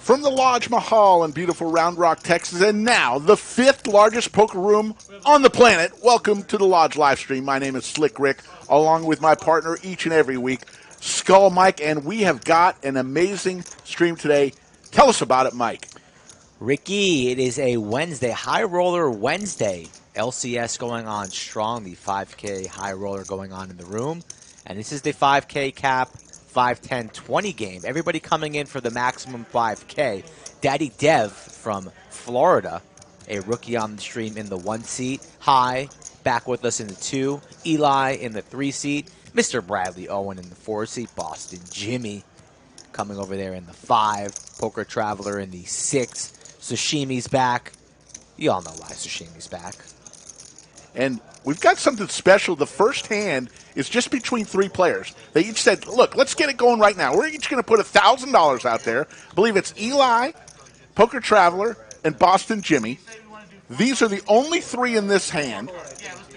From the Lodge Mahal in beautiful Round Rock, Texas, and now the 5th largest poker room on the planet. Welcome to the Lodge live stream. My name is Slick Rick, along with my partner each and every week, Skull Mike, and we have got an amazing stream today. Tell us about it, Mike. Ricky, it is a Wednesday, High Roller Wednesday. LCS going on strong, the 5K High Roller going on in the room. And this is the 5K cap 5, 10, 20 game. Everybody coming in for the maximum 5K. Daddy Dev from Florida, a rookie on the stream in the 1 seat. High, back with us in the 2. Eli in the 3 seat. Mr. Bradley Owen in the 4 seat. Boston Jimmy coming over there in the 5. Poker Traveler in the 6. Sashimi's back. You all know why Sashimi's back. And we've got something special. The first hand is just between 3 players. They each said, look, let's get it going right now. We're each going to put $1,000 out there. I believe it's Eli, Poker Traveler, and Boston Jimmy. These are the only 3 in this hand.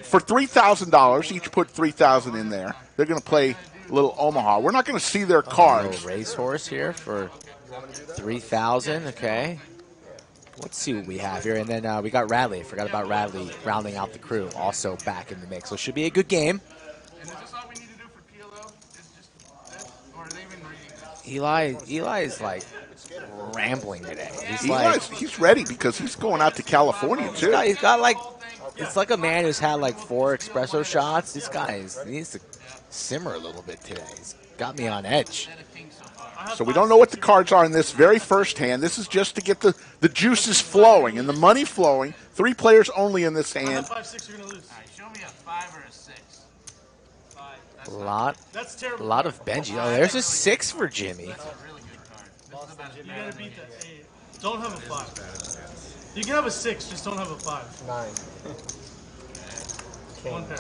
For $3,000, each put $3,000 in there. They're going to play a little Omaha. We're not going to see their cards. A little racehorse here for $3,000, okay. Let's see what we have here. And then we got Radley. I forgot about Radley rounding out the crew, also back in the mix. So it should be a good game. And is this all we need to do for PLO? Is just this? Or are they even reading this? Eli is like rambling today. He's ready because he's going out to California too. He's got like, it's like a man who's had like 4 espresso shots. This guy needs to simmer a little bit today. He's got me on edge. So we don't know what the cards are in this very first hand. This is just to get the juices flowing and the money flowing. 3 players only in this hand. 5, 6, you're gonna lose. All right, show me a 5 or a 6. 5. That's terrible. A lot of Benji. Oh, there's a 6 for Jimmy. That's a really good card. You gotta beat that 8. Don't have a 5. You can have a 6, just don't have a 5. 9. 1 pair.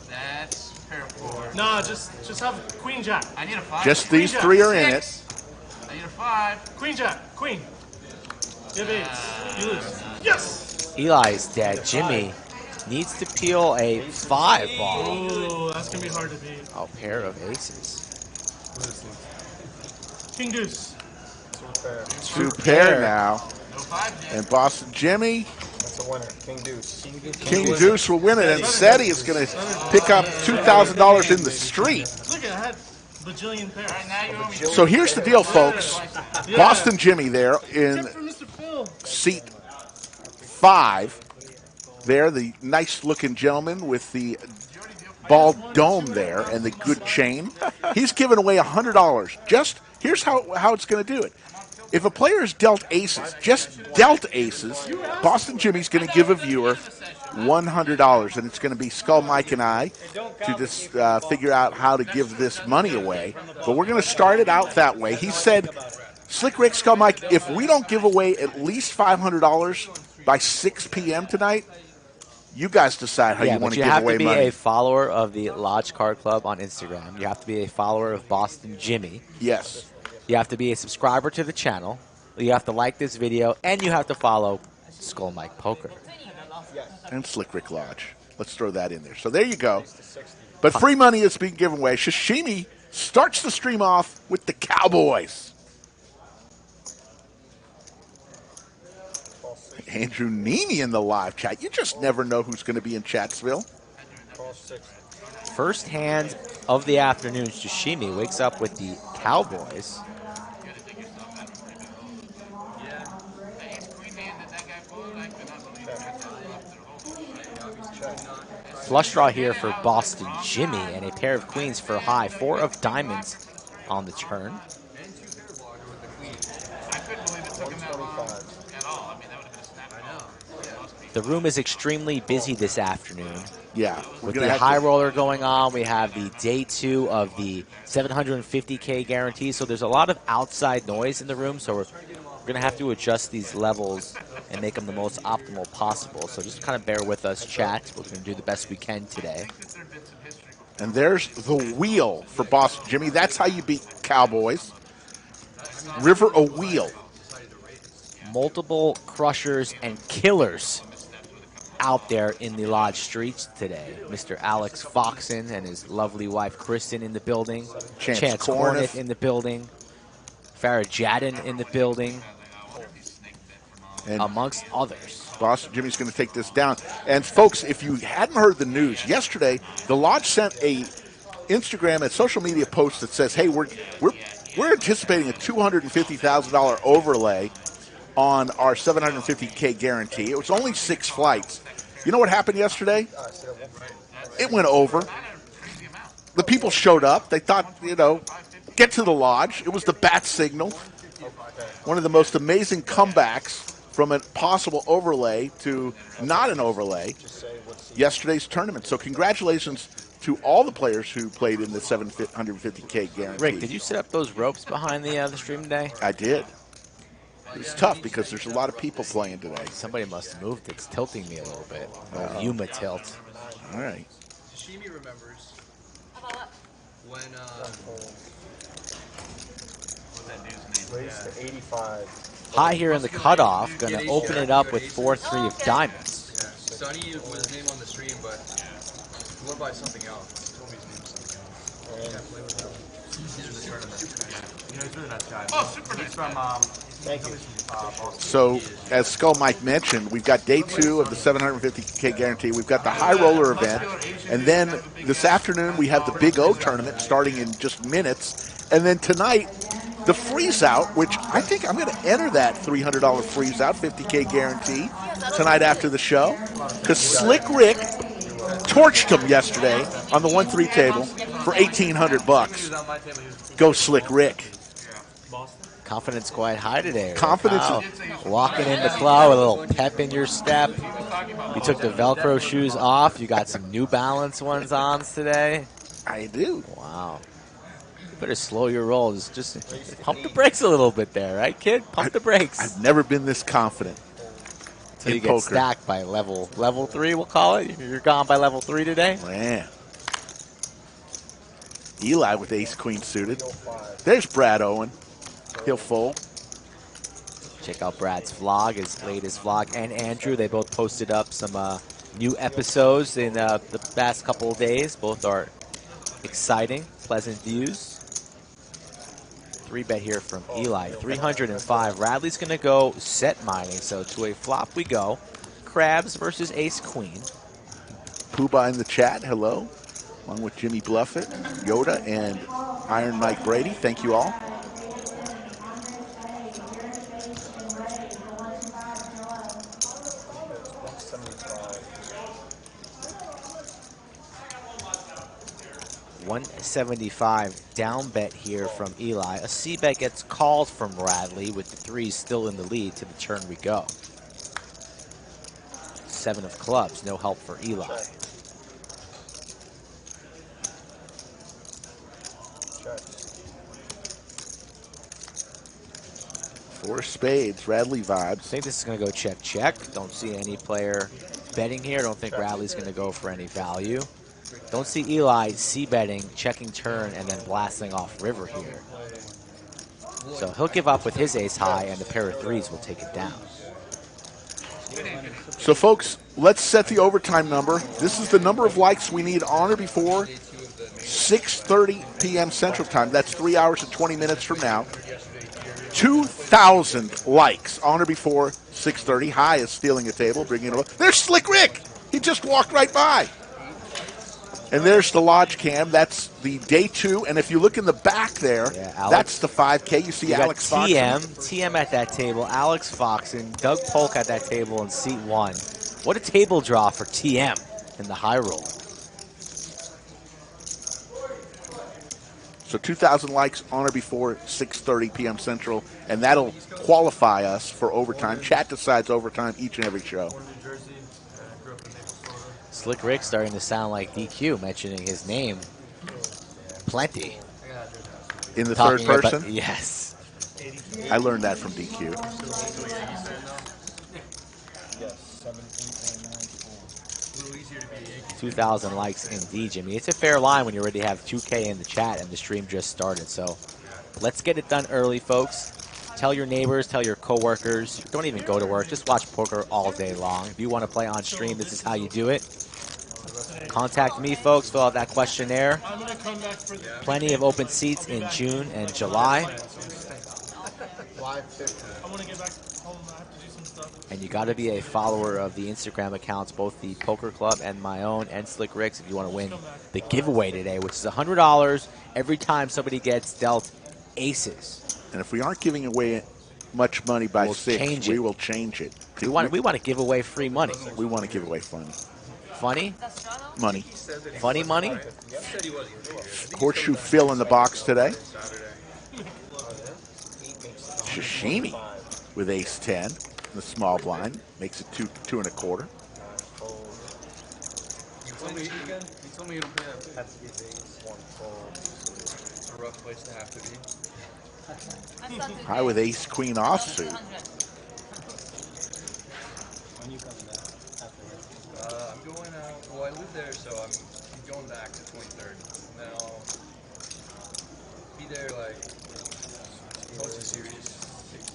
That's pair 4. Nah, just have Queen Jack. I need a 5. Just these 3 are in it. I need a 5. Queen Jack. Queen. You have 8. You lose. Yes! Eli's dead. Jimmy needs to peel a 5 ball. Ooh, that's gonna be hard to beat. A pair of aces. King Deuce. 2 pair now. No 5 yet. And Boston Jimmy. That's a winner. King Deuce. King Deuce will win it. And Seti is going to pick up $2,000 in the street. Look at that. Bajillion pairs. Right, now you owe me So here's the deal, folks. Yeah. Boston Jimmy there in Tip for Mr. Phil. seat 5. There, the nice-looking gentleman with the bald dome there and the good chain. He's giving away $100. Just here's how it's going to do it. If a player is dealt aces, just dealt aces, Boston Jimmy's going to give a viewer $100, and it's going to be Skull Mike and I to just figure out how to give this money away. But we're going to start it out that way. He said, Slick Rick, Skull Mike, if we don't give away at least $500 by 6 p.m. tonight, you guys decide how you want to give away money. You have to be a follower of the Lodge Card Club on Instagram. You have to be a follower of Boston Jimmy. Yes. You have to be a subscriber to the channel. You have to like this video, and you have to follow Skull Mike Poker. And Slick Rick Lodge. Let's throw that in there. So there you go. But free money is being given away. Sashimi starts the stream off with the Cowboys. Andrew Nini in the live chat. You just never know who's going to be in Chatsville. First hand of the afternoon, Sashimi wakes up with the Cowboys. Flush draw here for Boston Jimmy and a pair of queens for high. 4 of diamonds on the turn. The room is extremely busy this afternoon. Yeah. With the high roller going on, we have the day 2 of the 750K guarantee. So there's a lot of outside noise in the room. So we're going to have to adjust these levels and make them the most optimal possible. So just kind of bear with us, chat. We're going to do the best we can today. And there's the wheel for Boston Jimmy. That's how you beat Cowboys. River a wheel. Multiple crushers and killers out there in the Lodge streets today. Mr. Alex Foxon and his lovely wife Kristen in the building. Chance Corneth in the building. Farajadin in the building, And amongst others. Boss Jimmy's going to take this down. And folks, if you hadn't heard the news, yesterday the lodge sent a Instagram and social media post that says, "Hey, we're anticipating a $250,000 overlay on our 750K guarantee." It was only 6 flights. You know what happened yesterday? It went over. The people showed up. They thought, get to the lodge. It was the bat signal. One of the most amazing comebacks from a possible overlay to not an overlay yesterday's tournament. So congratulations to all the players who played in the 750K guarantee. Rick, did you set up those ropes behind the stream today? I did. It's tough because there's a lot of people playing today. Somebody must have moved. It's tilting me a little bit. Yuma tilt. All right. Sashimi remembers when Raised to 85. High here in the cutoff. Going to open it up with 4-3 of diamonds. Sonny was his name on the stream, but he went by something else. He told me his name was something else. Yeah, play with him. These are the tournament. He's really nice guy. Oh, super nice. He's from, Thank you. So, as Skull Mike mentioned, we've got day 2 of the 750K guarantee. We've got the high roller event. And then this afternoon, we have the Big O tournament starting in just minutes. And then tonight, the freeze out, which I think I'm going to enter that $300 freeze out, 50K guarantee, tonight after the show. Because Slick Rick torched him yesterday on the 1-3 table for $1,800. Go Slick Rick. Confidence quite high today. Confidence. Wow. Walking into club with a little pep in your step. You took the Velcro shoes off. You got some New Balance ones on today. I do. Wow. You better slow your roll. Just pump the brakes a little bit there, right, kid? Pump the brakes. I've never been this confident. Until you get poker. stacked by level 3, we'll call it. You're gone by level 3 today? Man. Eli with ace-queen suited. There's Brad Owen. He'll fold. Check out Brad's vlog, his latest vlog, and Andrew. They both posted up some new episodes in the past couple of days. Both are exciting, pleasant views. 3-bet here from Eli, 305. Radley's going to go set mining, so to a flop we go. Crabs versus ace-queen. Poobah in the chat, hello. Along with Jimmy Bluffett, Yoda, and Iron Mike Brady. Thank you all. $175 down bet here from Eli. A C bet gets called from Radley with the 3s still in the lead. To the turn we go. 7 of clubs, no help for Eli. Four spades, Radley vibes. I think this is going to go check, check. Don't see any player betting here. Don't think Radley's going to go for any value. Don't see Eli C-betting, checking turn, and then blasting off river here. So he'll give up with his ace high, and the pair of 3s will take it down. So, folks, let's set the overtime number. This is the number of likes we need on or before 6:30 p.m. Central Time. That's 3 hours and 20 minutes from now. 2,000 likes on or before 6:30. High is stealing a table, bringing it over. There's Slick Rick. He just walked right by. And there's the lodge cam. That's the day 2. And if you look in the back there, that's the 5K. You see Alex Fox. TM at that table, Alex Fox, and Doug Polk at that table in seat 1. What a table draw for TM in the high roll. So 2,000 likes on or before 6:30 p.m. Central, and that'll qualify us for overtime. Chat decides overtime each and every show. Slick Rick starting to sound like DQ, mentioning his name plenty. In the third person? Yes. I learned that from DQ. 2,000 likes indeed, Jimmy. It's a fair line when you already have 2K in the chat and the stream just started. So let's get it done early, folks. Tell your neighbors, tell your coworkers. Don't even go to work. Just watch poker all day long. If you want to play on stream, this is how you do it. Contact me, folks. Fill out that questionnaire. Plenty of open seats in June and July. I want to get back home. I have to do some stuff. And you got to be a follower of the Instagram accounts, both the Poker Club and my own, and Slick Rick's, if you want to win the giveaway today, which is $100 every time somebody gets dealt aces. And if we aren't giving away much money by We'll 6, change we it. will change it. We want to give away free money. We want to give away funny Funny? money. Funny money? Horseshoe fill in the box today. Sashimi with ace 10 in the small blind. Makes it 2 1/4. You told me you don't play that. It's a rough place to have to be. High with ace queen offsuit. I'm going out. Well, I live there, so I'm going back to 23rd. Then I'll be there like close to series.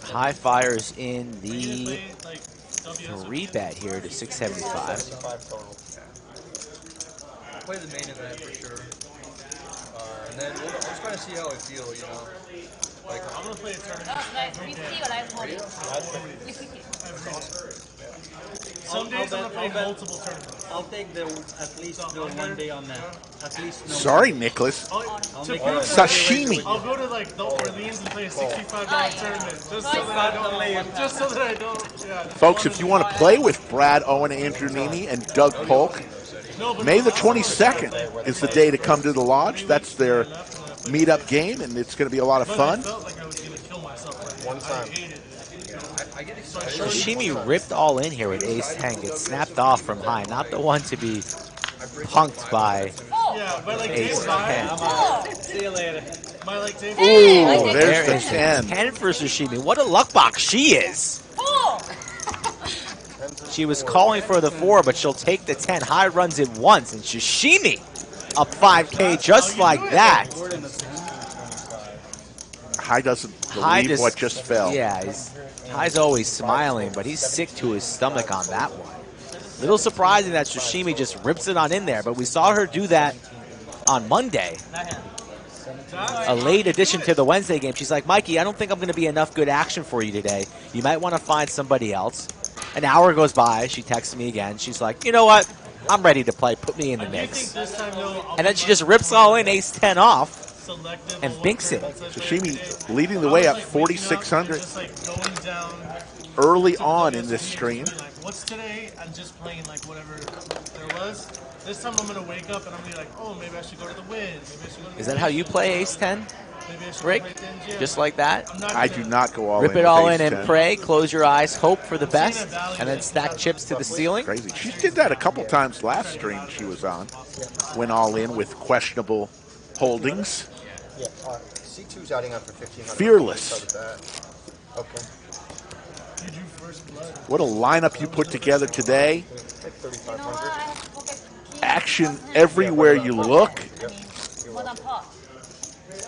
High fires in Are you the gonna play, like, WSOP? 3-bet here to 675. I'll play the main event for sure. And then I'm just trying to see how I feel, you know. Like, I'm gonna play a tournament. Some days I'm gonna play multiple tournaments. I'll take at least the 1 day on that. At least no. Sorry, Nicholas. To make prove it. that, Sashimi. I'll go to like the Orleans and play a $65 tournament just so that I don't. Just so that I don't. Yeah. Folks, if you want to play with Brad Owen, Andrew Nini, and Doug Polk, May the 22nd is the day to come to the lodge. That's their meetup game, and it's going to be a lot of fun. I felt like I was gonna kill myself. One time. I get excited. Sashimi ripped all in here with ace 10. Gets snapped off from high. Not the one to be punked by Yeah, but like ace Dave's high. 10. See you later. My like Dave. Ooh, there's There the is 10. 10 for Sashimi. What a luck box she is. She was calling for the 4, but she'll take the 10. High runs it once, and Sashimi up 5K just like that. High doesn't High believe what just fell. Yeah, High's always smiling, but he's sick to his stomach on that one. Little surprising that Sashimi just rips it on in there, but we saw her do that on Monday. A late addition to the Wednesday game. She's like, Mikey, I don't think I'm going to be enough good action for you today. You might want to find somebody else. An hour goes by. She texts me again. She's like, you know what? I'm ready to play. Put me in the mix. And then she just rips all in, ace 10 off, and binks it. Sashimi leading the way up 4,600 Just like going down. early on in this stream. Like, what's today? I'm just playing like whatever there was. This time I'm gonna wake up and I'm gonna be like, oh, maybe I should go to the Wiz. Maybe I should go to the Is that how you play ace 10, Maybe I should Rick? go play Thin Jim. Just like that? I'm not I gonna- do not go all in. Rip it with all ace in and 10. pray, close your eyes, hope for the best, and then stack chips to the ceiling? Crazy. She did that a couple times last stream she was on. Went all in with questionable holdings. Yeah, C2's adding up for 1,500. Fearless. Okay. You drew first blood. What a lineup you put together today. Take 3,500. Action everywhere you look.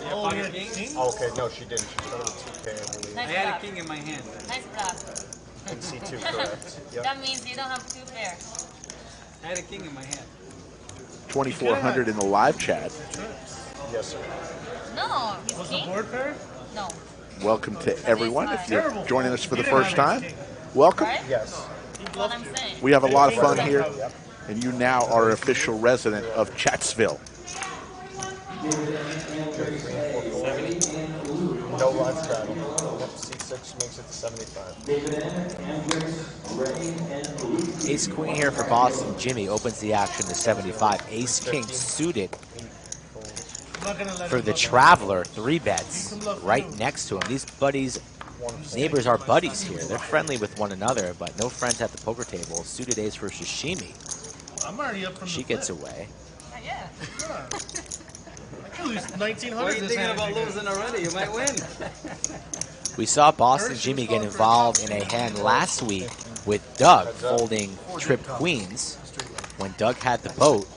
Oh, you had king? Oh, okay, no, she didn't. She started with 2K, I believe. I had a king in my hand. Nice bluff. And C2, correct. Yep. That means you don't have 2 pairs. I had a king in my hand. 2,400 in the live chat. Yes, sir. No, he's Was the king? board pair? No. Welcome to everyone. If you're Terrible. joining us for the You didn't first have time, ace king. welcome. Right? Yes. That's what I'm saying. We have a lot of fun here, Yep. and you now are official resident of Chatsville. No live straddle. Yep, C6 makes it to 75. Ace queen here for Boston. Jimmy opens the action to 75. Ace king suited I'm not gonna let for him the look. Traveler. 3 bets right next to him. These buddies, neighbors are buddies here. They're friendly with one another, but no friends at the poker table. Suited ace for Sashimi. I'm already up from She the gets flip. away. Yeah. I could lose 1,900 What are you this thinking hand. about losing already? You might win. We saw Boston Jimmy get involved in a hand last week with Doug folding trip queens when Doug had the boat.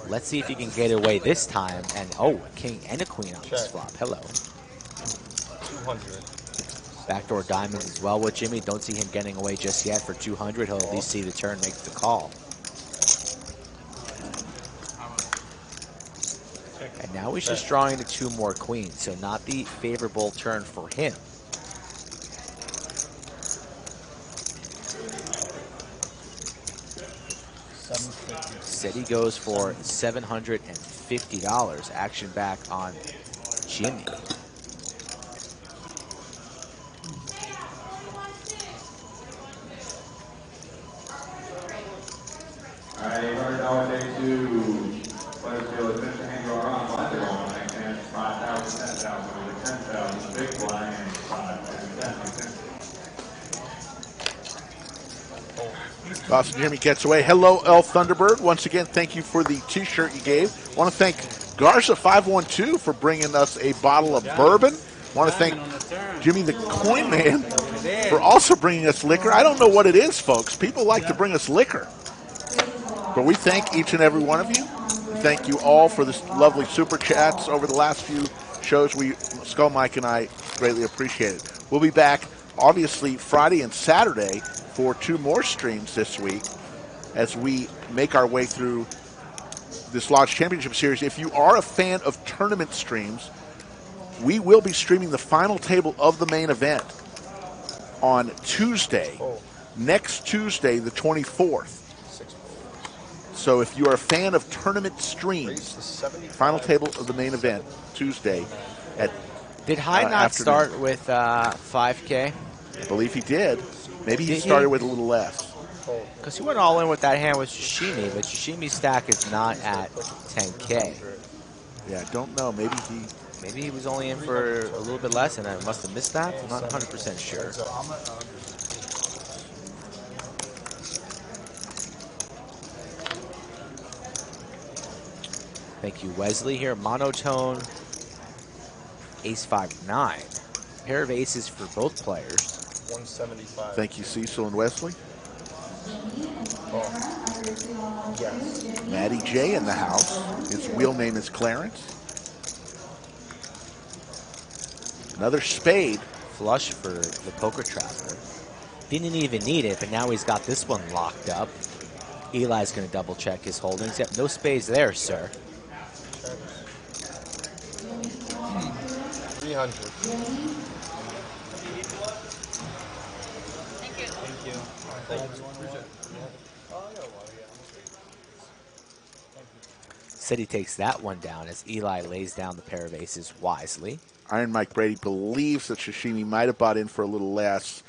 Let's see if he can get away this time. And oh, a king and a queen on this flop. Hello. 200. Backdoor diamonds as well with Jimmy. Don't see him getting away just yet for 200. He'll at least see the turn, make the call. And now he's just drawing the 2 more queens, so not the favorable turn for him. City goes for $750. Action back on Jimmy. All right, $100 day two. Pleasantville is Mr. Andrew Aron, Blender on, and 5,000, 10,000, over 10,000, big blind, 5, 10. Boston Jimmy gets away. Hello, El Thunderbird. Once again, thank you for the T-shirt you gave. Want to thank Garza 512 for bringing us a bottle of bourbon. Want to thank Jimmy the Coin Man for also bringing us liquor. I don't know what it is, folks. People like to bring us liquor. But we thank each and every one of you. Thank you all for this lovely super chats over the last few shows. Skull Mike and I greatly appreciate it. We'll be back, obviously, Friday and Saturday for 2 more streams this week as we make our way through this Lodge Championship Series. If you are a fan of tournament streams, we will be streaming the final table of the main event on Tuesday, next Tuesday, the 24th. So if you are a fan of tournament streams, final table of the main event, Tuesday at Did High not afternoon. start with 5K? I believe he did. Maybe he started with a little less. Because he went all in with that hand with Sashimi, but Sashimi's stack is not at 10K. Yeah, I don't know. Maybe he was only in for a little bit less, and I must have missed that. I'm not 100% sure. Thank you, Wesley here. Monotone, ace 5-9. Pair of aces for both players. 175. Thank you, Cecil and Wesley. Yes. Matty J in the house. His real name is Clarence. Another spade. Flush for the Poker Traveler. Didn't even need it, but now he's got this one locked up. Eli's going to double check his holdings. Yep, no spades there, sir. 300. Thank you. Thank you. Said he takes that one down as Eli lays down the pair of aces wisely. Iron Mike Brady believes that Sashimi might have bought in for a little less,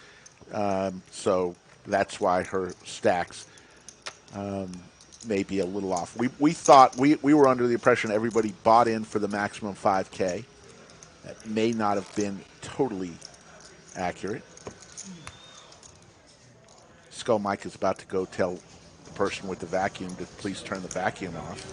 so that's why her stacks may be a little off. We thought we were under the impression everybody bought in for the maximum 5K. That may not have been totally accurate. Skull Mike is about to go tell the person with the vacuum to please turn the vacuum off.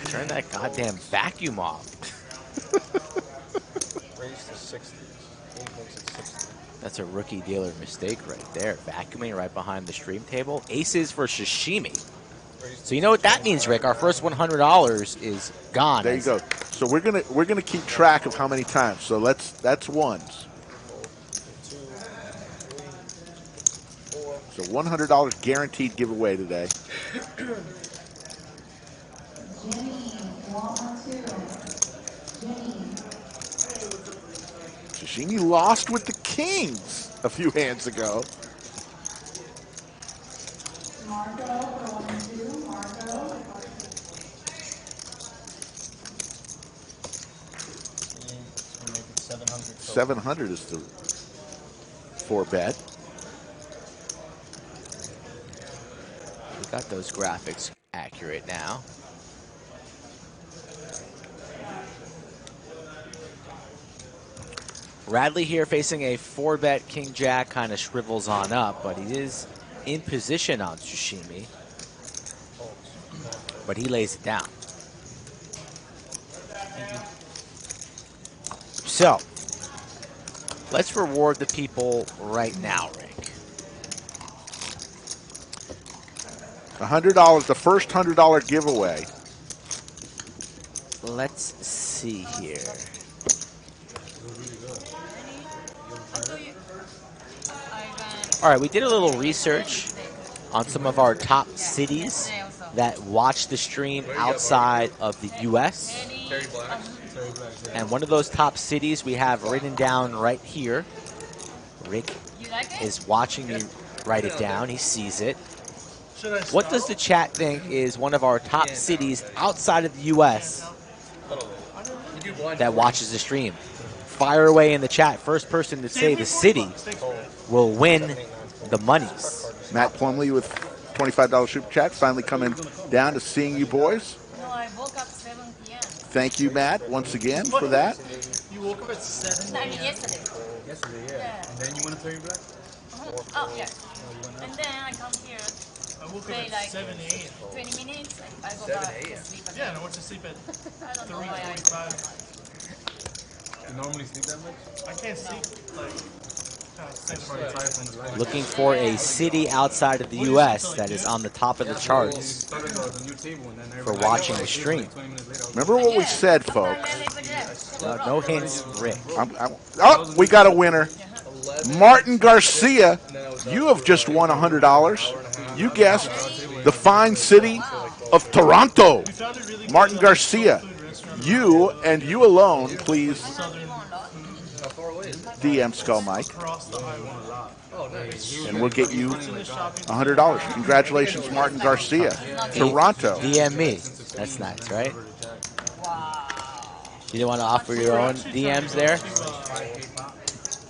Turn that goddamn vacuum off. Raise to 60. Makes it 60. That's a rookie dealer mistake right there. Vacuuming right behind the stream table. Aces for Sashimi. So you know what that means, Rick? Our first $100 is gone. There you go. So we're gonna keep track of how many times. So that's ones. 2, 3, 4. So $100 guaranteed giveaway today. Sashimi lost with the Kings a few hands ago. Make it 700. 700 is the 4-bet. We got those graphics accurate now. Radley here facing a 4-bet King-Jack, kind of shrivels on up, but he is in position on Sashimi. But he lays it down. So, let's reward the people right now, Rick. $100, the first $100 giveaway. Let's see here. All right, we did a little research on some of our top cities that watch the stream outside of the U.S. Terry Black. And one of those top cities we have written down right here. Rick You like it? is watching me write it down. He sees it. Should I What does the chat think is one of our top cities outside of the U.S. that watches the stream? Fire away in the chat. First person to say the city will win the monies. Matt Plumley with $25 super chat, finally coming down to seeing you boys. No, I woke up 7 p.m. Thank you, Matt, once again for that. You woke up at 7 I mean, yesterday. Yesterday, Yeah. And then you want to Terry Black? Oh, yeah. And then I come here, I woke up play at like 7 a.m. 20 minutes, I go 7 back to a.m. sleep Yeah, again. and I went to sleep at I don't know why I 3:45. You normally sleep that much? I can't sleep like kind of 6 Probably tired from the light. Looking for a city outside of the U.S. that is on the top of the charts Started the new table and then for everybody watching the like stream. 20 minutes later. Remember what we said, folks. No hints, Rick. Oh, we got a winner. Martin Garcia, you have just won $100. You guessed the fine city of Toronto. Martin Garcia, you and you alone, please DM Skull Mike, across the highway. Oh, nice. and we'll get you $100. Congratulations, Martin Garcia. Toronto. DM me. That's nice, right? You didn't want to offer your own DMs there?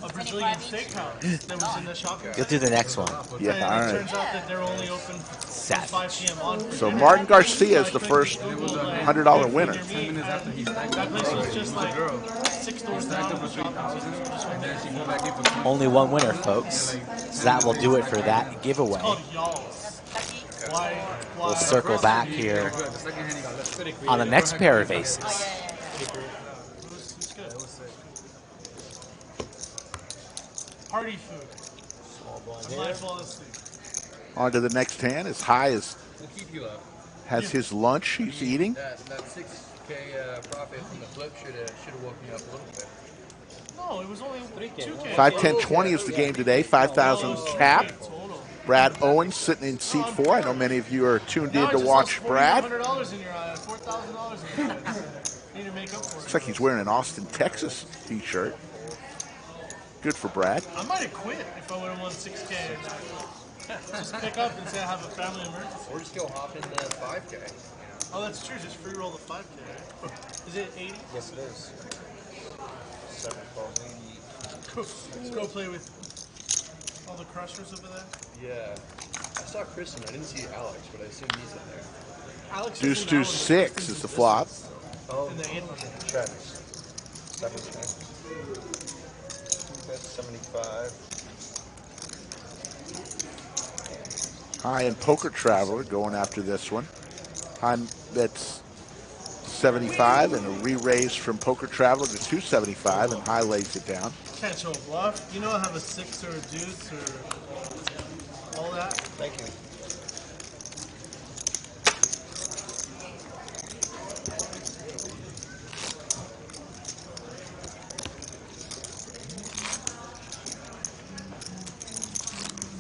A Brazilian steakhouse that was in the shopping You'll do the next one. Yeah, all And it right. turns out that they're only open from 5 p.m. on. So Martin Garcia is the first $100 winner. That place was just like 6 doors down from the shopping center. Just went there. Only one winner, folks. So that will do it for that giveaway. Called Y'all's. Why? We'll circle back here on the next pair of aces. It's good. Party food. I might fall asleep. On to the next hand. As high as We'll keep you up. has his lunch he's eating. That 6K profit from the flip should have woke me up a little bit. No, it was only 2K. 5, 10, 20 is the game today. 5,000 cap. Brad Owen sitting in seat 4. I know many of you are tuned in to watch Brad. $4,000 in your eye, $4,000 in your eye. Need to make up for it. Looks like he's wearing an Austin, Texas t-shirt. Good for Brad. I might have quit if I would have won 6K. Just pick up and say I have a family emergency. Or just go hop in the 5K. Oh, that's true. Just free roll the 5K. Right? Is it 80? Yes, it is. 7,080. Let's go play with all the crushers over there. Yeah. I saw Chris and I didn't see Alex, but I assume he's in there. Alex Deuce, is in deuce, that one. 6 is the flop. Oh, In the 800. Checks. 7 checks. 75. High and Poker Traveler going after this one. High bets 75 and a re-raise from Poker Traveler to 275, and High lays it down. Can't show a bluff. You know I have a 6 or a deuce or all that. Thank you.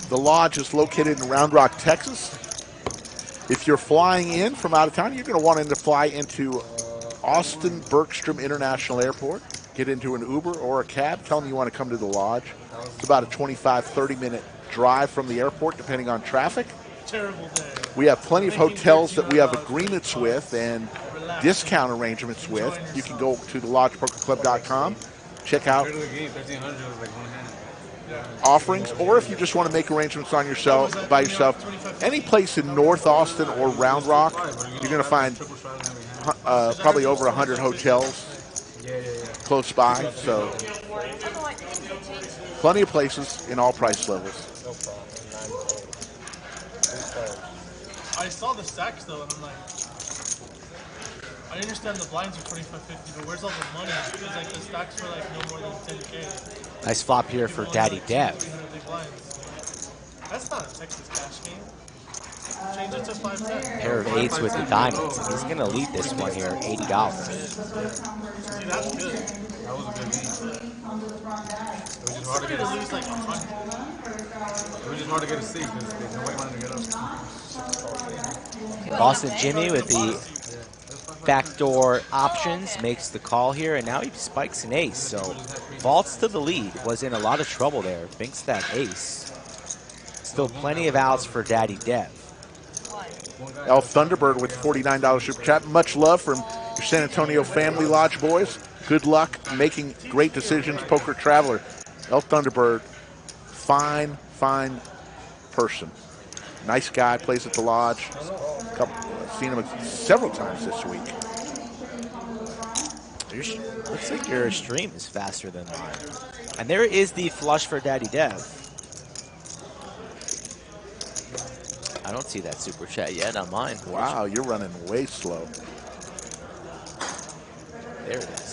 The lodge is located in Round Rock, Texas. If you're flying in from out of town, you're going to want to fly into Austin Bergstrom International Airport. Get into an Uber or a cab. Tell them you want to come to the lodge. It's about a 25, 30-minute drive from the airport, depending on traffic. Terrible day. We have plenty of hotels that we have agreements with and discount arrangements with. You can go to thelodgepokerclub.com, check out After the game, 1,300 was like one hand. offerings, or if you just want to make arrangements on yourself by yourself, any place in North Austin or Round Rock, you're going to find probably over 100 hotels close by. So plenty of places in all price levels. No problem. 9 I saw the stacks though, and I'm like, I understand the blinds are 25.50, but where's all the money? Because like the stacks are like no more than 10K. Nice flop here for Daddy Dev. 300 big blinds. That's not a Texas cash game. Change it to 510. Pair of 8s with the diamonds. He's going to lead this one here, $80. See, that's good. That was a good game. It was just hard It's to good get to lose like 100. It was just hard to get a seat because nobody wanted to get up. Boston Jimmy with the backdoor options makes the call here, and now he spikes an ace. So vaults to the lead. Was in a lot of trouble there. Binks that ace. Still plenty of outs for Daddy Dev. El Thunderbird with $49 super chat. Much love from your San Antonio Family Lodge boys. Good luck making great decisions, Poker Traveler. El Thunderbird, fine person. Nice guy, plays at the lodge. I've seen him several times this week. Looks like your stream is faster than mine. And there is the flush for Daddy Dev. I don't see that super chat yet on mine. Wow, you're running way slow. There it is.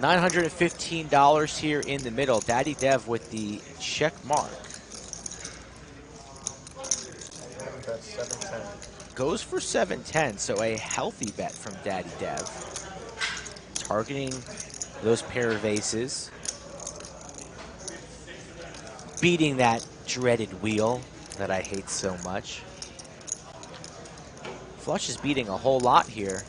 $915 here in the middle. Daddy Dev with the check mark. That's 710. Goes for 710, so a healthy bet from Daddy Dev. Targeting those pair of aces. Beating that dreaded wheel that I hate so much. Flush is beating a whole lot here.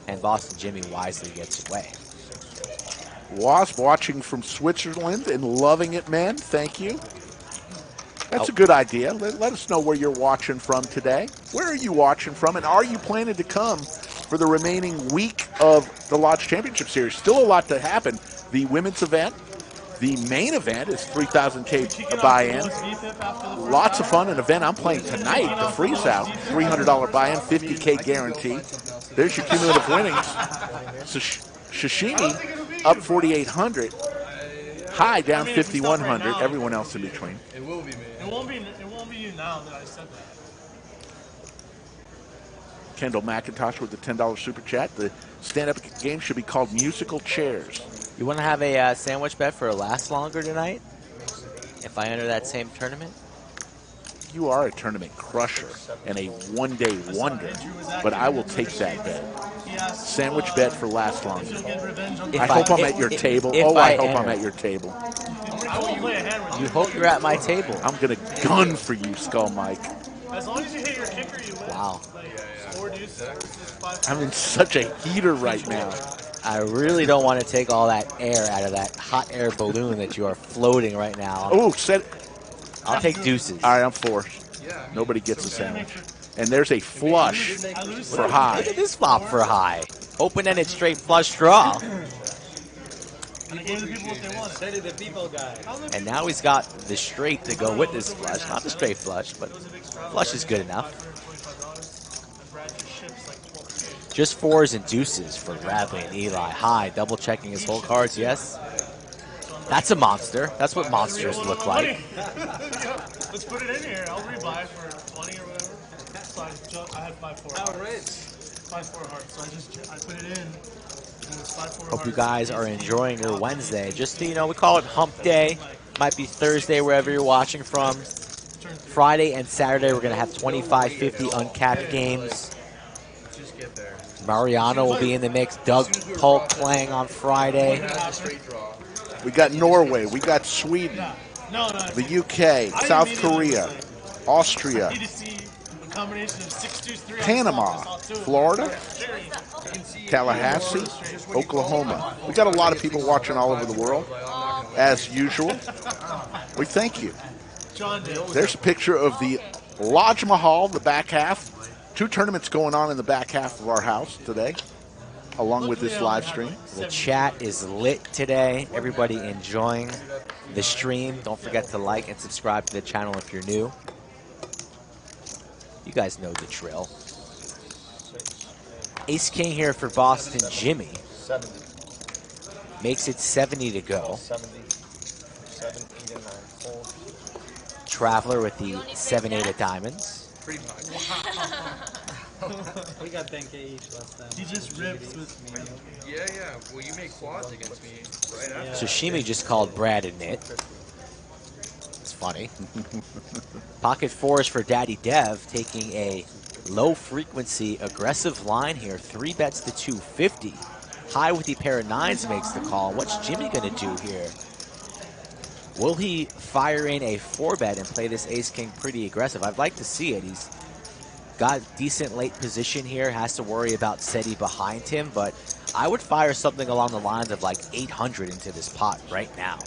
And Boston Jimmy wisely gets away. Wasp watching from Switzerland and loving it, man. Thank you. That's a good idea. Let us know where you're watching from today. Where are you watching from, and are you planning to come for the remaining week of the Lodge Championship Series? Still a lot to happen. The women's event, the main event is 3,000K buy-in. Lots of fun. An event I'm playing tonight, the Freeze Out, $300 buy-in, 50K guarantee. There's your cumulative winnings. Sashimi up 4,800. High down 5,100. Everyone else in between. It will be me. It won't be you now that I said that. Kendall McIntosh with the $10 super chat. The stand-up game should be called Musical Chairs. You want to have a sandwich bet for a last longer tonight? If I enter that same tournament? You are a tournament crusher and a one-day wonder, but I will take that bet. Sandwich bet for last longer. I hope I'm at your table. Oh, I hope I'm at your table. You hope you're at my table. I'm going to gun for you, Skull Mike. As long as you hit your kicker, you win. Wow. I'm in such a heater right now. I really don't want to take all that air out of that hot air balloon that you are floating right now. Oh, I'll take deuces. All right, I'm forced. Nobody gets a sandwich. And there's a flush for high. Look at this flop for high. Open-ended straight flush draw. And now he's got the straight to go with this flush. Not the straight flush, but flush is good enough. Just fours and deuces for Bradley and Eli. High, double checking his whole cards, yes. That's a monster. That's what monsters look like. Let's put it in here. I'll rebuy for 20 or whatever. So I had 5-4 hearts. 5-4 hearts. So I put it in. Hope you guys are enjoying your Wednesday. Just so you know, we call it Hump Day. Might be Thursday wherever you're watching from. Friday and Saturday we're going to have 25-50 uncapped games. Mariano will be in the mix. Doug Polk playing on Friday. We got Norway. We got Sweden. The UK. South Korea. Austria. Panama. Florida. Tallahassee. Oklahoma. We got a lot of people watching all over the world. As usual. We thank you. There's a picture of the Lodge Mahal, the back half. 2 tournaments going on in the back half of our house today, along with this live stream. The chat is lit today. Everybody enjoying the stream. Don't forget to like and subscribe to the channel if you're new. You guys know the drill. Ace King here for Boston Jimmy. 70. Makes it 70 to go. 70. 7, 8, and 9. Fold. Traveler with the 7-8 of diamonds. Pretty much. We got 10K each last time. He just rips with me. Yeah. Well, you make quads against me right after. Sashimi just called Brad a nit. It's funny. Pocket fours for Daddy Dev, taking a low frequency aggressive line here. 3 bets to 250. High with the pair of nines makes the call. What's Jimmy going to do here? Will he fire in a 4-bet and play this ace-king pretty aggressive? I'd like to see it. He's got decent late position here, has to worry about SETI behind him, but I would fire something along the lines of like 800 into this pot right now.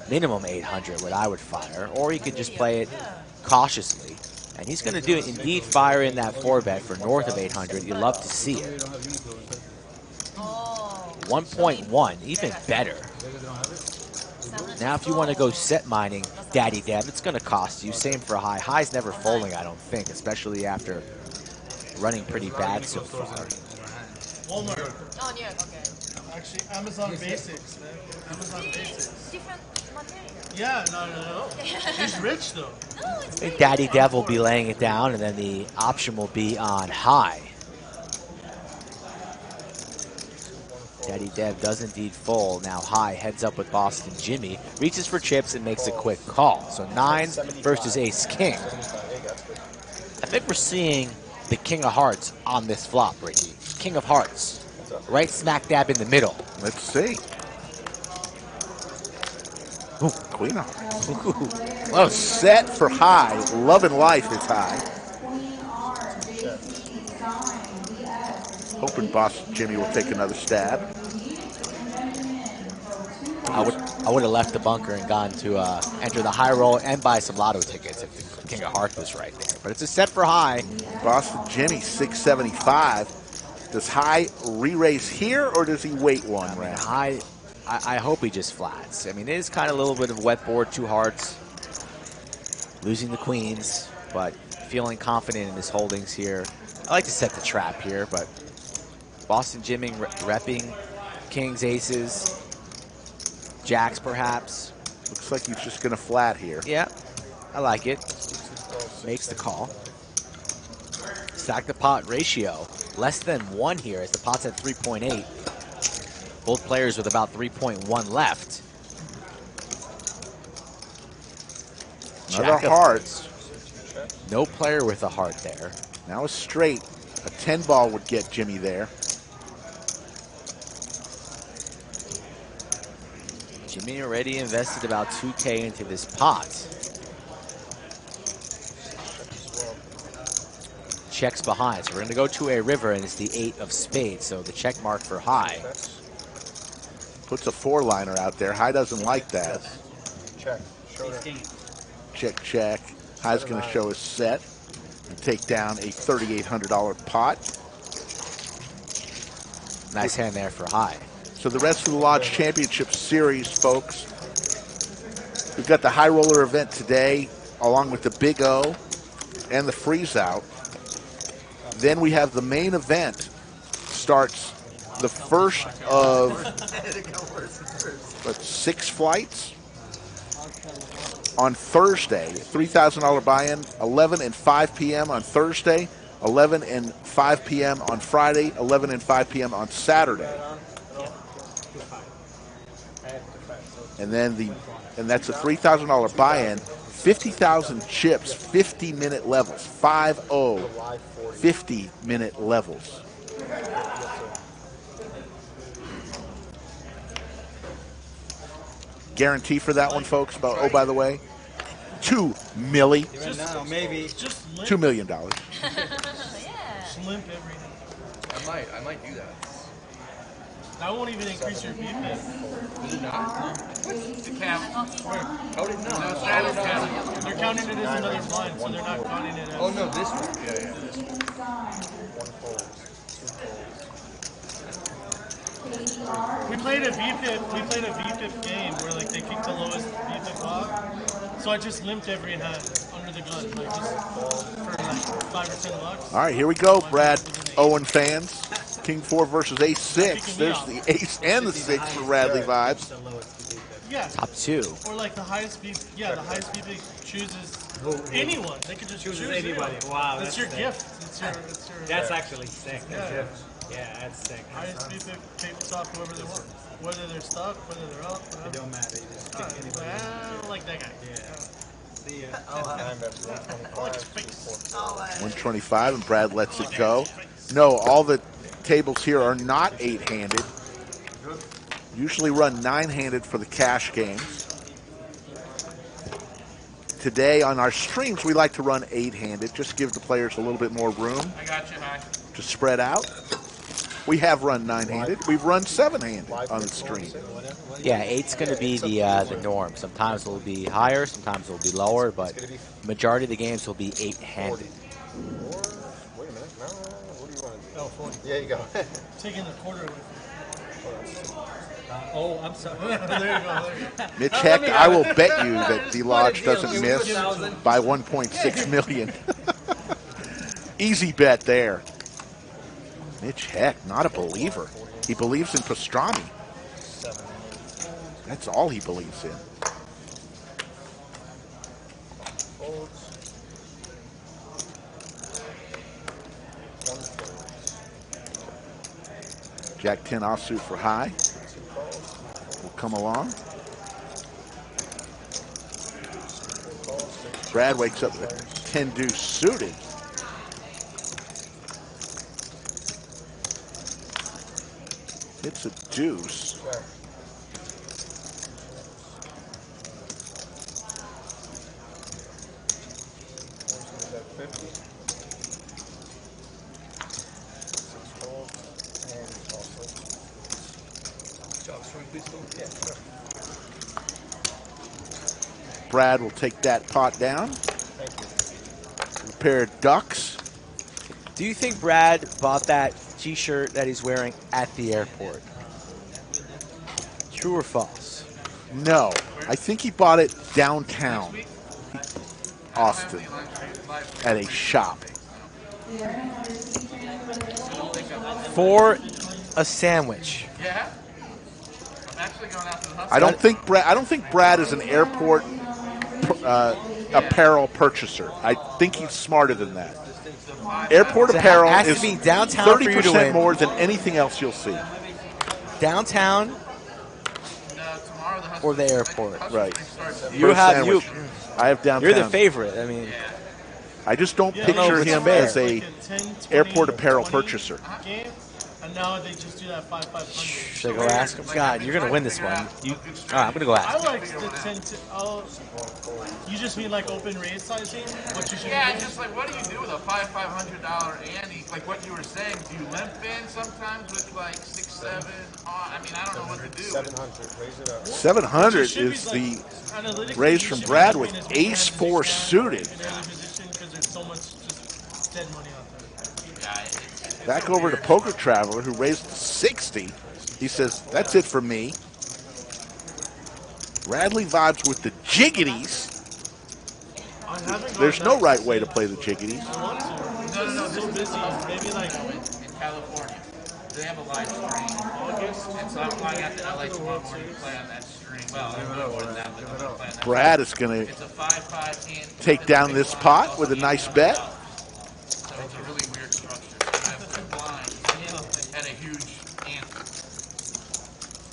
Minimum 800 what I would fire, or he could just play it cautiously. And he's going to do it, indeed fire in that 4-bet for north of 800. You love to see it. 1.1, even better. Now if you want to go set mining, Daddy Dev, it's going to cost you. Same for high. High's never folding, I don't think, especially after running pretty bad so far. Walmart. Oh, yeah, okay. Actually, Amazon Basics, man. Amazon Basics. Different material. Yeah, no. He's rich, though. No, it's I think Daddy Dev will be laying it down, and then the option will be on high. Daddy Dev does indeed fold. Now high heads up with Boston Jimmy, reaches for chips and makes a quick call. So nines versus ace king. I think we're seeing the king of hearts on this flop, Ricky. King of hearts, right smack dab in the middle. Let's see. Ooh, queen of hearts. Oh, set for high. Love and life is high. Hoping Boston Jimmy will take another stab. I would have left the bunker and gone to enter the high roll and buy some lotto tickets if the king of hearts was right there. But it's a set for high. Boston Jimmy 675. Does high re-raise here, or does he wait one round? High, I hope he just flats. I mean, it is kind of a little bit of wet board, 2 hearts. Losing the queens, but feeling confident in his holdings here. I like to set the trap here, but Boston Jimmy repping kings, aces, jacks perhaps. Looks like he's just going to flat here. Yeah, I like it. Makes the call. Stack the pot ratio. Less than 1 here as the pot's at 3.8. Both players with about 3.1 left. Another heart. No player with a heart there. Now a straight. A 10 ball would get Jimmy there. Jimmy already invested about 2K into this pot. Checks behind, so we're going to go to a river, and it's the 8 of spades, so the check mark for high. Puts a 4-liner out there. High doesn't like that. Check. Check, check. High's going to show his set and take down a $3,800 pot. Nice hand there for high. So the rest of the Lodge Championship Series, folks. We've got the High Roller event today, along with the Big O and the Freeze Out. Then we have the main event. Starts the first of 6 flights on Thursday. $3,000 buy-in, 11 and 5 p.m. on Thursday, 11 and 5 p.m. on Friday, 11 and 5 p.m. on Saturday. And then that's a $3,000 buy-in, 50,000 chips, 50-minute levels, 5-0, 50-minute levels. Guarantee for that one, folks. Oh, by the way, $2 million. Now, maybe. $2 million. Yeah. Just limp everything. I might do that. I won't even increase your BPIP. Is it not? The cap. How did no? They're counting it as another blind, so they're not counting it as... Oh no, this one. Yeah, this one. We played a VPIP game where like they kicked the lowest VPIP off. So I just limped every hand under the gun, like just for like $5 or $10. All right, here we go, Brad Owen fans. King 4 versus Ace 6. There's the Ace and the 6 for Radley vibes. Yeah. Top 2. Or like the highest VPIP, the highest VPIP chooses anyone. They could just choose anybody. Wow, that's your gift. It's your That's actually sick. Yeah. Yeah, that's sick. Highest VPIP tabletop whoever they want. Whether they're stuck, whether they're up. It don't matter. You just pick anybody. I don't like that guy. Yeah. See ya. I like his face. 125, and Brad lets it go. No, all the tables here are not 8-handed. Usually run 9-handed for the cash games. Today on our streams, we like to run 8-handed, just give the players a little bit more room to spread out. We have run 9-handed. We've run 7-handed on the stream. Yeah, 8's going to be the norm. Sometimes it'll be higher, sometimes it'll be lower, but majority of the games will be 8-handed. Wait a minute. No, what do you want to do? Oh, 40. Yeah, you go. Taking the quarter away from oh, I'm sorry. There you go. There you go. Mitch Heck, I will bet you that the Lodge doesn't miss by 1.6 million. Easy bet there. Mitch Heck, not a believer. He believes in pastrami. That's all he believes in. Jack 10 offsuit for high. Will come along. Brad wakes up with 10 deuce suited. Hits a deuce. Brad will take that pot down. A pair of ducks. Do you think Brad bought that T-shirt that he's wearing at the airport? True or false? No. I think he bought it downtown Austin at a shop. For a sandwich. Yeah. I'm actually going out to the hospital. I don't think Brad is an airport apparel purchaser. I think he's smarter than that. Airport apparel has is to be downtown for you to 30% win. more than anything else you'll see. Downtown or the airport. Right. I have downtown. You're the favorite. I mean, I just don't Yeah, picture no, him fair. as a 10, 20, airport apparel purchaser. Game, and now they just do that 5-500. should I go ask him? God, you're gonna win this one. All right, I'm gonna go I ask. like the 10 to, you just mean like open raid sizing? What you should Yeah, do? just like what do you do with a $500 ante? Like what you were saying, do you limp in sometimes with like 6, 7? I mean, I don't know what to do. 700, raise it up. 700 is the raise from Brad with ace 4 suited. Because there's so much just dead money out there. Back over to Poker Traveler, who raised to 60. He says, that's it for me. Radley vibes with the jiggities. There's no right way to play the jiggities. No, this is busy. Maybe like in California. They have a live stream in August, and so I'm flying out to LA tomorrow morning to play on that stream. Well, I'm not more than that, but I'm gonna play on that Brad is going to take down this pot with a nice bet. So it's a really weird structure. You have 2 blinds and a huge ante.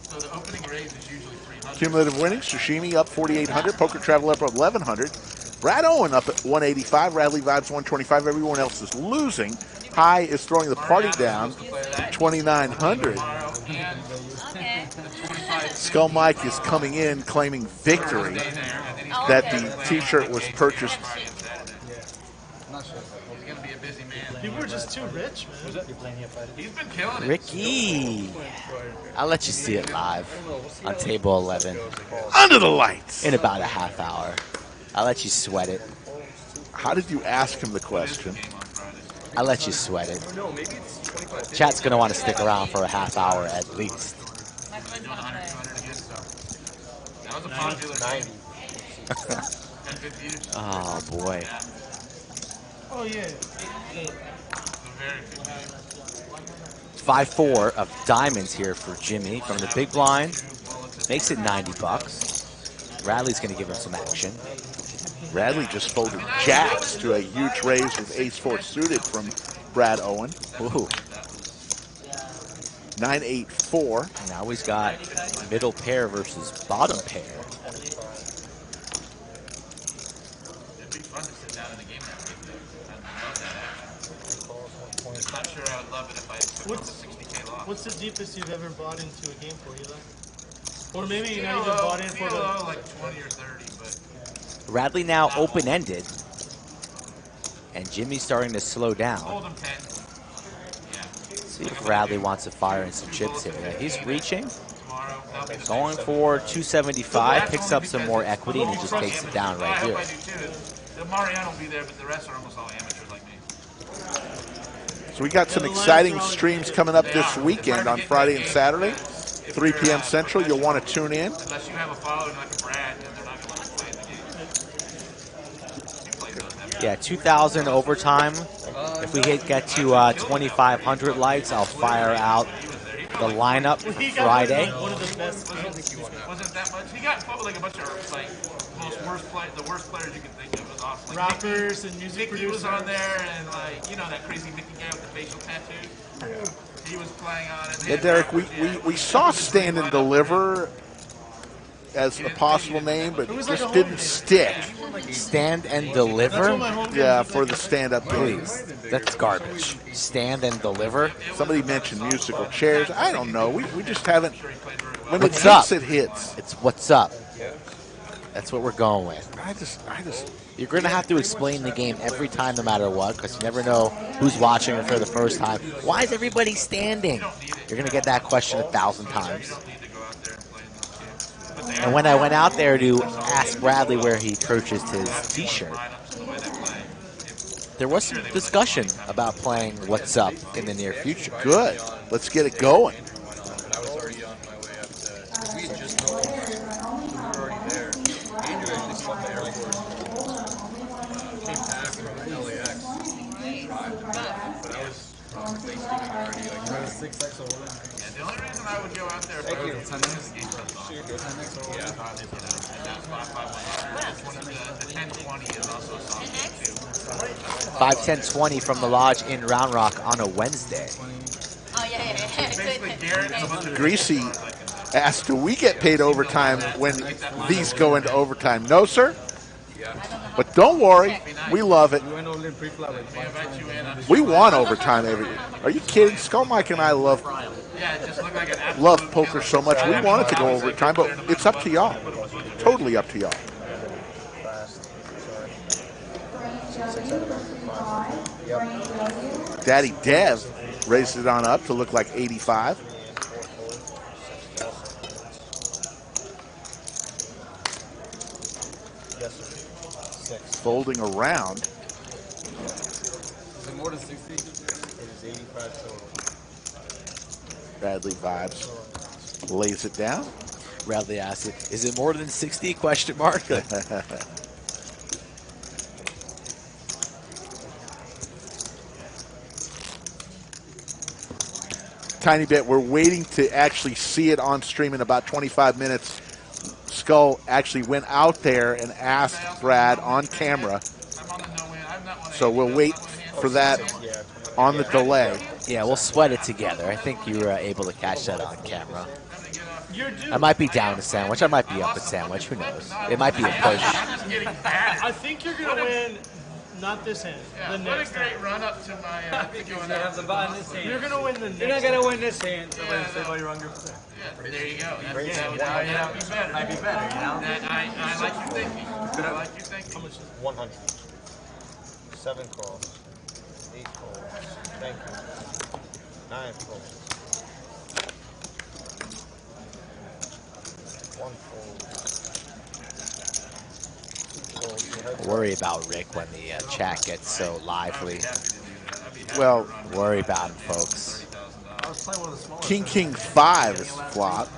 So the opening raise is usually 300. Cumulative winnings, Sashimi up 4,800, Poker Traveler up 1,100. Brad Owen up at 185, Radley Vibes 125. Everyone else is losing. High is throwing the party down 2,900. Skull Mike is coming in claiming victory that the T-shirt was purchased. People are just too rich, man. He's been killing it. Ricky, I'll let you see it live on table 11. Under the lights. In about a half hour. I'll let you sweat it. How did you ask him the question? I'll let you sweat it. Chat's going to want to stick around for a half hour at least. That was a popular 90. Oh, boy. Oh, yeah. 5-4 of diamonds here for Jimmy from the big blind. Makes it 90 bucks. Radley's going to give him some action. Radley just folded jacks to a huge raise with ace 4 suited from Brad Owen. Ooh. 9-8-4. Now he's got middle pair versus bottom pair. It'd be fun to sit down in a game that big, though. I'd love that action. I'm not sure I would love it if I What's 60K loss. What's the deepest you've ever bought into a game for, Eli? Or maybe you not even bought in for the like 20 or 30, but Radley now open-ended. And Jimmy's starting to slow down. hold him 10. See if Radley wants to fire in some chips here. Yeah, he's reaching. Going for 275, picks up some more equity, and he just takes it down right here. I do too. The Mariano will be there, but the rest are almost all amateurs like me. So we got some exciting streams coming up this weekend on Friday and Saturday, 3 p.m. Central. You'll want to tune in. Unless you have a following like a Brad, then they're not going to let you play the game. Yeah, 2,000 overtime. If we get to 2,500 likes, I'll fire out the lineup for Friday. One of the best. Wasn't that much? He got fought with like a bunch of like the worst players you could think of. It was awesome. Like Rappers and music Mickey was producers. on there, and like that crazy Mickey guy with the facial tattoo. He was playing on it. Yeah, Derek, we saw Stand and Deliver as a possible name, but it just didn't stick. Stand and Deliver? Yeah, for the stand-up game. Please, that's garbage. Stand and Deliver? Somebody mentioned musical chairs. I don't know. We just haven't. When What's it hits, up? it hits. It's what's up. That's what we're going with. I just. You're going to have to explain the game every time, no matter what, because you never know who's watching it for the first time. Why is everybody standing? You're going to get that question 1,000 times. And when I went out there to ask Bradley where he purchased his T-shirt, there was some discussion about playing What's Up in the near future. Good. Let's get it going. I was already on my way up to. We had just gone. We were already there. Andrew actually slept at the airport. Came back from LAX. But I was Thanksgiving already. Like, 6X or whatever. Yeah, the only reason I would go out there if I was the game was off. Yeah, that's 5-5-100. The 10-20 is also a soft game too. 5-10-20 from the Lodge in Round Rock on a Wednesday. Oh, yeah. Basically, Garrett and a bunch of Greasy asked, do we get paid overtime when these go into overtime? No, sir. But don't worry, we love it. We want overtime every. Are you kidding? Skull Mike and I love poker so much. We want it to go overtime, but it's up to y'all. Totally up to y'all. Daddy Dev raised it on up to look like 85. Folding around. Is it more than 60? It is 85 total. Bradley vibes. Lays it down. Bradley asked it, is it more than 60? Question mark. Tiny bit. We're waiting to actually see it on stream in about 25 minutes. Skull actually went out there and asked Brad on camera. So we'll wait for that on the delay. Yeah, we'll sweat it together. I think you were able to catch that on camera. I might be down a sandwich. I might be up a sandwich. Who knows? It might be a push. I think you're going to win. Not this hand. The next what a great run up to my. You're going to win the next. You're not going to win this hand. So yeah, say while you're under. Yeah, there you go. That'd be better. Might be better, you know? I like your thinking. I like your thinking. How much is 100. 7 calls. 8 calls. Thank you. 9 calls. 1 fold. 2 calls. Worry about Rick when the chat gets so lively. Well, worry about him, folks. King 5 is flop.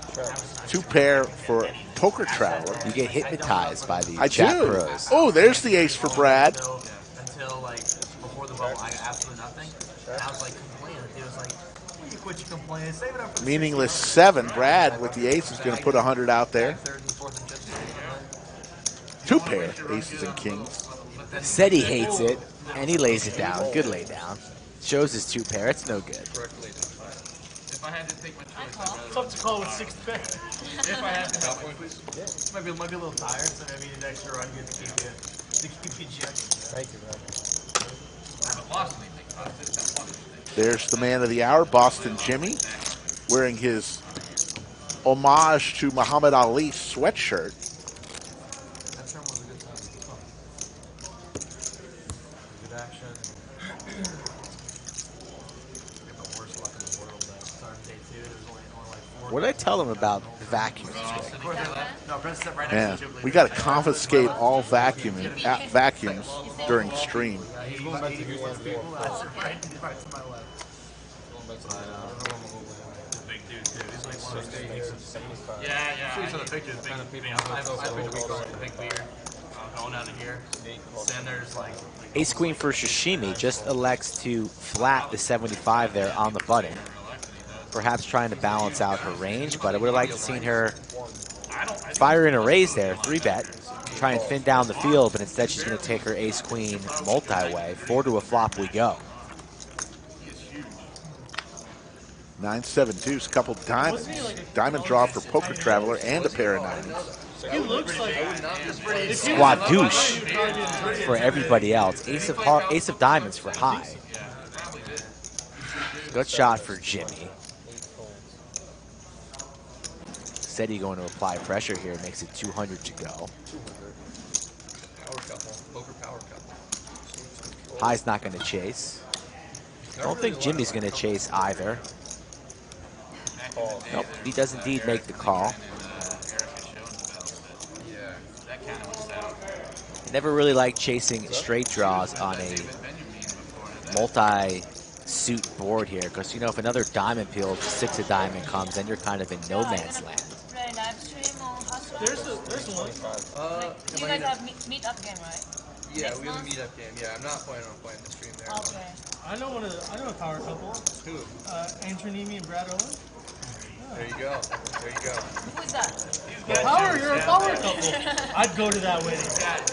2 pair for Poker Traveler. You get hypnotized by the I chat do. pros. Oh, there's the ace for Brad. Until like before the bubble, I got absolutely nothing. And I was like complaining. He was like, "Will you quit your complaining? Save it up for the Meaningless 7. Brad with the ace is going to put 100 out there. 2 pair, aces and kings. Said he hates it, and he lays it down. Good lay down. Shows his 2 pair. It's no good. If I had to take my choice, It's tough to call with 6 pair. if I had to help might be a little tired, so maybe an extra run to keep you checked. Thank you, man. I haven't lost anything. I just have fun. There's the man of the hour, Boston Jimmy, wearing his homage to Muhammad Ali sweatshirt. That term was a good time. Good action. We have the worst luck in the world though. Starting day 2, there's only like 4. What did I tell them about vacuums? Man, we got to confiscate all vacuums during stream. He's going back to people. That's right to my left. Big dude too. He's like one of those guys. Yeah. I saw the pictures. Big beard. Going out of here. Sanders like. Ace Queen for Sashimi just elects to flat the 75 there on the button. Perhaps trying to balance out her range, but I would have liked to seen her fire in a raise there, 3-bet, try and thin down the field, but instead she's going to take her Ace Queen multi-way. 4 to a flop we go. 9-7-2's a couple diamonds. Diamond draw for Poker Traveler and a pair of 90s. He looks like Squad douche for everybody else. Ace of diamonds for high. Good shot for Jimmy. Said he's going to apply pressure here. Makes it 200 to go. Power couple. Poker power couple. High's not going to chase. I don't think Jimmy's going to chase either. Nope, he does indeed make the call. Never really liked chasing straight draws on a multi-suit board here, because you know if another diamond peels, 6 of diamond comes, then you're kind of in no man's land. There's one. You guys have meet up game, right? Yeah, we have a meetup game. Yeah, I'm not planning on playing the stream there. Okay. I know a power couple. Who? Antonini and Brad Owen. There you go. There you go. Who's that? You're a power couple. I'd go to that wedding.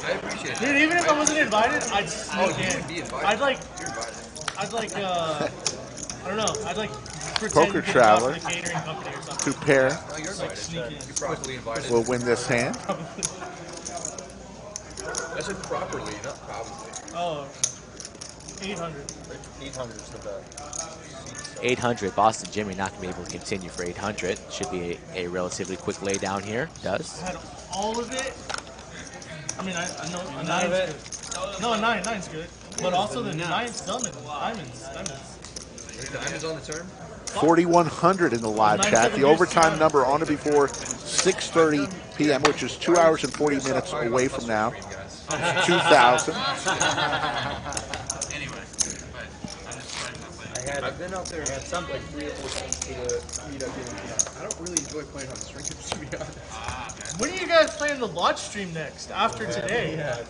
I appreciate it. Dude, even if I wasn't invited, I'd sneak you in. would be invited. You're invited. I don't know. I'd like pretend Poker to Traveler, talk to the catering company or something. 2 pair, No, you're invited. Sneak in. You're properly invited. will win this hand. I said properly, not probably. Oh, 800. 800 is the bet. 800, Boston Jimmy not going to be able to continue for 800. Should be a relatively quick lay down here. Does. I had all of it. I mean, I know a 9's good. No, a 9's good. But also the 9's diamonds. Diamonds on the turn? 4,100 in the live chat. The overtime number on or before 6:30 p.m., which is 2 hours and 40 minutes away from now. 2,000. I've been out there and had something 3 or 4 times to the meetup game. I don't really enjoy playing on the stream, to be honest. When are you guys playing the lodge stream next? After today? Yeah.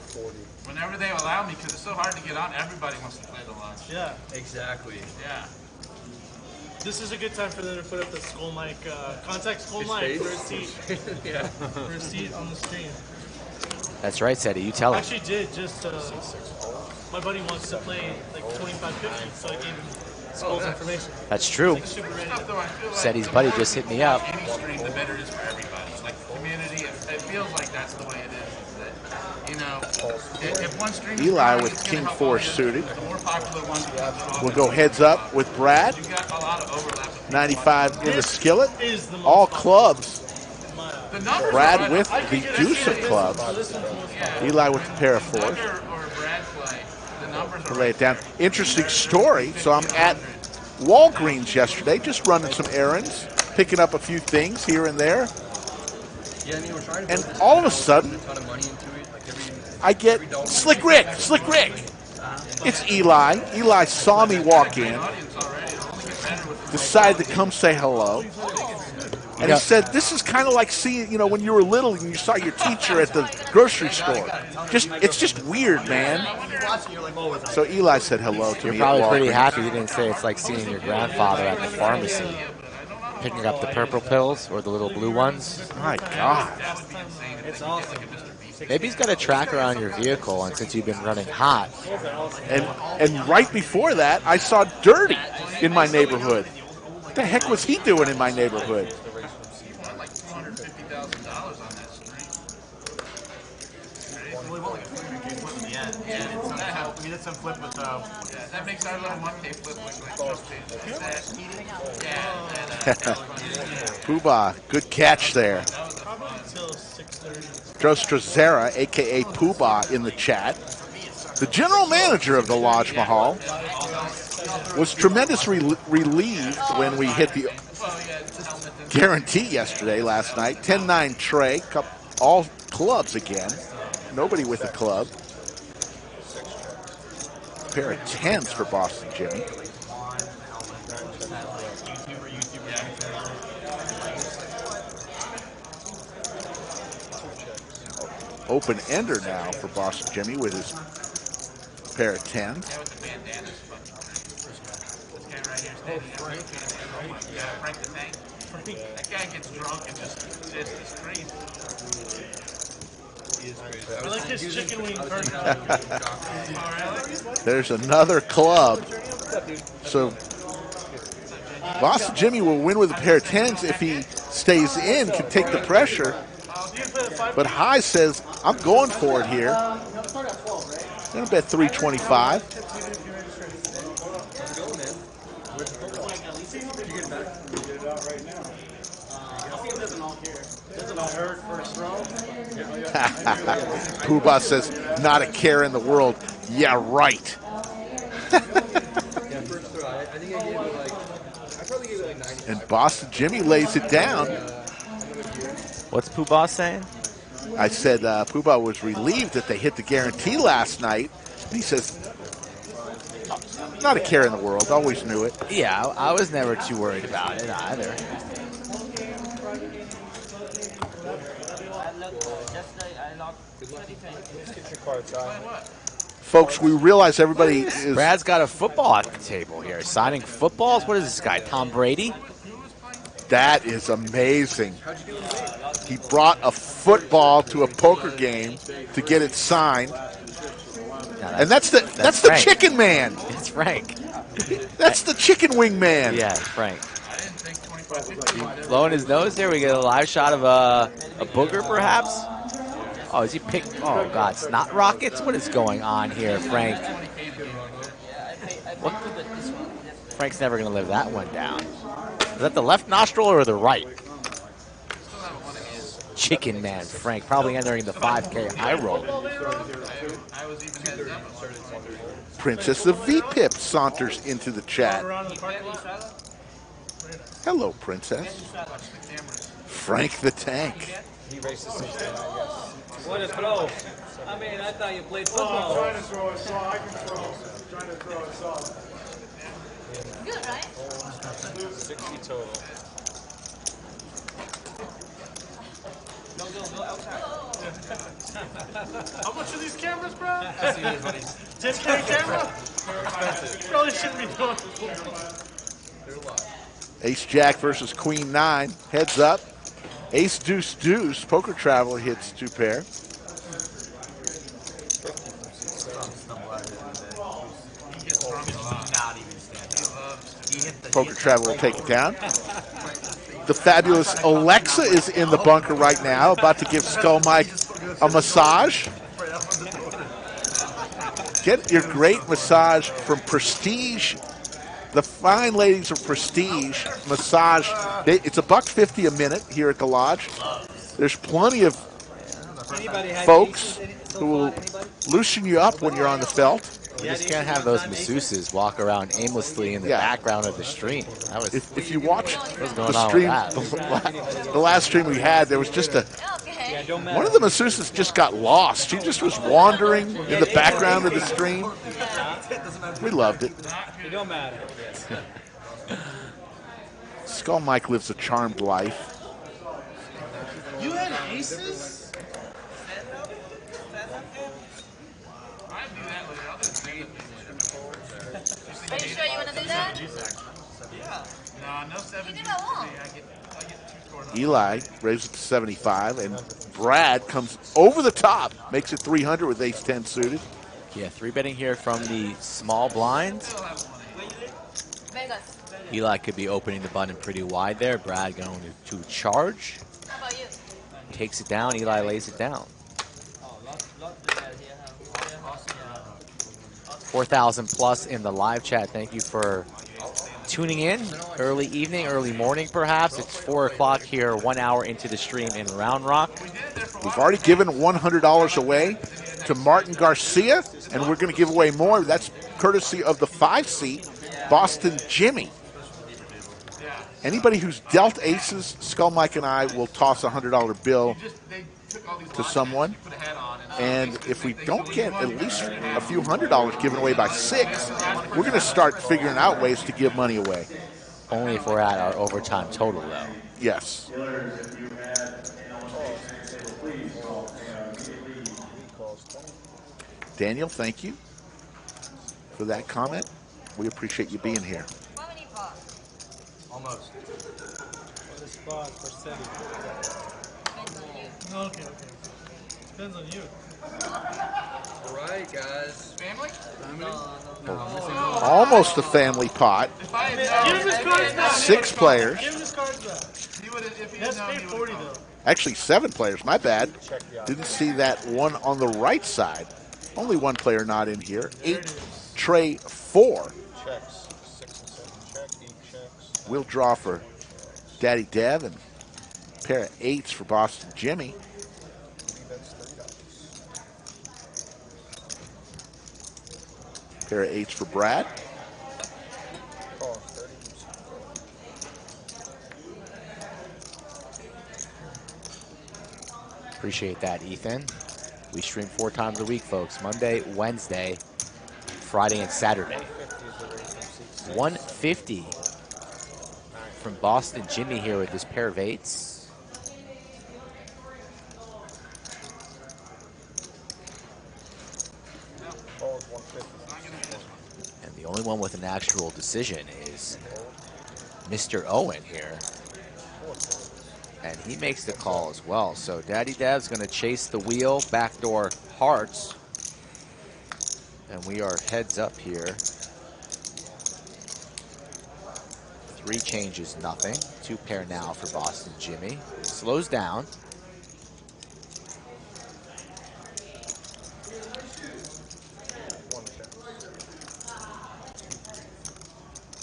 Whenever they allow me, because it's so hard to get on. Everybody wants to play the launch. Yeah. Exactly. Yeah. This is a good time for them to put up the Skull Mike, contact Skull Mike for a seat. Yeah. For a seat on the stream. That's right, Seti. You tell him. Actually did, just, my buddy wants to play like 25-50, so I gave him Skull's information. That's true. Super ready. Seti's buddy just hit me up. Any stream, the better it is for everybody. Like community, it feels like that's the way it is. That, you know, if one stream Eli with it's King gonna help 4 all the suited. others. The more popular ones become We'll go heads up with Brad. You got a lot of overlap. With 95 in the skillet. Is the most All clubs. the numbers Brad are with the deuce of clubs. Eli with the pair of 4s. or Brad play. The numbers are Lay it down. Interesting story. So I'm at Walgreens yesterday, just running some errands, picking up a few things here and there. Yeah, I mean, we're trying to And build this all of a thing, sudden, put a ton of money into it. Like I get Slick Rick. It's Eli. Eli saw me walk in, decided to come say hello. And he said, this is kind of like seeing, you know, when you were little and you saw your teacher at the grocery store. It's just weird, man. So Eli said hello to You're me. probably at pretty Walgreens. happy you didn't say it's like seeing your grandfather at the pharmacy, picking up the purple pills or the little blue ones. My God. It's awesome. Maybe he's got a tracker on your vehicle, and since you've been running hot. And right before that, I saw Dirty in my neighborhood. What the heck was he doing in my neighborhood? like $250,000 on that stream. Yeah, so that helped. We did some flip with That makes our little 1K flip look like trust me. Poobah, good catch there. Probably until 6:30. Drostrozera, a.k.a. Poobah, in the chat. The general manager of the Lodge Mahal was tremendously relieved when we hit the guarantee yesterday, last night. 10-9 tray, all clubs again. Nobody with a club. Pair of 10s for Boston Jimmy. Open ender now for Boston Jimmy with his pair of 10s. Frank the Tank. That guy gets drunk and just sits the screen. I like his chicken wing burger. There's another club. So Boston Jimmy will win with a pair of 10s if he stays in, can take the pressure. But High says, I'm going for it here. I'm going to bet 325. Poobah says, not a care in the world. Yeah, right. And Boston Jimmy lays it down. What's Poobah saying? I said Poobah was relieved that they hit the guarantee last night. And he says, not a care in the world. Always knew it. Yeah, I was never too worried about it either. Folks, we realize everybody is... Brad's got a football at the table here. Signing footballs? What is this guy, Tom Brady? That is amazing. He brought a football to a poker game to get it signed. And that's the chicken man. It's Frank. That's the chicken wing man. Yeah, Frank. He's blowing his nose there. We get a live shot of a booger, perhaps. Oh, is he picked? Oh, God. Snot rockets? What is going on here, Frank? What? Frank's never going to live that one down. Is that the left nostril or the right? Chicken man, Frank. Probably entering the 5K high roll. Princess the V-Pip saunters into the chat. Hello, Princess. Frank the Tank. What a throw. I mean, I thought you played football. I'm trying to throw a saw. I can throw. I'm trying to throw a saw. Good, right? 60 total. Go outside. How much are these cameras, bro? 10K camera? Probably shouldn't be doing Ace Jack versus Queen 9. Heads up. Ace Deuce Deuce. Poker Traveler hits 2 pair. Poker Traveler will take it down. The fabulous Alexa is in the bunker right now, about to give Skull Mike a massage. Get your great massage from Prestige. The fine ladies of Prestige massage. It's $1.50 a minute here at the Lodge. There's plenty of folks who will loosen you up when you're on the felt. You just can't have those masseuses walk around aimlessly in the background of the stream. That was if you watch the stream, the last stream we had, there was just one of the masseuses just got lost. She just was wandering in the background of the stream. We loved it. It don't matter. Skull Mike lives a charmed life. You had aces? Are you sure you want to do that? No, no 7. You did that long. I get 2 corners. Eli raises it to 75, and Brad comes over the top, makes it 300 with ace 10 suited. Yeah, 3-betting here from the small blinds. Vegas. Eli could be opening the button pretty wide there. Brad going to charge. How about you? Takes it down. Eli lays it down. 4,000 plus in the live chat. Thank you for tuning in. Early evening, early morning perhaps. It's 4 o'clock here, 1 hour into the stream in Round Rock. We've already given $100 away to Martin Garcia, and we're going to give away more. That's courtesy of the 5-seat Boston Jimmy. Anybody who's dealt aces, Skull Mike and I will toss a $100 bill to someone. And if we don't get at least a few $100 given away by 6, we're going to start figuring out ways to give money away. Only if we're at our overtime total, though. Yes. Daniel, thank you for that comment. We appreciate you being here. Almost. Okay. Depends on you. All right, guys. Family? Almost a family pot. Give him his cards back. 6 players. Give him his cards back. He has to pay 40 though. Actually, 7 players. My bad. Didn't see that one on the right side. Only 1 player not in here. 8, tray 4. Checks. 6 and 7. Check. 8 checks. We'll draw for Daddy Dev and a pair of 8s for Boston Jimmy. That's $30. Pair of 8s for Brad. Call 30. Appreciate that, Ethan. We stream 4 times a week, folks. Monday, Wednesday, Friday, and Saturday. 150 from Boston Jimmy here with this pair of 8s. And the only one with an actual decision is Mr. Owen here. And he makes the call as well. So Daddy Dev's going to chase the wheel, backdoor hearts. And we are heads up here. 3 changes, nothing. 2 pair now for Boston Jimmy. Slows down.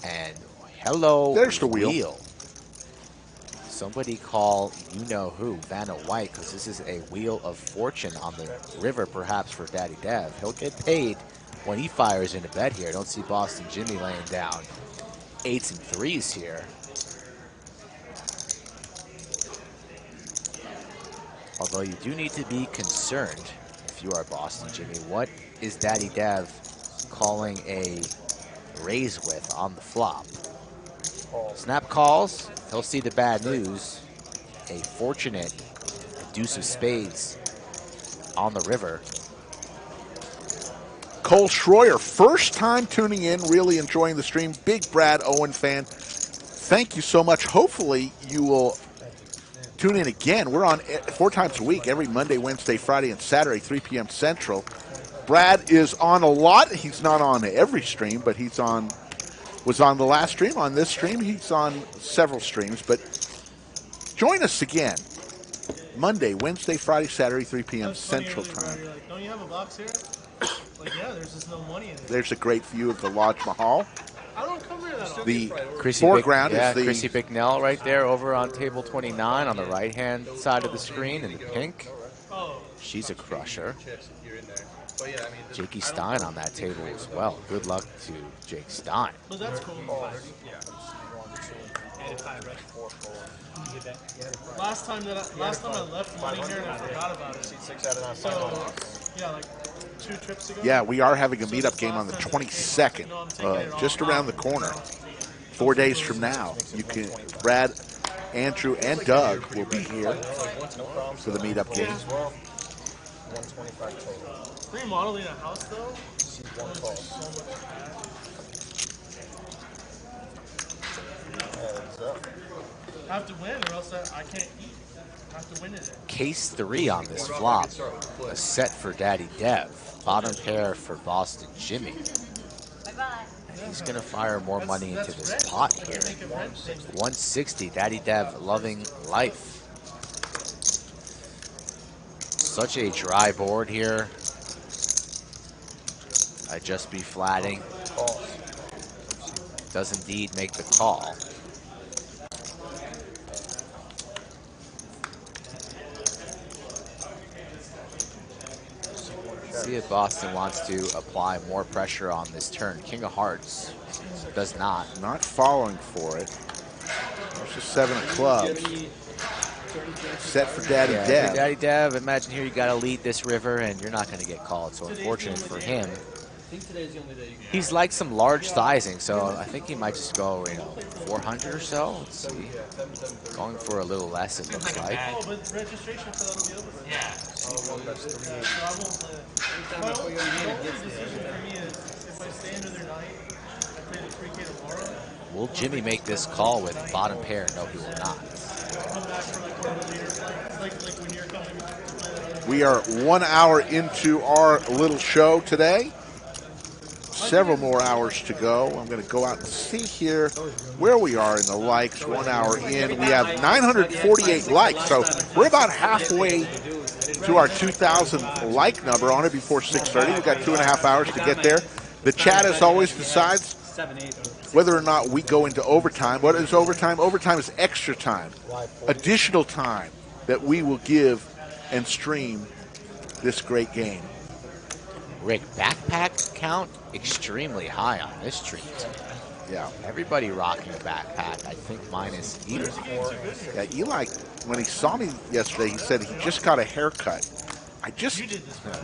And hello, there's the wheel. Somebody call you-know-who, Vanna White, because this is a wheel of fortune on the river, perhaps, for Daddy Dev. He'll get paid when he fires in a bet here. Don't see Boston Jimmy laying down 8s and 3s here. Although you do need to be concerned, if you are Boston Jimmy, what is Daddy Dev calling a raise with on the flop? Snap calls, he'll see the bad news. A fortunate deuce of spades on the river. Cole Schroyer, first time tuning in, really enjoying the stream. Big Brad Owen fan. Thank you so much. Hopefully you will tune in again. We're on 4 times a week, every Monday, Wednesday, Friday, and Saturday, 3 p.m. Central. Brad is on a lot. He's not on every stream, but he's on. Was on the last stream, on this stream. He's on several streams, but join us again. Monday, Wednesday, Friday, Saturday, 3 p.m. Central time. Like, don't you have a box here? Like, yeah, there's just no money in it. There's a great view of the Lodge Mahal. I don't come here that often. The Chrissy foreground is the... Chrissy Bicknell right there over on table 29 on the right-hand side of the screen in the pink. She's a crusher. Jakey Stein on that table as well. Good luck to Jake Stein. Well, that's cool. Last time I left money here and I forgot about it. So, yeah, like 2 trips ago. Yeah, we are having a meetup game on the 22nd, just around the corner. 4 days from now, you can. Brad, Andrew, and Doug will be here for the meetup game. Remodeling a house though. I have to win, or else I can't eat. I have to win it. Case 3 on this flop. A set for Daddy Dev. Bottom pair for Boston Jimmy. Bye-bye. He's going to fire more money into this pot here. 160. Daddy Dev loving life. Such a dry board here. I just be flatting. Does indeed make the call. See if Boston wants to apply more pressure on this turn. King of Hearts does not. Not falling for it. There's the 7 of clubs. Set for Daddy Dev. Daddy Dev, imagine here you got to lead this river and you're not going to get called. So unfortunate for him. He's like some large sizing, so I think he might just go, 400 or so. Let's see. Going for a little less, it looks like. Oh, but registration for that will be over. Yeah. So I won't play it. Well, the only decision for me is if I stay under their 9, I play the 3K tomorrow. Will Jimmy make this call with bottom pair? No, he will not. Come back for like one of the leaders, like when you're coming to play that. We are 1 hour into our little show today. Several more hours to go. I'm going to go out and see here where we are in the likes. 1 hour in. We have 948 likes, so we're about halfway to our 2,000 like number on it before 6:30. We've got 2.5 hours to get there. The chat, as always, decides whether or not we go into overtime. What is overtime? Overtime is extra time, additional time that we will give and stream this great game. Rick, backpack count extremely high on this street. Yeah. Everybody rocking a backpack. I think minus Eli. Yeah, Eli, when he saw me yesterday, he said he just got a haircut.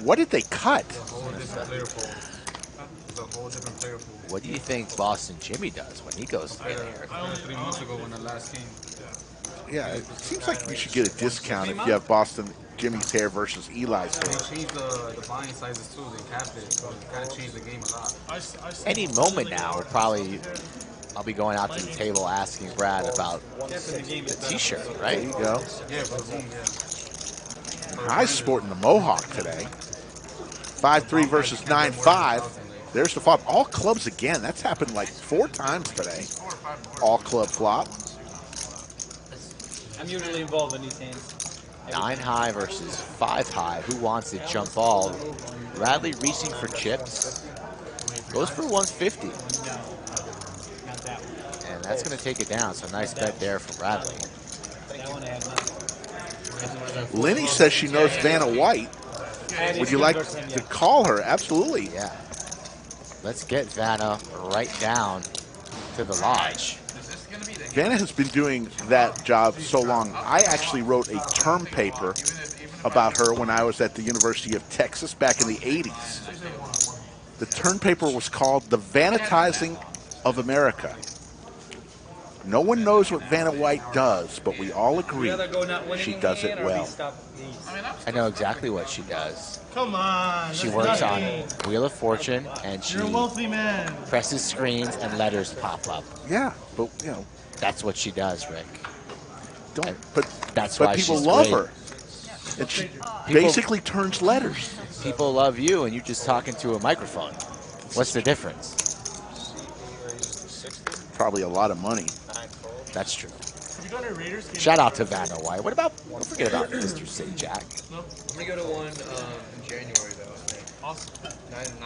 What did they cut? What do you think Boston Jimmy does when he goes to get a haircut? 3 months ago when I last came. Yeah, it seems like we should get a discount if you have Boston Jimmy's hair versus Eli's hair. They changed the buying sizes too. They capped it, so it kind of changed the game a lot. Any moment now, I'll be going out to the table asking Brad about the T-shirt, right? There you go. Yeah, for the boom, yeah. High's sporting the Mohawk today. 5-3 versus 9-5. There's the flop. All clubs again. That's happened like 4 times today. All club flop. I'm usually involved in these hands. 9 high versus 5 high. Who wants to jump ball? Bradley reaching for chips. Goes for 150. And that's going to take it down. So nice bet there for Bradley. Lenny says she knows Vanna White. Would you like to call her? Absolutely. Yeah. Let's get Vanna right down to the lodge. Vanna has been doing that job so long. I actually wrote a term paper about her when I was at the University of Texas back in the 80s. The term paper was called The Vanitizing of America. No one knows what Vanna White does, but we all agree she does it well. I know exactly what she does. Come on. She works on Wheel of Fortune, and she You're a wealthy man. presses screens and letters pop up. Yeah, but that's what she does, Rick. But people love her. And she basically turns letters. People love you, and you're just talking to a microphone. What's the difference? Probably a lot of money. That's true. Have you gone to Raiders game? Shout out to Vanna White. Don't forget about Mr. Sajak. Nope. I'm going to go to one in January, though, I think. Awesome.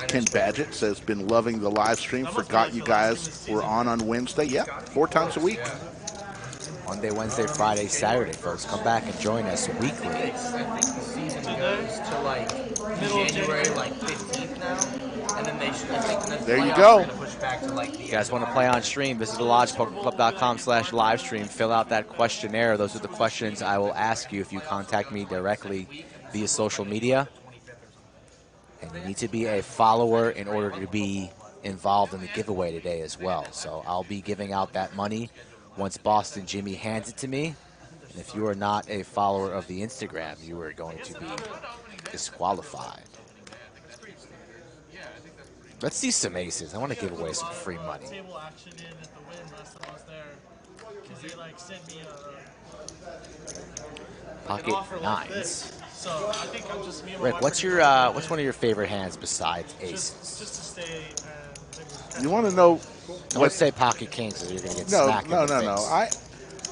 Ken Badgett says, been loving the live stream. Forgot you guys were on Wednesday. Yeah, 4 times a week. Monday, Wednesday, Friday, Saturday, folks. Come back and join us weekly. I think the season goes to like January 15th now. And then I think the there you playoffs go. are gonna push back to like the You guys want to play on stream? Visit thelodgepokerclub.com/livestream. Fill out that questionnaire. Those are the questions I will ask you if you contact me directly via social media. And you need to be a follower in order to be involved in the giveaway today as well. So I'll be giving out that money once Boston Jimmy hands it to me. And if you are not a follower of the Instagram, you are going to be disqualified. Let's see some aces. I want to give away some free money. Table action in at the Wynn last time I was there. Because they sent me Pocket offer like nines. this. So I think I'm just me and my Rick, wife what's are what's one of your favorite hands besides aces? just to stay and You want to know Don't say pocket kings, or you're going to get No, smacked in no, the no, no. face.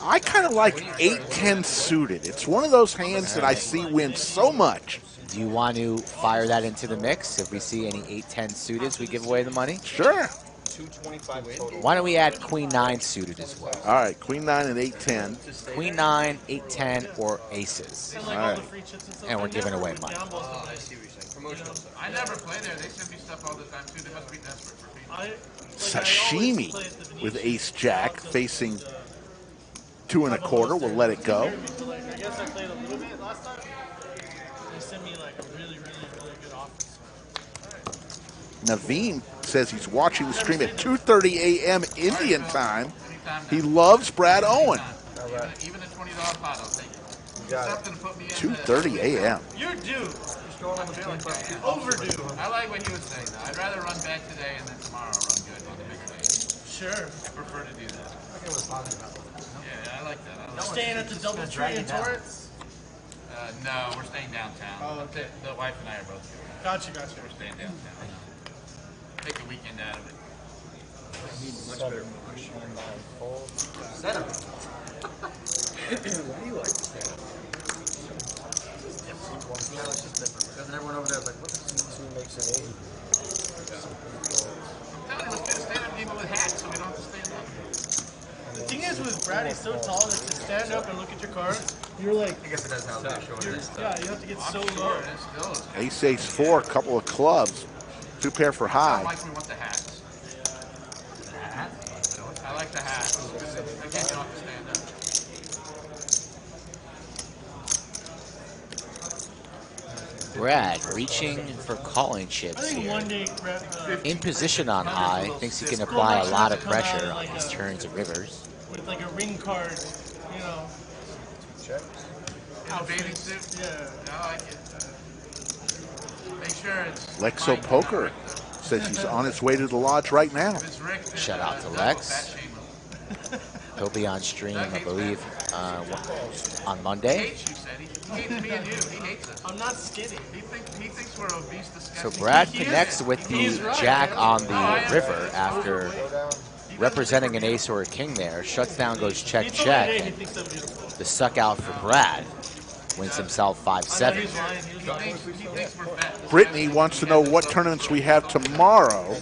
I kind of like 8-10 suited. It's one of those hands that I see win so much. Do you want to fire that into the mix? If we see any 8-10 suited, we give away the money? Sure. 225 total. Why don't we add Queen 9 suited as well? All right, Queen 9 and 8-10. Queen 9, 8-10, or aces. And like All all right. the free chips and stuff. And we're I giving never away put money. down both of I them. see what you're saying. Promotional stuff. I never play there. They send me stuff all the time too. They must be desperate for people. Sashimi with ace jack facing 2 1/4. We'll let it go. I guess I played a little bit last time. They sent me like a really good offer. Naveen says he's watching the stream at 2:30 a.m. Indian time. He loves Brad Owen. Even a $20 pot, I'll take it. Got it. Something to put me in. 2:30 a.m. You're due. Overdue. I like what he was saying though. I'd rather run bad today and then tomorrow run good on the big day. Sure. I prefer to do that. Yeah, I like that. I like Staying at the Double Tree in Torrance? No, we're staying downtown. Oh, okay. The wife and I are both here. Gotcha. We're staying downtown. Take a weekend out of it. Much better promotion. Set him. Why do you like this thing? Yeah, it's just different. Because everyone over there is like, what the 2 makes an 8. I'm telling you, let's get a stand-up game with hats so we don't have to stand up. The thing is with Brad, he's so tall that to stand up and look at your cards, you're like, I guess it does help that shorter. yeah, you have to get so I'm low. sure it still is. Ace ace 4, couple of clubs. 2 pair for I high. like we want the hats. I like the hats. Again, you don't have to stand up. Brad reaching for calling I chips think here. one day, Brad, In position on high, thinks he can apply a lot of pressure on his turns and rivers. with like a ring card, you know. Check. In a bathing suit? Yeah. I like it. Make sure it's Lexo fine. Poker says he's on his way to the lodge right now. If it's Rick, then, Shout out to Doug Lex. will fat shame him. He'll be on stream, I believe, on He Monday. hates you, said he hates me and you. He hates us. I'm not skinny. He thinks we're obese, disgusting. So Brad He is- connects with he is the right. jack on I the am. river after Go down. representing an ace or a king there. Shuts down, goes He check, told me check. today he thinks I'm beautiful. The suck out for Brad wins himself I know 5-7. he's lying. He was lying. He thinks we're fat. Brittany wants to know what tournaments we have tomorrow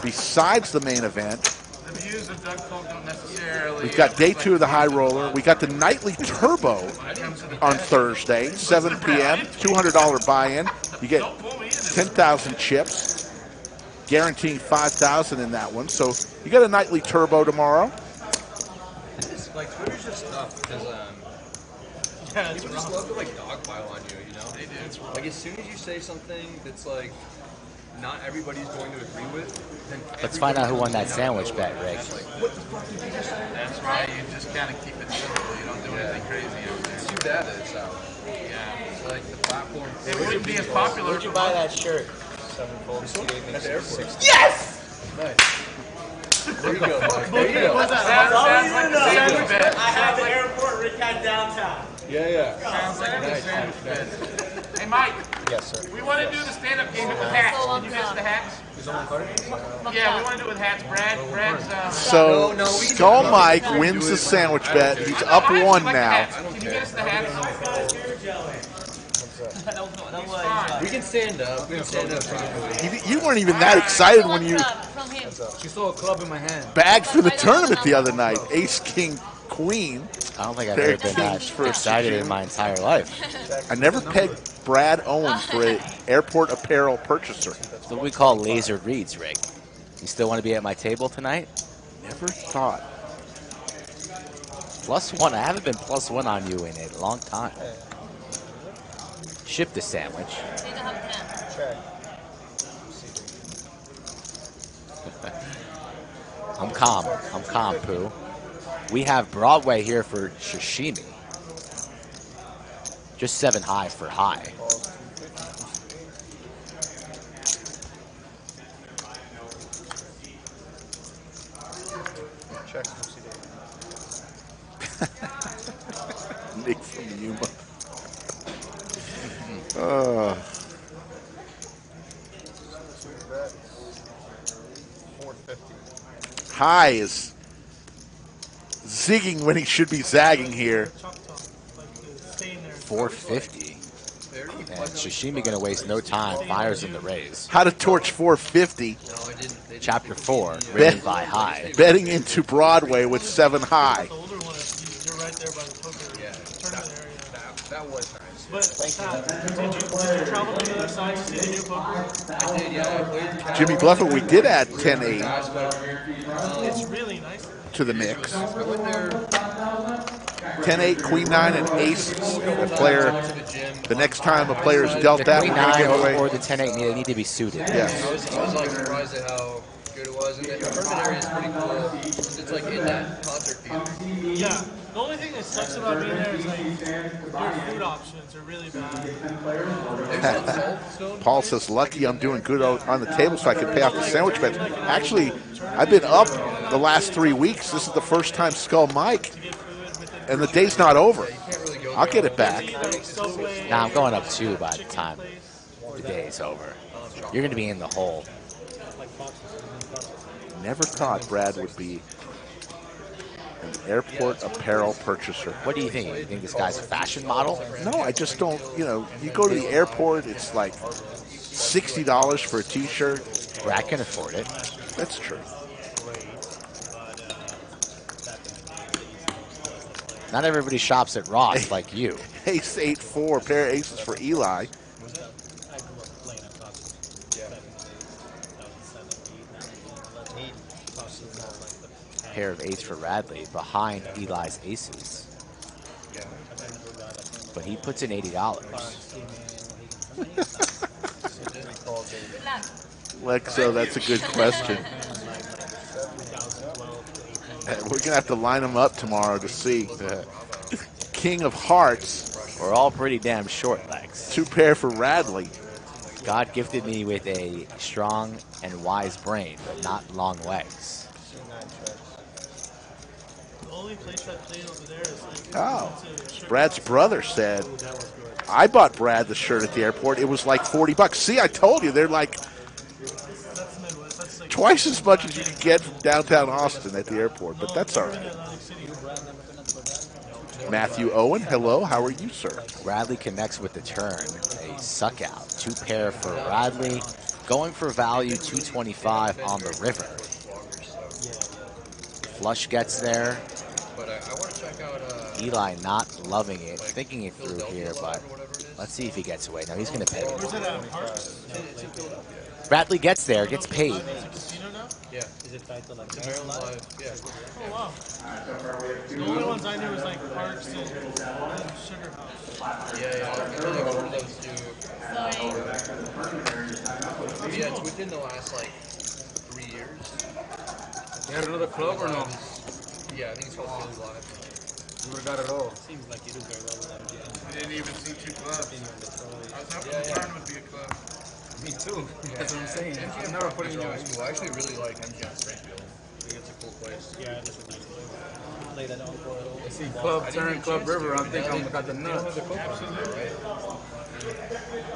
besides the main event. The views of Doug Polk don't necessarily. We've got day 2 of the high roller. We got the nightly turbo on Thursday, 7 p.m. $200 buy-in. You get 10,000 chips, guaranteeing 5,000 in that one. So you got a nightly turbo tomorrow. Like, Twitter's just tough because Yeah, it's people just rough. love to like dogpile on you, you know? They do. Like, as soon as you say something that's like not everybody's going to agree with, then Let's find out who won that sandwich bet, Rick. like, what the fuck did you just say? That's why you just kind of keep it simple. You don't do anything crazy out there. It's too bad that it's out. Yeah. It's like the platform. It wouldn't be as popular. Where'd you buy that shirt? 7-fold. C8 makes it 60. Yes! There you go, Mike. There you go. Sounds like a sandwich bet. I have the airport recount downtown. Yeah. Sounds like a sandwich bet. Hey, Mike. Yes, sir. We want to do the stand-up game with hats. Can you guess the hats? Yeah, we want to do it with hats. Brad's. So Skull Mike wins the sandwich bet. He's up 1 now. Can you get us the hats? We can stand up. We can stand up properly. You weren't even that excited when you From him. She saw a club in my hand. bagged for the tournament the other night. Ace, King, Queen. I don't think I've They're ever been kings that for excited in my entire life. I never pegged Brad Owen for an airport apparel purchaser. That's what we call lasered reads, Rick. You still want to be at my table tonight? Never thought. +1. I haven't been +1 on you in a long time. Ship the sandwich. They don't have a 10. Check. I'm calm. I'm calm, Pooh. We have Broadway here for Sashimi. Just 7 high for high. Check from C8. Nick from Yuma. Bet. 450. High is zigging when he should be zagging here. 450. And Sashimi going to waste no time. Fires in the raise. How to torch 450. Chapter 4, written by High. Betting into Broadway with 7 high. The older one, you're right there by the poker tournament area. That was nice. But did you travel to the other side to see the new poker? I did, yeah. I played Jimmy Bluffett, we did add 10-8 It's really nice. to the mix. I went there 10-8, Queen 9, and aces. The next time a player's dealt The that, Queen we're going to 9 give away. or the 10-8 need to be suited. Yes. I was like surprised at how good it was. And the tournament area is pretty cool. It's like in that concert field. Yeah. The only thing that sucks about being there is like your food options are really bad. Paul says, lucky I'm doing good on the table so I can pay off the sandwich bets. Actually, I've been up the last 3 weeks. This is the first time Skull Mike, and the day's not over. I'll get it back. Now I'm going up 2 by the time the day is over. You're going to be in the hole. Never thought Brad would be an airport apparel purchaser. What do you think? You think this guy's a fashion model? No, I just don't, you go to the airport, it's like $60 for a t-shirt. Brad can afford it. That's true. Not everybody shops at Ross like you. Ace 8-4, pair of aces for Eli. Pair of 8s for Radley behind Eli's aces. But he puts in $80. Lexo, that's a good question. We're going to have to line them up tomorrow to see. King of Hearts. We're all pretty damn short, Lex. 2 pair for Radley. God gifted me with a strong and wise brain, but not long legs. The only place I played over there is like. Oh. Brad's brother said, I bought Brad the shirt at the airport. It was like $40. See, I told you, they're like twice as much as you can get from downtown Austin at the airport, but that's all right. Matthew Owen, hello, how are you, sir? Radley connects with the turn. A suck out. 2 pair for Radley. Going for value, 225 on the river. Flush gets there. Eli not loving it, thinking it through here, but let's see if he gets away. No, he's going to pay. Radley gets there, gets paid. Yeah. Is it tied to like Live? Yeah. Oh wow. The only ones I knew was like Parks and Sugar House. Yeah. I feel like one of those two. Yeah, it's within the last like 3 years. You had another club or no? Yeah, I think it's called Philly Live. You would have got it all. Seems like you do very well with that. I didn't even see 2 clubs. I was hoping the turn would be a club. Me too. That's what I'm saying. MGM never put it in your school. I actually really like MGM Springfield. I think it's a cool place. Yeah, that's a nice place. Play that on for I see Club Turn, Club River. I'm thinking I'm got the nuts.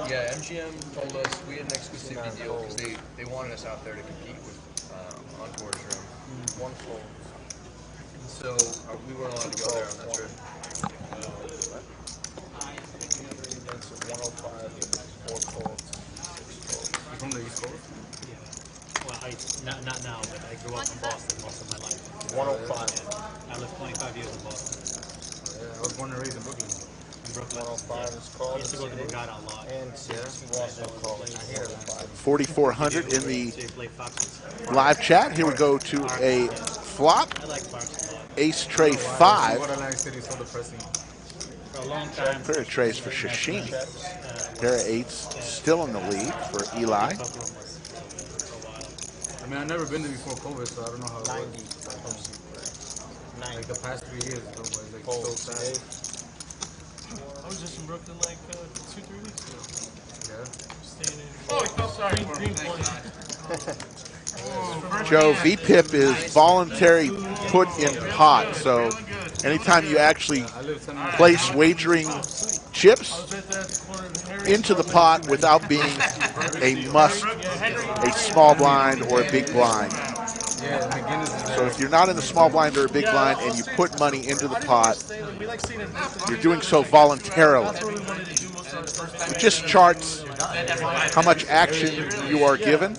Yeah, MGM told us we had an exclusivity deal because they wanted us out there to compete with Encore's room. So we weren't allowed to go there on that trip. That's 105, 4 calls. You from the East Coast? Yeah. Well, not now, but I grew up in Boston most of my life. 105. I lived 25 years in Boston. Yeah, I was born and raised in Brooklyn. In Brooklyn. 105 is called. I used to go to the God a lot. And 60 also called. I hear it. 4,400 in the They play Foxes. live chat. Here we go to a flop. I like Foxes a lot. Ace tray 5. Borderline City is so depressing. For a long time. Pair of trays for Sashimi. Pair of 8s still in the lead for Eli. I mean, I've never been there before COVID, so I don't know how it was. Like the past 3 years, it was like so sad. I was just in Brooklyn like 2-3 weeks ago. Yeah. Staying in Sorry for Green Point. Joe, VPIP is voluntary put in pot. So anytime you actually place wagering chips into the pot without being a must, a small blind or a big blind. So if you're not in the small blind or a big blind and you put money into the pot, you're doing so voluntarily. It just charts how much action you are giving,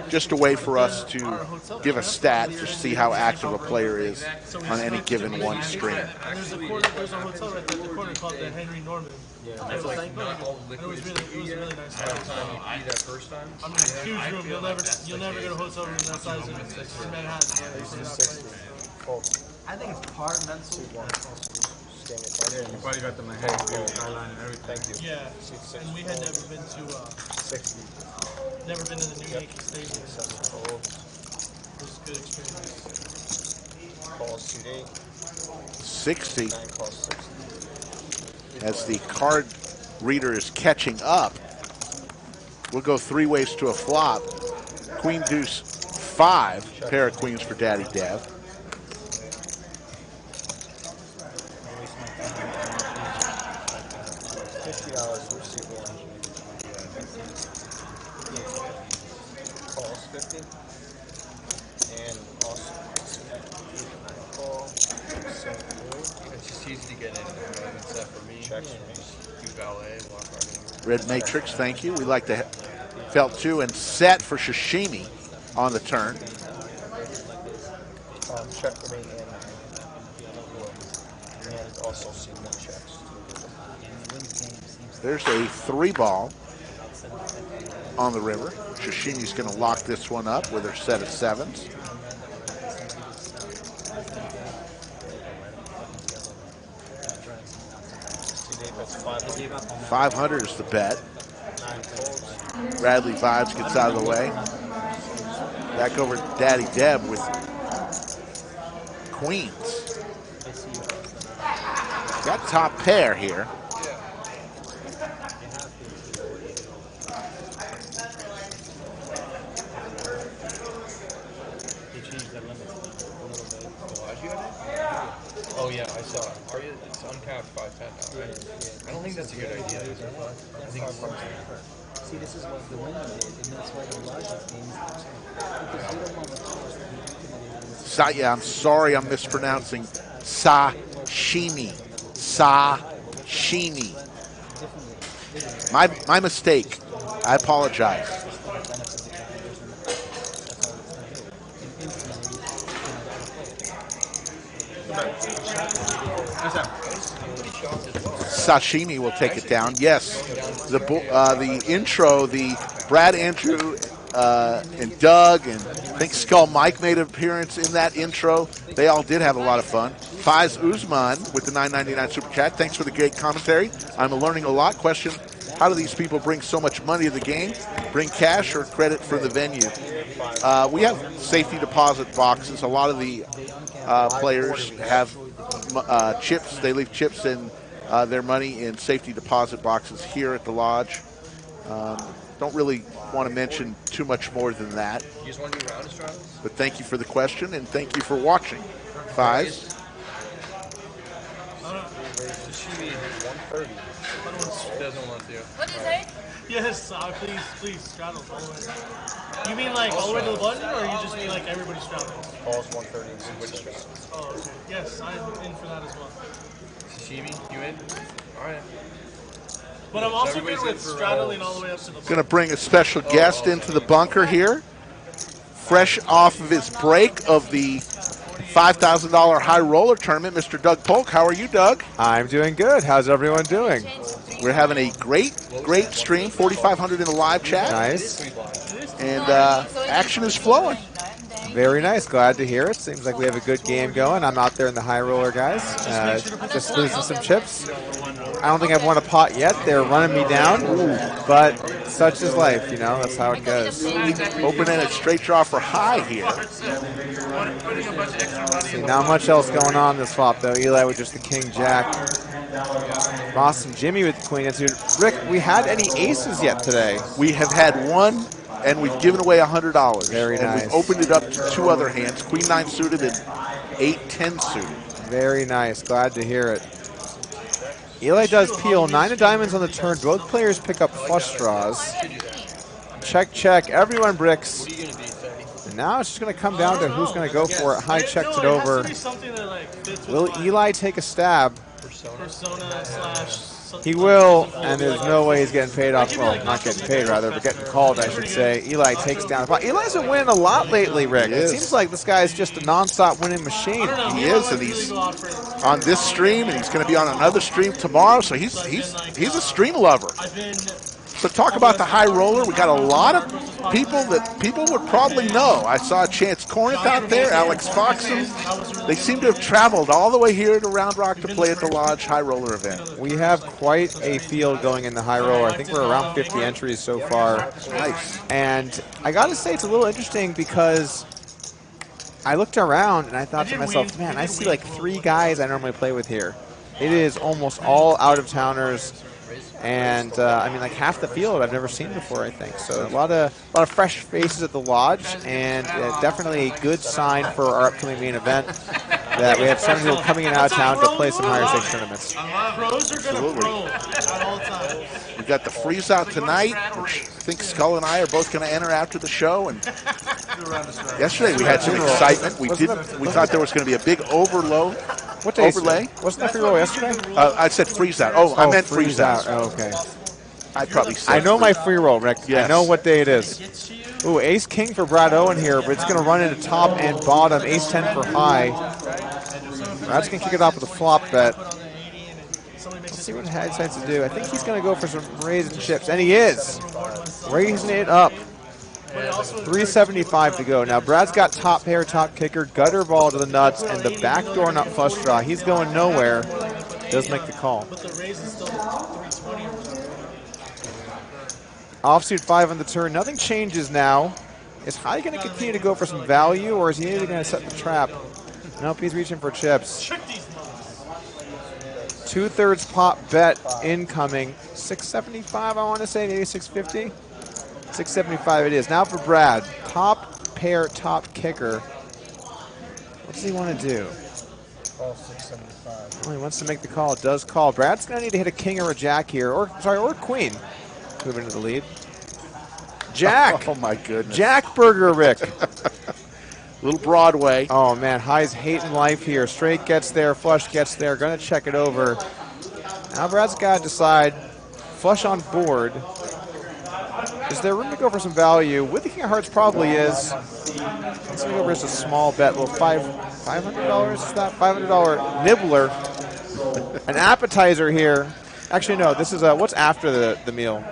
just a way for us to give a stat to see how active a player is on any given one stream. There's a hotel right there at the corner called the Henry Norman. That's like not all It liquid. was really nice. You eat that first time? I mean, huge room. You'll never get a hotel room that size in Manhattan. I think it's part mental. Everybody got the Manhattan skyline and everything. Thank you. Yeah, and we had never been to the new Yankee Stadium. It was a good experience. Calls CD. 60. As the card reader is catching up, we'll go 3 ways to a flop. Queen deuce 5, pair of queens for Daddy Dev. $50 for C1. Calls 50. And also call. It's just easy to get in. Except for me. Checks. Do valet, walk right in. Red Matrix, thank you. We like to felt 2 and set for Sashimi on the turn. Check for me and also C1 checks. There's a 3-ball on the river. Sashimi's going to lock this one up with her set of 7s. $500 is the bet. Bradley Vibes gets out of the way. Back over to Daddy Deb with queens. Got top pair here. Oh yeah, I saw it. It's uncapped 510 now, right? I don't think that's a good idea. I think See, this is what the winner did, and that's why the largest games because you don't want to Yeah, I'm sorry I'm mispronouncing. Sashimi. Sashimi. My mistake. I apologize. Sashimi will take it down. Yes, the intro, the Brad, Andrew, and Doug, and I think Skull Mike made an appearance in that intro. They all did have a lot of fun. Faiz Uzman with the $9.99 super chat. Thanks for the great commentary. I'm learning a lot. Question: how do these people bring so much money to the game? Bring cash or credit for the venue? We have safety deposit boxes. A lot of the players have chips. They leave chips in their money in safety deposit boxes here at the lodge. Don't really want to mention too much more than that. You just want to do round Estradas? But thank you for the question, and thank you for watching. Fives. Sashimi 130. Doesn't want to. What did you say? Yes, please, straddle all the way. You mean like all the way to the button, or you just mean like everybody straddles? Calls 130 and switch straddles. Oh, okay. Yes, I'm in for that as well. Sashimi, you in? All right. But I'm also good with straddling all the way up to the button. Going to bring a special guest into the bunker here. Fresh off of his break of the $5,000 high roller tournament, Mr. Doug Polk. How are you, Doug? I'm doing good. How's everyone doing? We're having a great stream, 4,500 in the live chat. Nice. And action is flowing. Very nice. Glad to hear it. Seems like we have a good game going. I'm out there in the high roller, guys. Just losing some chips. I don't think I've won a pot yet. They're running me down. But such is life, you know. That's how it goes. Open-ended straight draw for high here. See, not much else going on this flop, though. Eli with just the king-jack. Ross and Jimmy with the queen. Rick, we had any aces yet today? We have had one, and we've given away $100. Very and nice. We've opened it up to 2 other hands, Queen 9 suited and 8-10 suited. Very nice. Glad to hear it. Eli does peel 9 of diamonds on the turn. Both players pick up flush draws. Check, check. Everyone bricks. And now it's just going to come down to who's going to go for it. High checks it over. Will Eli take a stab? Persona / He will, and there's no way he's getting paid off. Well, not getting paid, rather, but getting called, I should say. Eli takes down. Eli's been winning a lot lately, Rick. It seems like this guy's just a nonstop winning machine. He is, and he's on this stream, and he's going to be on another stream tomorrow. So he's a stream lover. So talk about the high roller. We got a lot of people that people would probably know. I saw Chance Corneth out there, Alex Foxen. They seem to have traveled all the way here to Round Rock to play at the Lodge high roller event. We have quite a field going in the high roller. I think we're around 50 entries so far. Nice. And I got to say, it's a little interesting because I looked around and I thought to myself, man, I see like 3 guys I normally play with here. It is almost all out-of-towners. And I mean, like half the field I've never seen before, I think. So a lot of fresh faces at the Lodge, and definitely a good sign for our upcoming main event that we have some people coming in out of town to play some higher stakes tournaments. Absolutely. We got the freeze out tonight, which I think Skull and I are both going to enter after the show. And yesterday we had some excitement. We thought there was going to be a big overlay. Wasn't that free roll yesterday? I said freeze out. Oh, I meant freeze out. Oh, okay. I probably said I know my free roll, Rick. Yes. I know what day it is. Ooh, ace king for Brad Owen here, but it's going to run into top and bottom. Ace 10 for high. Brad's going to kick it off with a flop bet. Let's see what he decides to do. I think he's going to go for some raising chips, and he is. Raising it up. 375 to go. Now, Brad's got top pair, top kicker, gutter ball to the nuts, and the backdoor nut flush draw. He's going nowhere. Does make the call. Offsuit 5 on the turn. Nothing changes now. Is High going to continue to go for some value, or is he going to set the trap? Nope, he's reaching for chips. 2/3 pot bet incoming. 675, I want to say, maybe 650. 675 it is. Now for Brad. Top pair, top kicker. What does he want to do? Call 675. Well, he wants to make the call. It does call. Brad's going to need to hit a king or a jack here. Or queen. Moving to the lead. Jack. Oh, my goodness. Jack Burger, Rick. Little Broadway. Oh, man. High's hating life here. Straight gets there. Flush gets there. Going to check it over. Now Brad's got to decide. Flush on board. Is there room to go for some value? With the king of hearts probably is. Let's go for just a small bet. Well, $500 is that? $500 nibbler. An appetizer here. Actually, no. This is what's after the meal?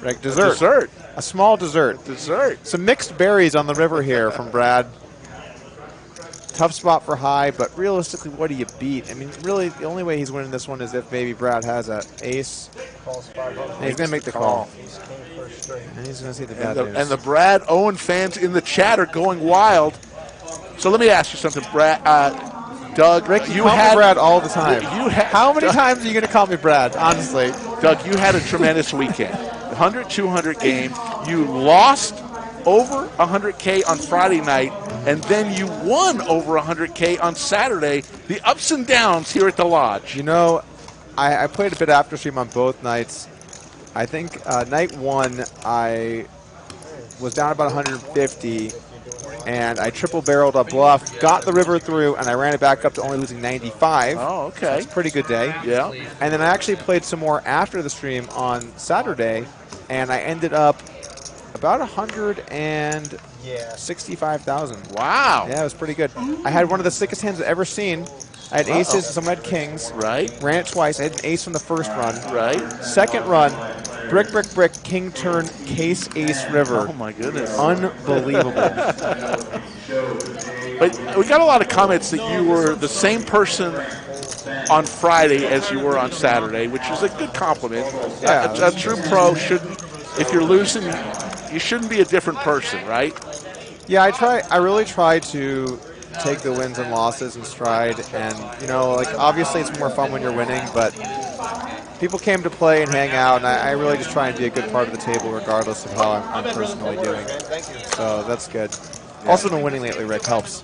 Right, dessert. Dessert. A small dessert. Dessert. Some mixed berries on the river here from Brad. Tough spot for High, but realistically, what do you beat? I mean, really, the only way he's winning this one is if maybe Brad has an ace. And he's going to make the call. And he's going to see the bad news. And the Brad Owen fans in the chat are going wild. So let me ask you something, Brad. Doug, Rick, you call me Brad all the time. How many times are you going to call me Brad, honestly? Doug, you had a tremendous weekend. 100-200 game. You lost over 100K on Friday night, and then you won over 100K on Saturday. The ups and downs here at the Lodge. You know, I played a bit after stream on both nights. I think night 1, I was down about 150, and I triple-barreled a bluff, got the river through, and I ran it back up to only losing 95. Oh, okay. So that's a pretty good day. Yeah. And then I actually played some more after the stream on Saturday, and I ended up about 165,000. Wow. Yeah, it was pretty good. I had one of the sickest hands I've ever seen. I had aces, some had kings. Right. Ran it twice. I had an ace from the first run. Right. Second run, brick, brick, brick, king turn, case, ace, river. Oh, my goodness. Unbelievable. But we got a lot of comments that you were the same person on Friday as you were on Saturday, which is a good compliment. Yeah. A true pro shouldn't, if you're losing, you shouldn't be a different person, right? Yeah, I really try to take the wins and losses in stride, and you know, like obviously it's more fun when you're winning, but people came to play and hang out, and I really just try and be a good part of the table regardless of how I'm personally doing. So that's good. Yeah. Also been winning lately, Rick, helps.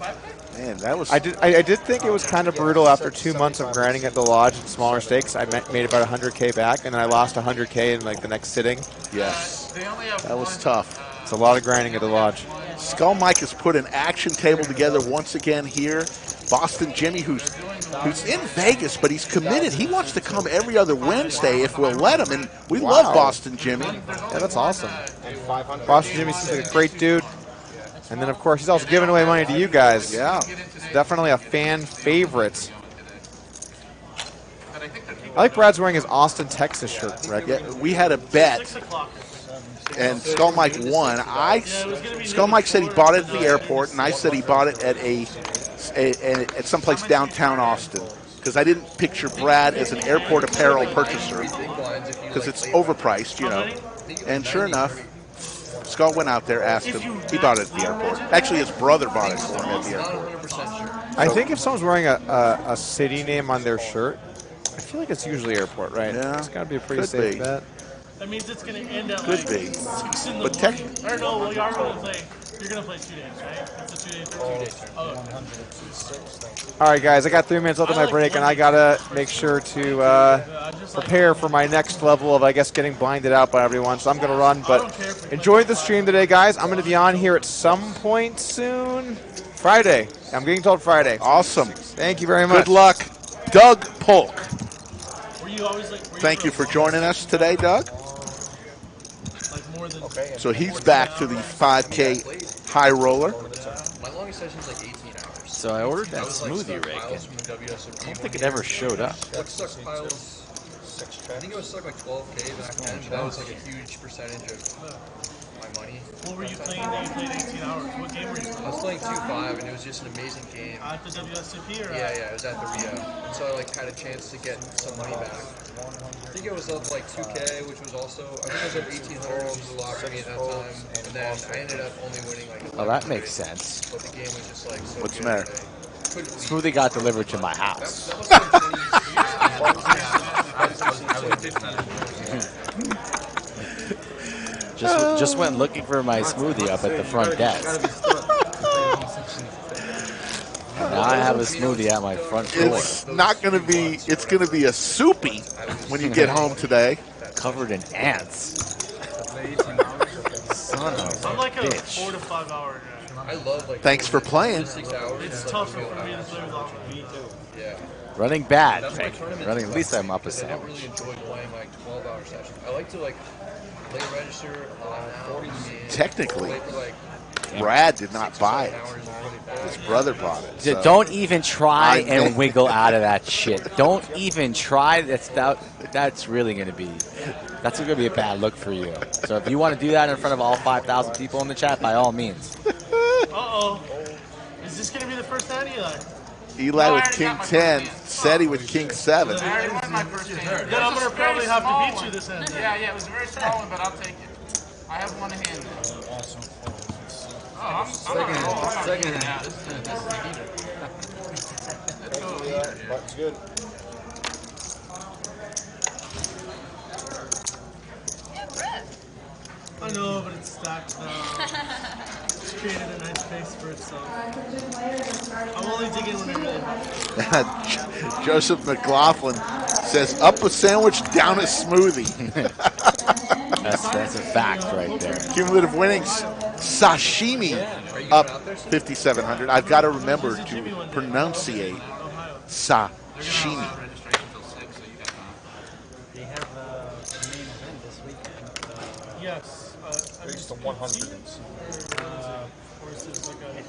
Man, that was... I did think it was kind of brutal after 2 months of grinding at the Lodge in smaller stakes. I made about 100K back, and then I lost 100K in like the next sitting. Yes, that was tough. It's a lot of grinding at the Lodge. Skull Mike has put an action table together once again here. Boston Jimmy, who's in Vegas, but he's committed. He wants to come every other Wednesday if we'll let him, and we love Boston Jimmy. Yeah, that's awesome. Boston Jimmy seems like a great dude. And then, of course, he's also giving away money to you guys. Yeah. He's definitely a fan favorite. I like Brad's wearing his Austin, Texas shirt, Brad. Yeah, we had a bet, and Skull Mike won. Skull Mike said he bought it at the airport, and I said he bought it at at someplace downtown Austin, because I didn't picture Brad as an airport apparel purchaser, because it's overpriced, you know. And sure enough, Skull went out there, asked him. He bought it at the airport. Actually, his brother bought it for him at the airport. I think if someone's wearing a city name on their shirt, I feel like it's usually airport, right? Yeah. It's got to be a pretty safe bet. That means it's going to end at Could be. 6 in the But morning. Or no, well, you are going to play. You're going to play 2 days, right? It's a 2 day. 2 days. Oh. All right, guys, I got 3 minutes left of my break, and I got to make sure to prepare for my next level of, I guess, getting blinded out by everyone. So I'm going to run, but enjoy the stream today, guys. I'm going to be on here at some point soon. Friday. I'm getting told Friday. Awesome. Thank you very much. Good luck. Doug Polk. Always Thank you for joining us today, Doug. So he's back to the 5K high roller. My longest session's like 18 hours. So I ordered that smoothie rig. I don't think it ever showed up. Like suck piles. I think it was stuck like 12K back then, but that was like a huge percentage of my money. What were you playing that you played 18 hours? What game were you playing? I was playing 2-5, and it was just an amazing game. At the WSCP or? Yeah, it was at the Rio. And so I like had a chance to get some money back. I think it was up like 2K, which was also, I think it was up 1,800, which was a lot for me at that time. And then I ended up only winning like 11. Oh, that makes sense. But the game was just like so What's the good. matter? Smoothie got delivered to my house. Just went looking for my smoothie up at the front desk. Now I have a smoothie at my front door. It's not going to be. It's going to be a soupy when you get home today. Covered in ants. Son of I'm like a bitch. 4 to 5 hour guy. I love like. Thanks for playing. 6 hours. It's tough for me to play with all of me too. Yeah. Running bad, That's my Frank. tournament. Running, at least I'm up a Because I don't sandwich. really enjoy playing like 12-hour sessions. I like to like play register a lot now. And Technically, play for, like, Brad did not buy it. His brother bought it. Dude, so. don't even try and wiggle out of that shit. Don't even try. That's really going to be. That's going to be a bad look for you. So if you want to do that in front of all 5,000 people in the chat, by all means. Uh-oh. Is this going to be the first hand, Eli? Eli with King 10, Seti with King 7. Then I'm going to probably have to beat you this hand. Yeah, it was a very small one, but I'll take it. I have one hand. Oh, I'm Second hand. Yeah, this is That's good. I know, but it's stacked now. It's created a nice space for itself. I'm only digging when it really happens. Joseph McLaughlin says, up a sandwich, down a smoothie. That's a fact right there. Cumulative winnings, Sashimi up 5,700. I've got to remember to pronunciate Sashimi. They have a main event this weekend. Yes. It's the 100.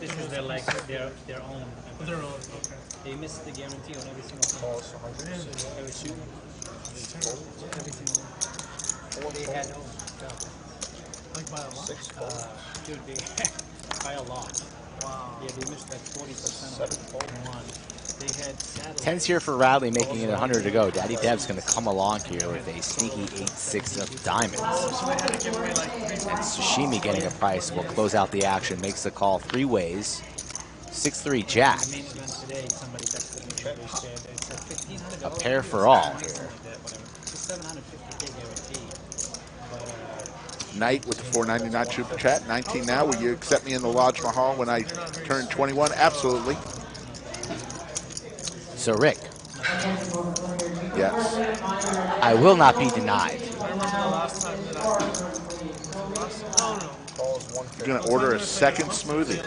This is their like their own. Their own. Okay. They miss the guarantee on every single thing. Every single. They had no. Like by a lot? Dude, they by a lot. Wow. Yeah, they missed like 40% of one. They had saddles. 10's here for Radley, making it 100 to go. Daddy Dev's going to come along here with a sneaky 8-6 of diamonds. And Sashimi getting a price will close out the action, makes the call 3 ways. 6-3 jack. Main event today, somebody texted me. They said it's a $1,500. A pair for all here. It's a $750K guarantee. Knight with the 499 super chat. 19 now. Will you accept me in the Lodge Mahal when I turn 21? Absolutely. So Rick. Yes. I will not be denied. I remember the last time that You're going to order a second smoothie.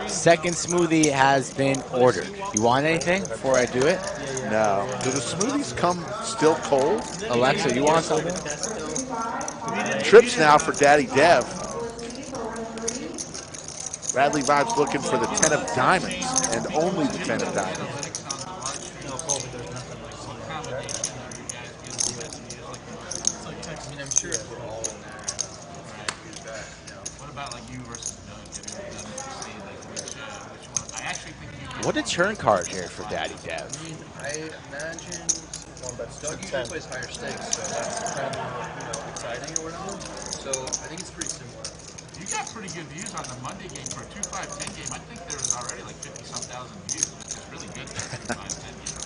Second smoothie has been ordered. You want anything before I do it? No. Do the smoothies come still cold? Alexa, you want something? Trips now for Daddy Dev. Bradley Vibes looking for the 10 of diamonds, and only the 10 of diamonds. I'm sure if we're all in there, do that, you know. What about like you versus Doug? Have you ever done it to see like which one? I actually think you. What a turn card here for Daddy Dev. I imagine Doug usually plays higher stakes, so that's kind of exciting or whatever. So I think it's pretty similar. You got pretty good views on the Monday game for a 2-5-10 game. I think there was already like 50-some thousand views, which is really good for a 2-5-10 game.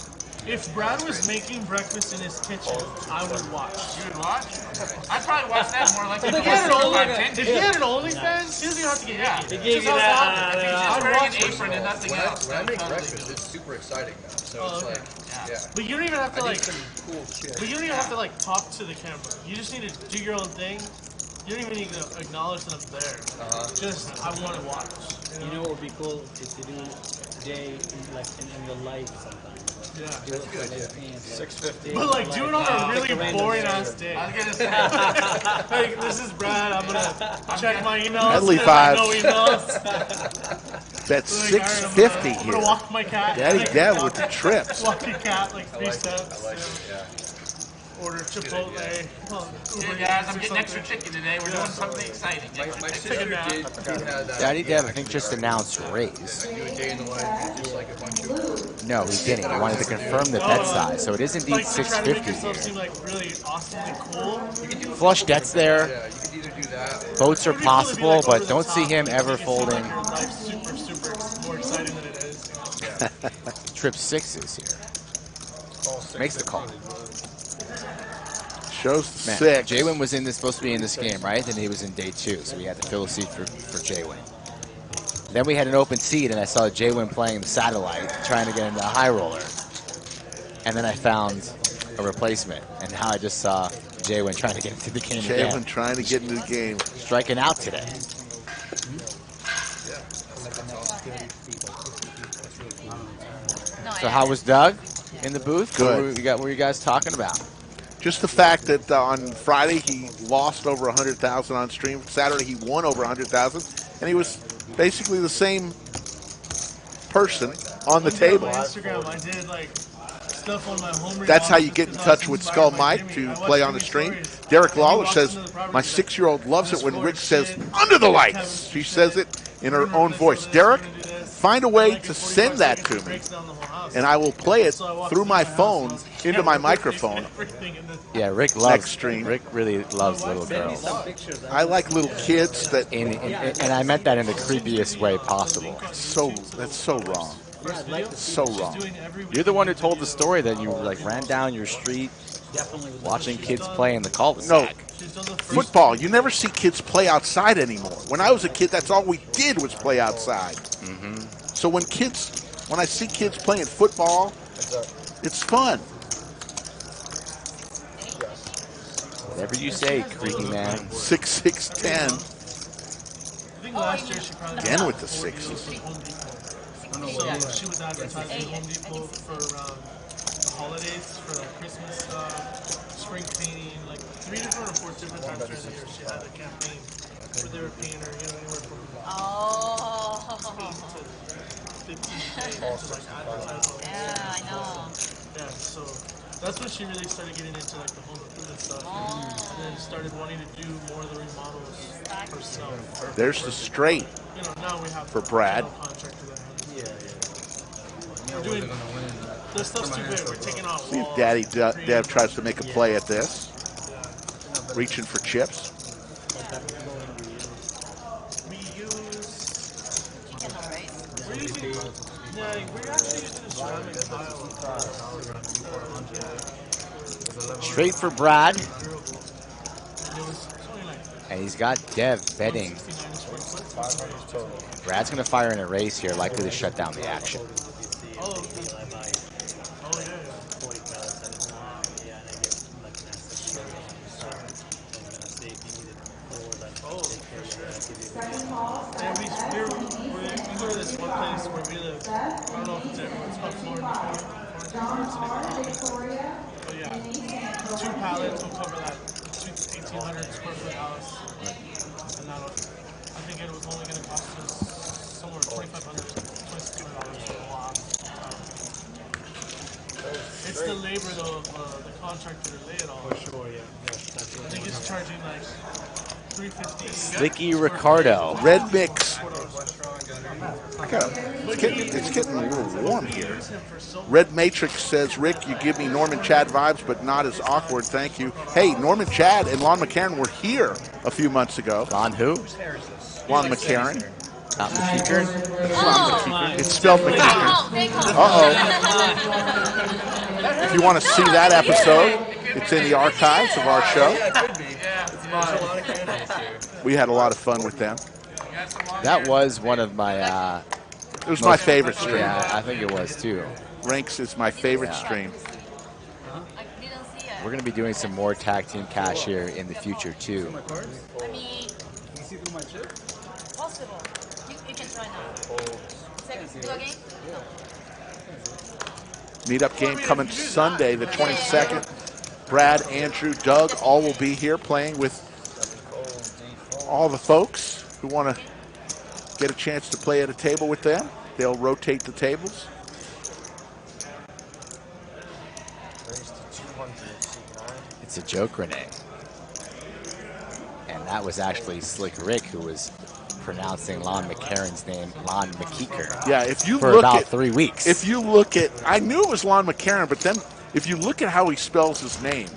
If Brad was making breakfast in his kitchen, I would watch. You would watch? I'd probably watch that more like If he had an OnlyFans, he doesn't have to get naked. He gave you that. If he's just wearing an apron and nothing When else. I make breakfast, it's super exciting now. So it's like, yeah. But you don't even have to I like. need some cool shit. But you don't even have to like talk to the camera. You just need to do your own thing. You don't even need to acknowledge that I'm there. Just I want to watch. You know what would be cool is to do Jay in the life sometimes. Yeah. Do it for like 650. But like do it on a really boring ass day. I was gonna say. Hey, this is Brad. I'm gonna check my emails. Bradley There's, like, Vibes. no emails. That's Like, all right, 650 I'm here. gonna walk my cat. Daddy Dev with the trips. Walk your cat like 3 steps. I like it, yeah. Order Chipotle. Well, Uber Hey guys, Eats I'm or getting extra something. chicken today. We're doing something exciting. My sister did had that. Daddy Dev, I think, just announced raise. Do a day in the life, just like a bunch of. No, he didn't. He wanted to confirm the bet size. So it is indeed Like to try to make 650 yourself here. seem like really awesome and cool. Flush debts there. Yeah, you could either do that. Boats are It'd be cool to be, possible, like, over but the don't top, see him like, ever make it seem like folding your life's super more exciting than it is. trip sixes here. Makes the call. Shows the Man, 6. Jaywin was supposed to be in this game, right? And he was in day 2, so we had to fill a seat for Jaywin. Then we had an open seat, and I saw Jaywin playing the satellite, trying to get into a high roller. And then I found a replacement, and now I just saw Jaywin trying to get into the game Jaywin again. trying to get into the game. Striking out today. So how was Doug in the booth? Good. What were you guys talking about? Just the fact that on Friday he lost over 100,000 on stream. Saturday he won over 100,000, and he was basically the same person on the table. On Instagram, I did like stuff on my home. That's how you get in touch with Skull Mike to play on the stream. Derek Lawler says, my 6-year-old loves it when Rick says, under the lights. She says it in her own voice. Derek, find a way to send that to me, and I will play it through my phone into my microphone. Yeah, Rick really loves little girls. I like little kids that, and I meant that in the creepiest way possible. That's so wrong. So wrong. You're the one who told the story that you like ran down your street watching kids play in the cul-de-sac. No, football. You never see kids play outside anymore. When I was a kid, that's all we did was play outside. So when I see kids playing football, it's fun. Whatever you say, creaky man. 6-6-10. I think last year she probably Again with the 6s. So she was advertising Home Depot for the holidays, for like Christmas, spring cleaning, like 3 different or 4 different times during the year she had a campaign where they were paying her, anywhere from 8 to 15 days to like advertise. Yeah, I know. Yeah, so that's when she really started getting into like the home improvement stuff, and then started wanting to do more of the remodels herself. There's the straight Now we have for Brad. We're doing this stuff's too big. We're taking off. See if Daddy Dev tries to make a play at this. Reaching for chips. We use. We're using. Yeah, we're actually using a ceramic tile. Straight for Brad. And he's got Dev betting. Brad's going to fire an erase here, likely to shut down the action. But yeah, 2 pallets will cover that 1,800 square foot house. And that'll, I think it was only going to cost us somewhere $2,500, $2,600 for a lot. It's the labor though of the contractor to lay it all. For sure, yeah. I think he's charging like $350. Slicky Ricardo. Red mix. It's getting a little warm here. Red Matrix says, Rick, you give me Norman Chad vibes, but not as awkward. Thank you. Hey, Norman Chad and Lon McCarron were here a few months ago. Lon who? Lon McCarron. Not McKeeker? It's spelled McKeeker. Uh-oh. If you want to see that episode, it's in the archives of our show. We had a lot of fun with them. That was one of my... it was my favorite stream. Yeah, I think it was too. Ranks is my favorite stream. We're going to be doing some more tag team cash here in the future too. I mean, possible. You can try now. Second, do again? No. Meetup game coming Sunday, the 22nd. Brad, Andrew, Doug, all will be here playing with all the folks who want to get a chance to play at a table with them. They'll rotate the tables. It's a joke, Renee. And that was actually Slick Rick who was pronouncing Lon McCarron's name Lon McKeeker. Yeah, if you for look about at 3 weeks. If you look at, I knew it was Lon McCarron, but then if you look at how he spells his name,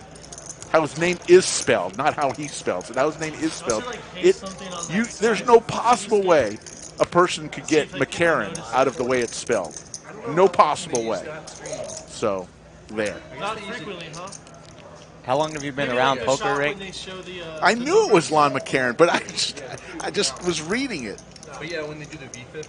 how his name is spelled, not how he spells it, how his name is spelled, there's no possible way a person could get McCarron out of the way it's spelled. No possible way. So, there. Not frequently, huh? How long have you been around poker, Rick? I knew it was Lon McCarron, but I just was reading it. But yeah, when they do the V-Fit,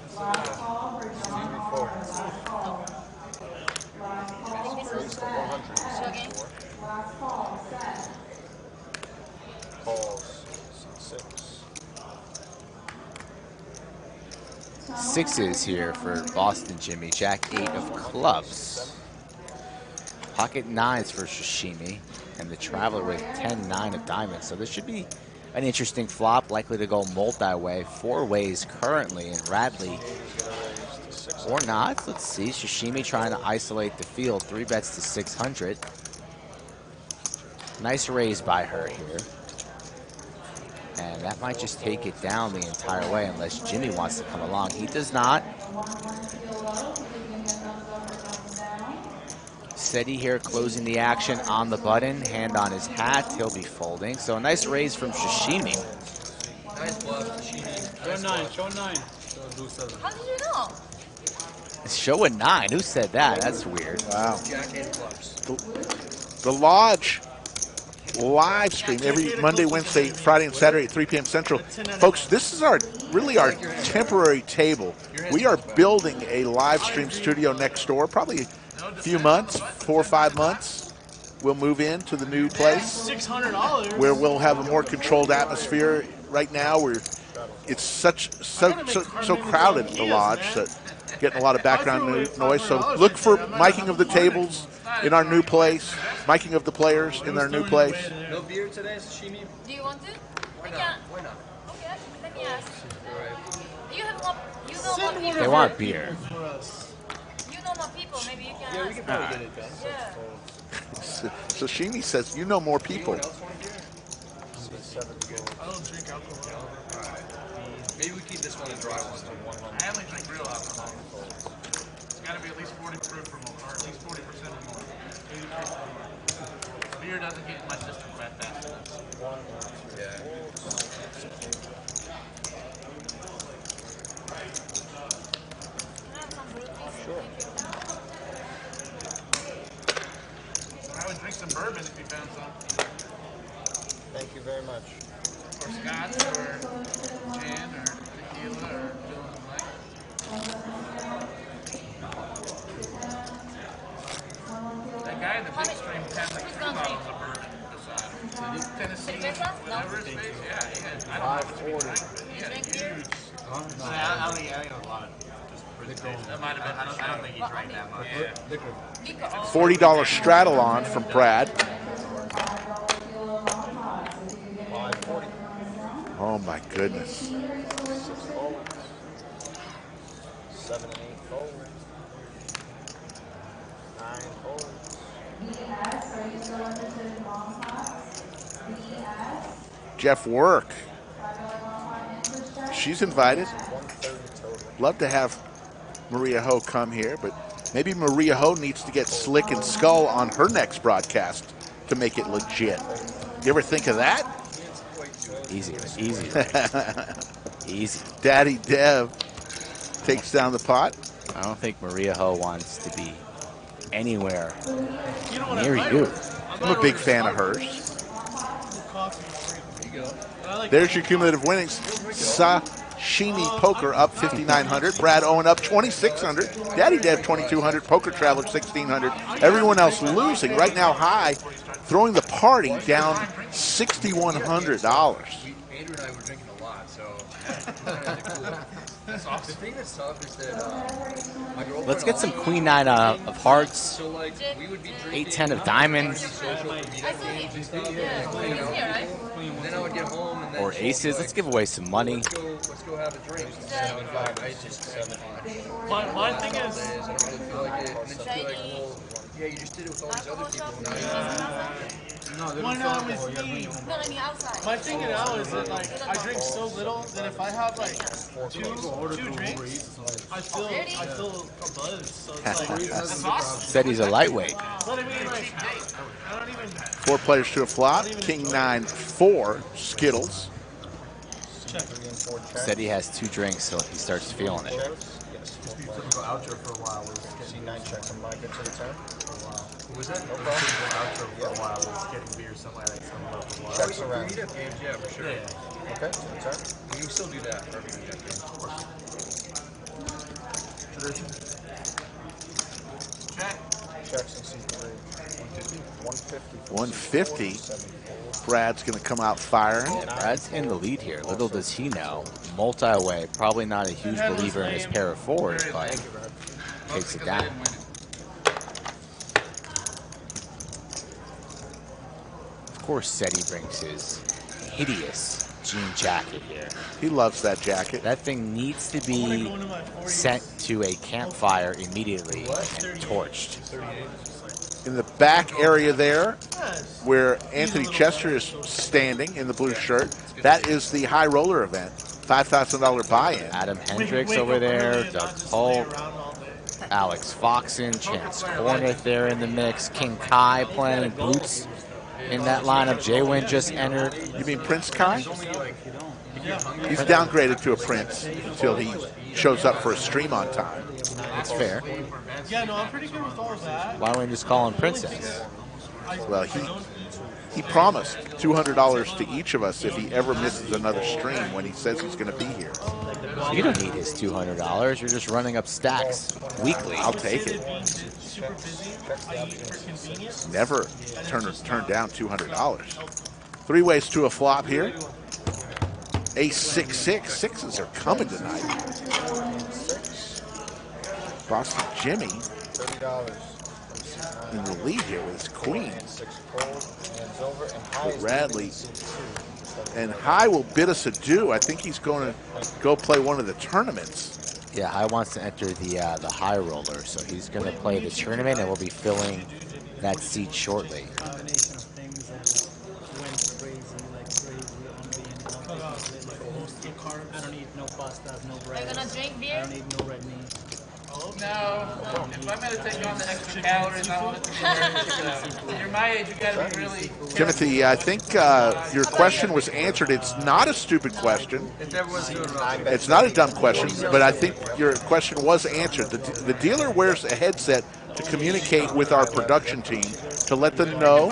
Sixes here for Boston Jimmy. Jack 8 of clubs. Pocket 9s for Sashimi. And the Traveler with 10-9 of diamonds. So this should be an interesting flop. Likely to go multi-way. 4 ways currently in Radley. Or not. Let's see. Sashimi trying to isolate the field. 3 bets to 600. Nice raise by her here. And that might just take it down the entire way unless Jimmy wants to come along. He does not. Steady here, closing the action on the button. Hand on his hat. He'll be folding. So a nice raise from Sashimi. Nice bluff, Sashimi. Show 9, show 9. How did you know? Show a 9. Who said that? That's weird. Wow. Jack 8 clubs. The Lodge live stream every Monday, Wednesday, Friday, and Saturday at 3 p.m. Central. Folks, this is really our temporary table. We are building a live stream studio next door, probably a few months, 4 or 5 months. We'll move into the new place $600 where we'll have a more controlled atmosphere. Right now, it's so crowded at the Lodge that getting a lot of background noise. So look for miking of the tables in our new place, miking of the players in their new place. No beer today, Sashimi? Do you want to? Why not? Okay, let me ask. You have more, you know more people. They want beer. You know more people, maybe you can ask. Yeah, we can probably get it done. Yeah. So Shimi says, you know more people. I don't drink alcohol. Maybe we keep this one a dry one. I only drink real alcohol. It's got to be at least 40 proof or more, or at least 40% or more. 80 proof or more. Beer doesn't get in my system that fast. Yeah. I would drink some bourbon if you found some. Thank you very much. Or scotch, or gin, or tequila, or fill in the blank. That guy in the big stream had like 2 bottles of bourbon beside him. Tennessee, whatever his face, yeah, he had, I don't know if it's drink, but he had a huge. I don't eat a lot. Just That might have been. I don't think he drank that much. $40 straddle on from Brad. Oh my goodness. 6 forwards. 7 and 8 forwards. 9 forwards. Jeff Work. She's invited. Love to have Maria Ho come here, but maybe Maria Ho needs to get Slick and Skull on her next broadcast to make it legit. You ever think of that? Easy. Easy. Daddy Dev takes down the pot. I don't think Maria Ho wants to be anywhere near you. I'm a big fan of hers. There's your cumulative winnings. Sashimi Poker up 5,900. Brad Owen up 2,600. Daddy Dev 2,200. Poker Traveler 1,600. Everyone else losing. Right now, High throwing the party down $6,100. Andrew and I were drinking a lot, so that's awesome. The thing that's tough is that my girlfriend. Let's get some Queen 9 of hearts. So like we would be drinking 8-10 of diamonds. Then I would get home and then Or aces. Let's give away some money. let's go have a drink. My thing is, I don't really feel like it. And then she'd be like, well, yeah, you just did it with all these other people. why not with me? My thing now is that like I drink so little that if I have like two drinks, I feel a buzz. So it's like that's awesome. Said he's a lightweight. But I mean, like, I don't even. 4 players to a flop. King 9-4 Skittles. Said he has 2 drinks, so he starts feeling it. Yes. Outro for a while. Getting 9 checks. Am I good to the turn? What was that? No problem. Outro for a while was getting beer, something like that. Checks around. We have games, yeah, for sure. Okay, to the turn. We can still do that. For every weekend game, of course. Checks and C3. 150. 150. Brad's going to come out firing. Brad's in the lead here. Little does he know. Multi-way, probably not a huge believer in his pair of fours, but takes it down. Of course, Seti brings his hideous jean jacket here. He loves that jacket. That thing needs to be sent to a campfire immediately and torched. In the back area there, where Anthony Chester is standing in the blue shirt, that is the high roller event. $5,000 buy-in. Adam Hendricks over there, Doug Polk, Alex Foxen, Chance Corneth there in the mix, King Kai playing boots in that lineup. J-Win just entered. You mean Prince Kai? He's downgraded to a Prince until he shows up for a stream on time. That's fair. Yeah, no, I'm pretty good with all of that. Why don't we just call him Princess? Well, he promised $200 to each of us if he ever misses another stream when he says he's going to be here. You don't need his $200. You're just running up stacks weekly. I'll take it. Never turn down $200. 3 ways to a flop here. Ace 6-6. Sixes are coming tonight. Boston Jimmy in the lead here with his queen. But Radley and High will bid us adieu. I think he's going to go play one of the tournaments. Yeah, High wants to enter the high roller, so he's going to play the tournament, and we'll be filling that seat shortly. I don't eat no pastas, no bread. Are you gonna drink beer? I don't eat no red meat. Oh no! If I'm gonna take on the extra calories, I want it to be worth it. You're my age, you gotta be really. Timothy, I think your question was answered. It's not a stupid question. It's not a dumb question, but I think your question was answered. The dealer wears a headset to communicate with our production team to let them know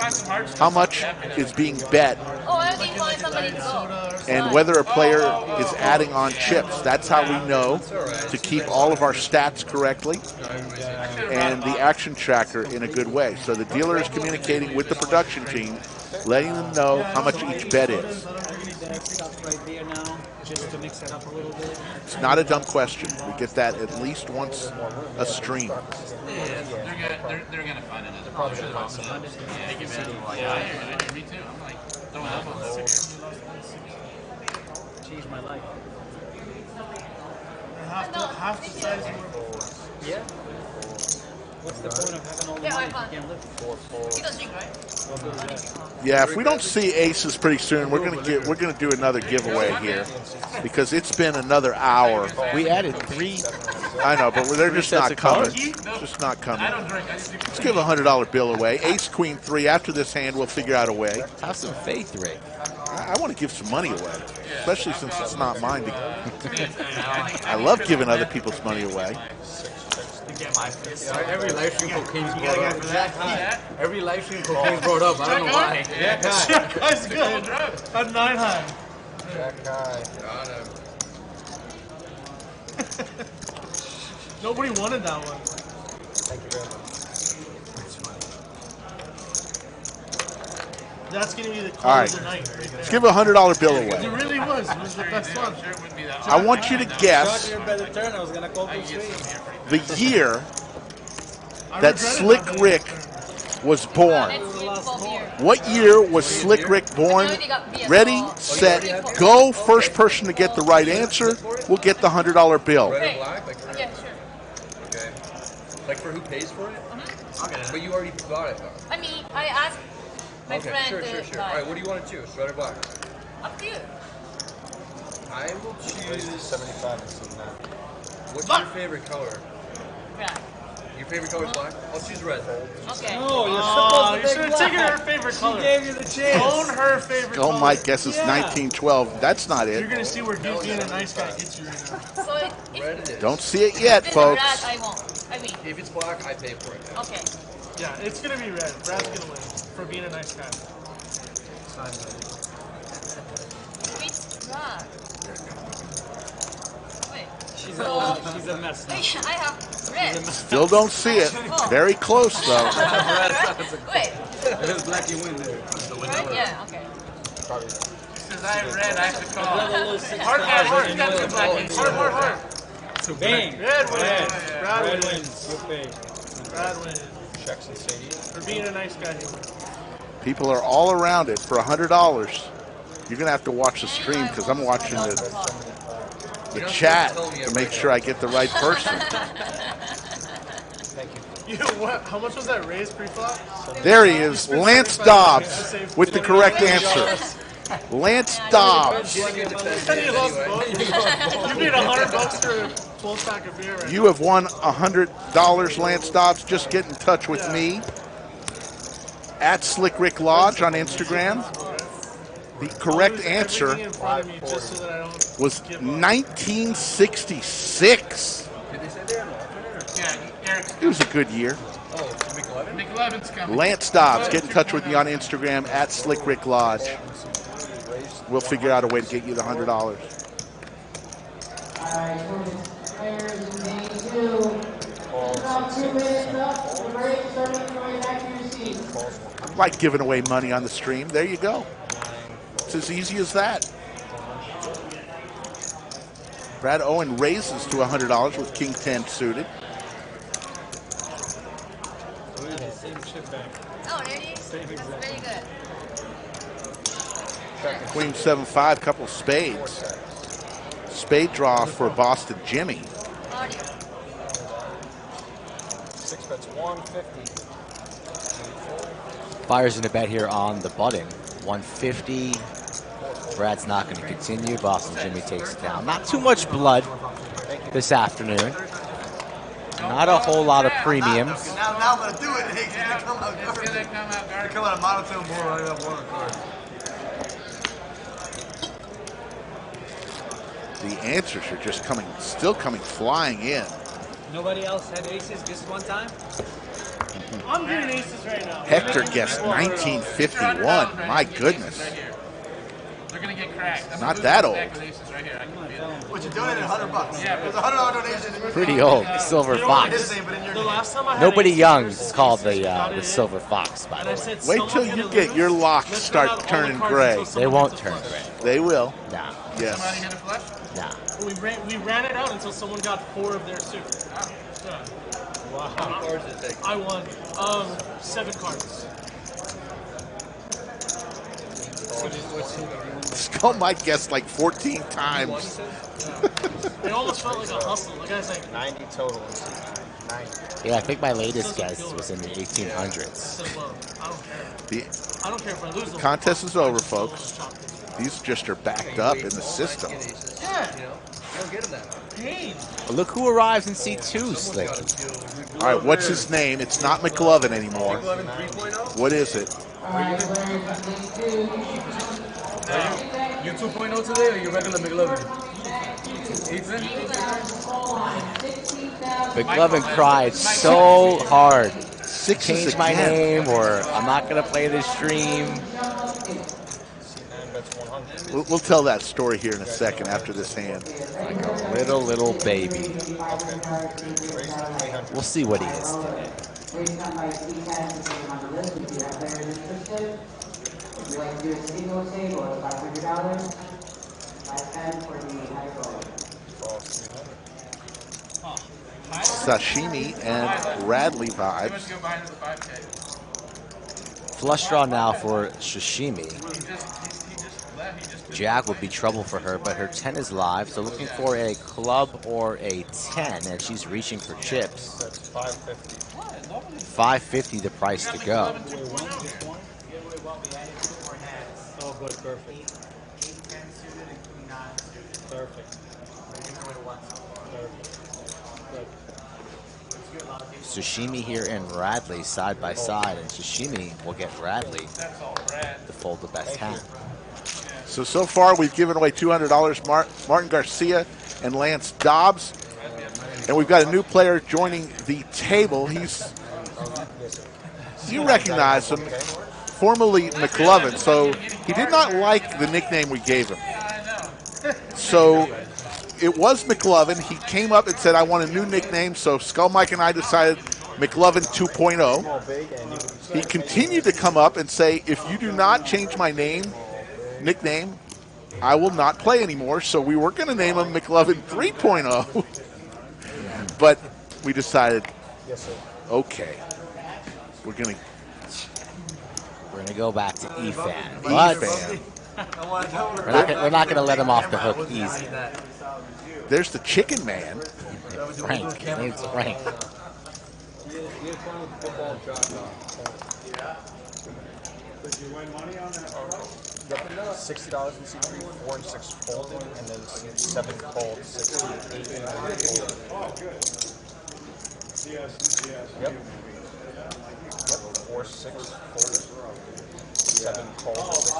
how much is being bet Oh, I think want somebody to go. and whether a player is adding on chips. That's how we know to keep all of our stats correctly and the action tracker in a good way. So the dealer is communicating with the production team, letting them know how much each bet is. deck stuff right there now, just to mix it up a little bit. It's not a dumb question. We get that at least once a stream. Yeah, they're gonna find another option. Yeah, give it. Yeah, me too. I'm like throwing elbows. Changed my life. Half the size you were. Yeah. What's the point of having all the money if you can't live? You don't drink, right? Yeah, if we don't see aces pretty soon, we're gonna do another giveaway here because it's been another hour. We added 3. I know, but they're just sets not of coming. cards? Just not coming. Let's give a $100 bill away. Ace, Queen, 3. After this hand, we'll figure out a way. Have some faith, Rick. I want to give some money away, especially since it's not mine. I love giving other people's money away. Every live stream cocaine's brought up. Every live stream cocaine's brought up. I don't know why. Jack High's good. At 9 high. Jack high. Got him. Nobody wanted that one. Thank you very much. That's going to be the call All right. of the night. Right, Let's give a $100 bill it away. really was. It was the best one. I want you to guess the year that Slick Rick was born. What year was Slick Rick born? Ready, set, go. First person to get the right answer will get the $100 bill. Red and black? Like for, Yeah, sure. Okay. Like for who pays for it? Okay. But you already got it though. I mean, I asked my Okay, friend sure. to All right, what do you want to choose? Red or black? Up to you. I will choose 75 and some now. What's your favorite color? Black. Your favorite color is black? I'll choose red. Okay. No, you're Oh, supposed you to should take have taken black. her favorite color. She gave you the chance. Own her favorite Oh, color. Mike guesses 1912. That's not You're it. going to see where being a nice guy gets you right now. So if Red it is. Don't see it yet, if it's folks. red, I won't. I mean, If it's black, I pay for it. okay. Yeah, it's going to be red. Brad's going to win for being a nice guy. It's black. Wait. She's So, a mess. wait, I have red. Still don't see it. Very close, though. Wait. If it's black, you win there. Right? Yeah, okay. Since I red, I have to call. Hard. Bang. Red wins. Brad Red wins. wins. Good pay. Brad wins. Checks and Sadie. For being a nice guy, he wins. People are all around it for $100. You're going to have to watch the stream because I'm watching the chat to make sure I get the right person. You know what? How much was that raise pre-flop? There he is, Lance Dobbs with the correct answer. Lance Dobbs. And you lost both. You paid $100 for a 12-pack of beer right You have won $100, Lance Dobbs. Just get in touch with me at Slick Rick Lodge on Instagram. The correct answer was 1966. Did they say they're not? It was a good year. Oh, McLevin? McLevin's coming. Lance Dobbs, get in touch with me on Instagram at Slick Rick Lodge. We'll figure out a way to get you the $100. I like giving away money on the stream. There you go. It's as easy as that. Brad Owen raises to $100 with King 10 suited. Oh, really? Very good. Queen 7-5, couple spades. Spade draw for Boston Jimmy. 6 bets 150. Fires in a bet here on the button. 150. Brad's not going to continue. Boston Jimmy takes it down. Not too much blood this afternoon. Not a whole lot of premiums. Now I'm going to do it. They come out garbage. They come out monotone more right up one card. The answers are just still coming flying in. Nobody else had aces just one time? I'm getting aces right now. Hector guessed 1951. My goodness. They're gonna get cracked. I'm Not gonna that lose old. back with aces right here. I can feel it. But you donated $100. Yeah, but It's a $100 donation. Pretty old. Silver Fox. The last time I had Nobody aces young versus is called aces, got the it Silver in, Fox, by and the I way. said, Wait someone till gonna you get lose. your locks Let's start run out all the turning cards gray. until They someone won't hits a turn flush. gray. They will. Nah. Yes. Somebody hit a flush? Nah. We ran it out until someone got 4 of their suit. Yeah. Wow. I won 7 cards. Skull Mike guessed like 14 times. It almost felt like a hustle. The guy's like 90 total. 90. Yeah, I think my latest guess was in the 1800s. I don't care. The I don't care if I lose them. contest is over, folks. These just are backed up in the system. Yeah. I don't get him that much. Pain. Look who arrives in C2, Slick. All right, what's his name? It's not McLovin anymore. McLovin 3.0? What is it? You 2.0 today or you regular McLovin? Ethan? McLovin cried so hard. Sixes Change my again. name, or I'm not going to play this stream. We'll tell that story here in a second after this hand. Like a little baby. We'll see what he is today. Sashimi and Radley vibes. Flush draw now for Sashimi. Jack would be trouble for her, but her 10 is live, so looking for a club or a 10, and she's reaching for chips. That's 550. 550 the price to go. Oh, good, perfect. Perfect. Sashimi here and Radley side by side, and Sashimi will get Radley to fold the best hand. So far we've given away $200. Martin Garcia and Lance Dobbs. And we've got a new player joining the table. You recognize him, formerly McLovin. So he did not like the nickname we gave him. So it was McLovin. He came up and said, I want a new nickname. So Skull Mike and I decided McLovin 2.0. He continued to come up and say, if you do not change my nickname, I will not play anymore. So we were going to name him McLovin 3.0. But we decided, okay, we're gonna go back to Efan. But we're not gonna let him off the hook easy. There's the Chicken Man. Frank. His name's Frank. Did you win money on that? $60 in C3, 4 and 6 folded, and then 7 called, 6 and 8 and 9 folded. Oh, good. Yes. Yep. 4, 6 folded, 7 called, 6,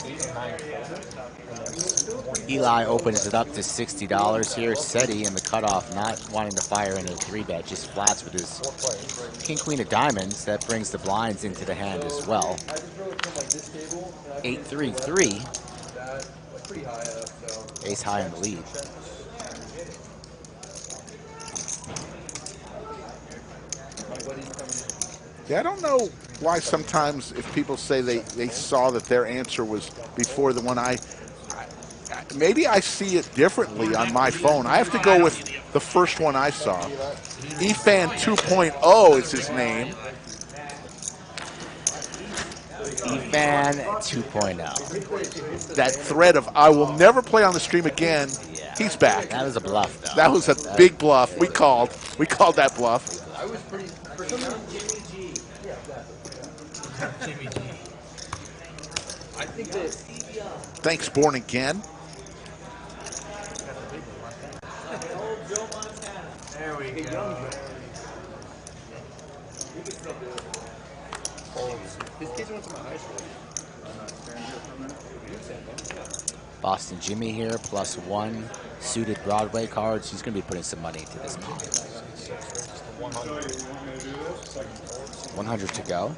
8 and 9 folded. Eli opens it up to $60 here. Seti in the cutoff, not wanting to fire any 3-bet, just flats with his king, queen of diamonds. That brings the blinds into the hand as well. 8-3-3. Ace high in the lead. Yeah, I don't know why sometimes if people say they saw that their answer was before the one maybe I see it differently on my phone. I have to go with the first one I saw. Efan 2.0 is his name. Efan 2.0. That thread of I will never play on the stream again. Yeah. He's back. That was a bluff, though. That was a big bluff. We called that bluff. I was pretty Jimmy G. I think that Thanks, Born Again. There we go. his kids went to my high school. Boston Jimmy here, +1 suited Broadway cards. He's going to be putting some money into this pot. 100 to go.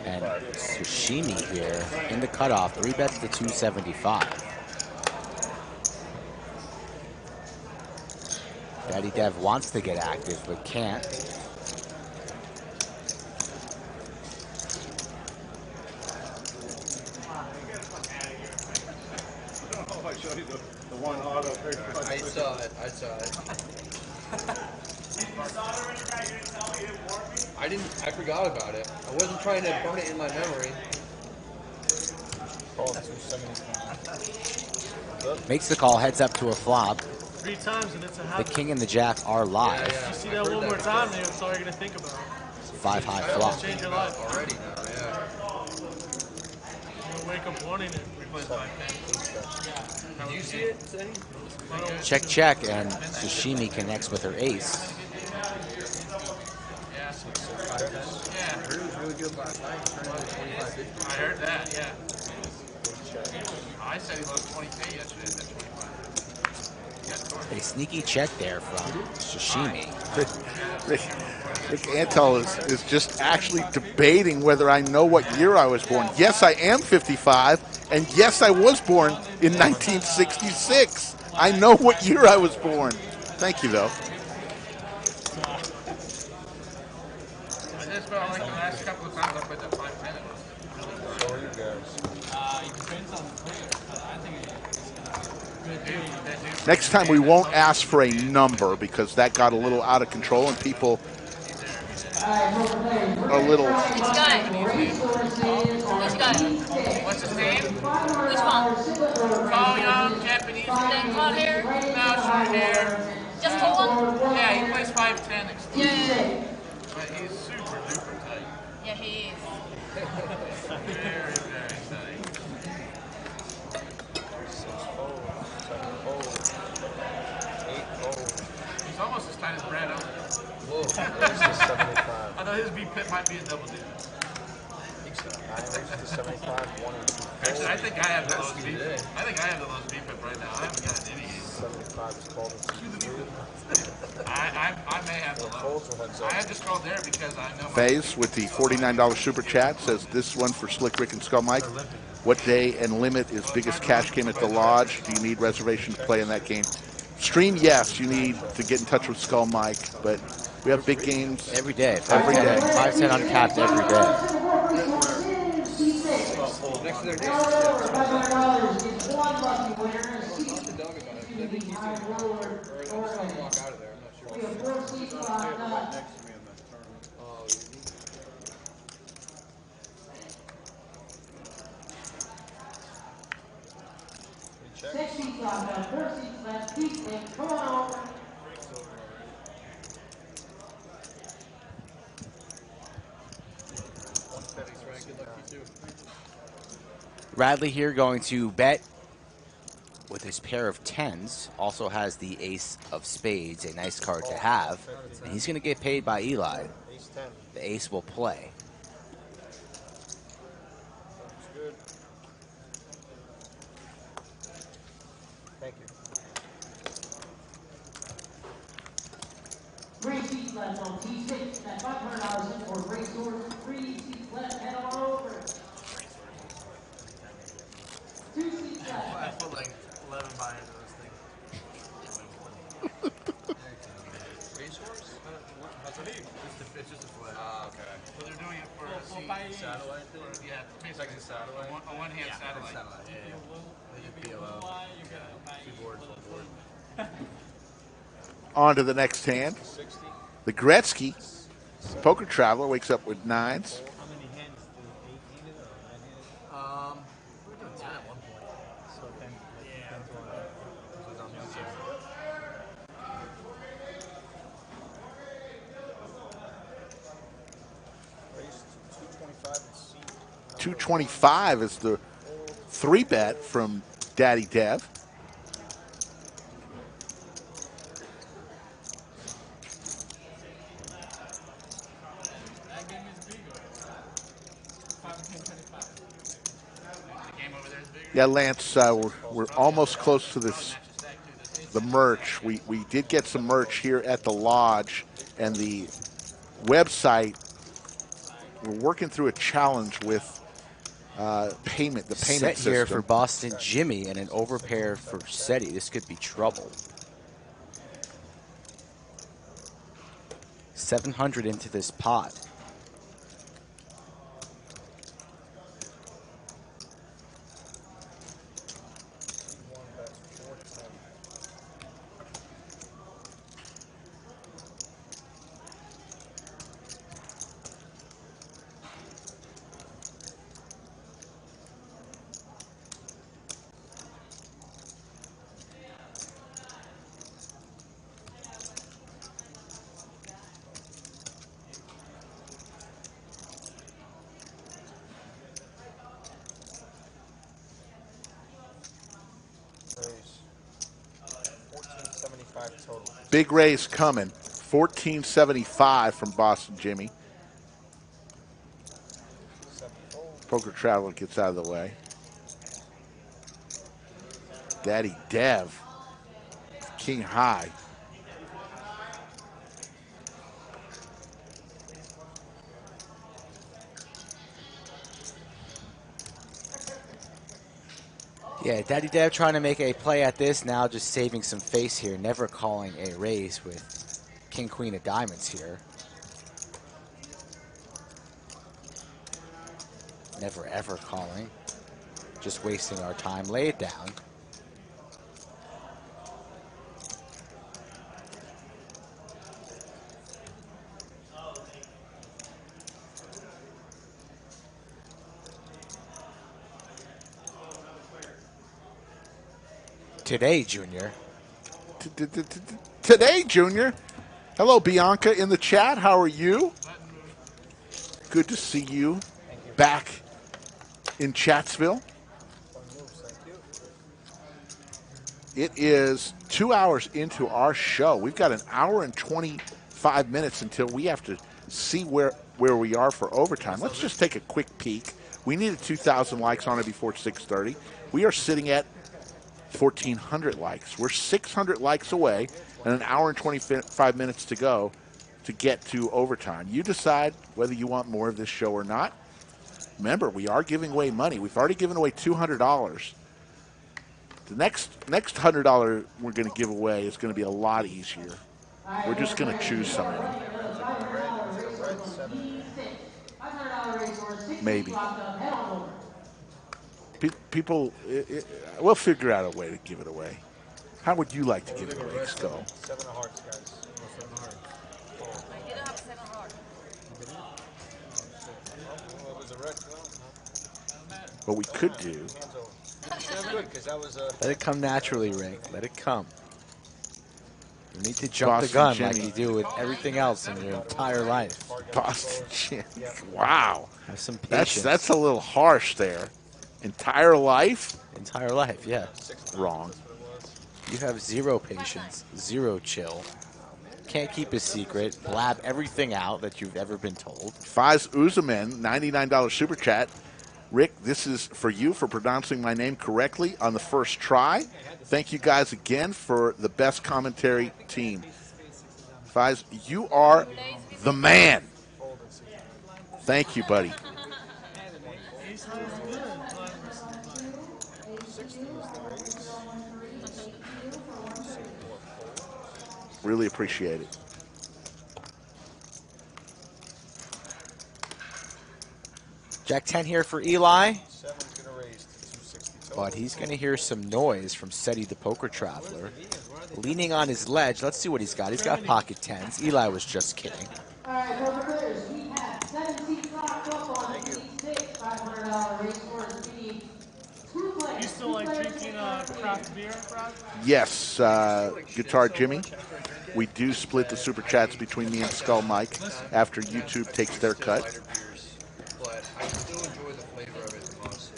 And Sashimi here in the cutoff. 3 bets to 275. Daddy Dev wants to get active, but can't. I saw it. I saw it. I forgot about it. I wasn't trying to burn it in my memory. Makes the call, heads up to a flop. 3 times and it's a The habit. king and the jack are live. If you see that one more time, that's all you're going to think about. 5 high flop. Change your life. Already now, yeah. You'll wake up wanting it. Did you see it, Sonny? Check, check, and Sashimi connects with her ace. Yeah. I heard it was really good last night. I heard that, yeah. I said he lost 20K yesterday at that 25. A sneaky check there from Sashimi. Rick Antel is just actually debating whether I know what year I was born. Yes, I am 55, and yes, I was born in 1966. I know what year I was born. Thank you, though. I just felt like the last couple of times I played that 510, it was really good. So are you guys? It depends on the player, but I think it's good. Next time we won't ask for a number because that got a little out of control and people are a little. Which guy? Which guy? What's his name? Which one? Tall, young, Japanese. Then blonde hair? No, short hair. Just tall one? Yeah, he plays 5'10". Yeah. But he's super duper tight. Yeah, he is. Very, very tight. He's almost as tight as Brad Owen. Whoa, there's the 75. I thought his VPIP might be a double digit. To 75, 1 and 2. Actually, I think I have the lowest VPIP. I think I have the lowest VPIP right now. I haven't got any. 75 is called I may have the lowest. I have just called there because I know. Faze with the $49 super chat says this one for Slick Rick and Skull Mike. What day and limit is biggest cash game at the lodge? Do you need reservation to play in that game? Stream, yes. You need to get in touch with Skull Mike, but we have big games every day. Every day. 5-10 uncapped every day. Next to their Radley here going to bet with his pair of tens. Also has the ace of spades, a nice card to have. And he's going to get paid by Eli. The ace will play. Good. Thank you. 3 seats left on T6. That's $500 in for Racehorse. 3 seats left. Head on over. 2 seats left. I put like 11 buy into this thing. Racehorse? How's it eat? It's just a flat. Okay. So they're doing it for a Satellite thing? yeah, basically Like a satellite? a one-hand satellite. Yeah. Two boards, one board. On to the next hand. The Gretzky Poker Traveler wakes up with nines. How many hands? 8 handed or 9 handed? We were doing 10 at one point. So 10. Yeah. 10 to 225 is the 3-bet from Daddy Dev. Yeah, Lance, we're almost close to this the merch. We did get some merch here at the lodge, and the website. We're working through a challenge with payment. The payment Set here for system. Boston Jimmy and an overpair for SETI. This could be trouble. 700 into this pot. Big raise coming. 1475 from Boston Jimmy. Poker Traveler gets out of the way. Daddy Dev. King high. Yeah, Daddy Dev trying to make a play at this, now just saving some face here, never calling a raise with King Queen of Diamonds here. Never ever calling. Just wasting our time. Lay it down. Today, Junior. Today, Junior. Hello, Bianca in the chat. How are you? Good to see you back in Chatsville. It is 2 hours into our show. We've got an hour and 25 minutes until we have to see where we are for overtime. Let's just take a quick peek. We needed 2,000 likes on it before 6:30. We are sitting at 1,400 likes. We're 600 likes away and an hour and 25 minutes to go to get to overtime. You decide whether you want more of this show or not. Remember, we are giving away money. We've already given away $200. The next $100 we're going to give away is going to be a lot easier. We're just going to choose someone. Maybe. People, we'll figure out a way to give it away. How would you like to give it away, Skull? 7 of hearts, guys. 7 of hearts. I didn't have 7 hearts. Well, it was a wreck. What we could do. Let it come naturally, Rick. Let it come. You need to jump Boston the gun Jimmy. like you do with everything else in your entire life. Boston Jimmy. Wow. Have some patience. That's a little harsh there. Entire life? Entire life, yeah. Wrong. You have zero patience, zero chill. Can't keep a secret. Blab everything out that you've ever been told. Faiz Uzaman, $99 super chat. Rick, this is for you for pronouncing my name correctly on the first try. Thank you guys again for the best commentary team. Faiz, you are the man. Thank you, buddy. Really appreciate it. Jack 10 here for Eli. But he's going to hear some noise from SETI the Poker Traveler. Leaning on his ledge. Let's see what he's got. He's got pocket 10s. Eli was just kidding. All right, poker players, we have 7 seats locked up on seat 6, $500 race course fee. You still like drinking craft beer, Brad? Yes, Guitar Jimmy. We do split the super chats between me and Skull Mike after YouTube takes their cut. But I still enjoy the flavor of it the most,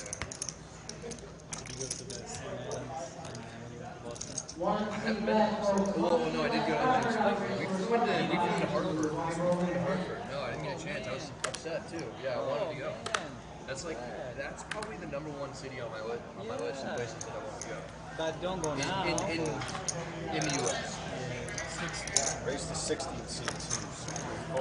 I haven't been to Boston. Oh, no, I did go to we went to Hartford. No, I didn't get a chance. I was upset, too. Yeah, I wanted to go. That's like that's probably the #1 city on my list. On my list of places that I want to go. But don't go now. In the U.S. Race to 60 and see teams.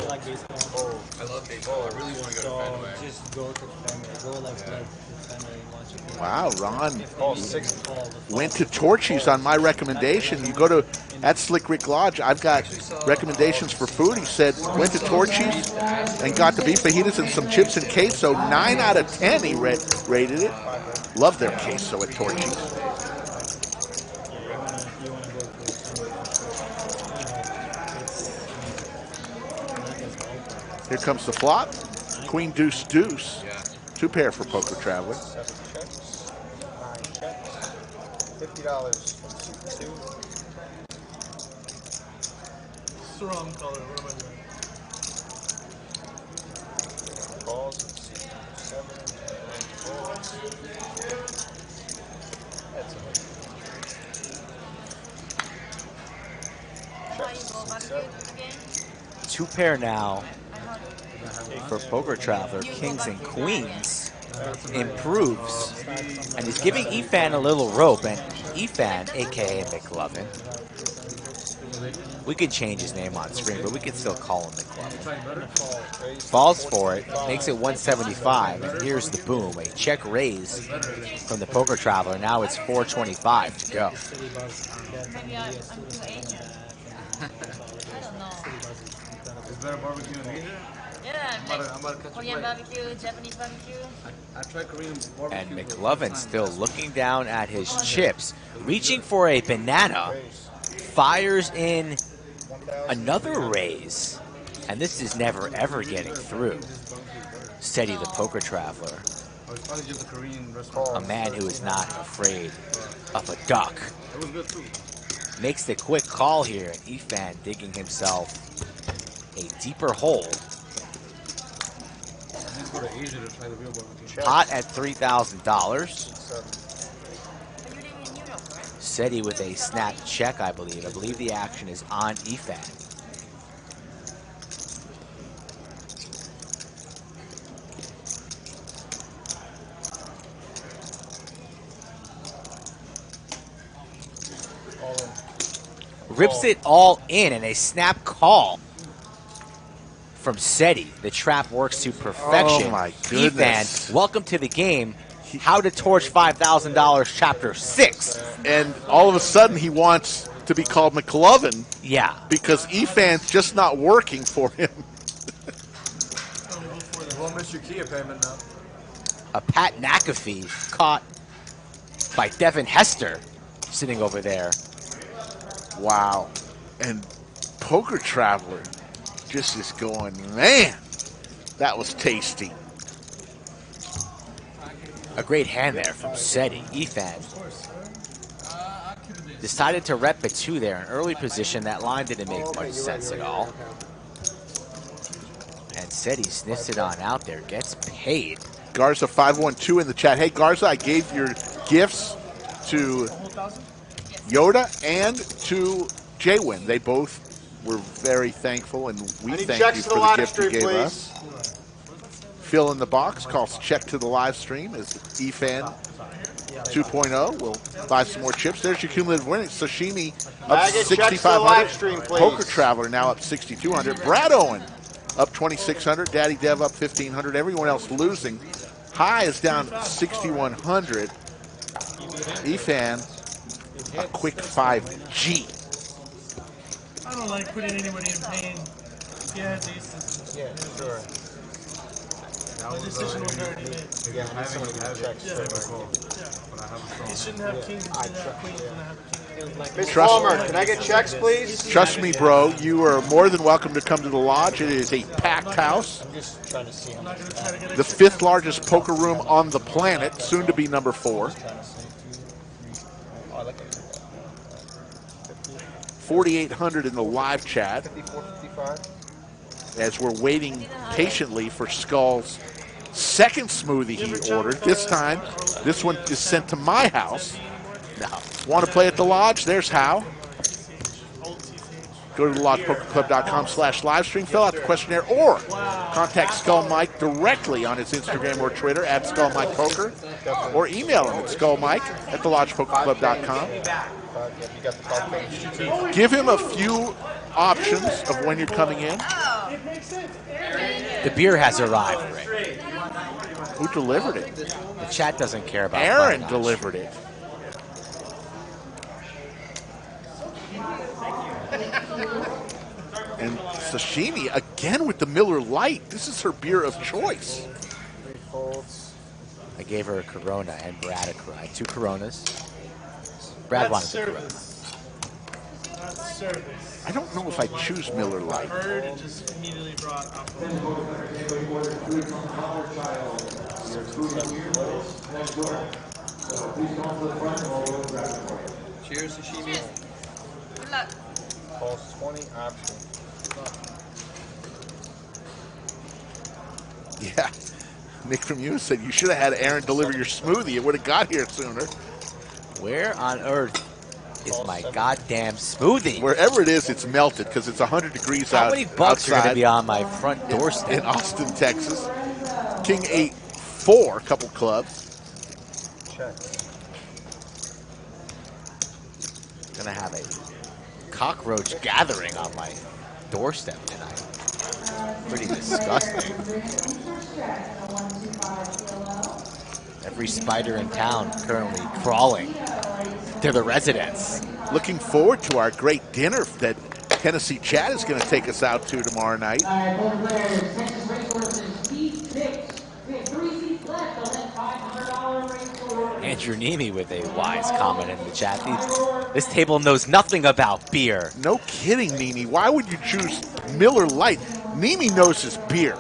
You like baseball? Oh, I love baseball. I really want to go to Fenway. Just go to Fenway. Go like to Fenway and watch a game. Wow, Ron oh, 60. went to Torchy's on my recommendation. You go to at Slick Rick Lodge. I've got recommendations for food. He said went to Torchy's and got the beef fajitas and some chips and queso. 9 out of 10 he rated it. Love their queso at Torchy's. Here comes the flop. Queen, deuce, deuce. Yeah. 2 pair for Poker Traveler. 7 checks. 9 checks. $50 from suit 2. It's the wrong color. What am I doing? Balls and suit 7 and balls. That's it. 2 pair now for Poker Traveler. Kings and queens improves, and he's giving Efan a little rope. And Efan, aka McLovin, we could change his name on screen, but we can still call him McLovin. Falls for it, makes it 175, and here's the boom, a check raise from the Poker Traveler. Now it's 425 to go. Maybe I'm too Asian. I don't know. Is better barbecue in Asia? Yeah, I'm about to cut Korean barbecue, Japanese barbecue. I tried Korean barbecue. And McLovin still looking down at his chips, reaching for a banana, fires in another raise, and this is never ever getting through. Steady the Poker Traveler, a man who is not afraid of a duck, makes the quick call here, and Efan digging himself a deeper hole. Pot at $3,000. Seti with a snap check, I believe. I believe the action is on Efan. Rips it all in, and a snap call from Seti. The trap works to perfection. Oh my goodness. Efan, welcome to the game. How to Torch $5,000, Chapter 6. And all of a sudden he wants to be called McLovin. Yeah. Because Efan's just not working for him. You won't miss your Kia payment now. A Pat McAfee caught by Devin Hester sitting over there. Wow. And Poker Traveler just is going, man, that was tasty. A great hand there from Seti. Efan decided to rep a 2 there, an early position. That line didn't make much sense at all. And Seti sniffs it on out there, gets paid. Garza 512 in the chat. Hey Garza, I gave your gifts to Yoda and to Jaywin. They both were very thankful, and we thank you for the gift you gave us. Fill in the box, calls check to the live stream as Efan 2.0 will buy some more chips. There's your cumulative winnings. Sashimi up 6,500. Poker Traveler now up 6,200. Brad Owen up 2,600. Daddy Dev up 1,500. Everyone else losing. High is down 6,100. Efan a quick 5G. I don't like putting anybody in pain. Yeah, it's aces. Yeah, sure. My decision was already made. Yeah, I having checks. Yeah. He shouldn't have kings, he shouldn't have queens, he shouldn't have kings. Miss Palmer, can I get checks, please? Trust me, bro, you are more than welcome to come to the lodge. It is a packed house. I'm just trying to see how much. The 5th largest poker room on the planet, soon to be number 4. 4,800 in the live chat. 54, 55. As we're waiting patiently for Skull's second smoothie he ordered. This time, this one is sent to my house. Now, want to play at the lodge? There's how. Go to thelodgepokerclub.com/livestream, fill out the questionnaire, or contact Skull Mike directly on his Instagram or Twitter at SkullMikePoker, or email him at skullmike@thelodgepokerclub.com. Give him a few options of when you're coming in. The beer has arrived, Rick. Who delivered it? The chat doesn't care about Aaron delivered it. And Sashimi again with the Miller Lite. This is her beer of choice. I gave her a Corona and Brad a Corona. 2 Coronas. Brad wanted the Corona. That's service. I don't know if I choose Miller Lite. Bird and just immediately brought up. Cheers, Sashimi. Good luck. Calls 20 option. Yeah. Nick from you said you should have had Aaron deliver your smoothie. It would have got here sooner. Where on earth is my goddamn smoothie? Wherever it is, it's melted because it's 100 degrees How out. many bucks are going outside to be on my front doorstep? in Austin, Texas? King 8-4, couple clubs. Check. Going to have a cockroach gathering on my doorstep tonight. Pretty disgusting. Every spider in town currently crawling to the residence. Looking forward to our great dinner that Tennessee Chad is going to take us out to tomorrow night. All right, both players, Texas Racehorses, P6. We have 3 seats left on that $500 race course. Andrew Nemi with a wise comment in the chat. This table knows nothing about beer. No kidding, Nemi. Why would you choose Miller Lite? Nemi knows his beer.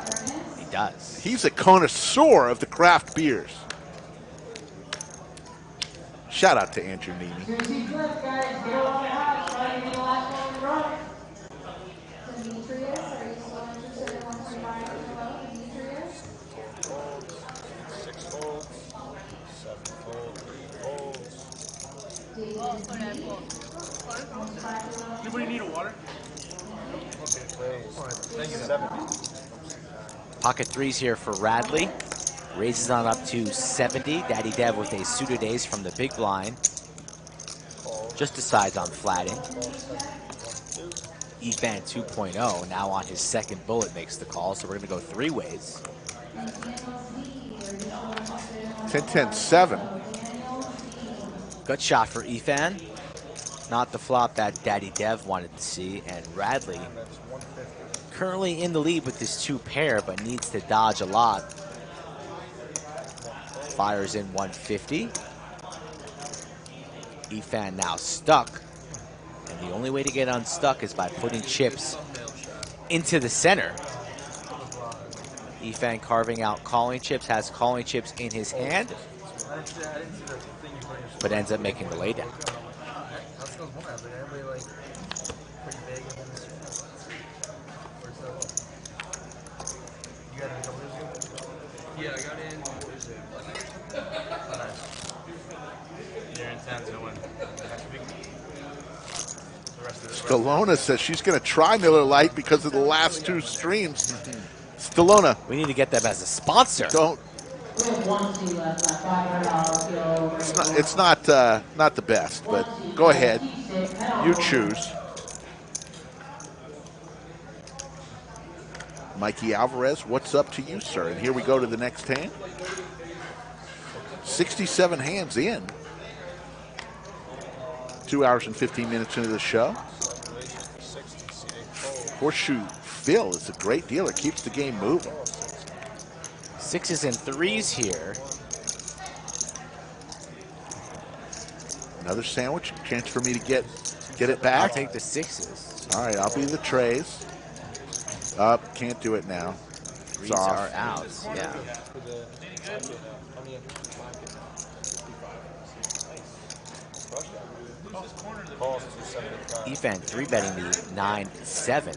He does. He's a connoisseur of the craft beers. Shout out to Andrew Nemi. 2 seats left, guys. Get along the hot. Starting in the last one in the run. Demetrius, are you still interested in 125 kilo? Demetrius? 6 folds, 7 folds, 3 folds. Anybody need a water? Thank you. 70. Pocket threes here for Radley. Raises on up to 70. Daddy Dev with a suited ace from the big blind. Just decides on flatting. Efan 2.0 now on his second bullet makes the call, so we're going to go 3 ways. 10-10-7. Good shot for Efan. Not the flop that Daddy Dev wanted to see, and Radley currently in the lead with this 2 pair, but needs to dodge a lot. Fires in 150. Efan now stuck, and the only way to get unstuck is by putting chips into the center. Efan carving out calling chips, has calling chips in his hand, but ends up making the laydown. Yeah, I got in. What is it? You're in 10 to win. Stallona says she's going to try Miller Lite because of the last 2 streams. Stallona. We need to get them as a sponsor. Don't. We have 1 seat left on $500 It's not the best, but go ahead. You choose. Mikey Alvarez, what's up to you, sir? And here we go to the next hand. 67 hands in. 2 hours and 15 minutes into the show. Horseshoe Phil is a great dealer. Keeps the game moving. 6s and 3s here. Another sandwich. Chance for me to get it back. I'll take the 6s. All right, I'll be the trays. Up, can't do it now. Threes are out. Yeah. Efan 3-betting the 9-7.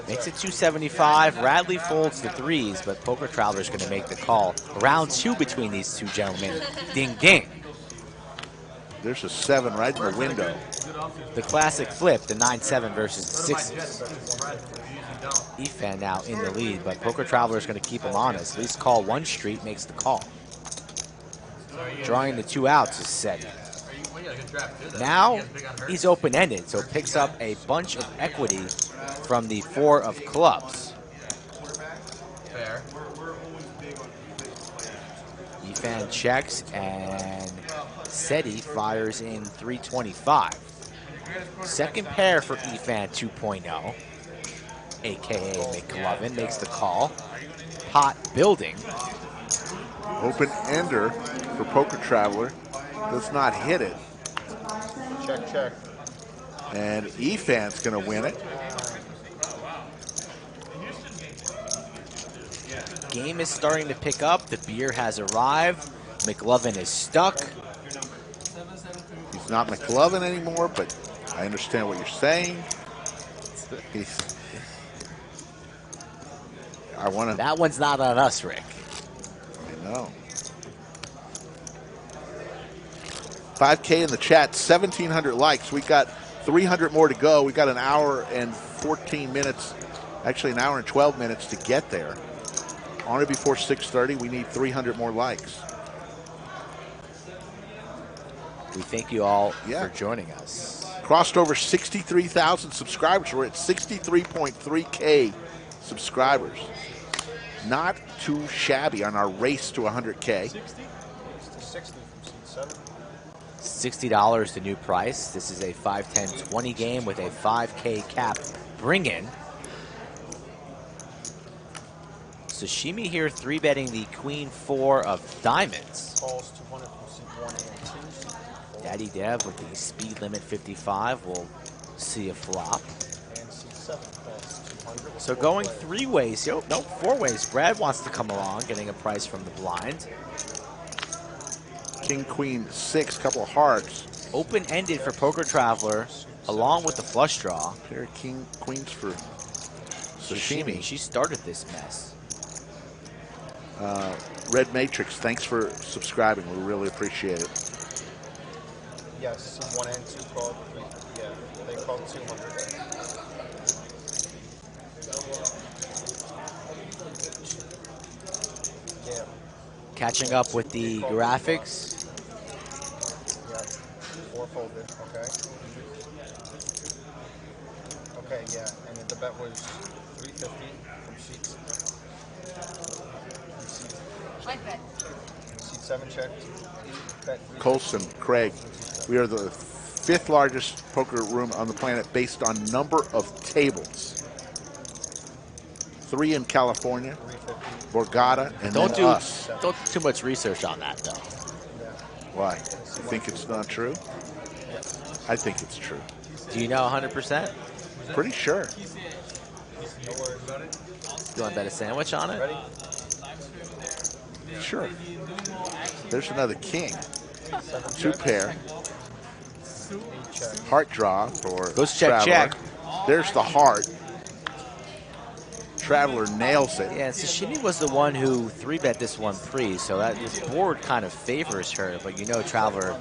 Makes it 275. Radley folds the 3s, but Poker Traveler's going to make the call. Round 2 between these 2 gentlemen. Ding, ding. There's a 7 right in the window. The classic flip, the 9-7 versus the 6s. Efan now in the lead, but Poker Traveler is going to keep him honest. At least call one street, makes the call. Drawing the 2 outs is Seti. Now he's open-ended, so picks up a bunch of equity from the 4 of clubs. Fair. Efan checks, and Seti fires in 325. Second pair for Efan 2.0, a.k.a. McLovin, makes the call. Pot building. Open ender for Poker Traveler. Does not hit it. Check, check. And Efan's going to win it. Game is starting to pick up. The beer has arrived. McLovin is stuck. He's not McLovin anymore, but I understand what you're saying. I want to. That one's not on us, Rick. I know. 5K in the chat, 1,700 likes. We got 300 more to go. We got an hour and 14 minutes, actually an hour and 12 minutes to get there. On it before 6:30, we need 300 more likes. We thank you all for joining us. Crossed over 63,000 subscribers. We're at 63.3K subscribers. Not too shabby on our race to 100K. $60 the new price. This is a 5, 10, 20 game with a 5K cap bring-in. Sashimi here 3-betting the Queen 4 of diamonds. Calls 200 from seat 1 and 2. Daddy Dev with the speed limit 55 will see a flop. And seat 7 calls 200. So going 3 ways. Nope, 4 ways. Brad wants to come along, getting a price from the blind. King, Queen, 6, couple of hearts. Open-ended for Poker Traveler, along with the flush draw. Pair of King, Queens for Sashimi. She started this mess. Red Matrix, thanks for subscribing. We really appreciate it. Yes, seat 1 and 2 called. Yeah, they called 200. Yeah. Catching up with the graphics. Yep. 4 folded. Okay. Okay, yeah, and then the bet was 350 from sheets. Like bet. Seat 7 checked. Bet Colson, Craig, we are the 5th largest poker room on the planet based on number of tables. 3 in California, Borgata, and Don't then do us. Don't do too much research on that, though. Why? You think it's not true? I think it's true. Do you know 100%? Pretty sure. You want to bet a sandwich on it? Ready? Sure. There's another king. 2 pair. Heart draw for Goes check, Traveler. check. There's the heart. Traveler nails it. Yeah, Sashimi was the one who 3-bet this one pre, so that this board kind of favors her, but you know Traveler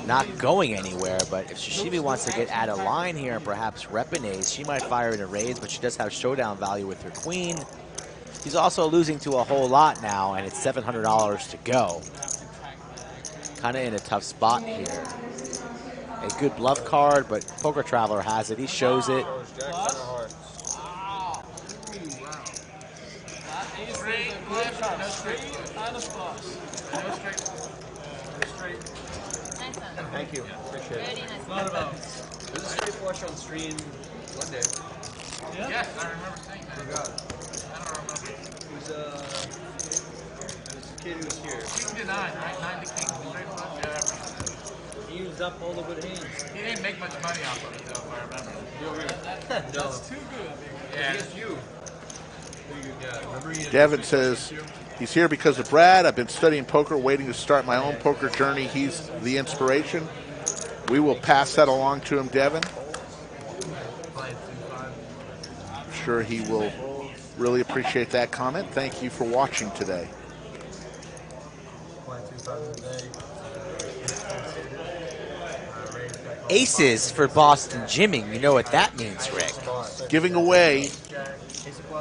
not going anywhere. But if Sashimi wants to get out of line here and perhaps rep an ace, she might fire in a raise, but she does have showdown value with her queen. She's also losing to a whole lot now, and it's $700 to go. Kind of in a tough spot here. A good bluff card, but Poker Traveler has it. He shows it. Thank you. Appreciate it. Not about. There's a straight flush on stream one day. Yeah? Yes, I remember saying that. I got it. I don't remember. It was a kid who was here. King to 9, right? 9 to king. Straight flush. Yeah. He used up all the good hands. He didn't make much money off of it, though, if I remember. That's too good. Yeah. Yes, you. Yeah, remember he Devin says he's here because of Brad. I've been studying poker, waiting to start my own poker journey. He's the inspiration. We will pass that along to him, Devin. I'm sure he will really appreciate that comment. Thank you for watching today. aces for Boston Jimmy. You know what that means, Rick. Giving away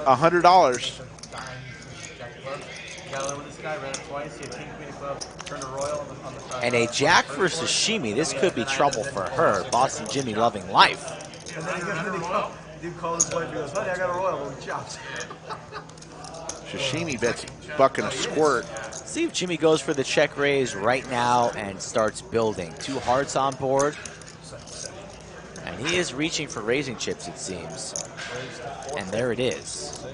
$100. And a jack for Sashimi. This could be trouble for her. Boston Jimmy loving life. And then he calls his wife and goes, honey, I got a royal with chops. Sashimi bets buck and a squirt. See if Jimmy goes for the check raise right now and starts building. 2 hearts on board. And he is reaching for raising chips, it seems. And there it is.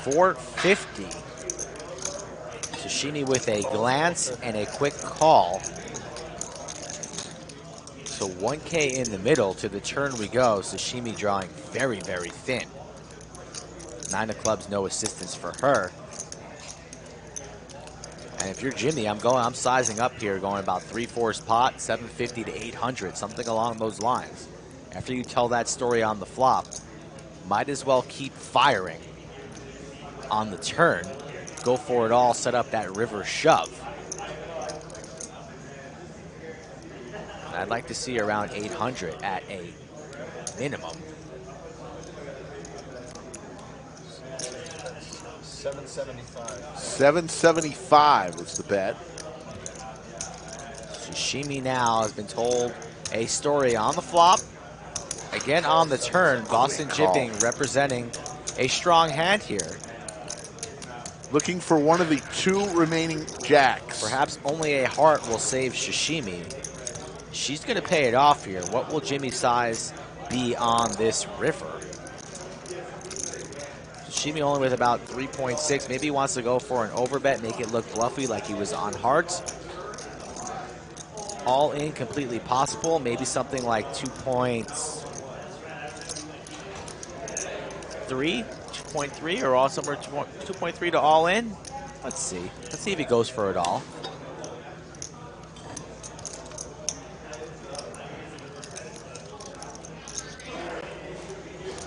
450. Sashimi with a glance and a quick call. So 1K in the middle. To the turn we go. Sashimi drawing very, very thin. 9 of clubs, no assistance for her. And if you're Jimmy, I'm sizing up here, going about 3/4 pot, 750 to 800, something along those lines. After you tell that story on the flop, might as well keep firing on the turn. Go for it all, set up that river shove. I'd like to see around 800 at a minimum. 775. 775 is the bet. Sashimi now has been told a story on the flop. Again on the turn, Boston Jimmy representing a strong hand here. Looking for one of the 2 remaining jacks. Perhaps only a heart will save Sashimi. She's going to pay it off here. What will Jimmy's size be on this river? Sashimi only with about 3.6. Maybe he wants to go for an overbet, make it look bluffy like he was on hearts. All in, completely possible. Maybe something like 2.3, or all somewhere 2.3 to all in. Let's see. Let's see if he goes for it all.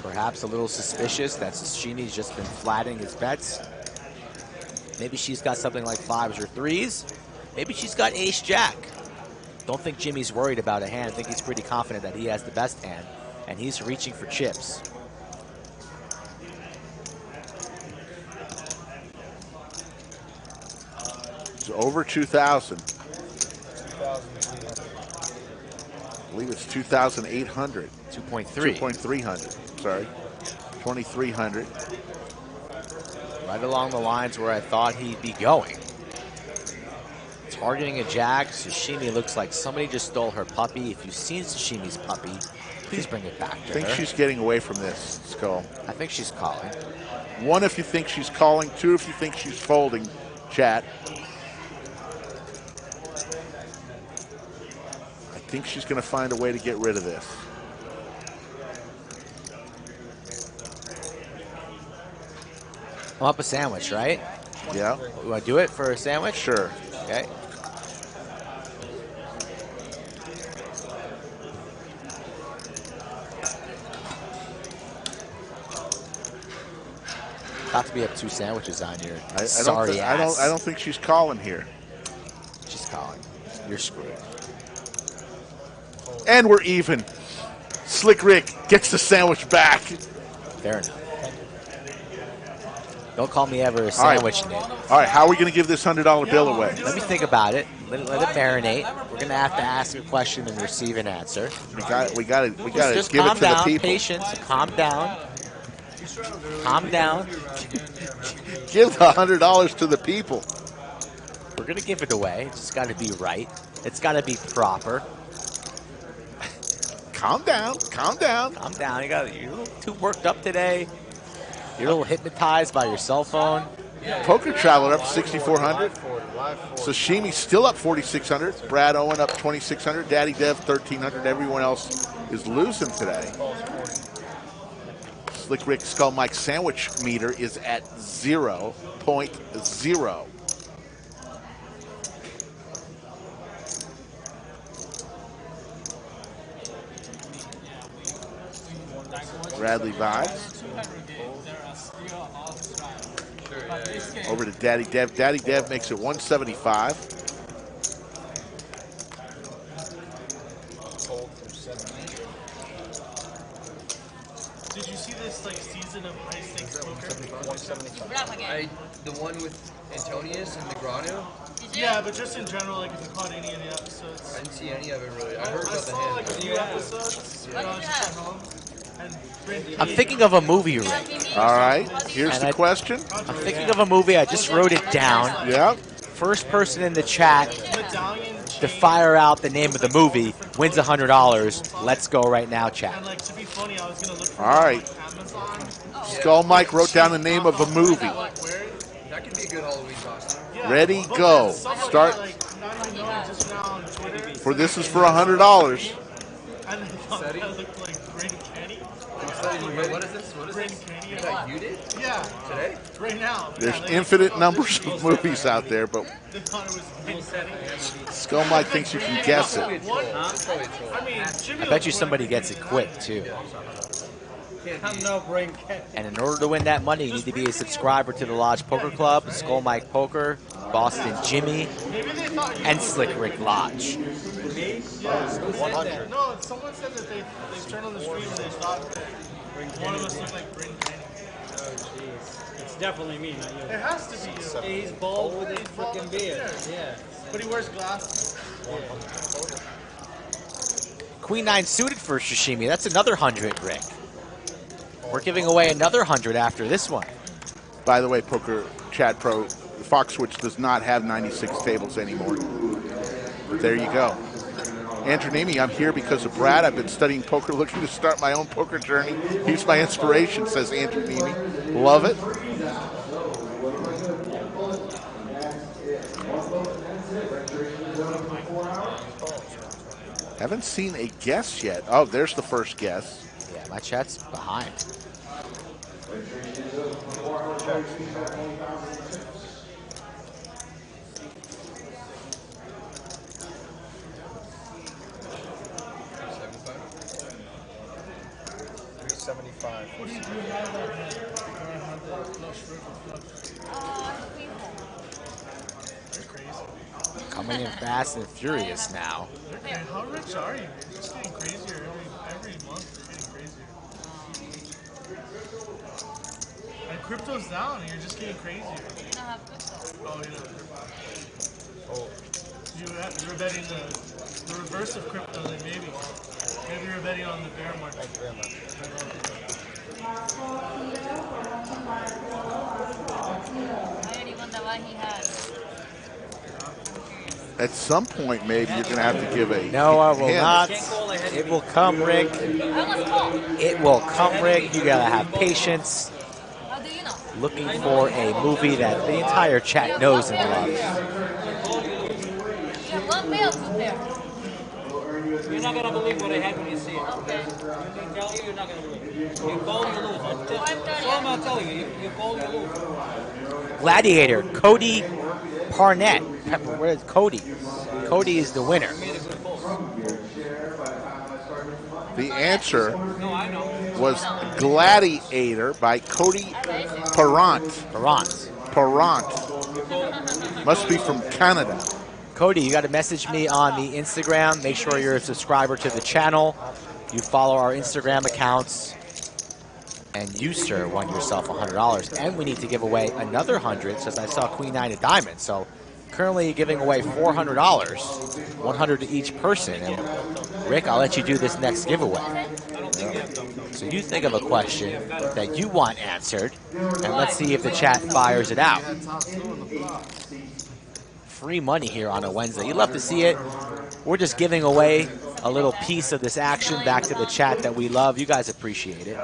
Perhaps a little suspicious that Sashimi's just been flatting his bets. Maybe she's got something like 5s or 3s. Maybe she's got ace-jack. Don't think Jimmy's worried about a hand. I think he's pretty confident that he has the best hand, and he's reaching for chips. It's over 2,000. I believe it's 2,800. 2.3. 2.300. Sorry. 2,300. Right along the lines where I thought he'd be going. Targeting a jack. Sashimi looks like somebody just stole her puppy. If you've seen Sashimi's puppy, please bring it back to her. I think she's getting away from this, Skull. I think she's calling. 1 if you think she's calling. 2 if you think she's folding, chat. I think she's going to find a way to get rid of this. I'm up a sandwich, right? Yeah. You want to do it for a sandwich? Sure. Okay. About to be up 2 sandwiches on here. Sorry ass. I don't think she's calling here. She's calling. You're screwed. And we're even. Slick Rick gets the sandwich back. Fair enough. Don't call me ever a sandwich nit. All right, how are we going to give this $100 bill away? Let me think about it. Let it marinate. We're going to have to ask a question and receive an answer. We got to give it to the people. Patience. Calm down. Calm down. Give the $100 to the people. We're going to give it away. It's just got to be right. It's got to be proper. Calm down. Calm down. Calm down. You're a little too worked up today. You're a little hypnotized by your cell phone. Poker Traveler up 6,400. Sashimi still up 4,600. Brad Owen up 2,600. Daddy Dev 1,300. Everyone else is losing today. Slick Rick Skull Mike sandwich meter is at 0.0. Bradley vibes. Over to Daddy Dev. Daddy Dev makes it 175. Did you see this like season of high stakes poker? The one with Antonius and Negreanu? Yeah, but just in general, like if you caught any of the episodes. I didn't see any of it really. I heard about the saw hand. like a few episodes when I was just at home. I'm thinking of a movie, Rick. All right, here's the question. I'm thinking of a movie. I just wrote it down. Yep. First person in the chat to fire out the name of the movie wins $100. Let's go right now, chat. And like to be funny, I was gonna look for All right. like, Amazon. Skull Mike wrote down the name of a movie. That could be a good Halloween costume. Ready, go. Start. For this is for $100. And I thought that looked like Bryn Kenny. What is this? What is Bryn this? Kenny. That you did? Yeah. Today? Right now. There's Yeah, infinite numbers of movies out there, but they thought it was Bryn Kenny. Skull Mike thinks you can guess it. I mean, Jimmy I bet you somebody gets it quick, too. No brain cat. And in order to win that money, you need to be a subscriber to the Lodge Poker Club, Skull Mike Poker, Boston Jimmy, and Slick Rick Lodge. Yeah. 100. No, someone said that they turned on the stream and they thought that one of us looked like Bryn Kenny. Oh, jeez. It's definitely me, not you. It has to be you. Hey, he's bald with his freaking beard. Yeah. But he wears glasses. Queen 9 suited for Sashimi. That's another 100, Rick. We're giving away another 100 after this one. By the way, Poker Chat Pro, Foxwitch does not have 96 tables anymore. But there you go. Andrew Nemi, I'm here because of Brad. I've been studying poker, looking to start my own poker journey. He's my inspiration, says Andrew Nemi. Love it. Haven't seen a guess yet. Oh, there's the first guess. Yeah, my chat's behind. What do you do now that I have the flush river They're crazy. Coming in fast and furious now. Okay, how rich are you? You're just getting crazier every month. You're getting crazier. And crypto's down, and you're just getting crazier. Oh, you know. Oh. You were betting the reverse of crypto, then maybe. Maybe you were betting on the bear market. At some point, maybe you're going to have to give a No, I will hint. not. It will come, Rick. It will come, Rick. You gotta have patience. Looking for a movie that the entire chat knows and loves. You're not going to believe what I had when you see it. Okay. I tell you, you're not going to believe it. You call, you lose. That's all I'm telling you. You call, you lose. Gladiator, Cody Parnett. Where's Cody? Cody is the winner. The answer was Gladiator by Cody Parent. Parent. Must be from Canada. Cody, you got to message me on the Instagram. Make sure you're a subscriber to the channel. You follow our Instagram accounts. And you, sir, won yourself $100. And we need to give away another 100 since I saw Queen 9 of Diamonds. So currently giving away $400, 100 to each person. And Rick, I'll let you do this next giveaway. So you think of a question that you want answered, and let's see if the chat fires it out. Free money here on a Wednesday. You love to see it. We're just giving away a little piece of this action back to the chat that we love. You guys appreciate it.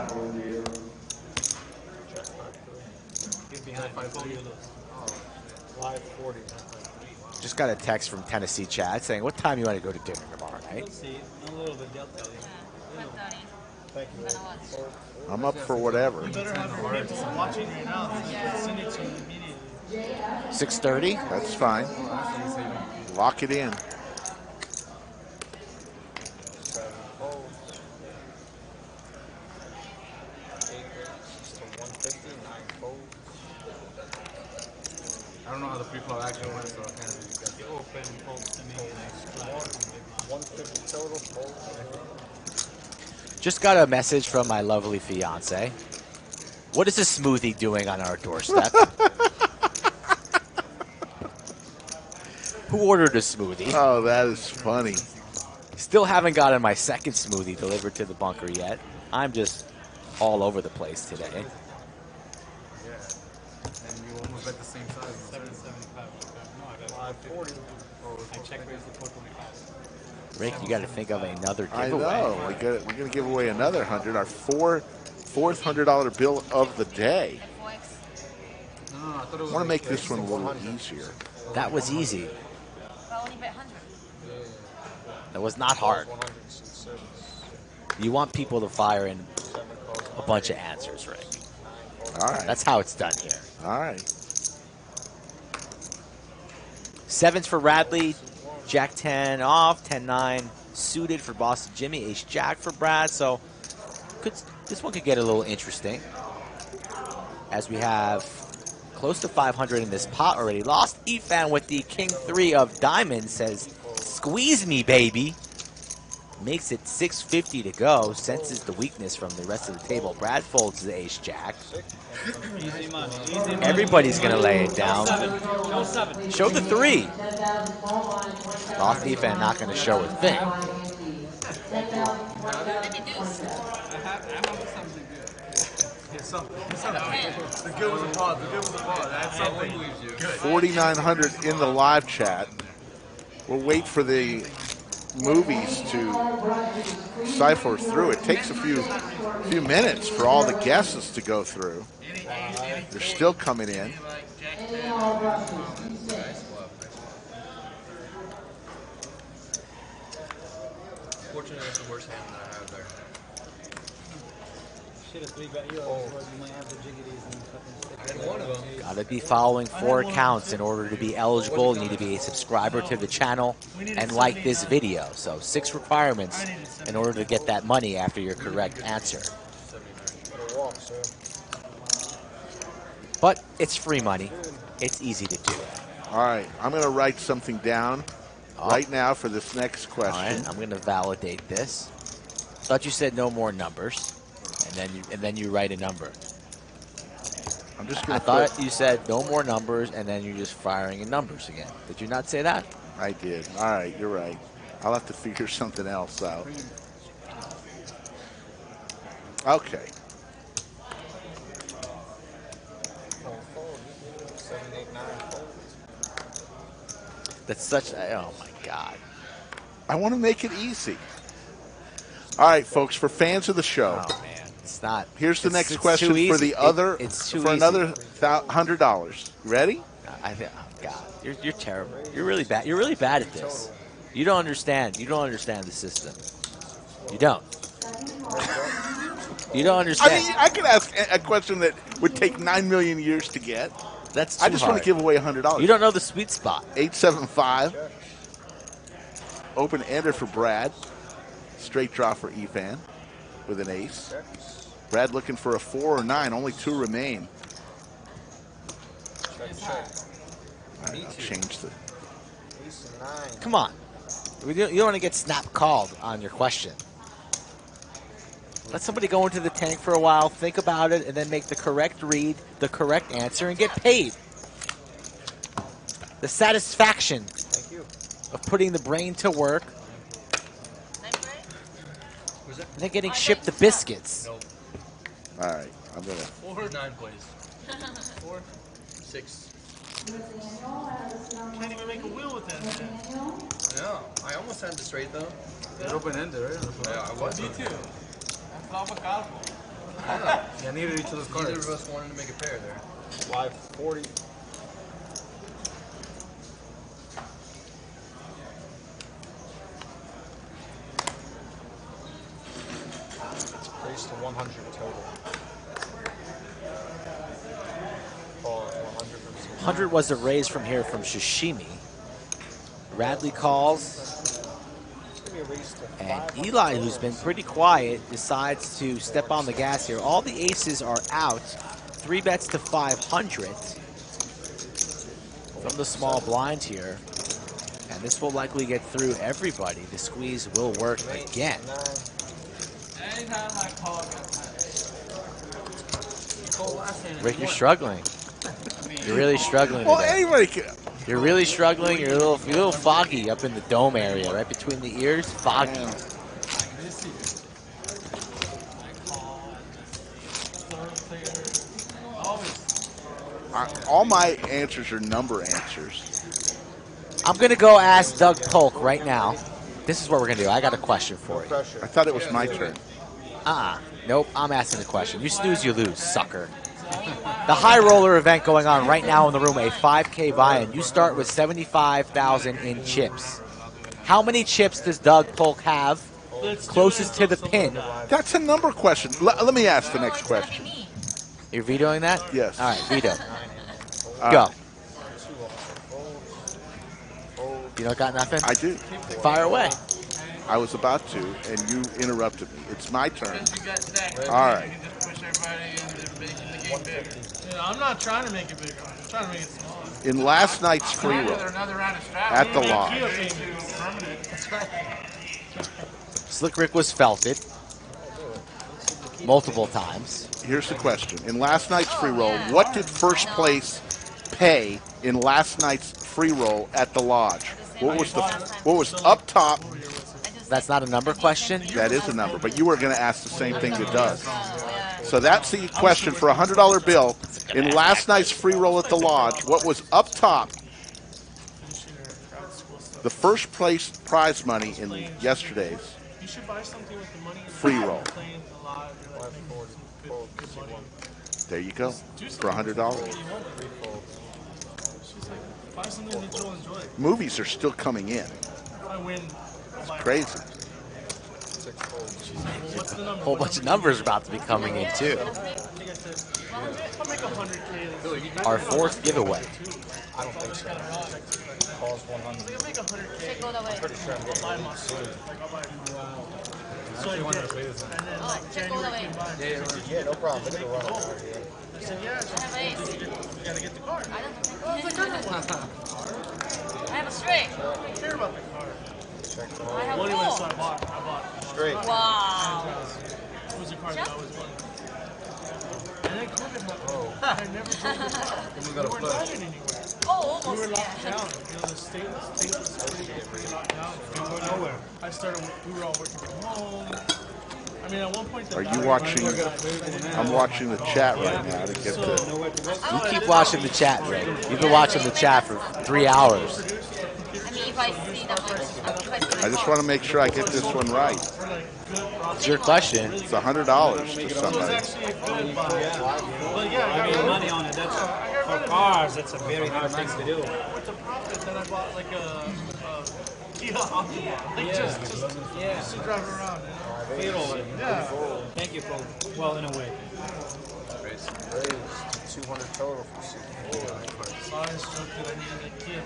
Just got a text from Tennessee chat saying, what time you want to go to dinner tomorrow night? I'm up for whatever. You better have your people watching right now. Send it to them immediately. 6:30? That's fine. Lock it in. I don't know how the free flow actually went, so I can't really guess. Open, Polk to me, 150 total. Just got a message from my lovely fiance. What is a smoothie doing on our doorstep? Who ordered a smoothie? Oh, that is funny. Still haven't gotten my second smoothie delivered to the bunker yet. I'm just all over the place today. Yeah. And you almost bet the same size. 775. No, I got 540. I check raised the 425. Rick, you got to think of another I giveaway. know. We're going to give away another 100. Our fourth $100 bill of the day. I thought it was I want to make this one a little easier. That was easy. Well, only bet 100. That was not hard. You want people to fire in a bunch of answers, Rick. All right. That's how it's done here. All right. Sevens for Radley. Jack 10 off. 10-9 suited for Boston Jimmy. Ace Jack for Brad. So this one could get a little interesting. As we have close to 500 in this pot already. Lost Efan with the King 3 of diamonds. Says, squeeze me, baby. Makes it 650 to go. Senses the weakness from the rest of the table. Brad folds the Ace Jack. Easy money. Easy money. Everybody's going to lay it down. Show 7. Show the 3. Lost Efan not going to show a thing. The good was a pause. The good was a pause. That's something. 4,900 in the live chat. We'll wait for the movies to cipher through. It takes a few minutes for all the guesses to go through. They're still coming in. Fortunately, that's the worst hand that I have there. Should have 3-bet euros. You might have the jiggities and fucking And one of them. Got to be following 4 accounts in order to be eligible. You need to be a subscriber to the channel and like this video. So 6 requirements in order to get that money after your correct answer. But it's free money. It's easy to do. All right, I'm going to write something down right now for this next question. All right, I'm going to validate this. Thought you said no more numbers, and then you write a number. I'm just going I thought you said no more numbers, and then you're just firing in numbers again. Did you not say that? I did. All right, you're right. I'll have to figure something else out. Okay. That's such. Oh my God. I want to make it easy. All right, folks. For fans of the show, Oh man, it's not. here's the it's- next it's question too for easy. the other. It's too for easy. another $100. Ready? I think. Oh God, you're terrible. You're really bad. You're really bad at this. You don't understand. You don't understand the system. You don't. You don't understand. I mean, I could ask a question that would take 9 million years to get. That's too I just want hard. to give away $100. You don't know the sweet spot. 875. Open ender for Brad. Straight draw for Efan with an ace. Brad looking for a 4 or 9. Only 2 remain. All right, I'll change the. Come on. You don't want to get snap called on your question. Let somebody go into the tank for a while, think about it, and then make the correct read, the correct answer, and get paid. The satisfaction of putting the brain to work and then getting shipped the biscuits. All right, I'm gonna. 4 or 9 plays. 4, 6. Can't even make a wheel with that. Man. No, I almost had the straight though. It open-ended, right? Yeah, I was. Me too. Yeah, I needed each of those cards. Neither of us wanted to make a pair there. 540. Raised to 100 total. Call it 100 from 100 was a raise from here from Sashimi. Radley calls. And Eli, who's been pretty quiet, decides to step on the gas here. All the aces are out. 3 bets to 500 from the small blind here. And this will likely get through everybody. The squeeze will work again. anytime I call Rick, you're struggling. You're really struggling Well, today. anybody can. You're really struggling. You're a little foggy up in the dome area, right between the ears. Foggy. All my answers are number answers. I'm going to go ask Doug Polk right now. This is what we're going to do. I got a question for you. I thought it was my turn. Nope, I'm asking the question. You snooze, you lose, sucker. The high roller event going on right now in the room, a 5K buy-in. You start with 75,000 in chips. How many chips does Doug Polk have closest to the pin? That's a number question. Let me ask the next question. You're vetoing that? Yes. All right, veto. Go. You don't got nothing? I do. Fire away. I was about to, and you interrupted me. It's my turn. All right. I'm not trying to make it bigger. I'm trying to make it smaller. In last night's free roll at the lodge, Slick Rick was felted multiple times. Here's the question. In last night's free roll, what did first place pay in last night's free roll at the lodge? What was up top? That's not a number question? That is a number, but you were going to ask the same thing to Doug. So that's the question for a $100 bill. In last night's free roll at the lodge, what was up top? The first place prize money in yesterday's free roll. There you go, for $100. Movies are still coming in. It's crazy. A whole bunch of numbers about to be coming in, too. Our fourth giveaway. I don't think so. Calls 100. I'm pretty sure I'm getting it soon. Yeah, no problem. Look at the run over here. I said, yeah, you gotta get the card. I have a straight. I don't care about the card. I have Anyway, four. so I bought. Straight. Wow. It was a card that I was playing. And then COVID happened. I never played the card. We weren't driving anywhere. Oh, We were almost. locked down. You know, the state was pretty locked down. We were nowhere. We were all working from home. I mean, at one point, Are you watching? I'm watching the chat right now to get the. You keep watching the chat, Rick. You've been watching the chat for 3 hours. I mean, if I see that I just want to make sure I get this one right. It's your question. It's $100 to somebody. I mean, money on it. That's for cars. That's a very hard thing to do. With the profit, then I bought like a Kia Optima. Like just to drive around, you know? Yeah. Thank you, Paul. Well, in a way. Raised 200 total from Super. So I was joking that I needed a Kia.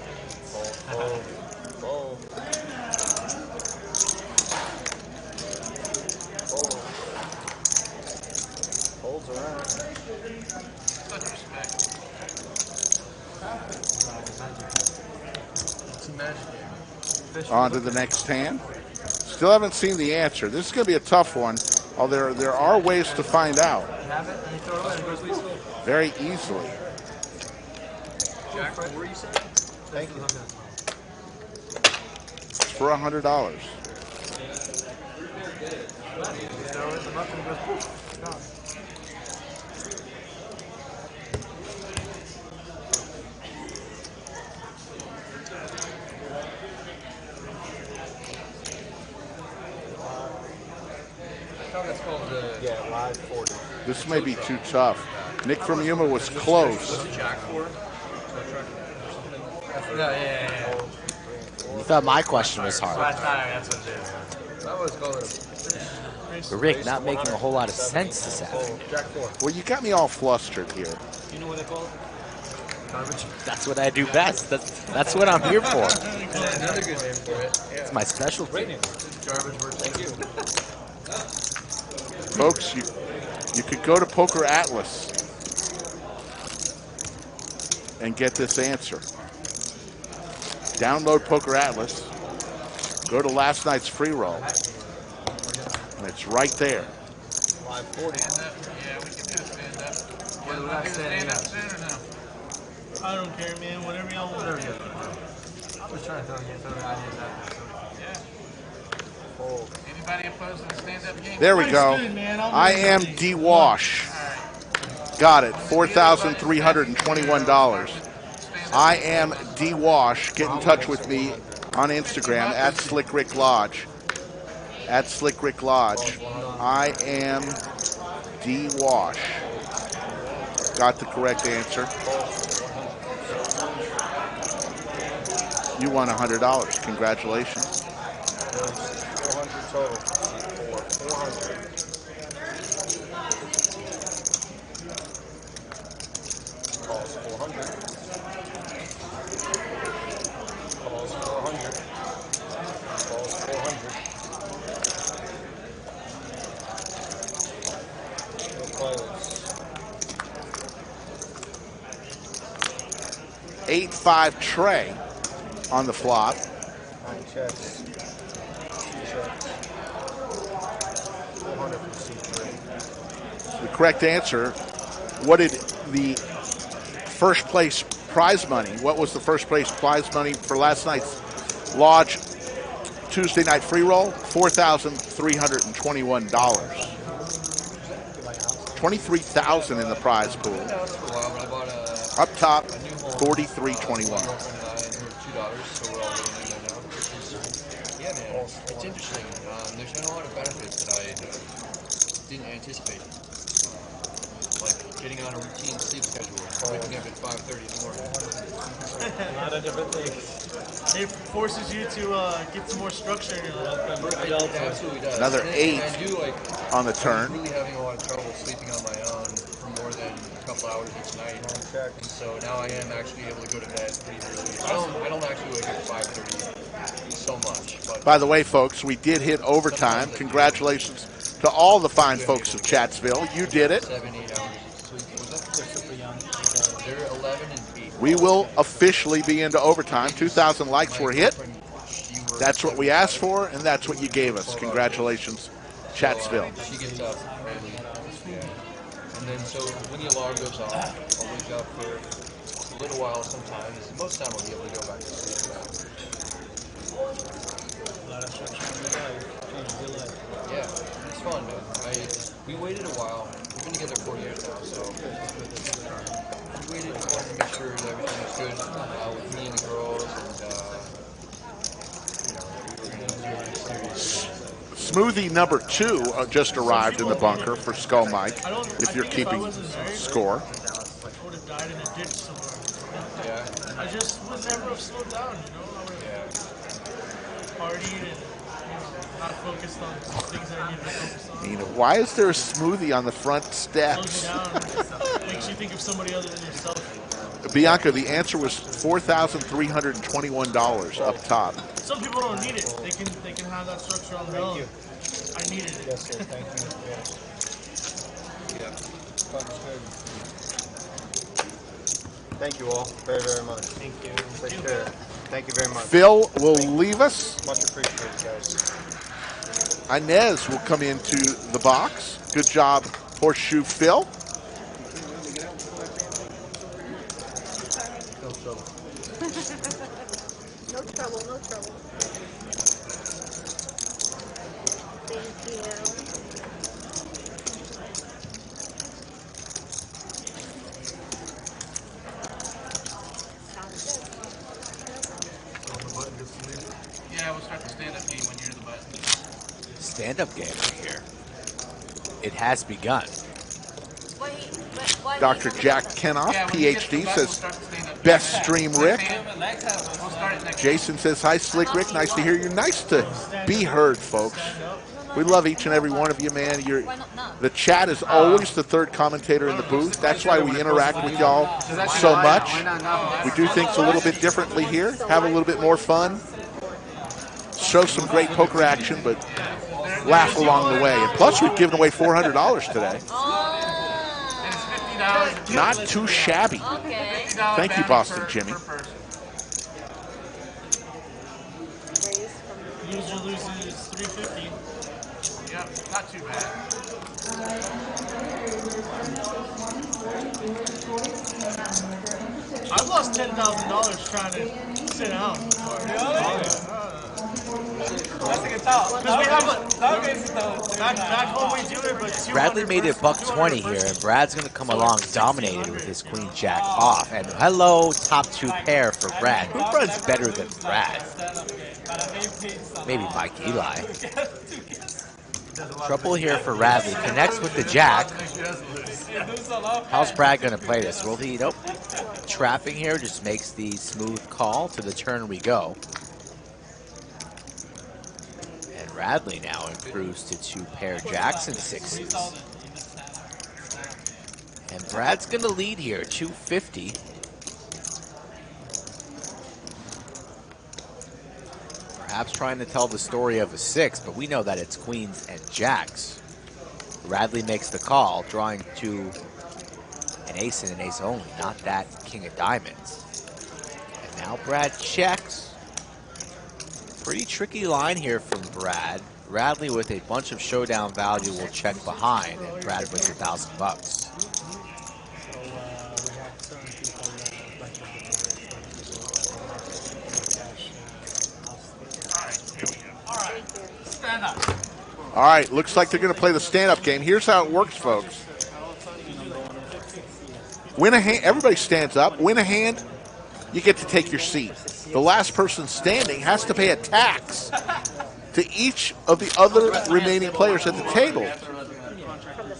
Holds around. Such respect. It's a magic game. On to the next hand. Still haven't seen the answer. This is going to be a tough one. Oh, there are ways to find out Have it, and you throw it away, and it goes least. very easily. Jack, what were you saying? Thank you. It's for $100. Throw it, the muffin goes poof. Gone. That's called the live 40. This may be too tough. Nick from Yuma was close. Jack for. Yeah. You thought my question was hard. That's what it is. I always call it But Rick, not making a whole lot of sense this afternoon. Jack 4. Well, you got me all flustered here. You know what they call it? garbage. That's what I do best. That's what I'm here for. Another good name for it. It's my specialty. Garbage word. Thank you. Folks, you could go to Poker Atlas and get this answer. Download Poker Atlas, go to last night's free roll, and it's right there. Live 40. Yeah, we can do a stand up. What do we got standing up? Soon or no? I don't care, man. Whatever y'all want. I'm just trying to throw ideas out there. Yeah. Anybody opposed to the stand-up game? There we go. Good, man. I am D-Wash. Got it. $4,321. I am D-Wash. Get in touch with me on Instagram at Slick Rick Lodge. At Slick Rick Lodge. I am D-Wash. Got the correct answer. You won $100. Congratulations. 400 total. 400. Calls 400. Calls 400. Calls 400. No players. 8-5 Trey on the flop. 9 checks. 2 checks. 400 from C3. The correct answer. What did the first place prize money? What was the first place prize money for last night's Lodge Tuesday night free roll? $4,321. $23,000 in the prize pool. Up top, $43.21. Yeah, man, it's interesting. There's been a lot of benefits that I didn't anticipate. Like getting on a routine sleep schedule, waking up at 5:30 in the morning. A lot of different things. It forces you to get some more structure in your life. It absolutely does. Another And 8 I do, like, on the I turn. was really having a lot of trouble sleeping on my own for more than a couple hours each night. And so now I am actually able to go to bed pretty early. I don't actually wake up at 5:30 so much. But By the way, folks, we did hit overtime. Congratulations to all the fine folks of Chatsville. You did it. 7-8 hours of sleep. Was that? They're super young. They're 11 and 8. We will officially be into overtime. 2,000 likes were hit. That's what we asked for, and that's what you gave us. Congratulations, Chatsville. She gets up early. Yeah. And then so when the alarm goes off, I'll wake up for a little while sometimes. Most of the time I'll be able to go back to sleep. Yeah, it's fun, man. We waited a while. We've been together 4 years now, so we waited to make sure that everything was good with me and the girls, and we were going to do it serious. Smoothie number 2 just arrived in the bunker for Skull Mike, if you're keeping score. I would have died in a ditch somewhere. Yeah. I just would never have slowed down, you know? I would have partied and not focused on things that I needed to focus on. You know, why is there a smoothie on the front steps? Slows you down. Makes you think of somebody other than yourself. Bianca, the answer was $4,321 up top. Some people don't need it. They can have that structure on their own. I needed it. Yes, sir. Thank you. Yeah. Thank you all very, very much. Thank you. Take care. Thank you very much. Phil will leave us. Much appreciated, guys. Inez will come into the box. Good job, Horseshoe Phil. No trouble, no trouble. Thank you. Yeah, we'll start the stand-up game when you're the button. Stand-up game right here. It has begun. Dr. Jack Kenoff, PhD, says, best stream, Rick. Jason says, hi, Slick Rick. Nice to hear you. Nice to be heard, folks. We love each and every one of you, man. The chat is always the third commentator in the booth. That's why we interact with y'all so much. We do things a little bit differently here, have a little bit more fun, show some great poker action, but laugh along the way. And plus, we've given away $400 today. Not too shabby. Thank you, Boston Jimmy. Loser loses $350. Yep, not too bad. I've lost $10,000 trying to sit out. Back home we do it, but Bradley made it $120 here, and Brad's going to come along dominated with his queen jack off. And hello, top 2 pair for Brad. Who runs better than Brad? Maybe Mike Eli. Trouble here for Radley. Connects with the jack. How's Brad going to play this? Will he? Nope. Trapping here just makes the smooth call. To the turn we go. And Radley now improves to 2 pair jacks and 6s. And Brad's going to lead here, 250. Perhaps trying to tell the story of a 6, but we know that it's queens and jacks. Radley makes the call, drawing to an ace and an ace only, not that king of diamonds. And now Brad checks. Pretty tricky line here from Brad. Radley with a bunch of showdown value will check behind, and Brad wins $1,000. All right, looks like they're going to play the stand-up game. Here's how it works, folks. Win a hand, everybody stands up. Win a hand, you get to take your seat. The last person standing has to pay a tax to each of the other remaining players at the table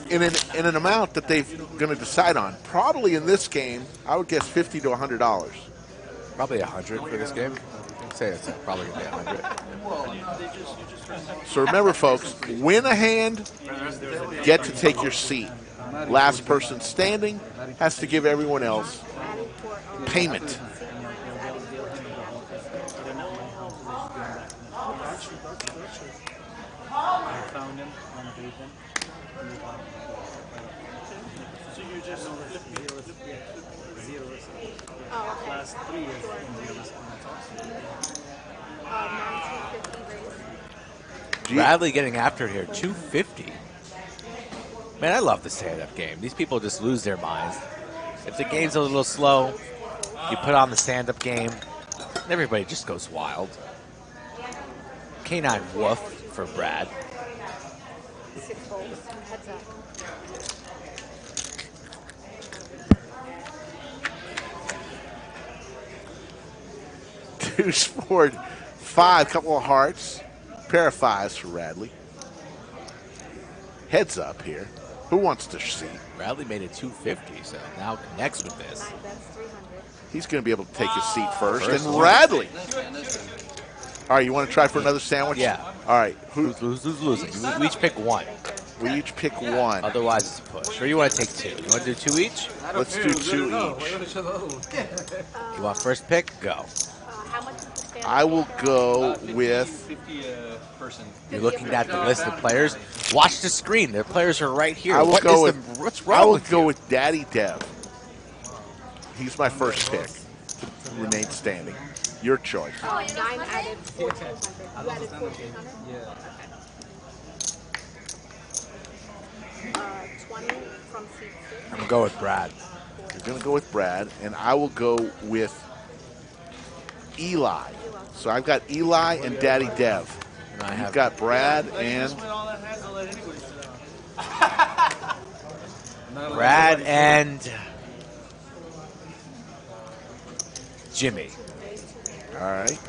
in an amount that they're going to decide on. Probably in this game, I would guess $50 to $100. Probably 100 for this game. I'd say it's probably going to be 100. So remember, folks, win a hand, get to take your seat. Last person standing has to give everyone else payment. Last 3 years in Bradley getting after it here, 250. Man, I love the stand-up game. These people just lose their minds. If the game's a little slow, you put on the stand-up game, and everybody just goes wild. K9 woof for Brad. 6 folds, heads up. Deuce, 4, 5, couple of hearts. Pair of 5s for Radley. Heads up here. Who wants to see? Radley made it 250, so now connects with this. He's going to be able to take his seat first. And Radley. All right, you want to try for another sandwich? Yeah. All right. Who's losing? We each pick one. We each pick one. Otherwise, it's a push. Or you want to take 2? You want to do 2 each? Let's do 2 each. You want first pick? Go. I will go with... 50 person. You're looking at the list of players. Watch the screen. Their players are right here. I will go with, what's wrong I will with go you? with Daddy Dev. He's my first pick to remain standing. Your choice. 9 added 1,400. You added 1,400? Yeah. 20 from seat 6. I'm going to go with Brad. You're going to go with Brad, and I will go with Eli. So I've got Eli and Daddy Dev. And You've got Brad and... Brad and Jimmy. All right.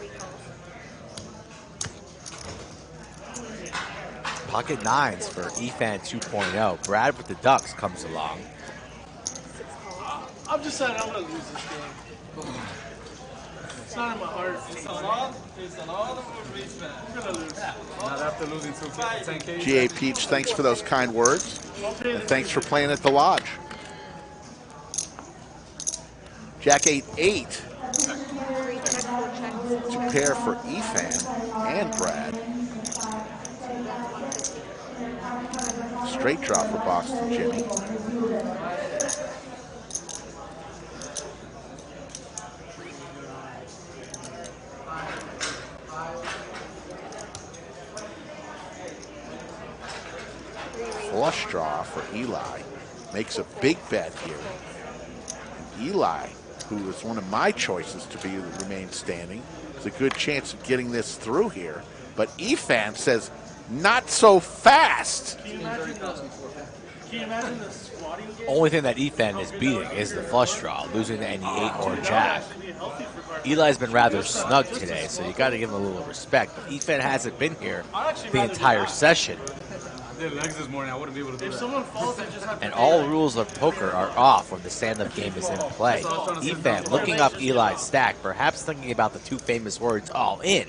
Pocket 9s for Efan 2.0. Brad with the Ducks comes along. I'm just saying I'm going to lose this game. It's not in my heart. It's a lot of baseball. I'm going to lose. Not after losing 10K. G.A. Peach, thanks for those kind words. And thanks for playing at the Lodge. Jack 8-8. To pair for Efan and Brad. Straight drop for Boston Jimmy. flush draw for Eli. Makes a big bet here. And Eli, who is one of my choices to remain standing, has a good chance of getting this through here. But Efan says, not so fast. Can you imagine the squatting game? Only thing that Efan is beating is the flush draw, losing to any 8 or jack. Eli's been rather snug today, so you got to give him a little respect. But Efan hasn't been here the entire session. I did legs this morning. I wouldn't be able to do If that. someone falls, they just have to And all rules of poker are off when the stand-up game is in play. Efan looking up Eli's stack, perhaps thinking about the 2 famous words, all in.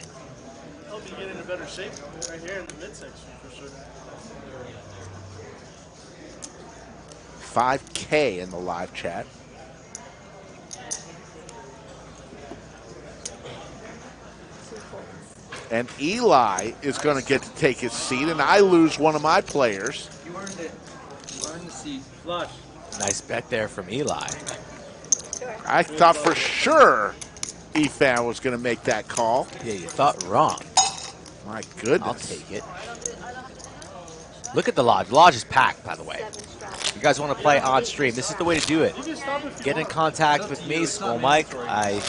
help you get into better shape right here in the midsection for sure. 5K in the live chat. And Eli is going to get to take his seat, and I lose one of my players. You earned it. You earned the seat. Flush. Nice bet there from Eli. I thought for sure Efan was going to make that call. Yeah, you thought wrong. My goodness. I'll take it. Look at the lodge. The lodge is packed, by the way. You guys want to play on stream, this is the way to do it. Get in contact with me, Skull Mike. I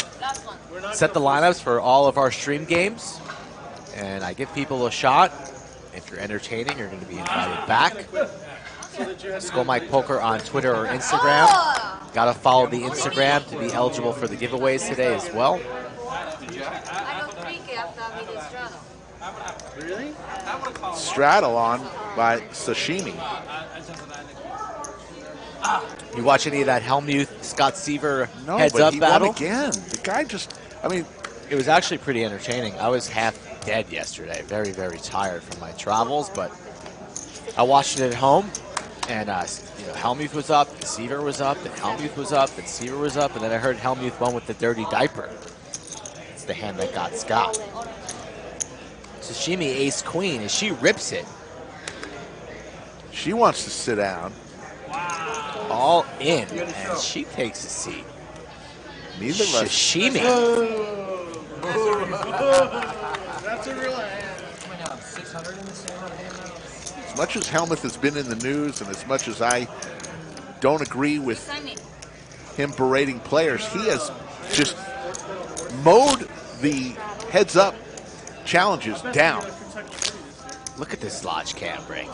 set the lineups for all of our stream games, and I give people a shot. If you're entertaining, you're going to be invited back. Skull Mike Poker on Twitter or Instagram. Got to follow the Instagram to be eligible for the giveaways today as well. Really? Straddle on by Sashimi. You watch any of that Helmuth Scott Seaver No, heads but up he battle? won again. The guy just, I mean, it was actually pretty entertaining. I was half dead yesterday, very, very tired from my travels, but I watched it at home, and Helmuth was up, and Seaver was up, and Helmuth was up, and Seaver was up, and then I heard Helmuth won with the dirty diaper. It's the hand that got Scott. Sashimi ace queen, and she rips it. She wants to sit down. All in, and she takes a seat. Neither of us. Sashimi. That's a real hand. As much as Helmuth has been in the news, and as much as I don't agree with him berating players, he has just mowed the heads-up challenges down. Look at this lodge cam break.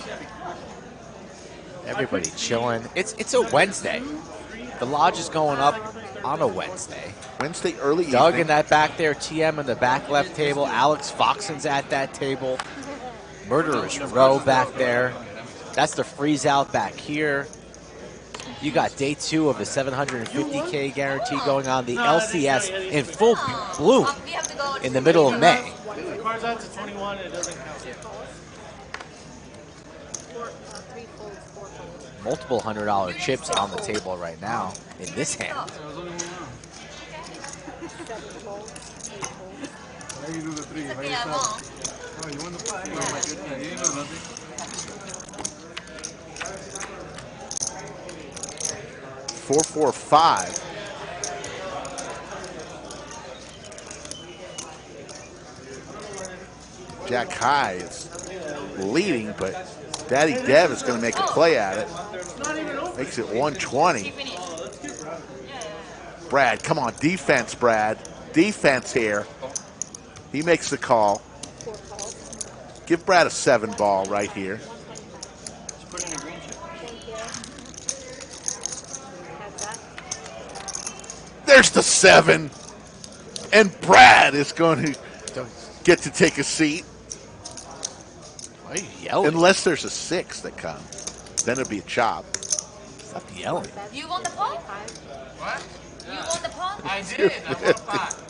Everybody chilling. It's a Wednesday. The lodge is going up on a Wednesday. Wednesday early Doug evening. in that back there, TM in the back left table. Alex Foxen's at that table. Murderer's Row back there. That's the freeze out back here. You got day 2 of the 750K guarantee going on. The LCS in full bloom in the middle of May. If the card's out to 21, it doesn't count. Multiple $100 chips on the table right now in this hand. You do the 3 by yourself. Oh, you won the 5. Oh my goodness, you didn't do nothing. 4-4-5. Jack High is leading, but Daddy Dev is going to make a play at it. Makes it 120. Brad, come on, defense, Brad. Defense here. He makes the call. Give Brad a 7 ball right here. There's the 7. And Brad is going to get to take a seat. Why are you yelling? Unless there's a 6 that comes. Then it'd be a chop. Stop yelling. You want the pawn? What? You want the pawn? I did. I won 5.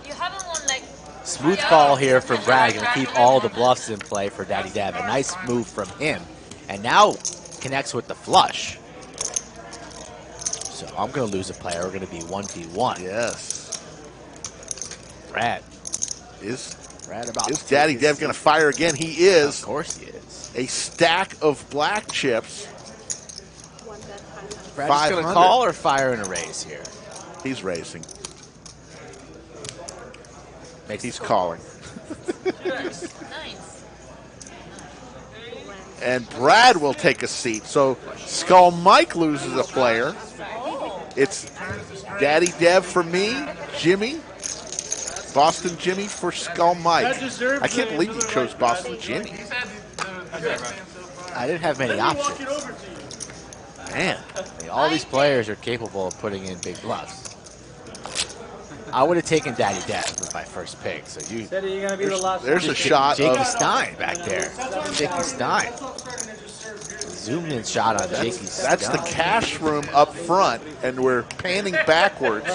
You haven't won like. Smooth call here from Brad. Going to keep all the bluffs in play for Daddy Dev. A nice move from him. And now connects with the flush. So I'm going to lose a player. We're going to be 1v1. Yes. Brad. Is about Is Daddy Dev going to fire again? He is. Of course he is. A stack of black chips. Brad's going to call or fire in a raise here? He's raising. Makes He's calling. Nice. And Brad will take a seat. So Skull Mike loses a player. It's Daddy Dev for me, Jimmy, Boston Jimmy for Skull Mike. I can't believe you chose Boston Jimmy. I didn't have many options. Man, all these players are capable of putting in big bluffs. I would have taken Daddy Dev with my first pick. So there's a shot Jakey of Stein back there. Jakey Stein. Zoom in shot on Jakey Stein. That's the cash room up front, and we're panning backwards.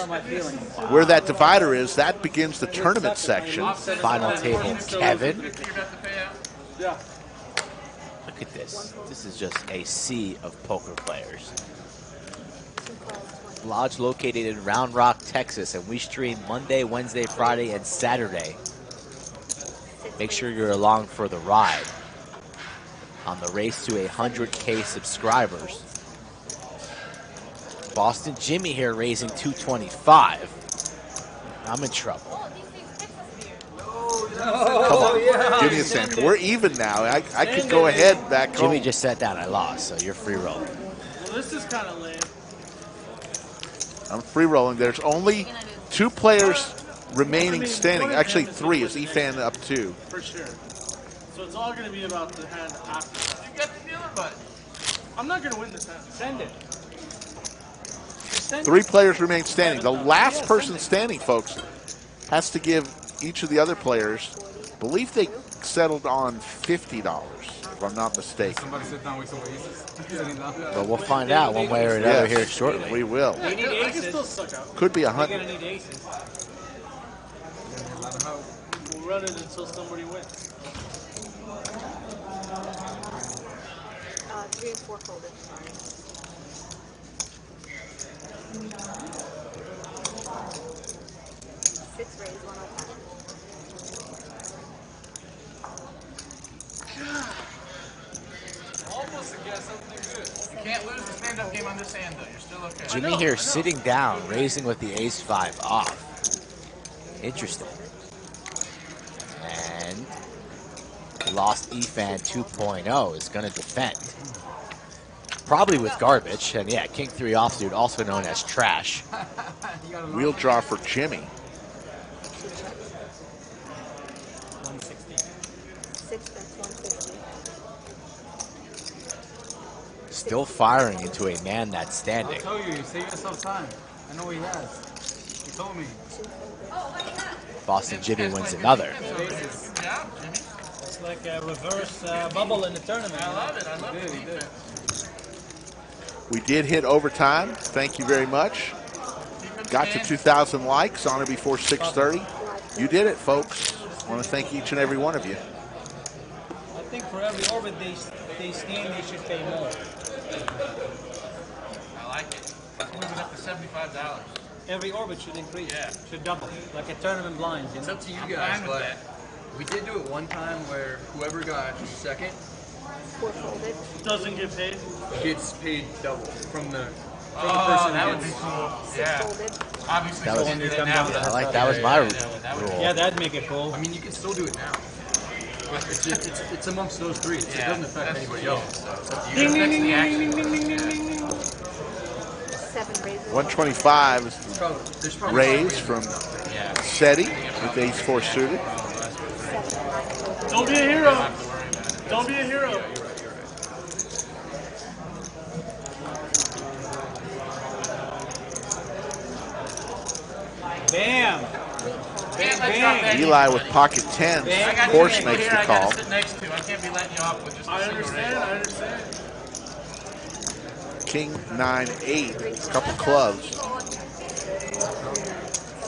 Where that divider is, that begins the tournament section. Final table, Kevin. Look at this. This is just a sea of poker players. Lodge located in Round Rock, Texas, and we stream Monday, Wednesday, Friday, and Saturday. Make sure you're along for the ride on the race to 100K subscribers. Boston Jimmy here raising 225. I'm in trouble. Come on, give me a sandwich. We're even now. I could go ahead back home. Jimmy just sat down. I lost, so you're free rolling. Well, this is kind of lame. I'm free rolling. There's only 2 players remaining standing. Actually, 3. Is Efan up 2? For sure. So it's all going to be about the hand after. You got the other button. I'm not going to win this hand. Send it. 3 players remain standing. The last person standing, folks, has to give each of the other players, I believe they settled on $50, if I'm not mistaken. But we'll find out one way or another here shortly. We will. I can still suck out. Could be 100. We'll run it until somebody wins. 3 and 4 folded, sorry. Six raised, 1 open. Almost against something good. You can't lose the stand-up game on this hand, though. You're still okay. Jimmy here sitting down, raising with the ace-5 off. Interesting. And lost Efan 2.0 is going to defend. Probably with garbage. And yeah, King 3 offsuit, also known as trash. Wheel draw for Jimmy. 160. 6 bets, 150. Still firing into a man that's standing. I told you, save yourself time. I know he has. He told me. Boston Jimmy wins another. It's like a reverse bubble in the tournament. I love it. I love it. We did hit overtime. Thank you very much. Got to 2,000 likes on or before 6:30. You did it, folks. I want to thank each and every one of you. I think for every orbit they stand, they should pay more. I like it. That's moving up to $75. Every orbit should increase. Yeah. Should double. Like a tournament blinds. It's know? up to you I'm guys, fine with but that. we did do it one time where whoever got second 4 folded. Doesn't get paid. gets paid double from the Oh, person that who would be gets. cool. 6 Yeah. folded. Obviously, That was- can't do that now. I like that was my rule. Yeah, that'd make it cool. I mean, you can still do it now. But it's just it's amongst those 3. It doesn't affect anybody else. So it's up to you. Ding, ding, ding, That's the ding, action. ding, ding, ding, ding, ding. 7 raises. 125 is There's probably raised from SETI with ace-4 suited. 7 folded. Don't be a hero. Don't be a hero. Bam! Can't let you off that Eli with pocket 10s, I got of course, two people makes here the I gotta call. sit next to. I can't be letting you off with just a I single understand. raise. I understand. King 9-8, couple clubs.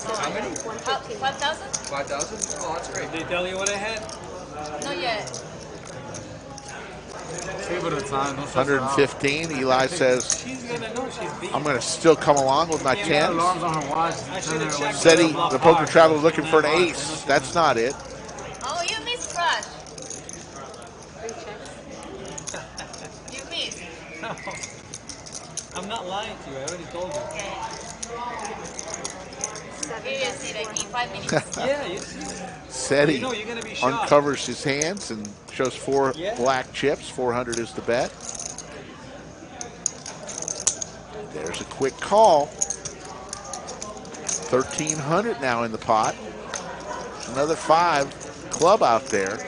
How many? 115. 5,000? 5,000? Oh, that's great. Did they tell you what I had? Not yet. Save it a time. Don't stress her out. 115. Eli says, She's gonna know she's beat. I'm going to still come along with my Got 10s. alarms on her watch. I should have checked. SETI, the poker traveler, looking for an ace. That's not it. Oh, you missed crash. 3 checks. You missed. I'm not lying to you. I already told you. 7 Maybe bets, see like in 5 minutes. Yeah, you see. SETI You're gonna be shocked. uncovers his hands and shows 4 black chips. 400 is the bet. There's a quick call. 1,300 now in the pot. Another 5 club out there.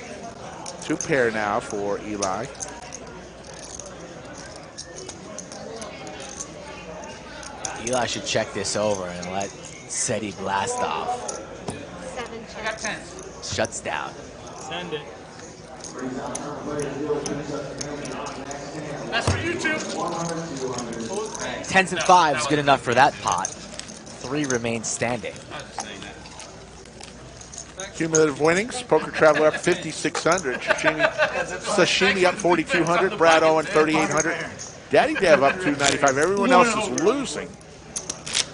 2 pair now for Eli. Eli should check this over and let SETI blast off. I got 10. Shuts down. Send it. That's for you two. 10s and 5s, good enough for that pot. 3 remain standing. Cumulative winnings. Poker Traveler up 5,600. Sashimi up 4,200. Brad Owen 3,800. Daddy Dev up 295. Everyone else is losing.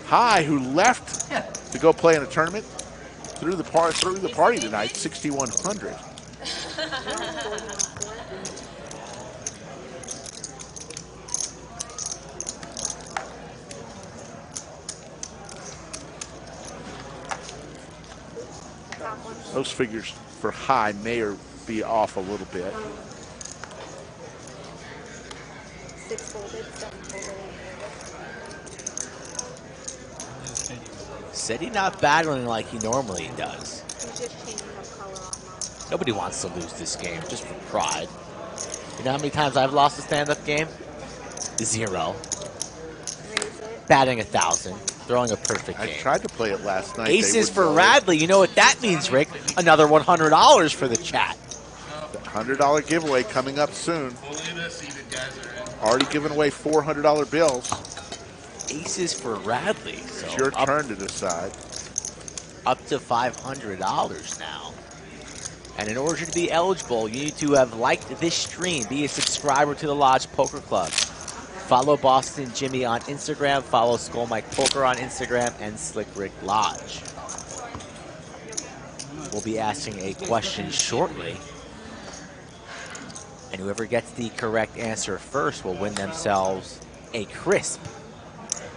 High, who left to go play in a tournament, through the party tonight, 6,100. Those figures for High may or be off a little bit. 6 folded, 7 folded. SETI not battling like he normally does. He's just changing up color on mine. Nobody wants to lose this game just for pride. You know how many times I've lost a stand-up game? 0. Batting 1,000. Throwing a perfect game. I tried to play it last night. Aces for Radley. You know what that means, Rick? Another $100 for the chat. $100 giveaway coming up soon. Already giving away $400 bills. Aces for Radley. So it's your turn to decide. Up to $500 now. And in order to be eligible, you need to have liked this stream, be a subscriber to the Lodge Poker Club. Follow Boston Jimmy on Instagram, follow Skull Mike Poker on Instagram, and Slick Rick Lodge. We'll be asking a question shortly. And whoever gets the correct answer first will win themselves a crisp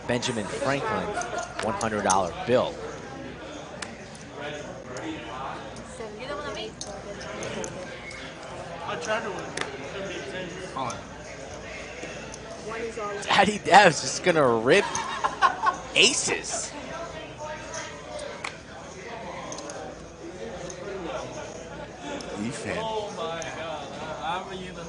Benjamin Franklin $100 bill. I tried to win. Daddy Dev's just gonna rip aces. Efan Oh my God. I'm in the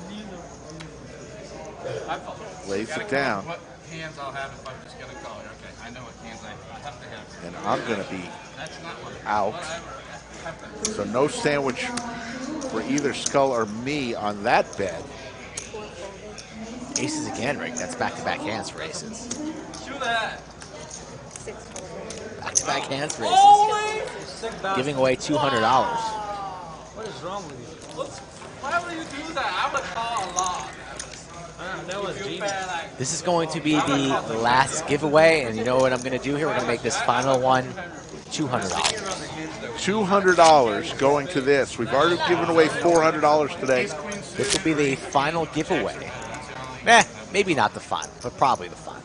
lays it down. What hands I'll have if I'm just going to call it. Okay, I know what hands I have to have. And I'm going to be That's not what out. So no sandwich for either Skull or me on that bet. Aces again, Rick. That's back-to-back hands for aces. Do that. Back-to-back hands for Holy! aces. Giving away $200. What is wrong with you? Why would you do that? I would call a lot. That was genius. This is going to be the last giveaway, and you know what I'm going to do here? We're going to make this final one $200. $200 going to this. We've already given away $400 today. This will be the final giveaway. Maybe not the final, but probably the final.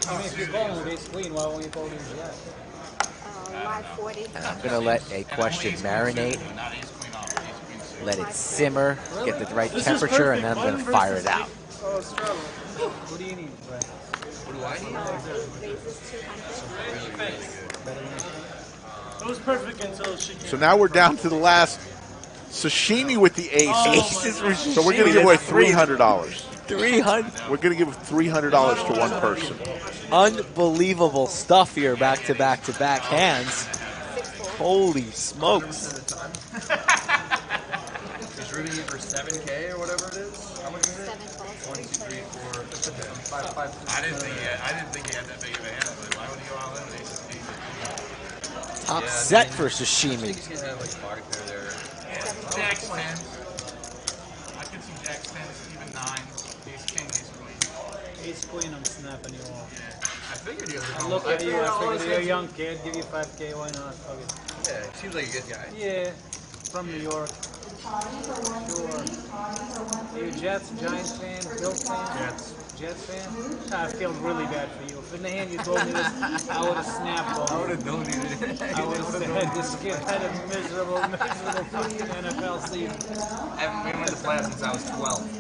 I mean, if you're going with ace queen, why won't you fold into that? Live 40. And I'm going to let a question marinate, let it simmer, get the right temperature, and then I'm going to fire it out. Oh, it's trouble. What do you need, Brad? What do I need? It was perfect until she came. So now we're down to the last Sashimi with the ace. Aces for So we're going to give away $300. 300. We're going to give $300 to one person. Unbelievable stuff here, back-to-back-to-back hands. Holy smokes. Is Ruby in for 7K or whatever it is? How much is it? 1, 2, 3, 4, 5. I didn't think he had that big of a hand. But why would he go all in with aces? Top set for Sashimi. He's going to have like pocket pair there. Jack's 10. I could see Jack's 10, even 9. Ace king, ace queen. Ace queen, I'm snapping you off. I figured he was I look at you, I figured you're a young kid, give you 5K, why not? Fuck it. Yeah, he seems like a good guy. Yeah, from New York. Sure. Are you Jets, Giants fan, Bills fan? Jets. Jets fan? I feel really bad for you. If in the hand you told me this, I would have snapped on you. I would have donated it. I would have said this kid had a miserable fucking NFL season. I haven't been in the playoffs since I was 12.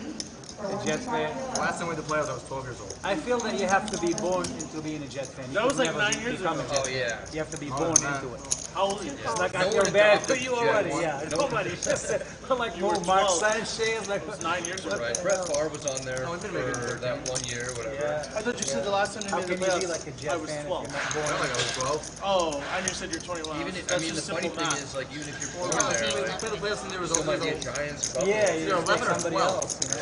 A Jets fan? Last time we went to playoffs, I was 12 years old. I feel that you have to be born into being a Jets fan. You That was could like never 9 years become ago. a Jets Oh, yeah. fan. You have to be born into it. How old are you? It's like I No feel one bad for adopted you Jet already. one. Yeah, nobody just said, like, You were Mark 12. Sanchez. Like, It was 9 years ago. Right. Brett Favre was on there for that 1 year, whatever. yeah. I thought you said the last time you How made can the you be playoffs, like a I Jet was fan 12. if you're not I born? felt like I was 12. Oh, I knew you said you're 21. Even if, I That's mean, the just funny simple thing math. is, like, even if you're born there, like, Play the playoffs and there was still always might be a a Giants or Yeah, Buffalo. you You're just 11 pick or somebody 12. else, you know?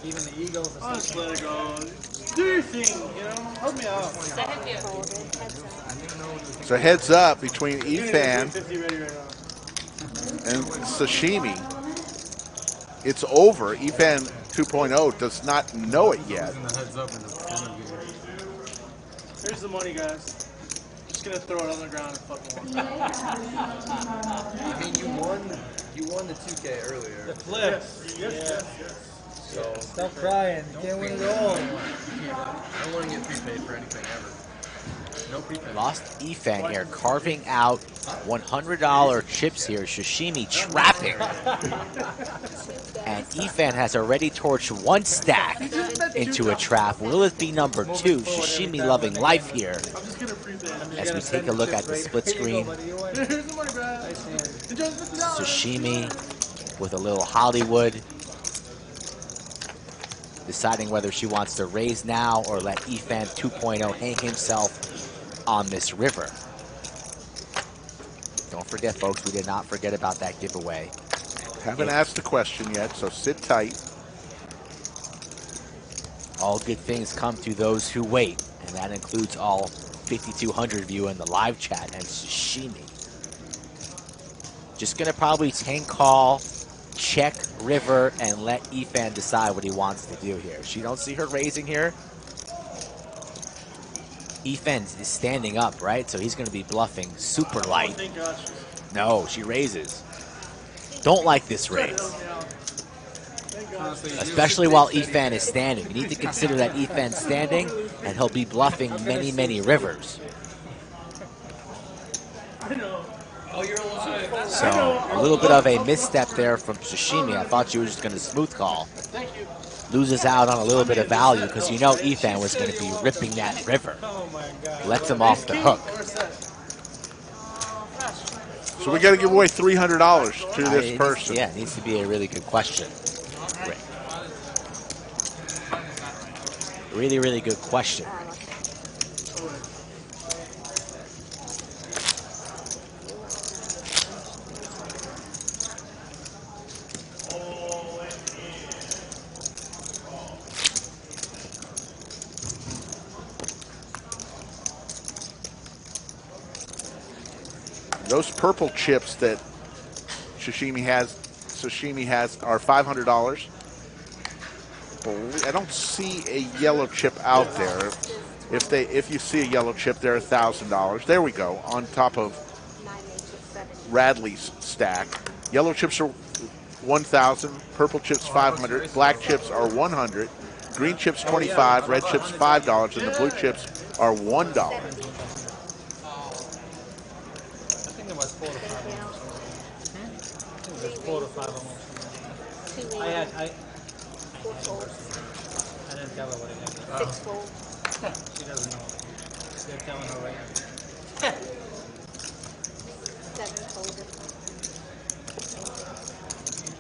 Even the Eagles or I'll just something. let it go. Do your thing, you know? Help me out. Second year. Heads up. So heads up between Efan 50 ready right now. and Sashimi. It's over. Efan 2.0 does not know it yet. Here's the money, guys. Just gonna throw it on the ground and fucking walk. I mean, you won the 2K earlier. The flip. Yes. So Stop crying. You can't win it all. I don't want to get prepaid for anything ever. No prepaid. Lost Efan here, carving out $100 chips here. Sashimi trapping. And Efan has already torched one stack into a trap. Will it be number 2? Sashimi loving life here. I'm just gonna prepay. As we take a look at the split screen, Here's the money, Brad. Enjoy the $50. Sashimi with a little Hollywood, deciding whether she wants to raise now or let Efan 2.0 hang himself on this river. Don't forget, folks, we did not forget about that giveaway. Haven't asked the question yet, so sit tight. All good things come to those who wait, and that includes all 5,200 of you in the live chat and Sashimi. Just gonna probably tank call, check river, and let Efan decide what he wants to do here. She don't see her raising here. Efan is standing up, right? So he's gonna be bluffing super light. Thank God. No, she raises. Don't like this raise. Especially while Efan is standing. You need to consider that Efan's standing, and he'll be bluffing many, many rivers. So a little bit of a misstep there from Sashimi. I thought she was just going to smooth call. Loses out on a little bit of value because you know Efan was going to be ripping that river. Lets him off the hook. So we got to give away $300 to this person. Yeah, it needs to be a really good question. Rick. Really, really good question. Those purple chips that Sashimi has are $500. I don't see a yellow chip out there. If you see a yellow chip, they're $1,000. There we go, on top of Radley's stack. Yellow chips are 1,000, purple chips 500, black chips are 100, green chips 25, red chips $5, and the blue chips are $1. Was 4 to 5 almost. I think it was 4 to 5 almost. I didn't tell her what it is. 6 fold. She doesn't know. They're telling her right now. 7 folded.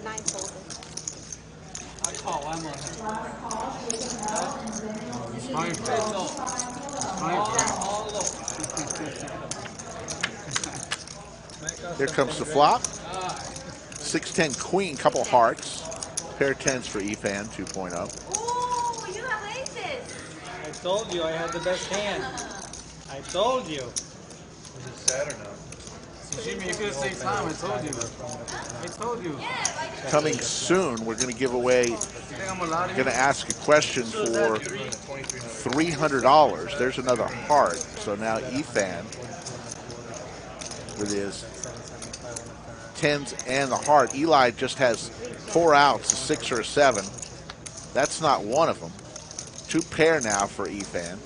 9 folded. I call. I'm on her. It's fine. Here comes the flop. 6-10 queen, couple hearts. Pair of tens for Efan 2.0. Ooh, you have aces. I told you I had the best hand. I told you. Is it Saturn now? Jimmy, you could have saved time. I told you. I told you. Coming soon, we're going to give away, going to ask a question for $300. There's another heart. So now Efan, with his tens and the heart. Eli just has 4 outs, a 6 or a 7. That's not one of them. 2 pair now for Efan.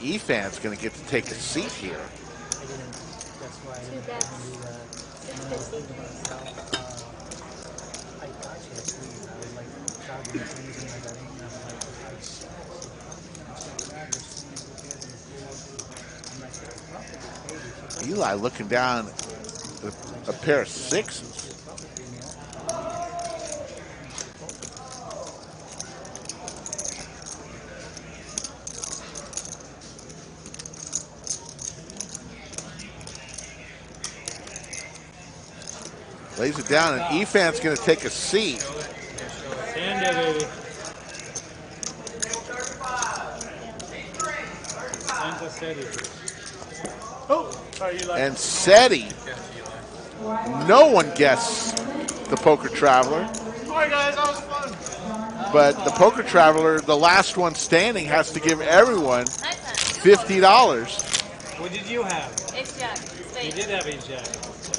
Efan's going to get to take a seat here. Two bets. 650. Eli looking down a pair of 6s. Lays it down, and Efan's going to take a seat. Send it, baby. Send us Seti. Oh, sorry, Eli. And Seti, no one guessed the Poker Traveler. Sorry, guys, that was fun. But the Poker Traveler, the last one standing, has to give everyone $50. What did you have? Ace Jack. You did have Ace Jack.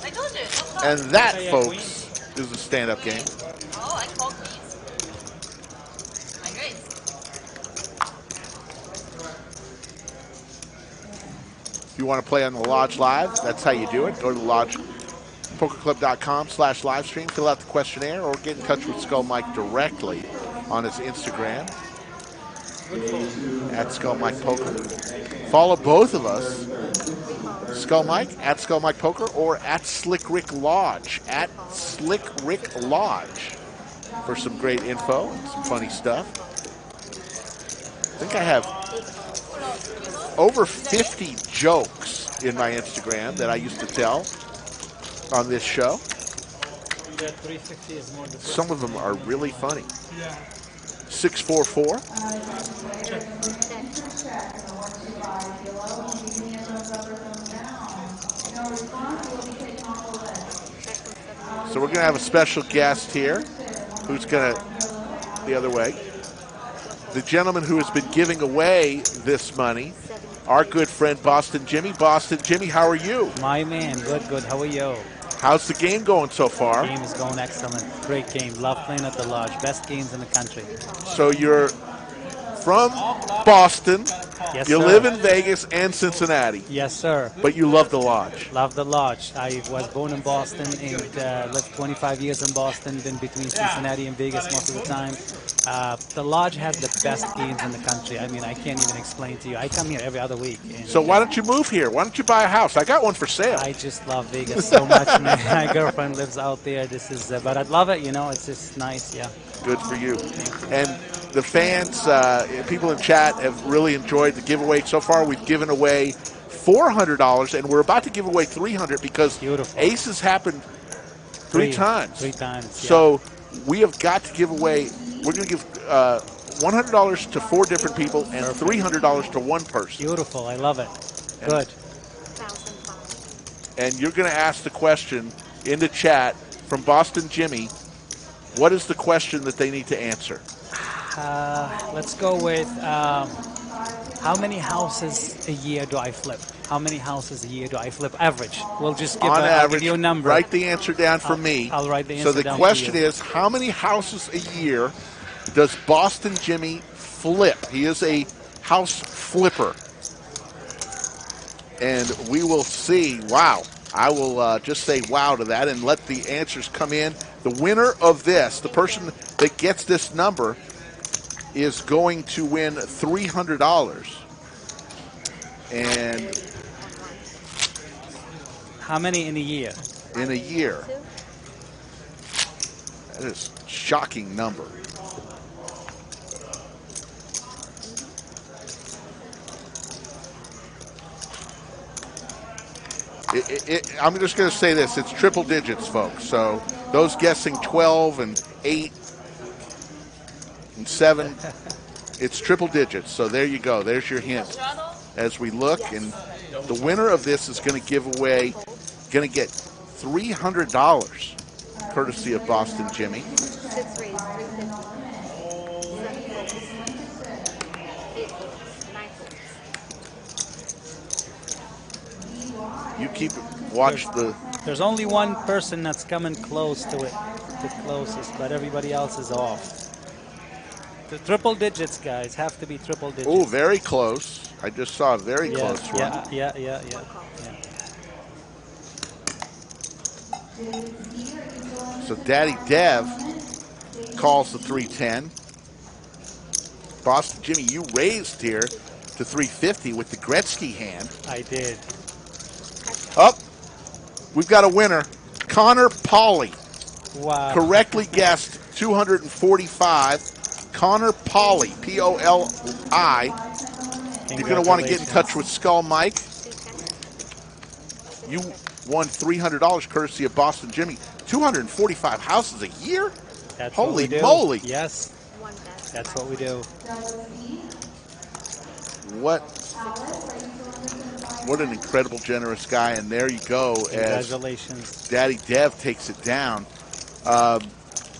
I told you. And that, folks, is a stand-up game. Oh, I called these. My grades. If you want to play on the Lodge Live, that's how you do it. Go to lodgepokerclub.com/livestream, fill out the questionnaire, or get in touch with Skull Mike directly on his Instagram at Skull Mike Poker. Follow both of us, Skull Mike at Skull Mike Poker, or at Slick Rick Lodge at Slick Rick Lodge for some great info and some funny stuff. I think I have over 50 jokes in my Instagram that I used to tell on this show. That 360 is more Some of them are really funny. Yeah. 644. So we're going to have a special guest here who's going to, the other way, the gentleman who has been giving away this money, our good friend Boston Jimmy. Boston Jimmy, how are you? My man, good, good. How are you? How's the game going so far? Game is going excellent. Great game. Love playing at the Lodge. Best games in the country. So you're from Boston. Yes, you sir. live in Vegas and Cincinnati. Yes, sir. But you love the Lodge. Love the Lodge. I was born in Boston and lived 25 years in Boston, been between Cincinnati and Vegas most of the time. The Lodge has the best games in the country. I mean, I can't even explain to you. I come here every other week. And So why don't you move here? Why don't you buy a house? I got one for sale. I just love Vegas so much. My girlfriend lives out there. This is, but I'd love it. You know, it's just nice. Yeah. Good for you. And the fans, people in chat have really enjoyed the giveaway so far. We've given away $400, and we're about to give away $300 because aces happened three times. 3 times. Yeah. So we have got to give away. We're going to give $100 to 4 different people and $300 to one person. Beautiful. I love it. Good. And you're going to ask the question in the chat from Boston Jimmy. What is the question that they need to answer? Let's go with how many houses a year do I flip? How many houses a year do I flip? Average. We'll just give, On I'll average, give you a number. write the answer down for me. I'll write the answer down. So the question is, how many houses a year does Boston Jimmy flip? He is a house flipper. And we will see. Wow. I will just say wow to that and let the answers come in. The winner of this, the person that gets this number, is going to win $300. And how many in a year? In a year. That is a shocking number. I'm just going to say this. It's triple digits, folks. So those guessing 12 and 8 and 7, it's triple digits. So there you go. There's your hint as we look. And the winner of this is going to give away, going to get $300 courtesy of Boston Jimmy. 6 raised, 350. 8 9 You keep watch the. There's only one person that's coming close to it, the closest, but everybody else is off. The triple digits, guys. Have to be triple digits. Oh, very close. I just saw a very close one. Yeah. So Daddy Dev calls the 310. Boston Jimmy, you raised here to 350 with the Gretzky hand. I did. Up. We've got a winner. Connor Pauly. Wow. Correctly guessed 245. Connor Pauly, P-O-L-I. You're going to want to get in touch with Skull Mike. You won $300 courtesy of Boston Jimmy. 245 houses a year? That's Holy what we do. moly. Yes. That's what we do. What an incredible, generous guy. And there you go. Congratulations. As Daddy Dev takes it down.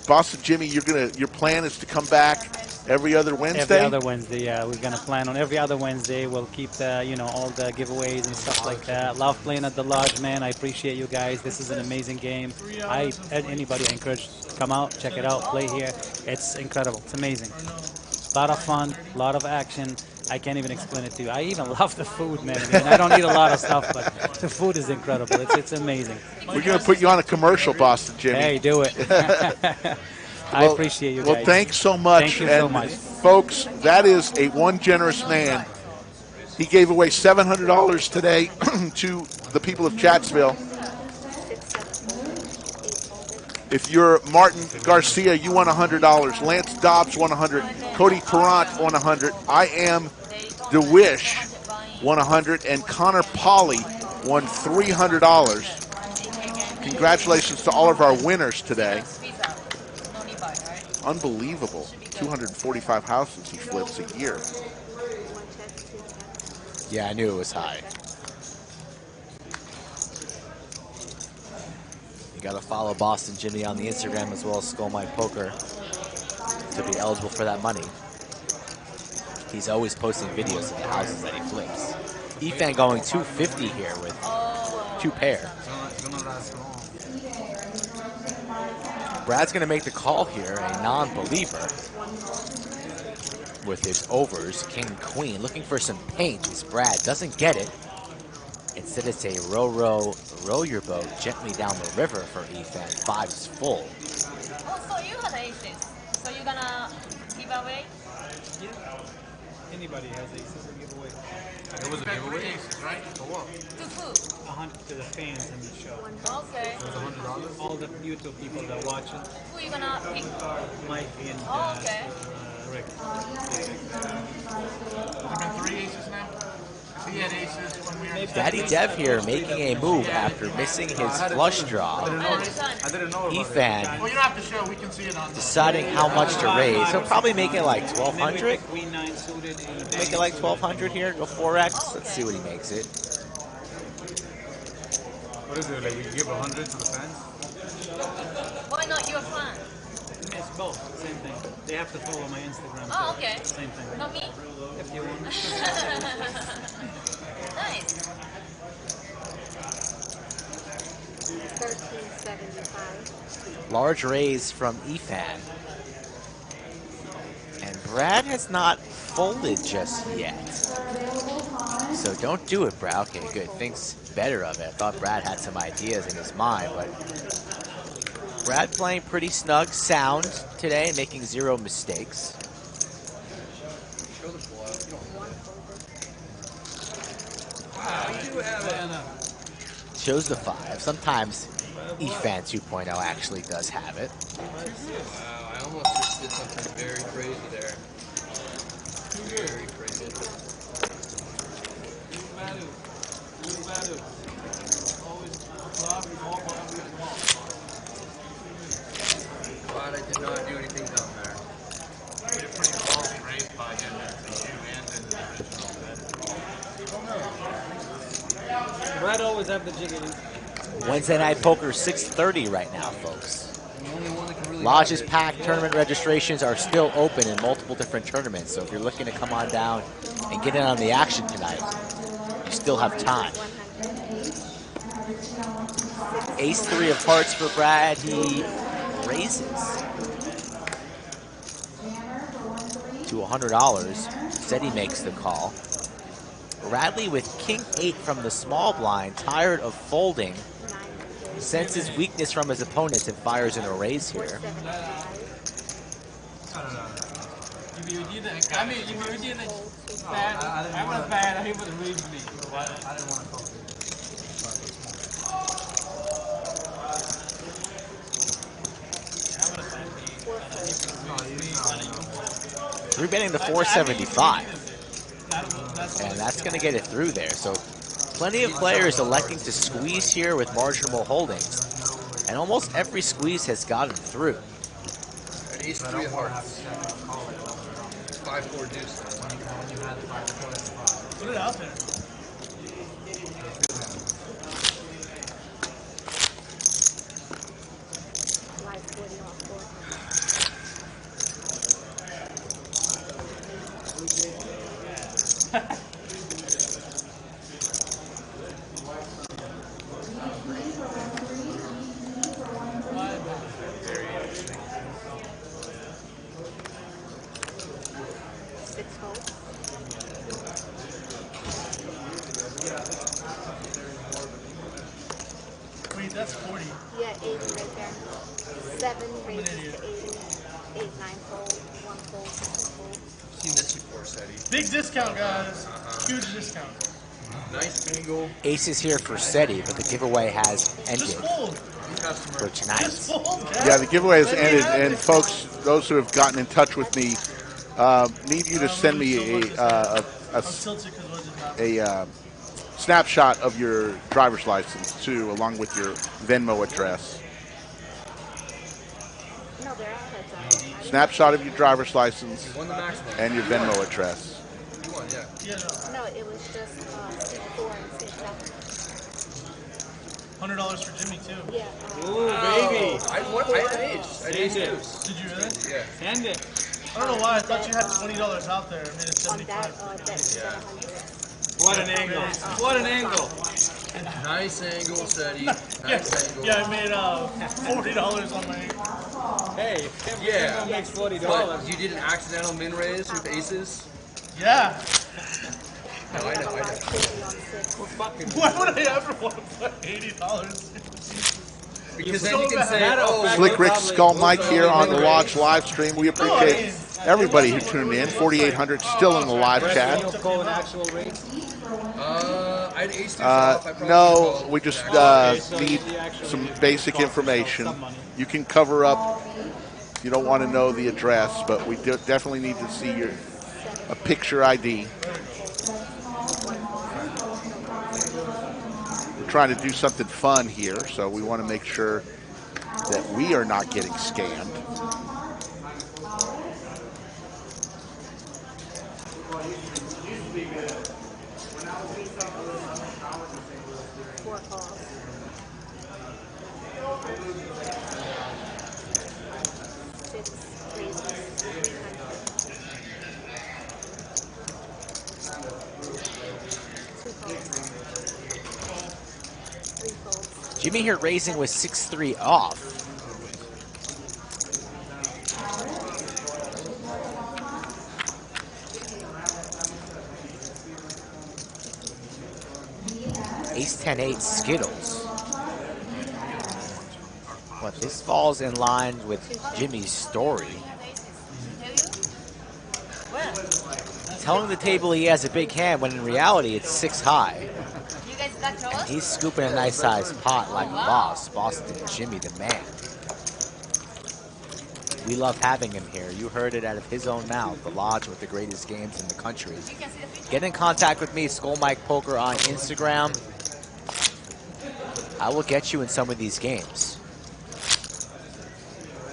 Boston Jimmy, your plan is to come back every other Wednesday? Every other Wednesday, yeah. We're going to plan on every other Wednesday. We'll keep all the giveaways and stuff like that. Love playing at the Lodge, man. I appreciate you guys. This is an amazing game. Anybody I encourage to come out, check it out, play here. It's incredible. It's amazing. A lot of fun, a lot of action. I can't even explain it to you. I even love the food, man. I mean, I don't eat a lot of stuff, but the food is incredible. It's amazing. We're going to put you on a commercial, Boston Jimmy. Hey, do it. I appreciate you guys. Well, thanks so much. Thank you so much. Folks, that is one generous man. He gave away $700 today to the people of Chatsville. If you're Martin Garcia, you won $100. Lance Dobbs won $100. Cody Perrant won $100. I am DeWish won $100. And Connor Pauly won $300. Congratulations to all of our winners today. Unbelievable. 245 houses he flips a year. Yeah, I knew it was high. You got to follow Boston Jimmy on the Instagram as well as Skull Mike Poker to be eligible for that money. He's always posting videos of the houses that he flips. Efan going 250 here with 2 pair. Brad's going to make the call here, a non-believer with his overs, king, queen, looking for some paint as Brad doesn't get it. Instead, it's a row your boat gently down the river for Efan. 5 is full. Oh, so you had aces. So you're going to give away? Yeah. Anybody has aces to give away. It was a giveaway, aces, right? For what? To who? 100 to the fans in the show. Okay. So it was $100? All the YouTube people that watch it. Who are you going to pick? Mike and okay. Rick. Has there been 3 aces now? He had aces when we were... Daddy Dev here making a move after missing his flush draw. I didn't know Efan well, you don't have to show. We can see it on deciding how much to raise. He'll probably make it like 1,200. Queen 9 suited. Make it like 1,200 here. Go 4x. Let's see what he makes it. What is it? Like we give 100 to the fans? Why not your fan? It's both. Same thing. They have to follow my Instagram. Oh, too. okay. Same thing. Not me? If you want. Nice. 1375. Large raise from Efan. And Brad has not folded just yet. So don't do it, Brad. Okay, good. Thinks better of it. I thought Brad had some ideas in his mind, but Brad playing pretty snug, sound today, making 0 mistakes. Shows the 5. Sometimes Efan 2.0 actually does have it. Wow, I almost just did something very crazy there. Very crazy. Glad I did not do anything down there. We did pretty ballsy raise by him into you and into the Brad always have the jiggity. Wednesday Night Poker 6:30 right now, folks. Lodges packed. Tournament registrations are still open in multiple different tournaments, so if you're looking to come on down and get in on the action tonight, you still have time. Ace-3 of hearts for Brad. He raises. to $100. Seti makes the call. Radley with king 8 from the small blind, tired of folding. Senses weakness from his opponents and fires in a raise here. If you didn't, I mean, if you didn't bad, I was bad, he would read me. I didn't want to call. Three betting to 475. And that's going to get it through there. So plenty of players electing to squeeze here with marginal holdings. And almost every squeeze has gotten through. Ace 3 of hearts. 5-4 deuce. Put it out there. Wait, that's 40. Yeah, 80 right there. 7 raises to 80. 8, 9 fold, 1 fold, 2 fold. Seen this before, Seti. Big discount, guys. Huge discount. Nice angle. Aces here for Seti, but the giveaway has ended for tonight. Yeah, the giveaway has ended, and folks, those who have gotten in touch with me, need you to send me a snapshot of your driver's license too, along with your Venmo address. No, they're outside. Snapshot of your driver's license and your Venmo address. You won, yeah. No, it was just 4 and 6. $100 for Jimmy too. Yeah. Ooh, baby. I had an ace. I had ace deuce. Did you really? Yeah. Send it. I don't know why. I thought you had $20 out there. I made it 75. What an angle. What an angle. Nice angle, Seti. Nice angle. Yeah, I made $40 on my. Hey, Yeah. makes $40. But you did an accidental min raise with aces? Yeah. No, I know. Why would I ever want to put $80? Because then you can say, oh, Slick Rick Skull Mike here on the Lodge live stream. We appreciate everybody who tuned in. 4,800 still in the live chat. I had ace deuce off. I probably No, we just need some basic information. You can cover up. You don't want to know the address, but we definitely need to see a picture ID. We're trying to do something fun here, so we want to make sure that we are not getting scammed. Jimmy here raising with 6-3 off. Ace 10-8 Skittles. But this falls in line with Jimmy's story. Telling the table he has a big hand when in reality it's 6 high. And he's scooping a nice sized pot like a boss. Boston Jimmy the man. We love having him here. You heard it out of his own mouth. The Lodge with the greatest games in the country. Get in contact with me, Skull Mike Poker on Instagram. I will get you in some of these games.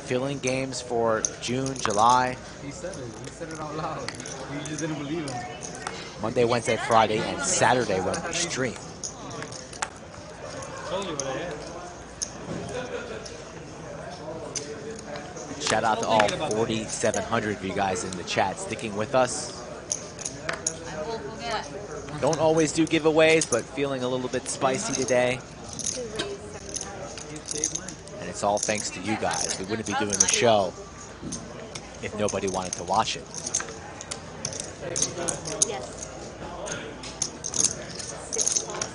Filling games for June, July. He said it. He said it out loud. We just didn't believe him. Monday, Wednesday, Friday, and Saturday when we stream. Told you what I had. Shout out to all 4,700 of you guys in the chat sticking with us. Don't always do giveaways, but feeling a little bit spicy today. And it's all thanks to you guys. We wouldn't be doing the show if nobody wanted to watch it. Yes. 6 balls.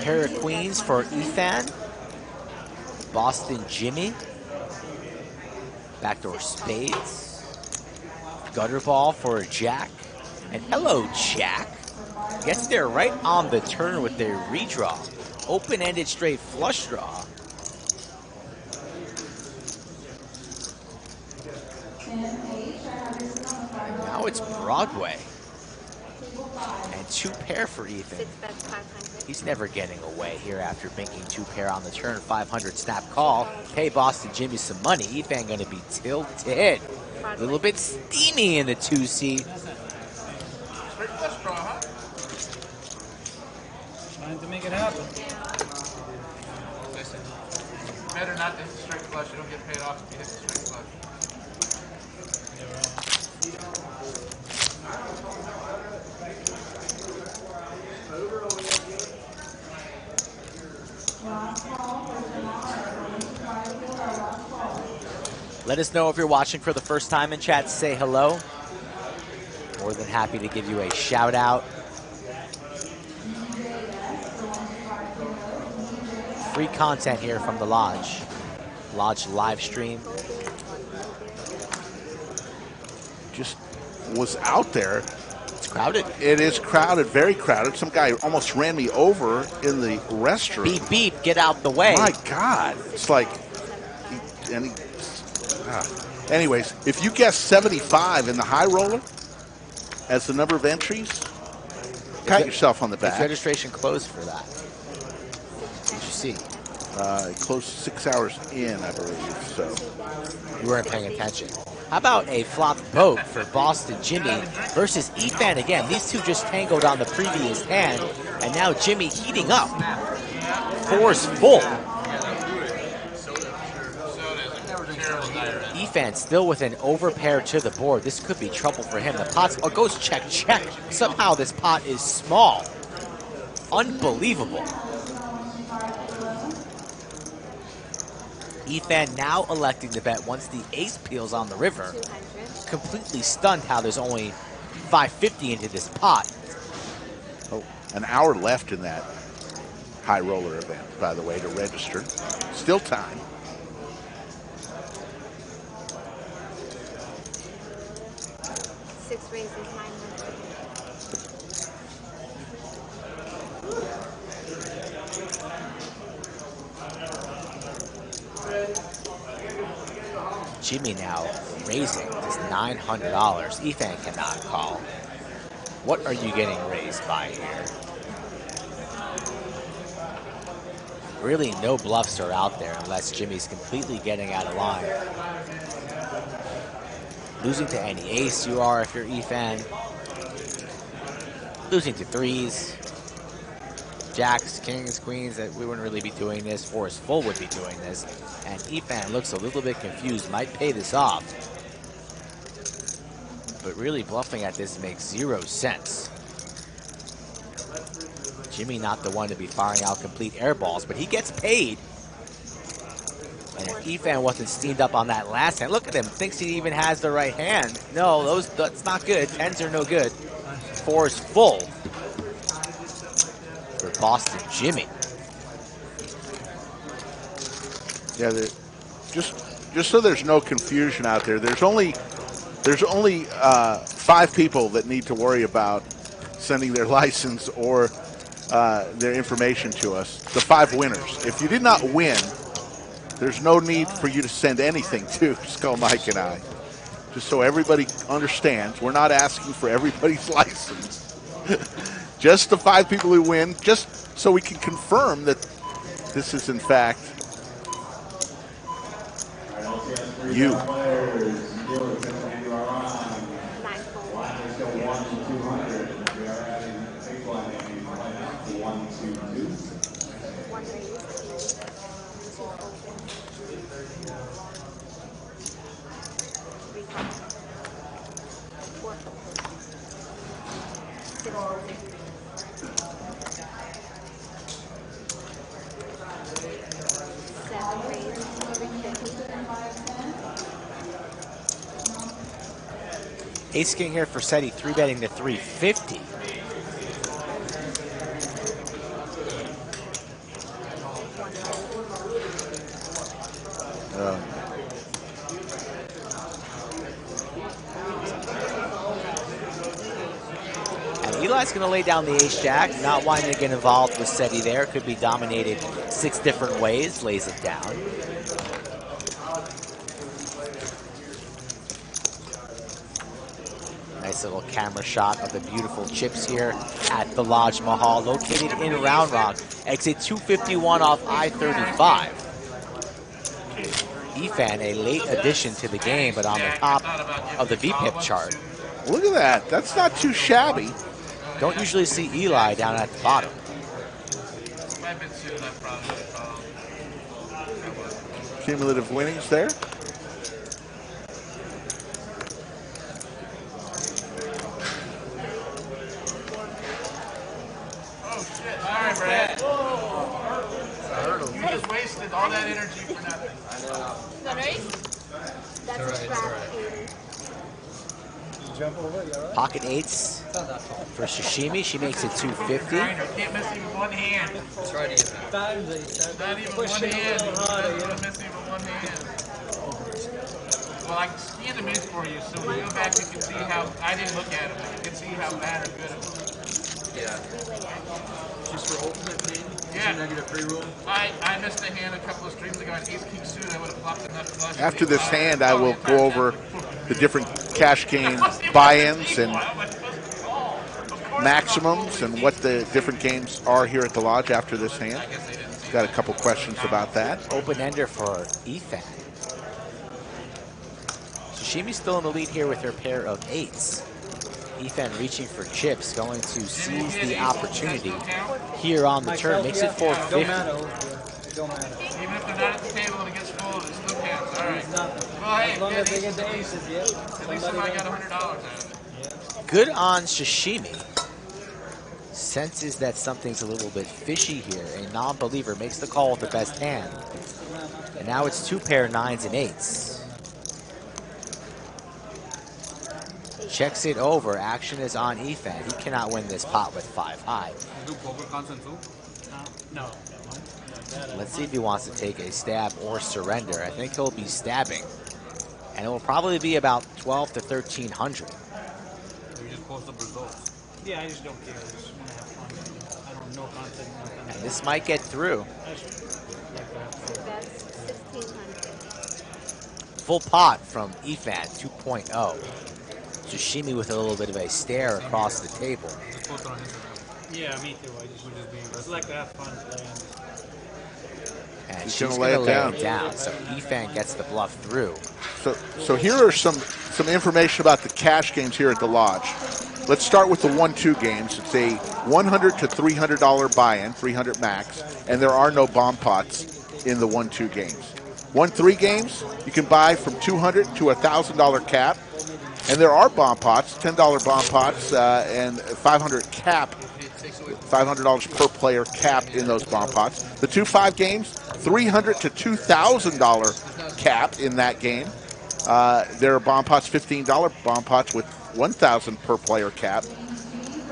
Pair of queens for Efan. Boston Jimmy. Backdoor spades. Gutter ball for Jack. And hello, Jack. Gets there right on the turn with their redraw. Open-ended straight flush draw. And now it's Broadway. And 2 pair for Ethan. He's never getting away here after banking 2 pair on the turn. 500 snap call. Pay Boston Jimmy some money. Ethan going to be tilted. A little bit steamy in the 2-seat. Straight flush draw, huh? Trying to make it happen. Listen, better not to hit the straight flush. You don't get paid off if you hit the straight flush. Let us know if you're watching for the first time in chat. Say hello. More than happy to give you a shout out. Free content here from the Lodge. Lodge live stream. Just was out there. It's crowded. It is crowded, very crowded. Some guy almost ran me over in the restroom. Beep, beep, get out the way. My God. It's like, anyways, if you guess 75 in the high roller as the number of entries, pat yourself on the back. Is registration closed for that? Did you see? It closed 6 hours in, I believe. So you weren't paying attention. How about a flop boat for Boston Jimmy versus Efan again? These two just tangled on the previous hand, and now Jimmy heating up. 4's full. Efan still with an overpair to the board. This could be trouble for him. The pot's goes check, check. Somehow this pot is small. Unbelievable. Efan now electing to bet once the ace peels on the river. Completely stunned how there's only 550 into this pot. Oh, an hour left in that high roller event, by the way, to register. Still time. Six raises, 900. Jimmy now raising just $900. Efan cannot call. What are you getting raised by here? Really, no bluffs are out there unless Jimmy's completely getting out of line. Losing to any ace you are if you're Efan. Losing to 3s. Jacks, kings, queens, that we wouldn't really be doing this. 4 is full would be doing this. And Efan looks a little bit confused, might pay this off. But really bluffing at this makes 0 sense. Jimmy not the one to be firing out complete air balls, but he gets paid. And if Efan wasn't steamed up on that last hand, look at him, thinks he even has the right hand. No, that's not good. 10s are no good. 4 is full for Boston Jimmy. Yeah, just so there's no confusion out there, there's only 5 people that need to worry about sending their license or their information to us. The 5 winners. If you did not win, there's no need for you to send anything to Skull Mike and I. Just so everybody understands, we're not asking for everybody's license. Just the 5 people who win, just so we can confirm that this is in fact you. Ace king here for Seti, 3-betting to 350. And Eli's going to lay down the ace-jack, not wanting to get involved with Seti there. Could be dominated 6 different ways, lays it down. Nice little camera shot of the beautiful chips here at the Lodge Mahal, located in Round Rock. Exit 251 off I-35. Efan, a late addition to the game, but on the top of the VPIP chart. Look at that. That's not too shabby. Don't usually see Eli down at the bottom. Cumulative winnings there. All right, Brad. You just wasted all that energy for nothing. The race? That's a trap. Pocket eights for Sashimi. She makes it 250. Can't miss even one hand. Try to get that. Not even one hand. Not miss even one hand. Well, I can scan them in for you, so when you go back, you can see how I didn't look at them. You can see how bad or good it was. Yeah. Just for ultimate pain? Yeah. Negative free roll? I missed a hand a couple of streams ago on Ace King suit. I would have flopped enough flush. After this hand, I will go over the different cash game buy-ins and maximums and what the different games are here at the Lodge after this hand. Got a couple questions about that. Open ender for Efan. Sashimi's still in the lead here with her pair of eights. Efan reaching for chips, going to seize the opportunity here on the turn. Makes it 450. Even if they're not at the table and it gets full, it still counts. All right. Well, hey, As long as they get the aces, yeah. at least somebody got $100 out of it. Good on Sashimi. Senses that something's a little bit fishy here. A non-believer makes the call with the best hand. And now it's 2 pair 9s and 8s. Checks it over. Action is on Efan. He cannot win this pot with 5 high. You do poker content too? No. Let's see if he wants to take a stab or surrender. I think he'll be stabbing. And it will probably be about 12 to 1300. You just post up results. Yeah, I just don't care. I just want to have fun. I don't know content. And this might get through. That's 1,600. Full pot from Efan 2.0. Sashimi with a little bit of a stare across the table. Yeah, me too. I just like to have fun playing. And she's going to lay it down. So Efan gets the bluff through. So here are some information about the cash games here at the Lodge. Let's start with the 1-2 games. It's a $100 to $300 buy-in, 300 max, and there are no bomb pots in the 1-2 games. 1-3 games, you can buy from $200 to $1,000 cap, and there are bomb pots, $10 bomb pots, and 500 cap, $500 per player cap in those bomb pots. The 2-5 games, $300 to $2,000 cap in that game. There are bomb pots, $15 bomb pots with $1,000 per player cap.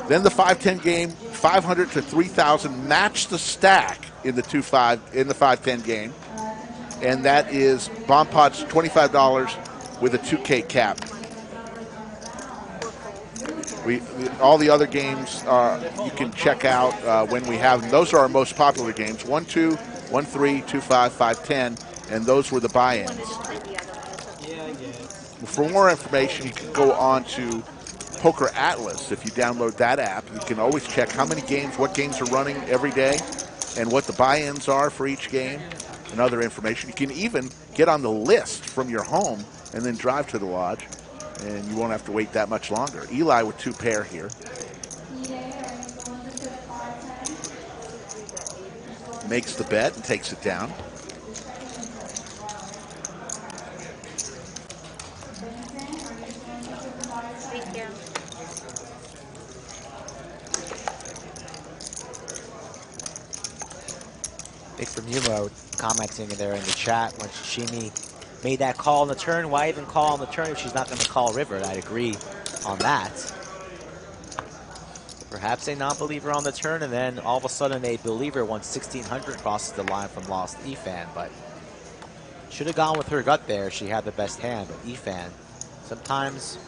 Then the 5-10 game, $500 to $3,000 match the stack in the 2-5 in the 5-10 game, and that is bomb pots $25 with a 2K cap. All the other games you can check out when we have them. Those are our most popular games: 1-2, 1-3, 2-5, 5-10, and those were the buy-ins. For more information, you can go on to Poker Atlas. If you download that app, you can always check how many games, what games are running every day, and what the buy-ins are for each game, and other information. You can even get on the list from your home and then drive to the Lodge, and you won't have to wait that much longer. Eli with 2 pair here. Makes the bet and takes it down. Big from Yumo commenting there in the chat when Sashimi made that call on the turn. Why even call on the turn if she's not going to call river? And I'd agree on that. Perhaps a non-believer on the turn, and then all of a sudden a believer won 1,600 crosses the line from Lost Efan, but should have gone with her gut there. She had the best hand, but Efan, sometimes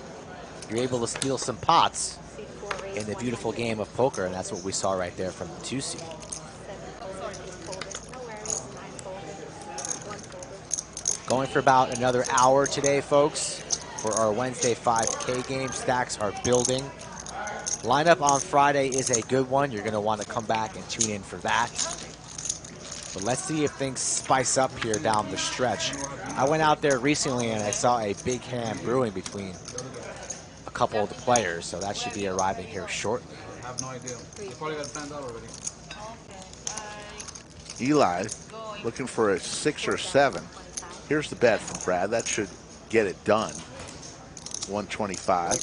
you're able to steal some pots in the beautiful game of poker, and that's what we saw right there from the 2 seed. Going for about another hour today, folks, for our Wednesday 5K game. Stacks are building. Lineup on Friday is a good one. You're going to want to come back and tune in for that. But let's see if things spice up here down the stretch. I went out there recently and I saw a big hand brewing between a couple of the players, so that should be arriving here shortly. I have no idea. They probably got planned out already. Eli looking for a 6 or 7. Here's the bet from Brad. That should get it done. 125.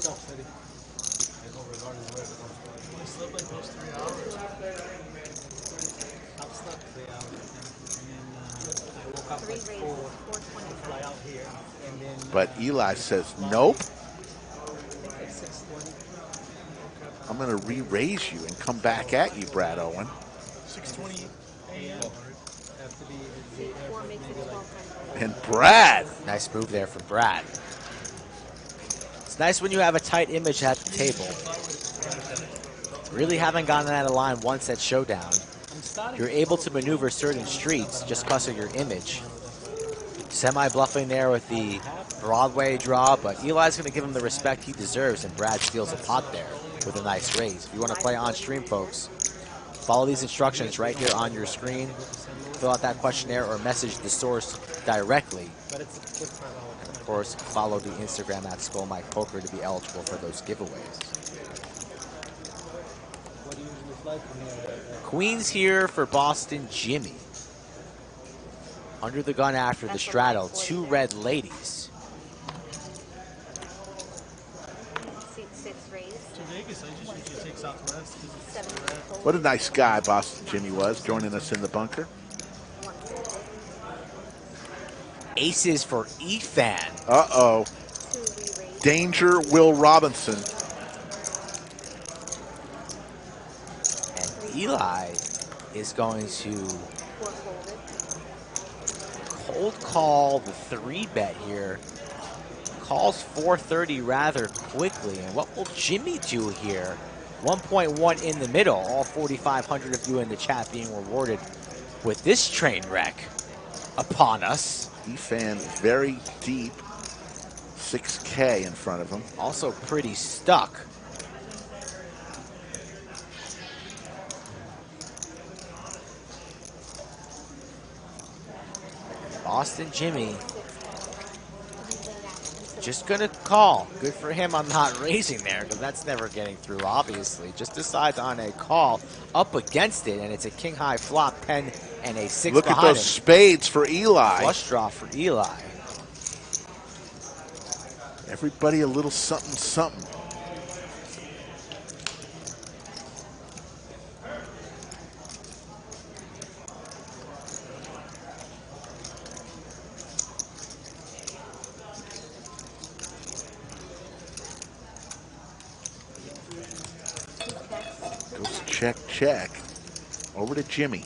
But Eli says, nope. I'm going to re-raise you and come back at you, Brad Owen. 6:20 a.m. And Brad. Nice move there from Brad. It's nice when you have a tight image at the table. Really haven't gotten out of line once at Showdown. You're able to maneuver certain streets just because of your image. Semi-bluffing there with the Broadway draw, but Eli's going to give him the respect he deserves, and Brad steals a pot there with a nice raise. If you want to play on stream, folks, follow these instructions right here on your screen. Fill out that questionnaire or message the source directly. And of course, follow the Instagram at SkullMikePoker to be eligible for those giveaways. Queens here for Boston Jimmy. Under the gun after the straddle, 2 red ladies. What a nice guy Boston Jimmy was, joining us in the bunker. Aces for Efan. Uh-oh. Danger, Will Robinson. And Eli is going to cold call the 3-bet here. Calls 430 rather quickly. And what will Jimmy do here? 1.1 in the middle. All 4,500 of you in the chat being rewarded with this train wreck upon us. Efan very deep. 6K in front of him. Also pretty stuck. Boston Jimmy just gonna call. Good for him on not raising there, because that's never getting through, obviously. Just decides on a call up against it, and it's a king high flop, 10 and a 6 Look at behind those him. spades for Eli. Flush draw for Eli. Everybody a little something, something. Goes check, check. Over to Jimmy.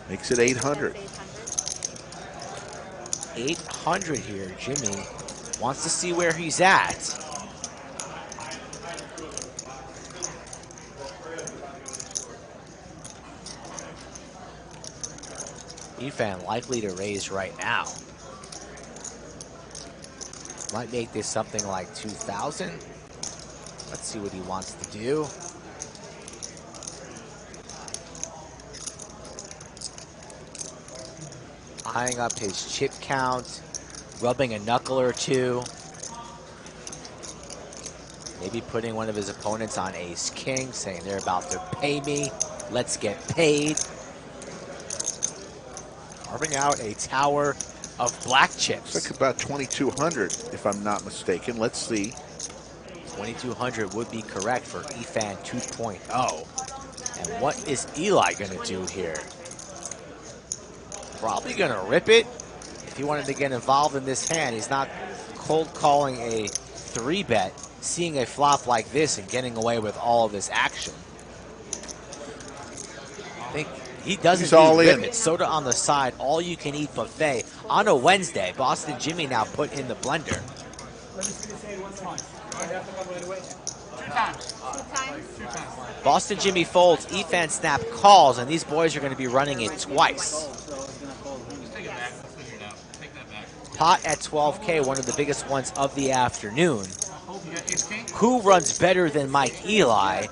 Makes it 800. 800 here. Jimmy wants to see where he's at. Efan likely to raise right now. Might make this something like 2,000. Let's see what he wants to do. Eyeing up his chip count, rubbing a knuckle or two. Maybe putting one of his opponents on ace-king, saying they're about to pay me. Let's get paid. Carving out a tower of black chips. It's like about 2,200, if I'm not mistaken. Let's see. 2,200 would be correct for Efan 2.0. And what is Eli going to do here? Probably going to rip it. If he wanted to get involved in this hand, he's not cold calling a 3-bet, seeing a flop like this and getting away with all of this action. I think he doesn't rip it. Soda on the side, all you can eat buffet on a Wednesday. Boston Jimmy now put in the blender. Let me see this hand one time. I have to come right away. 2 times. 2 times? Boston Jimmy folds, Efan snap calls, and these boys are going to be running it twice. Pot at 12K, one of the biggest ones of the afternoon. Who runs better than Mike Eli?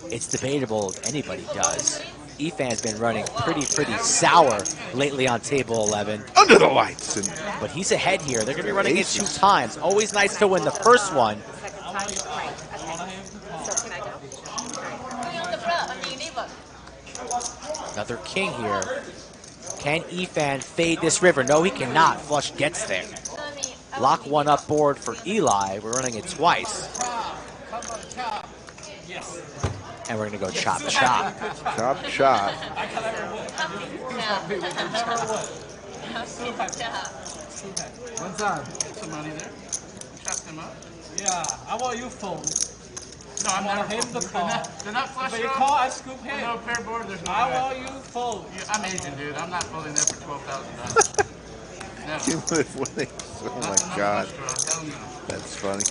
It's debatable if anybody does. Efan's been running pretty sour lately on table 11. Under the lights. But he's ahead here. They're going to be running it 2 times. Always nice to win the first one. Another king here. Can Efan fade this river? No, he cannot. Flush gets there. Lock one up board for Eli. We're running it twice. And we're going to go chop chop. Chop chop. One time. Somebody there. Chopped him up. Yeah, I want you fold. No, I'm I not want him to call. They're not flush But you draws. call, I scoop him. No pair board, there's no I way. want you fold. Yeah, I'm Asian, dude. I'm not folding there for $12,000. Cumulative winnings. Oh my God. That's funny.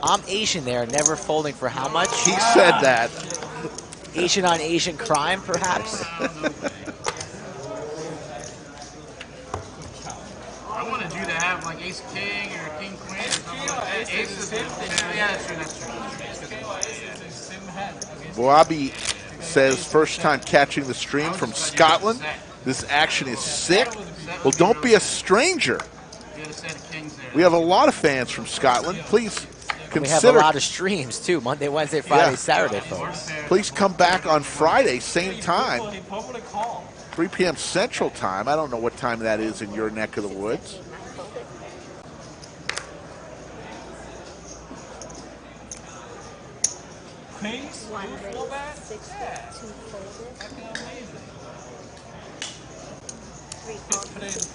I'm Asian there, never folding for how much? He said that. Asian on Asian crime, perhaps? I wanted you to have like ace king or king queen or something like that. Ace is yeah, that's true. Boabi says first time catching the stream from Scotland. This action is sick. Well, don't be a stranger. We have a lot of fans from Scotland. Please consider. We have a lot of streams too. Monday, Wednesday, Friday, Saturday, folks. Please come back on Friday, same time. 3 p.m. Central Time. I don't know what time that is in your neck of the woods. Queens? 162 folded.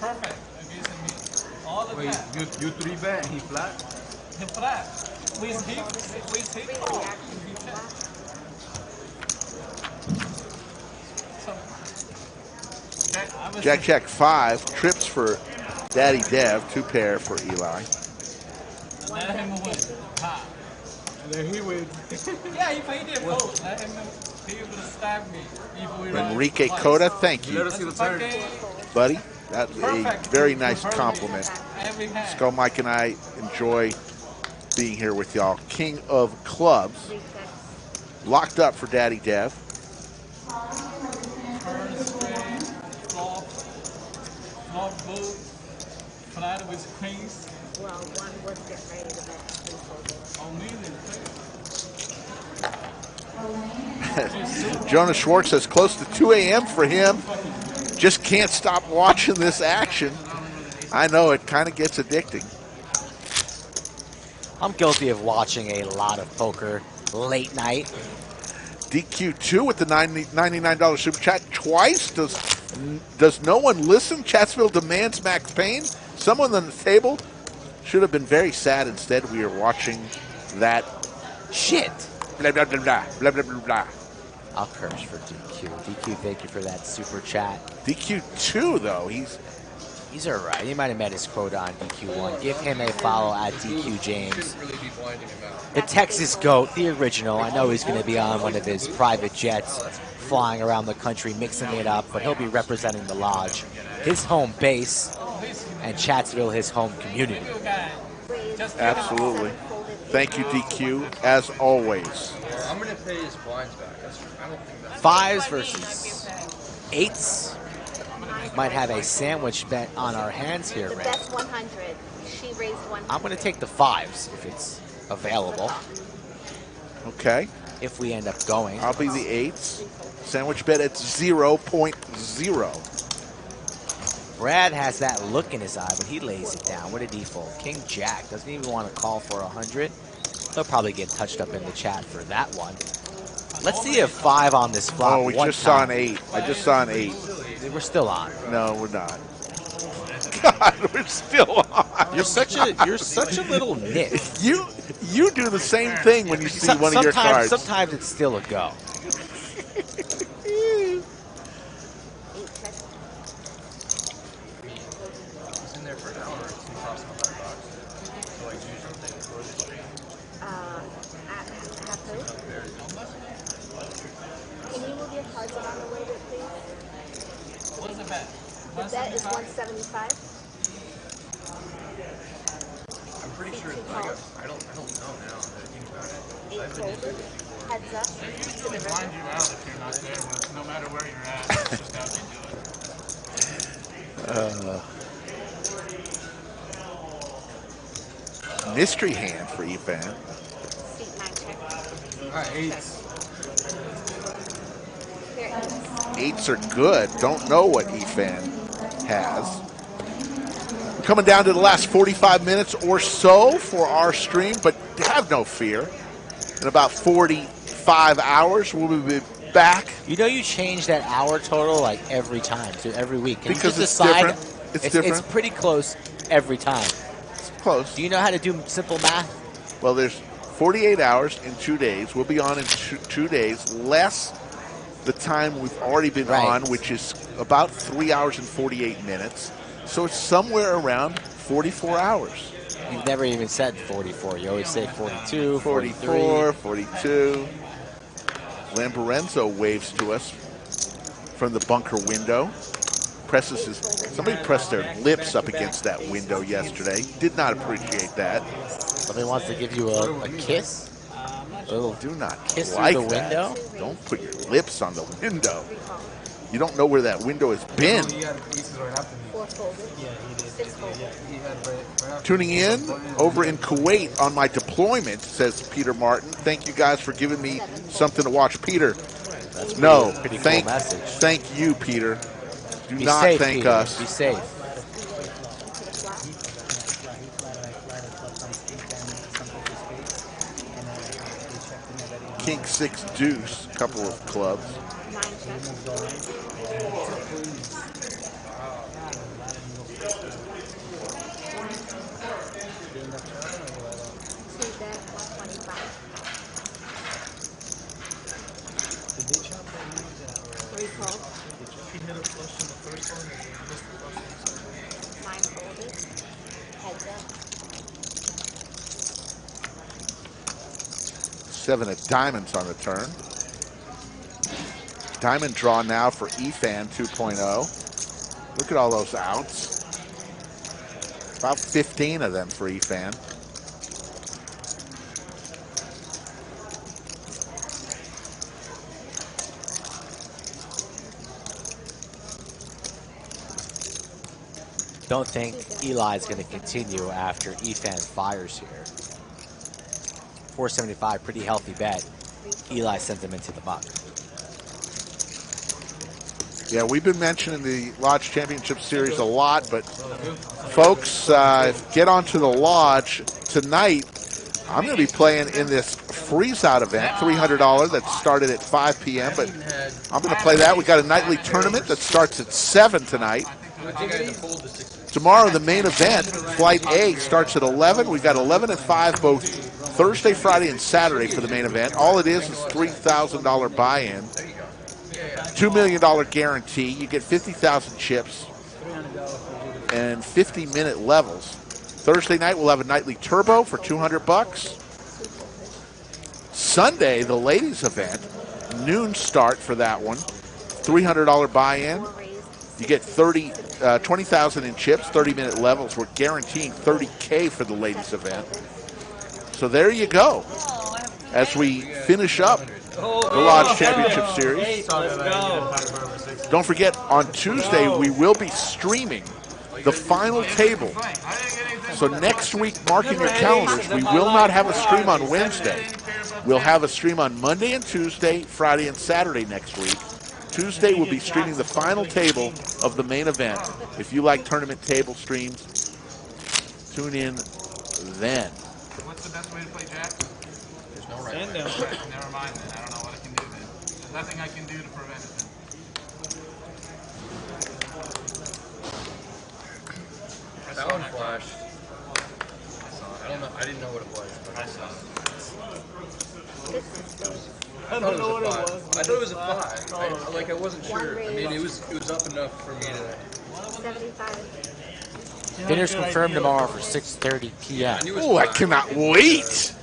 Perfect against me. All the Wait, time. you 3-bet and he flat? He flat. Please he call. Jack, check 5. Trips for Daddy Dev. 2 pair for Eli. Let him win. Ha. And then he wins. Yeah, if he did both, let him be able to stab me. Enrique Cota, thank you, Let us see the turn. buddy. That's a very nice compliment. Skull Mike and I enjoy being here with y'all. King of Clubs. Locked up for Daddy Dev. Flop boat, flat with queens. Well, one was getting ready to bet 3 folded. Jonas Schwartz says close to 2 a.m. for him. Just can't stop watching this action. I know, it kind of gets addicting. I'm guilty of watching a lot of poker late night. DQ2 with the $99 super chat twice. Does no one listen? Chatsville demands Max Payne. Someone on the table should have been very sad. Instead, we are watching that shit. Blah, blah, blah, blah, blah, blah, blah, blah. I'll curse for DQ. DQ, thank you for that super chat. DQ2, though, he's all right. He might have met his quota on DQ1. Give him a follow at DQ James. The Texas GOAT, the original. I know he's going to be on one of his private jets flying around the country, mixing it up, but he'll be representing the Lodge, his home base, and Chatsville, his home community. absolutely. Thank you, DQ, as always. I'm going to pay his blinds back. I don't think that's 5s versus 8s. Might have a sandwich bet on our hands here, The Ray. best 100. She raised 100. I'm going to take the 5s if it's available. Okay. If we end up going. I'll be the 8s. Sandwich bet at 0.0. Brad has that look in his eye, but he lays it down. What a default. King Jack doesn't even want to call for 100. He'll probably get touched up in the chat for that one. Let's see a 5 on this flop. Oh, we one just saw an time. 8. I just saw an 8. We're still on. No, we're not. God, we're still on. You're such a little nit. You do the same thing when you see one of your cards. Sometimes it's still a go. He's in there for an hour. It's gonna cost him $100. So like, do you something before the stream? Can you move your cards around a little bit, please? What's the bet? The bet is 175. I'm pretty sure. I don't know now that I think about it. 8 folded. Heads up. They usually blind you out if you're not there, no matter where you're at. It's just how they do it. Mystery hand for Efan. Alright, 8s. Eights are good. Don't know what Efan has. We're coming down to the last 45 minutes or so for our stream, but have no fear. In about 45 hours, we'll be back. You know you change that hour total like every time, so every week. Can Because you it's just decide? different. It's different. It's pretty close every time. It's close. Do you know how to do simple math? Well, there's 48 hours in 2 days. We'll be on in 2 days, less the time we've already been on, which is about 3 hours and 48 minutes. So it's somewhere around 44 hours. You've never even said 44. You always say 42, 44, 42. Lamborenzo waves to us from the bunker window. Somebody pressed their lips up against that window yesterday. Did not appreciate that. Somebody wants to give you a kiss? A little do not kiss like through the that. window? Don't put your lips on the window. You don't know where that window has been. Tuning in over in Kuwait on my deployment, says Peter Martin. Thank you guys for giving me something to watch. Peter, pretty cool message. Thank you, Peter. Do Be not safe, thank Peter. us. Be safe. King 6 deuce, couple of clubs. Seven of diamonds on the turn. Diamond draw now for Efan 2.0. Look at all those outs. About 15 of them for Efan. Don't think Eli's going to continue after Efan fires here. 475, pretty healthy bet. Eli sends him into the muck. Yeah, we've been mentioning the Lodge Championship Series a lot, but folks, get onto the Lodge tonight. I'm going to be playing in this freeze-out event, $300 that started at 5 p.m., but I'm going to play that. We got a nightly tournament that starts at 7 tonight. Tomorrow, the main event, Flight A, starts at 11. We've got 11 and 5 both Thursday, Friday, and Saturday for the main event. All it is $3,000 buy-in. $2 million guarantee. You get 50,000 chips and 50-minute levels. Thursday night, we'll have a nightly turbo for $200. Sunday, the ladies' event, noon start for that one. $300 buy-in. You get 20,000 in chips, 30-minute levels. We're guaranteeing $30K for the ladies' event. So there you go. As we finish up the Lodge Championship Series. Don't forget, on Tuesday, we will be streaming the final table. So next week, mark in your calendars, we will not have a stream on Wednesday. We'll have a stream on Monday and Tuesday, Friday and Saturday next week. Tuesday, we'll be streaming the final table of the main event. If you like tournament table streams, tune in then. What's the best way to play Jack? There's no right. Never mind then. I don't know what I can do then. There's nothing I can do to prevent it. That one flashed. I don't know. I didn't know what it was. But I saw it. I don't know what it was. I thought it was a 5. I wasn't sure. I mean, it was up enough for me to. 75. Dinner's confirmed tomorrow for 6:30 p.m. Oh, I cannot wait.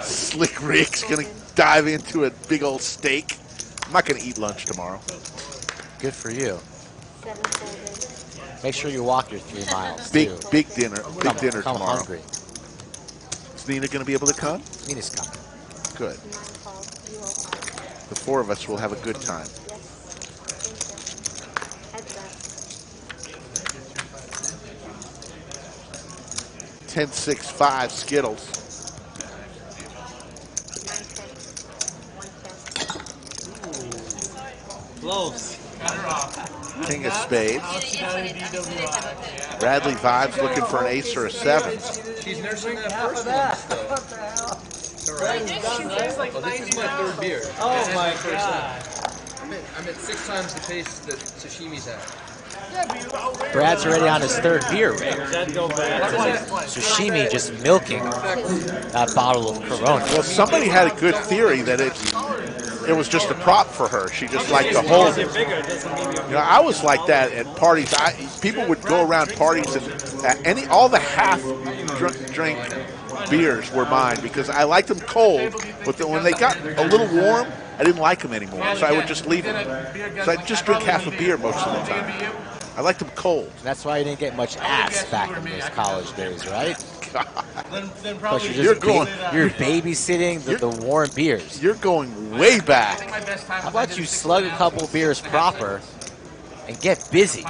Slick Rick's going to dive into a big old steak. I'm not going to eat lunch tomorrow. Good for you. Make sure you walk your 3 miles. Big Come dinner tomorrow. hungry. Is Nina going to be able to come? Nina's coming. Good. The 4 of us will have a good time. 10-6-5 Skittles. Close. King of spades. Bradley Vibes looking for an ace or a 7. She's nursing that first one still. This is my 3rd beer. Oh my god. I'm at 6 times the pace that Sashimi's at. Brad's already on his 3rd beer, Rick. Does that go bad? Sashimi just milking that bottle of Corona. Well, somebody had a good theory that it was just a prop for her. She just liked to hold it. You know, I was like that at parties. People would go around parties and all the half drink beers were mine because I liked them cold. But when they got a little warm, I didn't like them anymore. So I would just leave them. So I'd just drink half a beer most of the time. I liked them cold. That's why you didn't get much ass back in those college days, right? Then probably You're babysitting the warm beers. You're going way back. How about you slug a couple beers proper and get busy?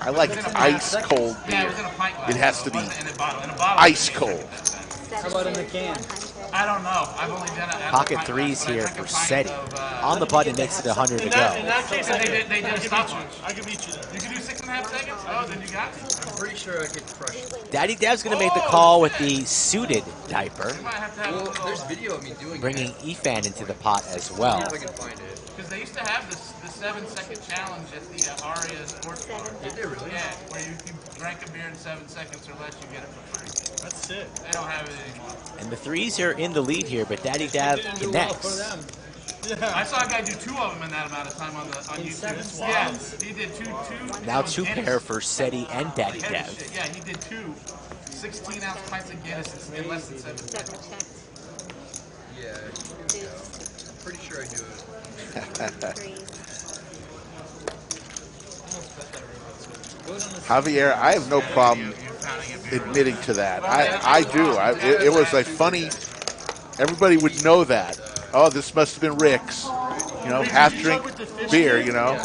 I like ice cold beer. It has to be ice cold. How about in the can? I don't know. I've only done it. Pocket 3s here for SETI. On the button, makes it 100 to In go. that case, they did a stopwatch. I can beat you there. You can do 6.5 seconds? Oh, then you got it. I'm pretty sure I could crush it. Daddy Dev's going to make the call with the suited diaper, Well, there's video of me doing bringing Efan into the pot as well. If I can find it. Because they used to have the 7-second challenge at the Aria Sports Bar. Did they really? Yeah, where you drank a beer in 7 seconds or less, you get it for free. That's sick. They don't have it anymore. And the 3s are in the lead here, but Daddy Dev connects. I saw a guy do 2 of them in that amount of time on YouTube. Yeah, he did two. Now 2 pair for SETI and Daddy Dev. Yeah, he did 2 16-ounce pints of Guinness in less than 7 seconds. Yeah, I'm pretty sure I do it. Javier, I have no problem admitting to that. I do. It was a funny. Everybody would know that. Oh, this must have been Rick's. You know, half drink beer. You know.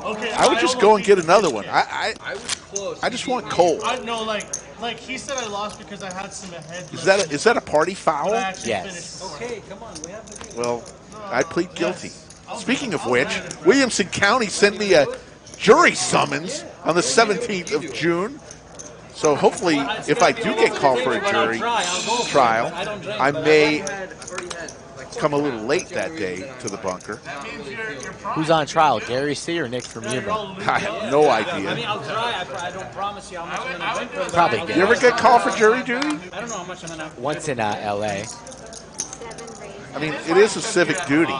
Okay. I would just go and get another one. I was close. I just want cold. No, like he said, I lost because I had some ahead. Is that a party foul? Yes. Okay, come on. We have the deal. Well, I plead guilty. Speaking of which, Williamson County sent me a jury summons on the 17th of June. So hopefully, if I do get called for a jury trial, I may come a little late that day to the bunker. Who's on trial, Gary C. or Nick from Yuma? I have no I mean, idea. I'll try. I don't promise you how much I'm going to drink. Probably You ever get called for jury duty? I don't know how much I'm going to. Once in L.A. I mean, it is a civic duty.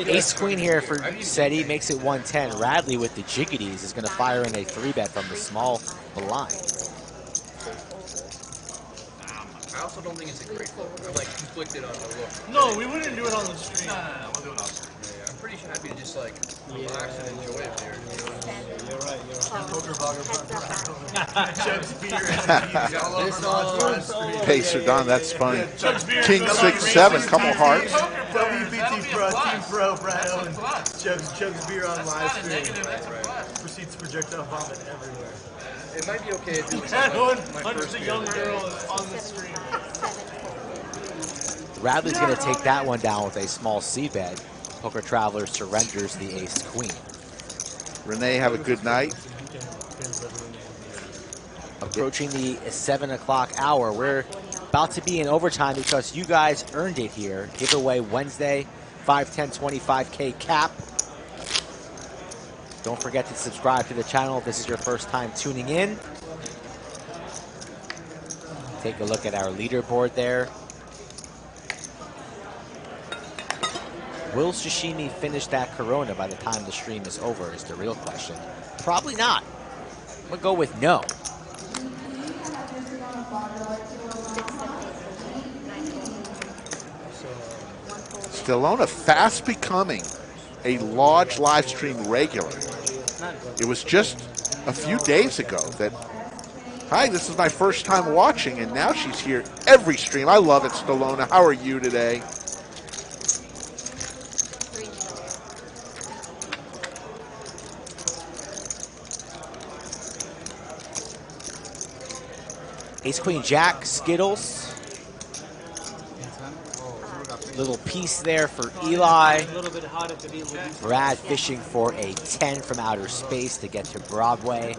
Ace Queen here for SETI makes it 110. Radley with the jiggities is going to fire in a 3-bet from the small blind. I also don't think it's a great look. I'm like conflicted on the look. No, we wouldn't do it on the stream. No, we'll do it off stream. Yeah, I'm pretty happy to just like relax and enjoy it here. You're right. Pacer Don, that's funny. King 6-7, couple hearts. WBT Pro, Team Pro, Brad Owen. Chugs beer on live stream. Proceeds to projectile vomit everywhere. It might be okay if it's Brad Owen punches a young girl on the stream. Radley's going to take that one down with a small C-bet. Poker Traveler surrenders the Ace Queen. Renee, have a good night. Approaching the 7 o'clock hour, we're About to be in overtime because you guys earned it here. Giveaway Wednesday, 5, 10, 25K cap. Don't forget to subscribe to the channel if this is your first time tuning in. Take a look at our leaderboard there. Will Sashimi finish that Corona by the time the stream is over is the real question. Probably not. I'm going to go with no. Stallone fast becoming a Lodge live stream regular. It was just a few days ago that, hi, this is my first time watching, and now she's here every stream. I love it, Stallone. How are you today? Ace, Queen, Jack, Skittles. Little piece there for Eli. Brad fishing for a 10 from outer space to get to Broadway.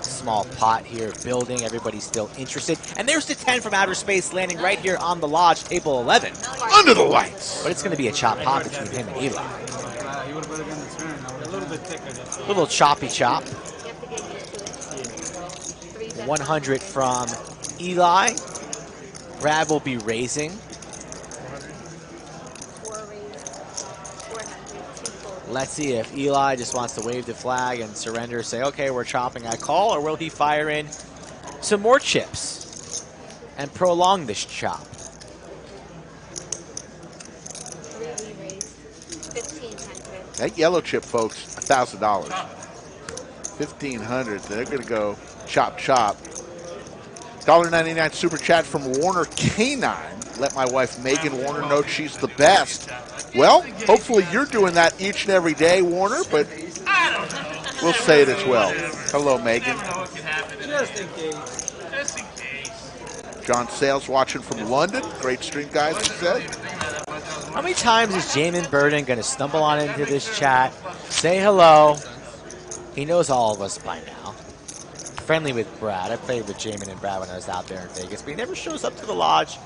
Small pot here building. Everybody's still interested. And there's the 10 from outer space landing right here on the Lodge, table 11. Under the lights. But it's going to be a chop pot between him and Eli. He would have better done the turn. A little bit thicker. Little choppy chop. 100 from Eli. Brad will be raising. Let's see if Eli just wants to wave the flag and surrender, say, okay, we're chopping, I call, or will he fire in some more chips and prolong this chop? That yellow chip, folks, $1,000. $1,500. They're going to go chop, chop. $1.99 super chat from Warner K9. Let my wife Megan Warner know she's the best. Well, hopefully you're doing that each and every day, Warner, but we'll say it as well. Hello, Megan. Just in case. Just in case. John Sales watching from London. Great stream, guys, he said. How many times is Jamin Burden going to stumble on into this chat, say hello? He knows all of us by now. Friendly with Brad. I played with Jamin and Brad when I was out there in Vegas, but he never shows up to the Lodge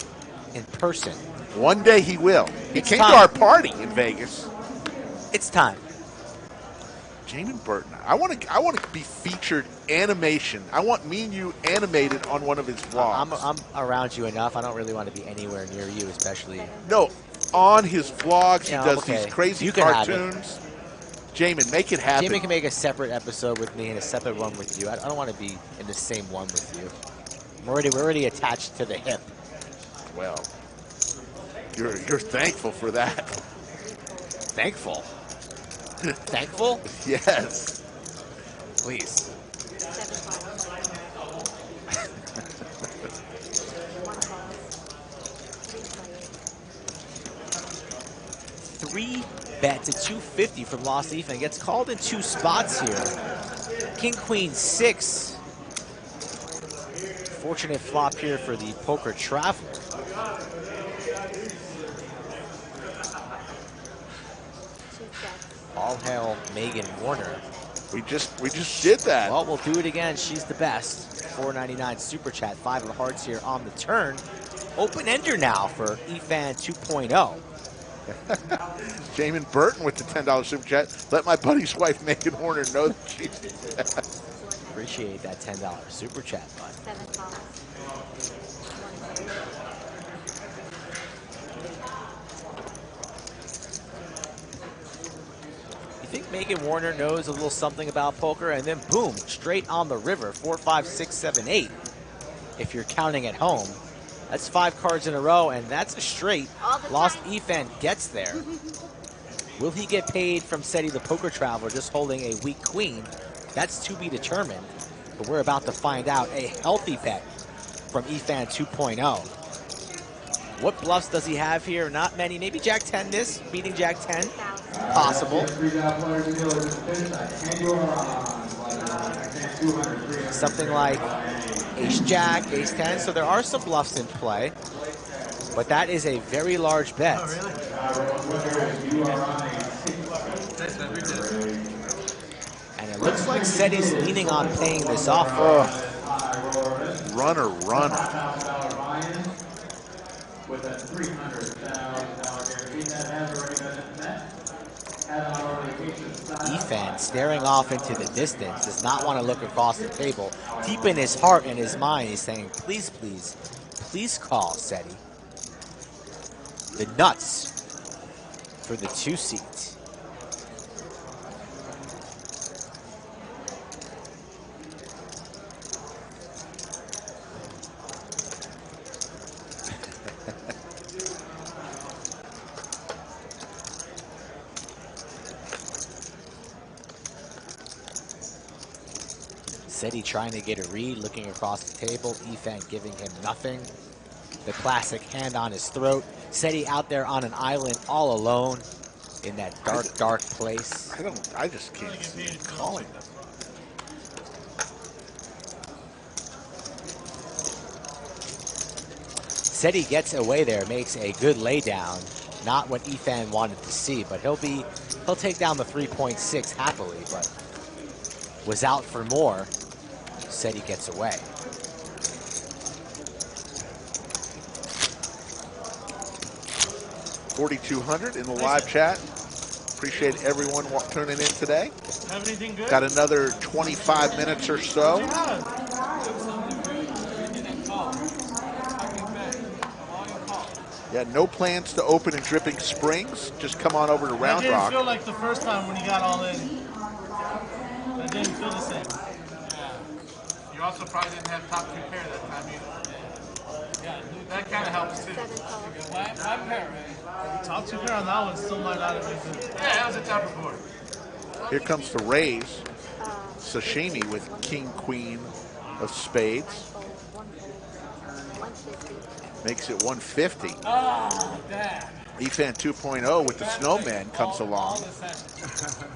in person. One day he will. He came time. to our party in Vegas. It's time. Jamin Burton. I want to be featured animation. I want me and you animated on one of his vlogs. I'm around you enough. I don't really want to be anywhere near you, especially. No, on his vlogs, Yeah, he does okay. these crazy You can have cartoons. Jamin, make it happen. Jamin can make a separate episode with me and a separate one with you. I don't want to be in the same one with you. We're already attached to the hip. Well, you're thankful for that. Thankful? Thankful? Yes. Please. Three bets at 250 from Lost Efan. Gets called in two spots here. King, Queen, 6. Fortunate flop here for the Poker Traveler. All hail Megan Warner. We just did that. Well, we'll do it again. She's the best. $4.99 super chat. 5 of the hearts here on the turn. Open ender now for Efan 2.0. Jamin Burton with the $10 super chat. Let my buddy's wife Megan Horner know that she's the best. Appreciate that $10 super chat, bud. You think Megan Warner knows a little something about poker, and then boom, straight on the river, 4, 5, 6, 7, 8. If you're counting at home, that's 5 cards in a row, and that's a straight. Lost Efan gets there. Will he get paid from SETI the Poker Traveler just holding a weak queen? That's to be determined, but we're about to find out. A healthy bet from Efan 2.0. What bluffs does he have here? Not many. Maybe Jack 10 this, beating Jack 10. Possible. Something like Ace Jack, Ace 10. So there are some bluffs in play, but that is a very large bet. And it looks like SETI's leaning on paying this off. Runner, runner. With a $300,000 guarantee that has already been met. Efan staring off into the distance, does not want to look across the table. Deep in his heart and his mind, he's saying, please, please, please call SETI. The nuts for the 2 seat. SETI trying to get a read, looking across the table. Efan giving him nothing. The classic hand on his throat. SETI out there on an island all alone in that dark, dark place. I just can't see him calling them. SETI gets away there, makes a good laydown. Not what Efan wanted to see, but he'll take down the 3.6 happily, but was out for more. SETI gets away. $4,200 in the live chat. Appreciate everyone tuning in today. Have anything good? Got another 25 minutes or so. Yeah, no plans to open in Dripping Springs. Just come on over to Round That Rock. didn't feel like the first time when you got all in. That didn't feel the same. Yeah. You also probably didn't have top 2 pair that time either. Yeah, that kind of helps too. One pair, man. Top 2 pair on that one still might not have been good. Yeah, that was a tough report. Here comes the raise. Sashimi with King, Queen of Spades. Makes it 150. Oh, damn. Efan 2.0 with the snowman comes along.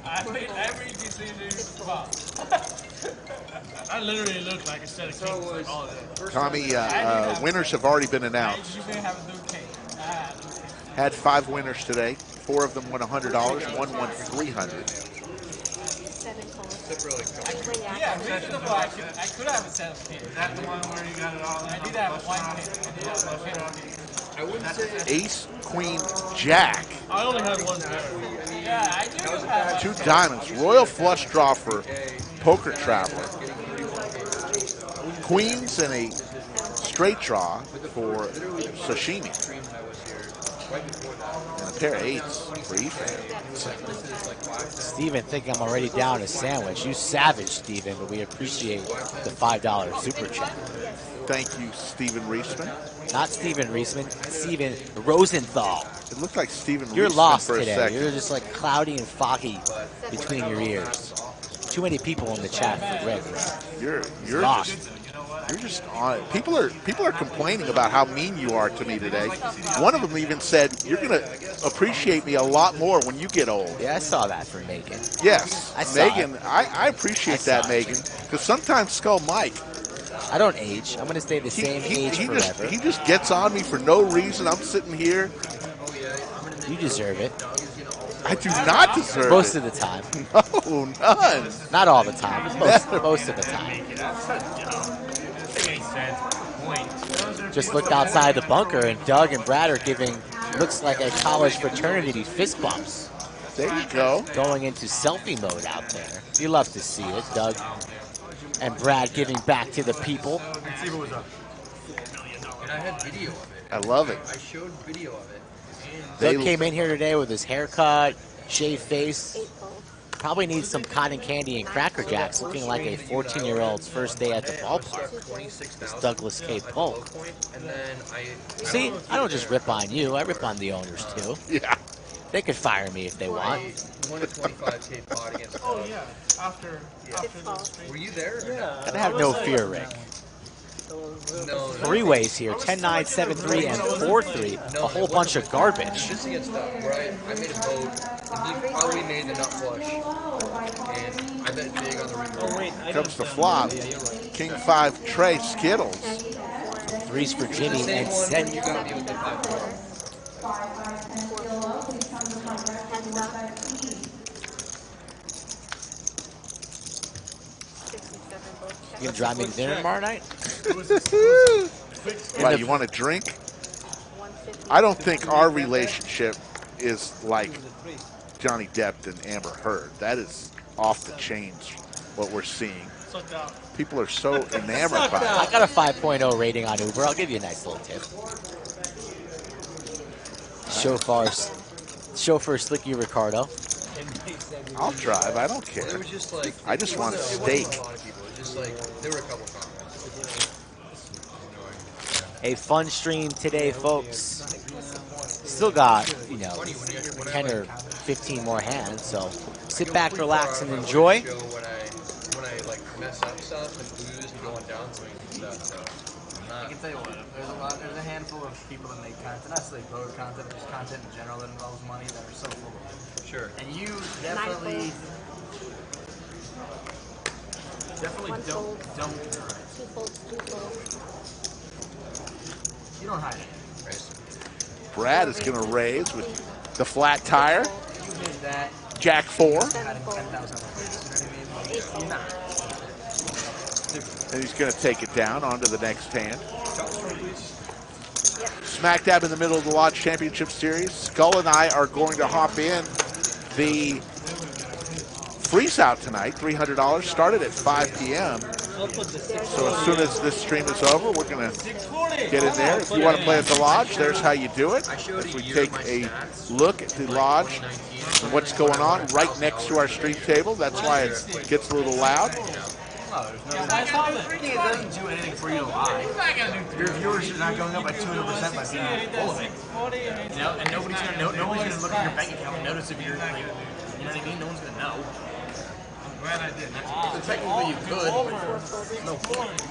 I made every decision. Wow. I literally looked like a set of kings like all day. Tommy, winners have already been announced. You may have a new king. Had 5 winners today. 4 of them won $100. 1 won $300. Yeah, reasonable. I could have a set of kings. Is that the one where you got it all? I did have one king. I wouldn't say Ace, Queen, Jack. I only had one pair. Yeah, I do have 2 diamonds. Royal flush draw for Poker Traveler. Queens and a straight draw for Sashimi. And a pair of 8s for Efan. Steven thinking I'm already down a sandwich. You savage, Steven, but we appreciate the $5 super chat. Thank you, Steven Reisman. Not Steven Reisman, Steven Rosenthal. It looked like Steven You're Reisman lost for a today. second. You're just like cloudy and foggy between your ears. Too many people in the chat for Rick. You're lost. You're just on it. People are complaining about how mean you are to me today. One of them even said, you're going to appreciate me a lot more when you get old. Yeah, I saw that from Megan. Yes, I saw Megan, it. I appreciate that, Megan, because sometimes Skull Mike. I don't age. I'm going to stay the same age forever. He just gets on me for no reason. I'm sitting here. You deserve it. I do not deserve Most it. of the time. No, none. Not all the time. Most of the time. Just looked outside the bunker, and Doug and Brad are giving, looks like a college fraternity fist bumps. There you go. Going into selfie mode out there. You love to see it, Doug and Brad giving back to the people. And I had video of it. I love it. I showed video of it. Doug came in here today with his haircut, shaved face. Probably needs some cotton candy and Cracker Jacks, looking like a 14-year-old's first day at the ballpark. It's Douglas K. Polk. See, I don't just rip on you. I rip on the owners, too. Yeah. They could fire me if they want. Won a 25K pot against Oh, yeah. After Were you there? Yeah. Gotta have no fear, Rick. No. Three ways here, 10-9, 7-3, and 4-3. A whole bunch of garbage. Just to get stuff, right? I made a vote, and he probably made the nut flush. And I bet big on the replay. Comes the flop. King 5 Trey Skittles. Threes for Jimmy and SETI. You got me with the 5-4. You gonna drive me to dinner tomorrow night? Why, you want a drink? I don't think our relationship is like Johnny Depp and Amber Heard. That is off the chains, what we're seeing. People are so enamored by it. I got a 5.0 rating on Uber. I'll give you a nice little tip. Chauffeur Slicky Ricardo. I'll drive. I don't care. It was just like, I just want a steak. a lot of people. It was just like, there were a couple comments. A fun stream today, folks. Still got, 10 or 15 more hands, so sit back, relax, and enjoy. When I like mess up stuff and lose and going down swings and stuff, so I can tell you what, there's a handful of people that make content, not necessarily poker content, but just content in general that involves money that are so full of it. Sure. And you definitely don't do it right. You don't hide it. Brad is going to raise with the flat tire. You hit that. Jack 4. And he's going to take it down onto the next hand. Smack dab in the middle of the Lodge Championship Series. Skull and I are going to hop in the freeze out tonight. $300 started at 5 p.m. So as soon as this stream is over, we're going to get in there. If you want to play at the Lodge, there's how you do it. As we take a look at the Lodge and what's going on right next to our stream table. That's why it gets a little loud. It doesn't do anything for you to lie. Your viewership is not going up by 200% by being full of it. And nobody's gonna look at your bank account and notice if you're like, you know what I mean? No one's gonna know. I'm glad I did. So technically you could, but there's no point.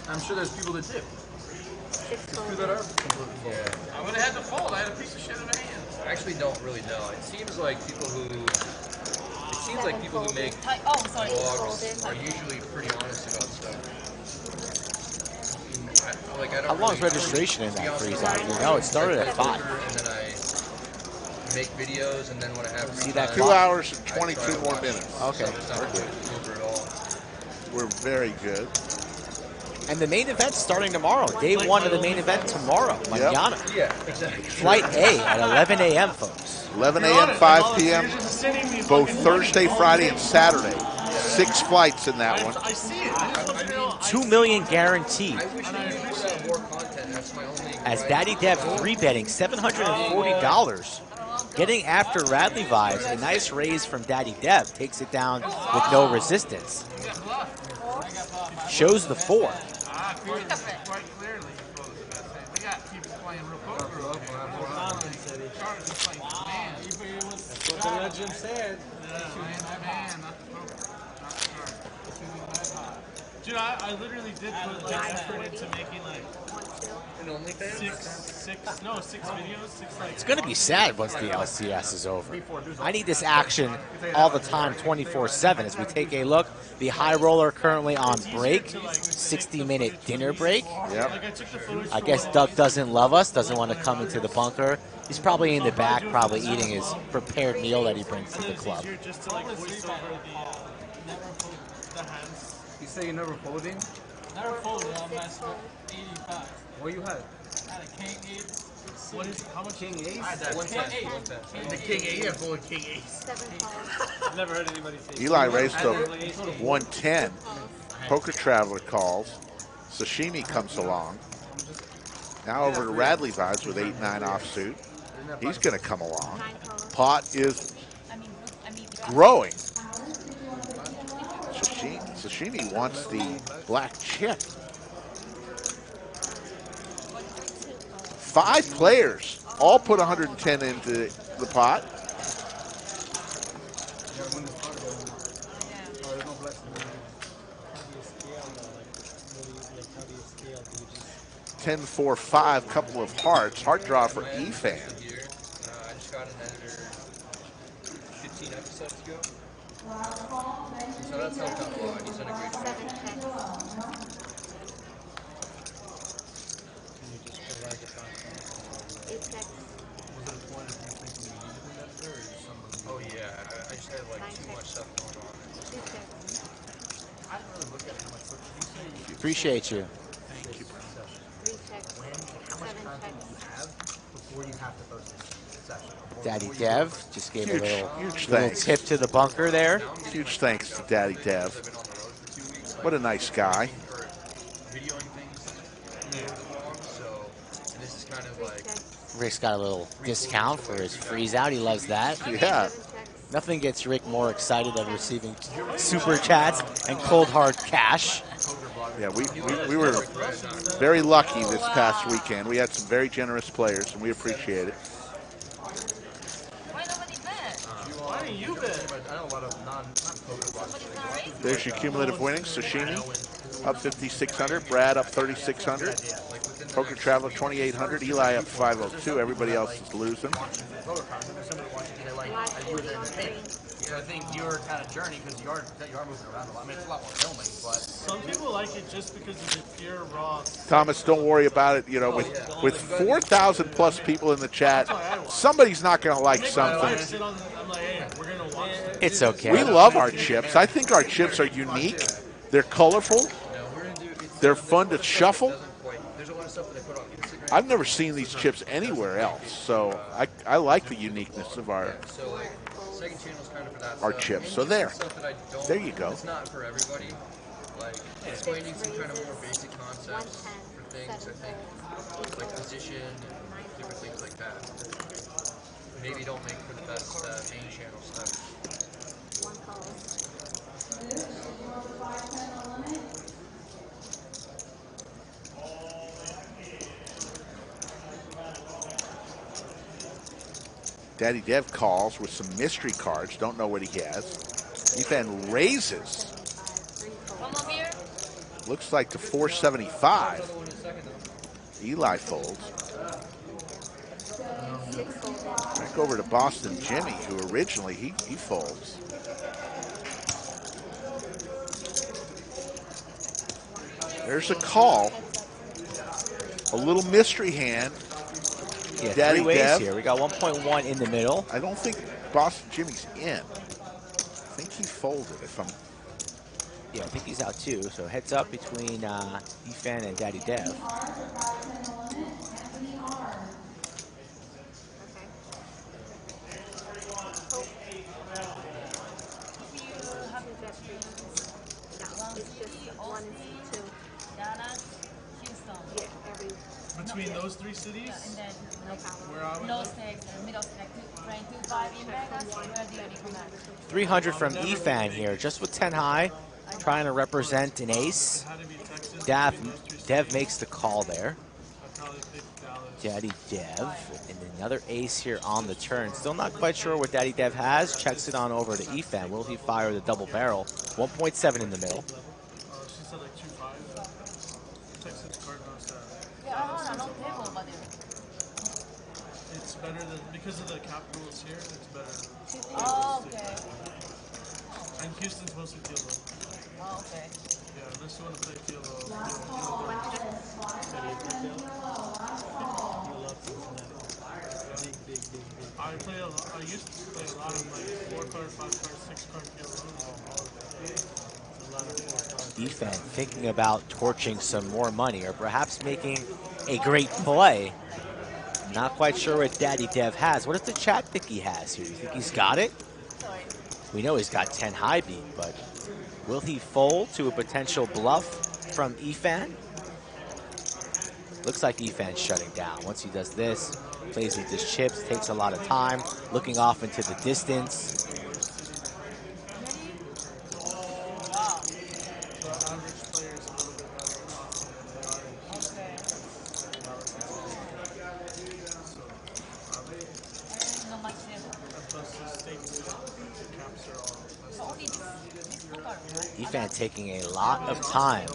I'm sure there's people that do. People that are completely full. Yeah. I would have had to fold. I had a piece of shit in my hand. I actually don't really know. It seems like people who make vlogs are usually pretty honest about stuff. How long is registration in that freeze out? It started at 5. And then I make videos, and then when I have See that 2 hours and 22 more minutes. Okay. We're very good. And the main event's starting tomorrow. Day 1 of the main event tomorrow. Mañana. Yeah, exactly. Flight A at 11 a.m., folks. 11 a.m., 5 p.m., both Thursday, Friday, and Saturday. 6 flights in that one. I see it. I just $2 million guaranteed. More content. That's my only. As Daddy Dev 3-betting $740. Getting after Radley vibes. A nice raise from Daddy Dev. Takes it down with no resistance. Shows the 4. Quite clearly. We got people playing real poker. That's what the legend said. Dude, I literally did put like effort into making like six videos, 6 like. It's going to be sad once the LCS is over. I need this action all the time, 24/7. As we take a look, the high roller currently on break, 60-minute dinner break. Yep. I guess Doug doesn't love us, doesn't want to come into the bunker. He's probably in the back, probably eating his prepared meal that he brings to the club. Just to like voice over the hands. You say you never folding? Never folded. I'm at 85. What you had? I had a king 8. What is how much? King ace? I had that. King 8. The king 8, I'm full of king 8. I've never heard anybody say. Eli raised to 110. Poker Traveler calls. Sashimi comes along. Now over to Radley vibes with 8-9 offsuit. He's going to come along. Pot is growing. Sashimi wants the black chip. 5 players all put 110 into the pot. Ten, 4, 5, couple of hearts. Heart draw for Efan. I just got an editor 15 episodes ago. So that's helped out a lot. He's done a great job. Oh yeah, I just had like too much stuff going on. I didn't really look at how much Appreciate you. Thank you. 3 checks, 7 checks. Before you have to post this session. Daddy Dev just gave a little Huge little thanks. tip to the bunker there. Huge thanks to Daddy Dev. What a nice guy. Videoing things so this is kind of like Rick's got a little discount for his freeze out. He loves that. Yeah. Nothing gets Rick more excited than receiving super chats and cold hard cash. Yeah, we were very lucky this past weekend. We had some very generous players, and we appreciate it. Why didn't you bet? I know a lot of non-poker. There's your cumulative winnings. Sashimi up 5,600. Brad up 3,600. Poker Traveler 2,800. Eli up 502. Everybody else is losing. I think your kind of journey, because you are moving around a lot. I mean, it's a lot more filming, but Some people like it just because of the pure raw. Thomas, don't worry about it. You know, with 4,000 plus people in the chat, somebody's not going to like something. I'm like, hey, we're gonna watch it. It's okay. We love our chips. I think our chips are unique. They're colorful. They're fun to shuffle. I've never seen these chips anywhere else, so I like the uniqueness of our chips. So there you go. It's not for everybody. Like explaining some kind of more basic concepts for things. I think like position and different things like that. Maybe don't make for the best main channel stuff. Daddy Dev calls with some mystery cards. Don't know what he has. Efan raises. Looks like to 475. Eli folds. Back over to Boston Jimmy, who originally he folds. There's a call. A little mystery hand. Yeah, Daddy three ways Dev. here. We got 1.1 in the middle. I don't think Boston Jimmy's in. I think he folded. Yeah, I think he's out too. So heads up between Efan and Daddy Dev. Between those three cities? And then Where are we? no stakes, middle stake, rank 2-5 in Vegas. Where do you recommend? 300 from Efan here, just with 10 high, trying to represent an ace. Dev makes the call there. Daddy Dev, and another ace here on the turn. Still not quite sure what Daddy Dev has. Checks it on over to Efan. Will he fire the double barrel? 1.7 in the middle. She said like 2-5. Texas Cardinals. Yeah, long table, but it's better than, because of the cap rules here, it's better. Oh, okay. And Houston's mostly field goal. Oh, okay. Yeah, unless you want to play field goal. I used to play a lot of like 4-card, 5-card, 6-card field goals. Efan thinking about torching some more money, or perhaps making a great play. Not quite sure what Daddy Dev has. What does the chat think he has here? You think he's got it? We know he's got 10 high beat, but will he fold to a potential bluff from Efan? Looks like Efan's shutting down. Once he does this, plays with his chips, takes a lot of time, looking off into the distance. Efan taking a lot of time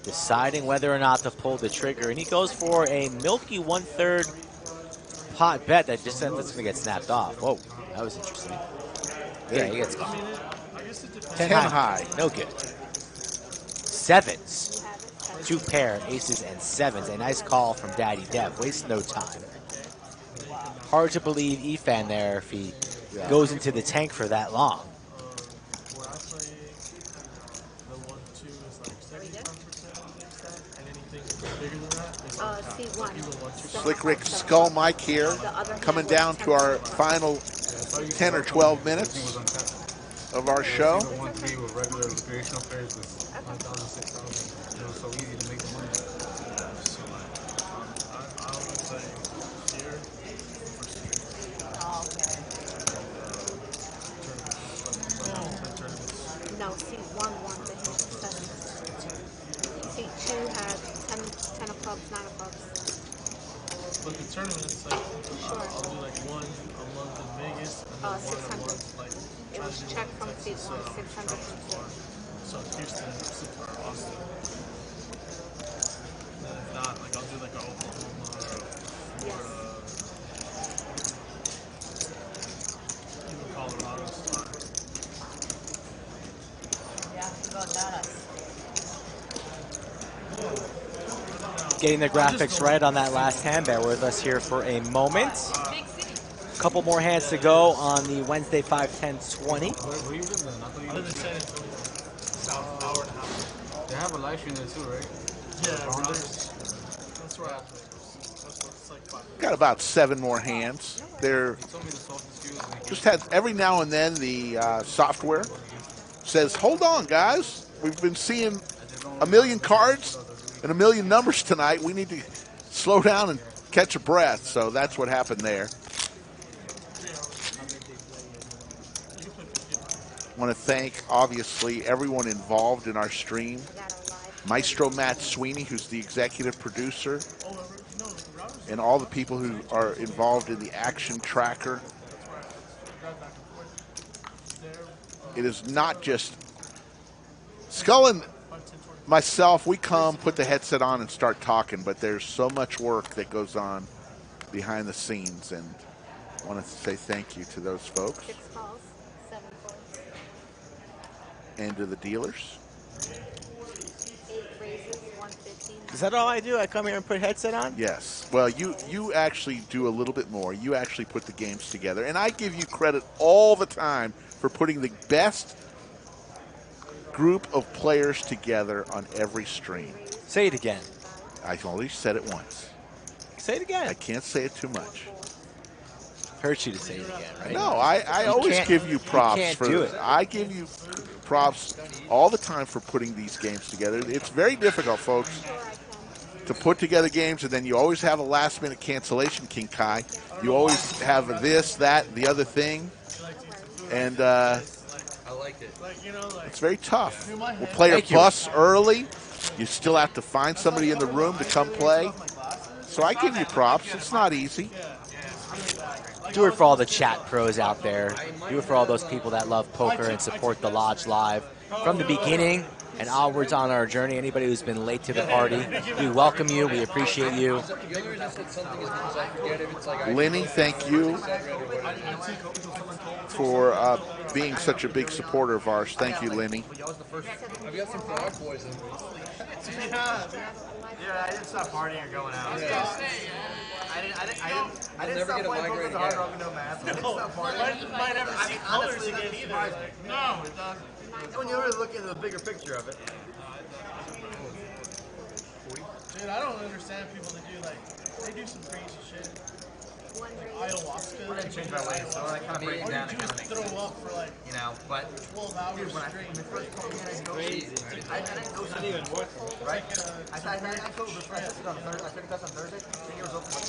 deciding whether or not to pull the trigger, and he goes for a milky 1/3 pot bet that just says it's going to get snapped off. Whoa, that was interesting. Yeah, he gets 10 high. No good. Sevens. 2 pair, aces and sevens. A nice call from Daddy Dev. Wastes no time. Hard to believe Efan there if he goes into the tank for that long. C1. Slick Rick Skull Mike here, coming down to our final 10 or 12 minutes of our show. 1-3 with regular recreational players was 5,000, 6,000. It was so easy to make the money. So I would say here for street. Oh, okay. No, C1 won the hit 7. C2 had 10 of clubs, 9 of clubs. But the tournaments, like, I'll do like one a month in Vegas, and then one a month, like, It was check from C1, 600 from C2. So Houston or Austin. And then if not, like, I'll do like a Oklahoma or Florida, even Colorado spot. Yeah, go Dallas. Getting the graphics right on that last hand. Bear with us here for a moment. Couple more hands to go on the Wednesday 5-10-20. Where you live then? I thought you lived in San Antonio. South hour and a half. They have a live stream there too, right? Yeah, that's where I play. That's what it's like 5. Got about 7 more hands. They're just had every now and then the software says, "Hold on, guys. We've been seeing a million cards and a million numbers tonight. We need to slow down and catch a breath." So that's what happened there. I want to thank, obviously, everyone involved in our stream. Maestro Matt Sweeney, who's the executive producer, and all the people who are involved in the action tracker. It is not just Skull and myself. We come, put the headset on, and start talking, but there's so much work that goes on behind the scenes, and I want to say thank you to those folks. 6 calls, 7 calls. And to the dealers. 8 raises, 115. Is that all I do? I come here and put headset on? Yes. Well, you actually do a little bit more. You actually put the games together. And I give you credit all the time for putting the best group of players together on every stream. Say it again. I only said it once. Say it again. I can't say it too much. Hurts you to say it again, right? No, I always give you props for do it. I give you props all the time for putting these games together. It's very difficult, folks, to put together games, and then you always have a last-minute cancellation, King Kai. You always have this, that, the other thing, and I like it. it's very tough. We'll play a bus early. You still have to find somebody in the room to come play. So I give you props. It's not easy. Do it for all the chat pros out there. Do it for all those people that love poker and support the Lodge Live from the beginning and onwards on our journey. Anybody who's been late to the party, we welcome you. We appreciate you. Lenny, thank you for being such a big supporter of ours. Thank you, Lenny. I've got some frog poison. Yeah, I didn't stop partying or going out. I didn't never stop get a playing migraine poker, hard again. rock, no math. I didn't stop partying. You might never see colors again either. No, it doesn't. When you really look into the bigger picture of it. Dude, I don't understand people that do they do some crazy shit. Ayahuasca. I didn't change my ways, so I kind of break it down and kind of make throw up for but 12 hours dude, when I first come in, I didn't know something. Right? I told this I took it on Thursday. I took a test on Thursday. 10 years old for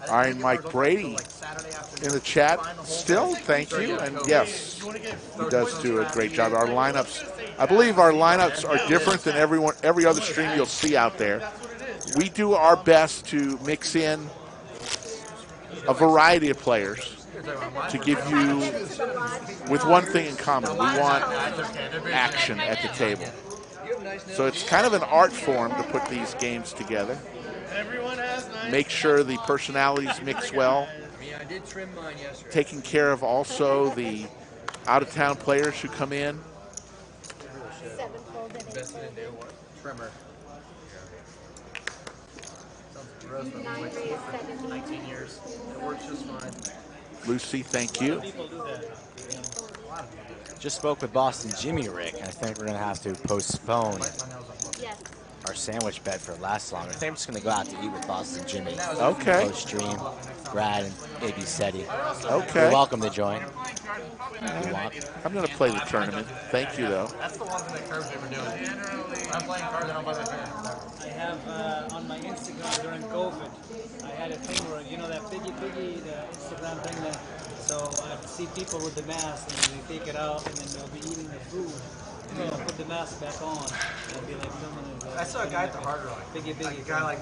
All right, Mike Brady in the chat still. Thank you. And yes, he does do a great job. Our lineups, I believe our lineups are different than every other stream you'll see out there. We do our best to mix in a variety of players to give you with one thing in common. We want action at the table. So it's kind of an art form to put these games together. Make sure the personalities mix well. I did trim mine yesterday. Taking care of also the out-of-town players who come in. Invested in new one. Trimmer. Rose been playing for 19 years. It works just fine. Lucy, thank you. Just spoke with Boston Jimmy, Rick. I think we're going to have to postpone our sandwich bet for last longer. I think I'm just going to go out to eat with Boston Jimmy. Okay. Post stream. Brad and AB Seti. Okay. You're welcome to join. I'm going to play the tournament. Thank you, though. That's the one thing that Curb's ever doing. I'm playing cards, I don't play my fans. I have on my Instagram during COVID, I had a thing where, you know, that piggy, the Instagram thing that, so I see people with the mask and they take it out and then they'll be eating the food. And they'll put the mask back on and be like filming it. I saw a guy at the Hard Rock. Piggy. Like a guy like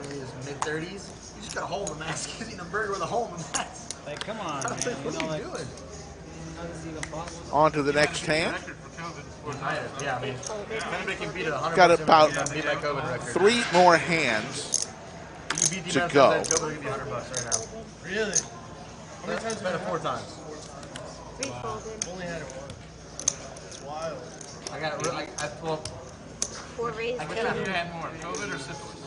maybe his mid-30s. He just got a hole in the mask. He's eating a burger with a hole in the mask. Like, come on, What's man. he You know, like, doing? how is it even possible? On to the next hand. Yeah, I mean, anybody can beat it 100%. Got about beat my COVID record. 3 more hands You beat to the go. COVID would give you $100 right now. Really? How many times? Better 4 times. 3 folded. Only had it once. It's wild. I got it. Well, 4 raised. Which one you had more, COVID or syphilis?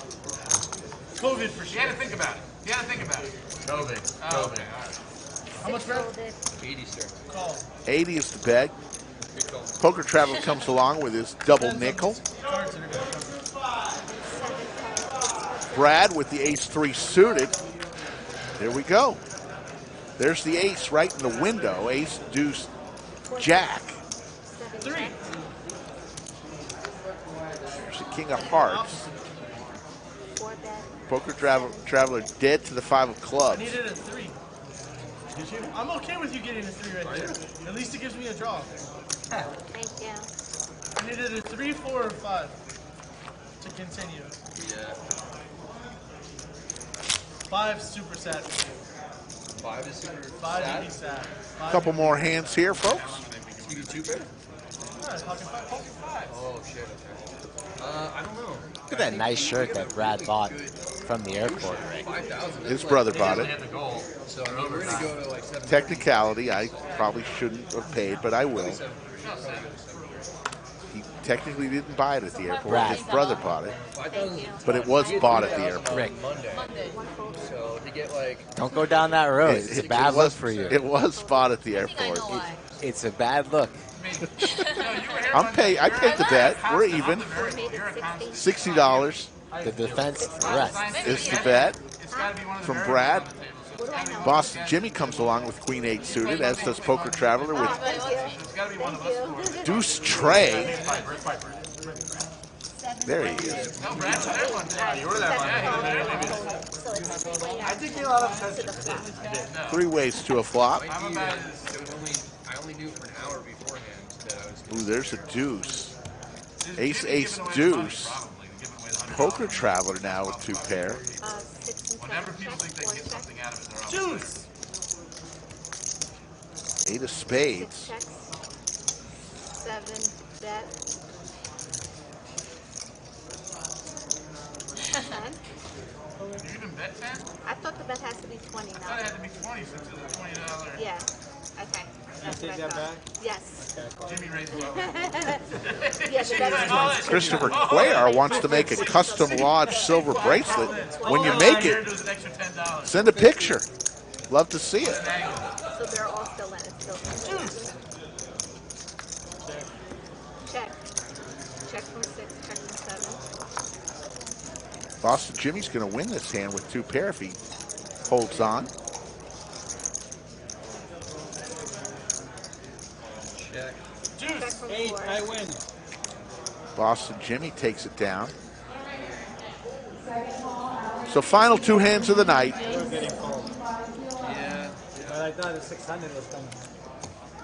COVID for sure. You had to think about it. COVID. Oh, okay, all right. How much, Brad? 80, sir. Call. 80 is the bet. Poker Traveler comes along with his double nickel. Brad with the ace-3 suited. There we go. There's the ace right in the window. Ace, deuce, jack. 3. There's the king of hearts. 4 bet. Poker Traveler dead to the 5 of I clubs. needed a 3. Did you? I'm okay with you getting a 3 right there. At least it gives me a draw. Thank you. I needed a 3, 4, or 5 to continue. Yeah. 5 super sad. 5 is super 5 sad. would be sad. A couple more hands here, folks. You do 2 pair? Yeah, pocket 5. Oh, shit. Okay. I don't know. Look at that nice shirt that Brad bought from the airport. 5,000. His brother bought it. So I mean, we're going to go to like 7. Technicality, I probably shouldn't have paid, but I will. He technically didn't buy it at the airport. Right. His brother bought it. Thank you. But it was bought at the airport. Rick, Monday. So to get like. don't go down that road. It's a bad look for you. It was bought at the airport. It's a bad look. I paid the bet. We're even. $60 The defense, the rest. is the bet from Brad. What do I know? Boston Jimmy comes along with Queen 8 suited, as does Poker Traveler with Thank you. Deuce Trey. There he is. You were that So it's 3 way I think a lot of sense. to the flop. 3 ways to a flop. I only knew for an hour beforehand that I was. Ooh, there's a deuce. Ace, ace, deuce. Poker Traveler now with 2 pair. 6 and 7 Whenever people check, think they 4 get check, something out of it, they're all Juice! 8 of 6 spades. checks, 7 bet, 10. You even bet 10? I thought the bet has to be 20 I now. thought it had to be 20 since it was $20. Yeah. Okay. That's take what I that thought. back? Yes. Jimmy raised well. Yeah, the bet is 20. Christopher Cuellar wants to make a custom lodge silver bracelet. When you make it, There's an extra $10. send a picture. Love to see it. So they're all still in. It's still check. Check from 6, check from 7. Boston Jimmy's going to win this hand with 2 pair if he holds on. Check. Check from 8, 4. I win. Boston Jimmy takes it down. So final 2 hands of the night. We're getting cold. Yeah. But I thought the 600 was coming.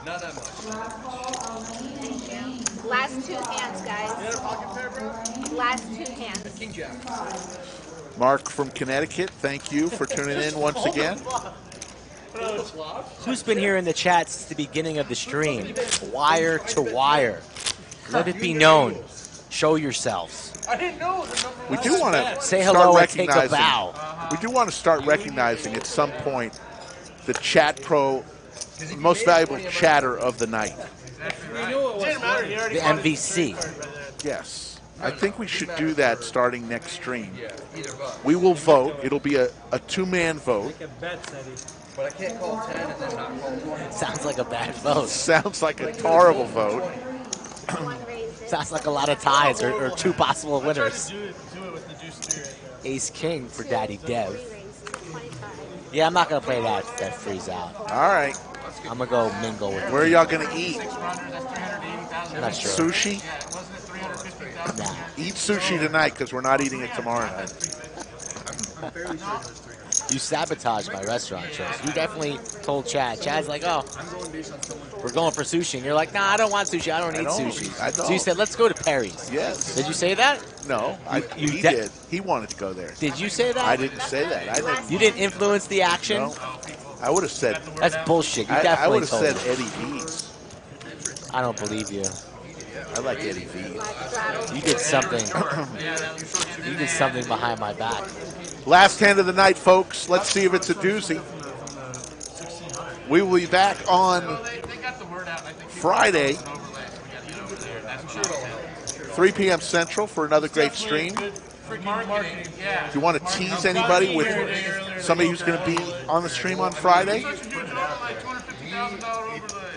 Not that much. Thank you. Last 2 hands, guys. Last 2 hands. King Jack. Mark from Connecticut, thank you for tuning in once again. Who's been here in the chat since the beginning of the stream? Wire to wire. Let it be known. Show yourselves. I didn't know the number We was do want to bad. Say start hello and take a recognizing. bow. We do want to start recognizing at some point the chat pro, most valuable chatter of the night. We knew it was didn't matter. He already The bought his MVC. credit card right there. Yes, I think we should do that starting next stream. Yeah, either but. We will vote. It'll be a 2-man vote. Make a bet, Seti. But I can't call 10 and then not call 20. Sounds like a bad vote. Sounds like a horrible vote. One raised it. Sounds like a lot of ties or 2 possible winners. Do it with the juice spirit. Ace King for Daddy Dev. Yeah, I'm not going to play that freeze out. All right. I'm going to go mingle with Where are y'all going to eat? I'm not sure. Sushi? Nah. Eat sushi tonight because we're not eating it tomorrow night. I'm fairly sure there's 300. You sabotaged my restaurant choice. You definitely told Chad. Chad's like, oh, we're going for sushi. And you're like, nah, I don't want sushi. I don't eat sushi. I don't. So you said, let's go to Perry's. Yes. Did you say that? No, he did. He wanted to go there. Did you say that? I didn't say that. You didn't influence the action? No. I would have said. That's bullshit. You I definitely would have told said me. Eddie V's. I don't believe you. I like Eddie V's. You did something. You did something behind my back. Last hand of the night, folks. Let's see if it's a doozy. We will be back on Friday, 3 p.m. Central for another great stream. If you want to tease anybody with somebody who's going to be on the stream on Friday,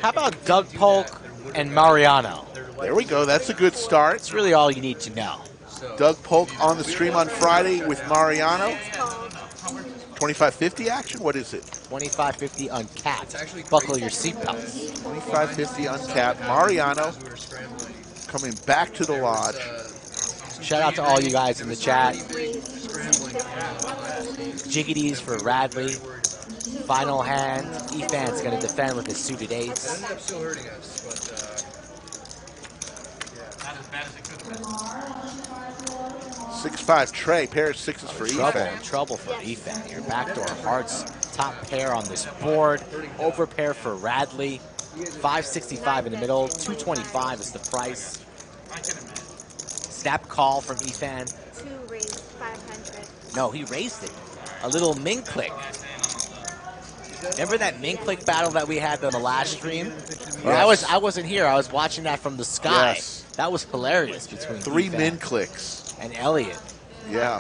how about Doug Polk and Mariano? There we go. That's a good start. It's really all you need to know. Doug Polk on the stream on Friday with Mariano. 2550 action? What is it? 2550 uncapped. Buckle your seatbelts. 2550 uncapped. Mariano coming back to the lodge. Shout out to all you guys in the chat. Jiggities for Radley. Final hand. Efan's going to defend with his suited ace. Ended up still hurting us, but not as bad as it could have been. 6-5 Trey, pair of sixes for Efan. Trouble for Efan here. Backdoor hearts, top pair on this board. Over pair for Radley. 565 in the middle. 225 is the price. Snap call from Efan. 2 raised 500. No, he raised it. A little min click. Remember that min click battle that we had on the last stream? Yes. I wasn't here. I was watching that from the sky. Yes. That was hilarious between 3 Efan min clicks. and Elliott. Yeah.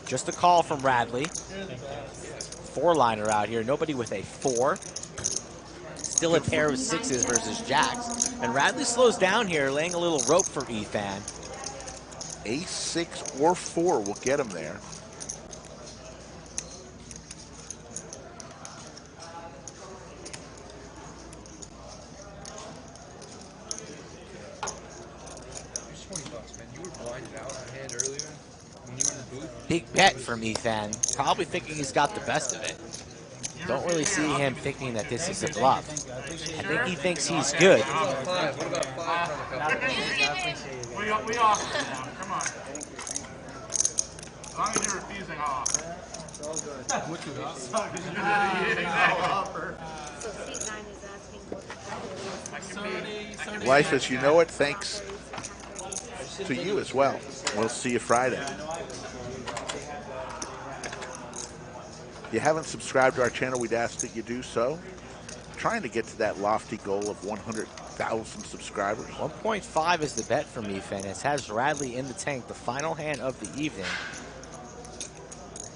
Just a call from Radley. 4-liner out here. Nobody with a 4. Still a pair of 6s versus jacks. And Radley slows down here, laying a little rope for Efan. Ace 6 or 4 will get him there. Big bet from Efan. Probably thinking he's got the best of it. Don't really see him thinking that this is a bluff. I think he thinks he's good. We off. Come on. As long as you're refusing off. Life as you know it, thanks to you as well. We'll see you Friday. If you haven't subscribed to our channel, we'd ask that you do so. Trying to get to that lofty goal of 100,000 subscribers. 1.5 is the bet from Efan. It has Radley in the tank, the final hand of the evening.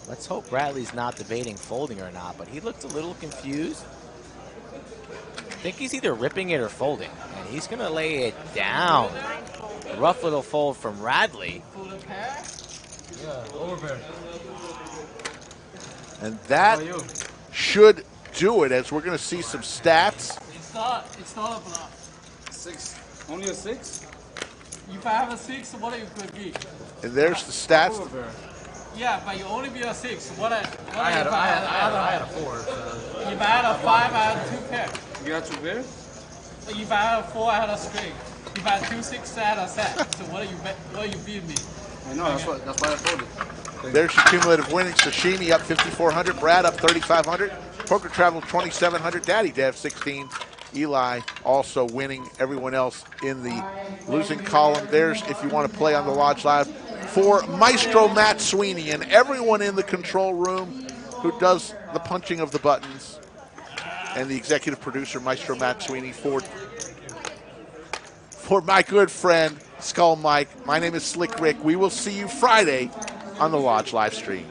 Let's hope Radley's not debating folding or not, but he looked a little confused. I think he's either ripping it or folding, and he's going to lay it down. A rough little fold from Radley. Yeah, over. And that should do it, as we're going to see some stats. It's not a bluff. 6. Only a 6? If I have a 6, what you could be? And there's the stats. Yeah, but you only be a 6. What I had a 4. So. If I had a 5, I had 2 pair. You got 2 pairs? If I had a 4, I had a straight. If I had 2 6, I had a set. So what do you beat me? I know, that's why I told you. There's your cumulative winnings. Sashimi up 5,400. Brad up 3,500. Poker Travel 2,700. Daddy Dev 16. Eli also winning. Everyone else in the losing column. There's, if you want to play on the Lodge Live, for Maestro Matt Sweeney and everyone in the control room who does the punching of the buttons, and the executive producer, Maestro Matt Sweeney, for my good friend, Skull Mike. My name is Slick Rick. We will see you Friday on the Lodge live stream.